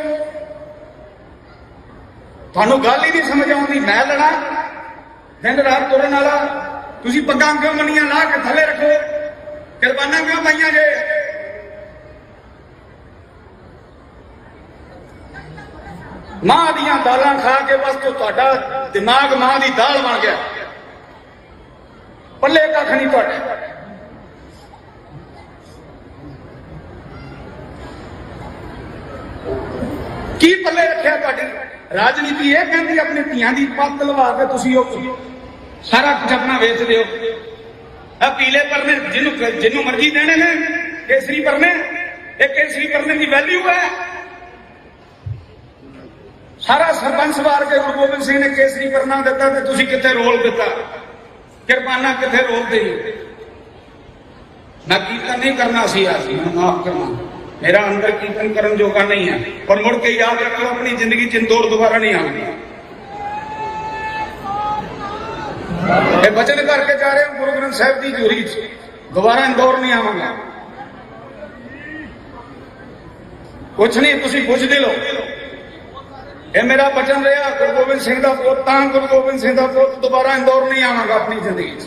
S1: ਤੁਹਾਨੂੰ ਗੱਲ ਹੀ ਨਹੀਂ ਸਮਝ ਆਉਂਦੀ। ਮੈਂ ਲੜਾ ਦਿਨ ਰਾਤ ਤੁਰਨ ਵਾਲਾ, ਤੁਸੀਂ ਪੱਗਾਂ ਕਿਉਂ ਮੰਨੀਆਂ ਲਾ ਕੇ ਥੱਲੇ ਰੱਖੋ, ਕਿਰਪਾਨਾਂ ਕਿਉਂ ਪਾਈਆਂ ਜੇ? ਮਾਂ ਦੀਆਂ ਦਾਲਾਂ ਖਾ ਕੇ ਬਸ ਤੁਹਾਡਾ ਦਿਮਾਗ ਮਾਂ ਦੀ ਦਾਲ ਬਣ ਗਿਆ, ਪੱਲੇ ਕੱਖ ਨਹੀਂ ਤੁਹਾਡੇ। ਕੀ ਪੱਲੇ ਰੱਖਿਆ ਤੁਹਾਡੀ? ਰਾਜਨੀਤੀ ਇਹ ਕਹਿੰਦੀ ਆਪਣੀ ਧੀਆਂ ਦੀ ਪੱਤ ਲਵਾ ਕੇ ਤੁਸੀਂ ਉਹ ਸਾਰਾ ਕੁਝ ਆਪਣਾ ਵੇਚ ਦਿਓ। ਆ ਪੀਲੇ ਪਰਨੇ ਜਿਹਨੂੰ ਮਰਜ਼ੀ ਦੇਣੇ ਨੇ, ਕੇਸਰੀ ਪਰਨੇ, ਇਹ ਕੇਸਰੀ ਪਰਨੇ ਦੀ ਵੈਲਿਊ ਹੈ। ਸਾਰਾ ਸਰਪੰਚ ਵਾਰ ਕੇ ਗੁਰੂ ਗੋਬਿੰਦ ਸਿੰਘ ਨੇ ਕੇਸਰੀ ਪਰਨਾ ਦਿੱਤਾ ਤੇ ਤੁਸੀਂ ਕਿੱਥੇ ਰੋਲ ਦਿੱਤਾ, ਕਿਰਪਾਨਾਂ ਕਿੱਥੇ ਰੋਲ ਦੇਈ? ਮੈਂ ਕੀਰਤਨ ਨਹੀਂ ਕਰਨਾ ਸੀ ਅੱਜ, ਮੈਨੂੰ ਮਾਫ ਕਰਨਾ, ਮੇਰਾ ਅੰਦਰ ਕੀਰਤਨ ਕਰਨ ਜੋਗਾ ਨਹੀਂ ਹੈ। ਪਰ ਮੁੜ ਕੇ ਯਾਦ ਰੱਖੋ, ਆਪਣੀ ਜ਼ਿੰਦਗੀ ਚ ਇੰਦੌਰ ਦੁਬਾਰਾ ਨਹੀਂ ਆਉਣੀ। ਇਹ ਬਚਨ ਕਰਕੇ ਜਾ ਰਹੇ ਹਾਂ ਗੁਰੂ ਗ੍ਰੰਥ ਸਾਹਿਬ ਦੀ ਹਜ਼ੂਰੀ ਚ, ਦੁਬਾਰਾ ਇੰਦੌਰ ਨਹੀਂ ਆਵਾਂਗਾ। ਕੁਛ ਨਹੀਂ, ਤੁਸੀਂ ਪੁੱਛਦੇ ਲਓ। ਇਹ ਮੇਰਾ ਬਚਨ ਰਿਹਾ, ਗੁਰੂ ਗੋਬਿੰਦ ਸਿੰਘ ਦਾ ਪੁੱਤ ਤਾਂ ਗੁਰੂ ਗੋਬਿੰਦ ਸਿੰਘ ਦਾ ਪੁੱਤ, ਦੁਬਾਰਾ ਇੰਦੌਰ ਨਹੀਂ ਆਵਾਂਗਾ ਆਪਣੀ ਜ਼ਿੰਦਗੀ ਚ।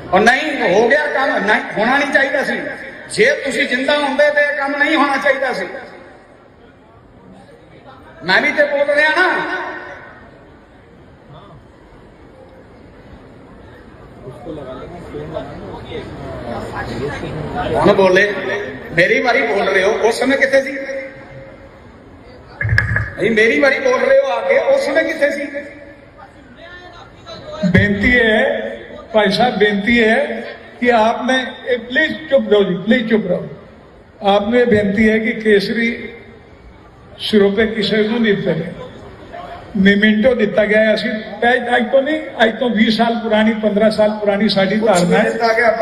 S1: और नहीं हो गया काम, नहीं होना नहीं चाहिए सी। जे तुसी जिंदा होंदे ते काम नहीं होना चाहिए सी। मैं भी तो बोल रहा ना, कौन बोले? मेरी बारी बोल रहे हो, उस समय कितने सी? मेरी बारी बोल रहे हो आगे, उस समय कितने सी?
S2: बेनती है भाई साहब, बेनती है कि आपने प्लीज चुप रहो जी, प्लीज चुप रहो। आपने बेनती है कि केसरी सिरों पे किसी को नहीं दिते, निमिंटो दिता गया है। असी अज तो नहीं, अज तो 20 साल पुरानी, 15 साल पुरानी साड़ी धारणा है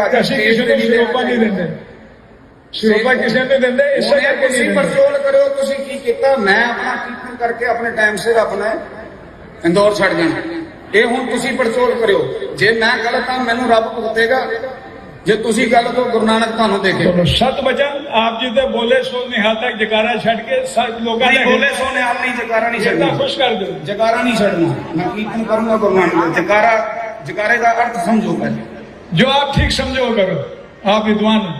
S2: कि असी किसी को सिरोपा नहीं देंगे, सिरोपा किसी ने देंगे। इससे
S1: ਤੁਸੀਂ ਪੜਚੋਲ ਕਰਿਓ, ਤੁਸੀਂ ਕੀ ਕੀਤਾ? ਮੈਂ ਆਪਣਾ ਕੀਰਤਨ ਕਰਕੇ ਆਪਣੇ ਟਾਈਮ ਸਿਰ ਆਪਣਾ ਇੰਦੌਰ ਛੱਡ ਜਾਣਾ। ਇਹ ਹੁਣ ਤੁਸੀਂ ਪੜਚੋਲ ਕਰਿਓ। ਜੇ ਮੈਂ ਗਲਤ ਹਾਂ ਮੈਨੂੰ ਰੱਬ ਭੁਗਤੇਗਾ, ਜੇ ਤੁਸੀਂ ਗਲਤ ਹੋ ਗੁਰੂ ਨਾਨਕ ਤੁਹਾਨੂੰ ਦੇਖੇਗਾ।
S2: सत वचन आप जी ते बोले सो निहाल तक जकारा छड़ के सब लोगों ने
S1: बोले सो निहाल नहीं, जकारा नहीं छड़ना,
S2: खुश कर दो,
S1: जकारा नहीं छड़ना। मैं कीर्तन करूंगा गुरु नानक, जकारा, जकारे का अर्थ समझो पहले।
S2: जो आप ठीक समझो करो, आप विद्वान हो।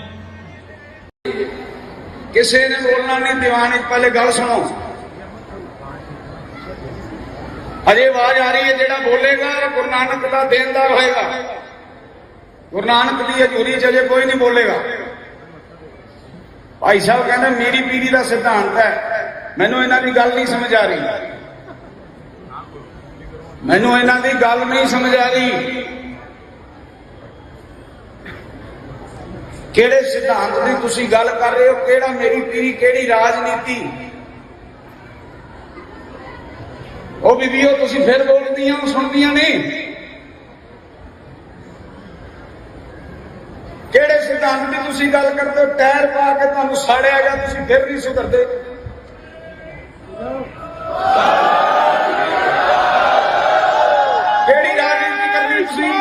S1: किसी ने बोलना नहीं, दीवान। पहले गल सुनो, अजे आवाज आ रही है, जेड़ा बोलेगा गुरु नानक का देनदार होएगा। गुरु नानक की हजूरी च अजे कोई नहीं बोलेगा। भाई साहब कहते मेरी पीढ़ी का सिद्धांत है, मैनू इन्हां दी गल नहीं समझ आ रही, मैनू इन्हां दी गल नहीं समझ आ रही। किहड़े सिद्धांत की तुसीं गल कर रहे हो? किहड़ा मेरी पीढ़ी, किहड़ी राजनीति? ਉਹ ਬੀਬੀਓ ਤੁਸੀਂ ਫਿਰ ਬੋਲਦੀਆਂ ਸੁਣਦੀਆਂ ਨਹੀਂ। ਕਿਹੜੇ ਸਿਧਾਂਤ ਦੀ ਤੁਸੀਂ ਗੱਲ ਕਰਦੇ ਹੋ? ਟਾਇਰ ਪਾ ਕੇ ਤੁਹਾਨੂੰ ਸਾੜਿਆ ਗਿਆ, ਤੁਸੀਂ ਫਿਰ ਨਹੀਂ ਸੁਧਰਦੇ। ਕਿਹੜੀ ਰਾਜਨੀਤੀ ਕਰਨੀ ਤੁਸੀਂ?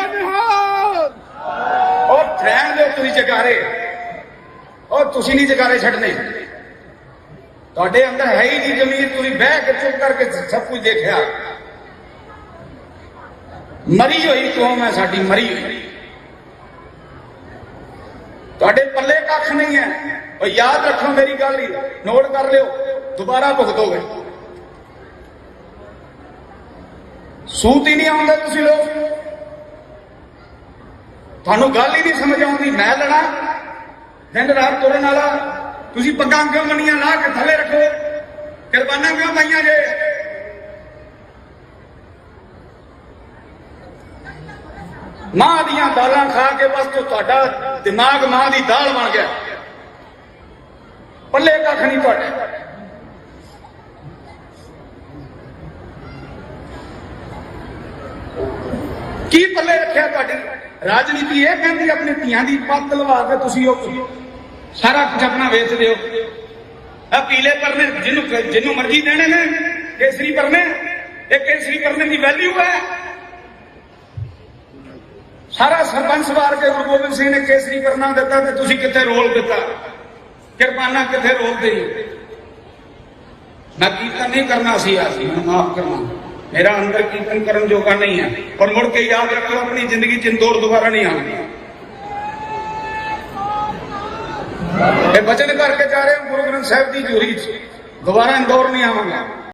S1: ਉਹ ਰਹਿਣ ਦਿਓ ਤੁਸੀਂ ਜਗਾਰੇ, ਉਹ ਤੁਸੀਂ ਨਹੀਂ ਜਗਾਰੇ ਛੱਡਨੇ। ਤੁਹਾਡੇ ਅੰਦਰ ਹੈ ਹੀ ਨਹੀਂ ਜ਼ਮੀਰ, ਤੁਸੀਂ ਬਹਿ ਕੇ ਚੁੱਪ ਕਰਕੇ ਸਭ ਕੁਝ ਦੇਖਿਆ। ਮਰੀ ਹੋਈ ਕੌਮ ਹੈ ਸਾਡੀ, ਮਰੀ ਹੋਈ। ਤੁਹਾਡੇ ਪੱਲੇ ਕੱਖ ਨਹੀਂ ਹੈ। ਉਹ ਯਾਦ ਰੱਖੋ ਮੇਰੀ ਗੱਲ ਹੀ, ਨੋਟ ਕਰ ਲਿਓ, ਦੁਬਾਰਾ ਭੁਗਤੋਗੇ। ਸੂਤ ਹੀ ਨਹੀਂ ਆਉਂਦਾ ਤੁਸੀਂ ਲੋਕ, ਤੁਹਾਨੂੰ ਗੱਲ ਹੀ ਨਹੀਂ ਸਮਝ ਆਉਂਦੀ। ਮੈਂ ਲੜਾ ਦਿਨ ਰਾਤ ਤੁਰਨ ਵਾਲਾ, ਤੁਸੀਂ ਪੱਗਾਂ ਕਿਉਂ ਮੰਨੀਆਂ ਲਾ ਕੇ ਥੱਲੇ ਰੱਖੋ, ਕਿਰਪਾਨਾਂ ਕਿਉਂ ਪਾਈਆਂ ਜੇ? ਮਾਂ ਦੀਆਂ ਦਾਲਾਂ ਖਾ ਕੇ ਬਸ ਤੁਹਾਡਾ ਦਿਮਾਗ ਮਾਂ ਦੀ ਦਾਲ ਬਣ ਗਿਆ, ਪੱਲੇ ਕੱਖ ਨਹੀਂ ਤੁਹਾਡੇ। ਕੀ ਪੱਲੇ ਰੱਖਿਆ ਤੁਹਾਡੀ? ਰਾਜਨੀਤੀ ਇਹ ਕਹਿੰਦੀ ਆਪਣੀ ਧੀਆਂ ਦੀ ਪੱਤ ਲਵਾ ਕੇ ਤੁਸੀਂ ਉਹ ਸਾਰਾ ਕੁਝ ਆਪਣਾ ਵੇਚ ਦਿਓ। ਆ ਪੀਲੇ ਪਰਨੇ ਜਿਹਨੂੰ ਮਰਜ਼ੀ ਦੇਣੇ ਨੇ, ਕੇਸਰੀ ਪਰਨੇ, ਇਹ ਕੇਸਰੀ ਪਰਨੇ ਦੀ ਵੈਲਿਊ ਹੈ। ਸਾਰਾ ਸਰਪੰਚ ਵਾਰ ਕੇ ਗੁਰੂ ਗੋਬਿੰਦ ਸਿੰਘ ਨੇ ਕੇਸਰੀ ਪਰਨਾ ਦਿੱਤਾ ਤੇ ਤੁਸੀਂ ਕਿੱਥੇ ਰੋਲ ਦਿੱਤਾ, ਕਿਰਪਾਨਾਂ ਕਿੱਥੇ ਰੋਲ ਦੇਈ? मैं कीर्तन नहीं करना सी आज, मैं माफ करना, मेरा अंदर कीर्तन करने जोगा नहीं है। और मुड़ के याद रखो, अपनी जिंदगी च इंदौर दोबारा नहीं आना। ये वचन करके जा रहे हो गुरु ग्रंथ साहिब की हजूरी च, दोबारा इंदौर नहीं आवांगा।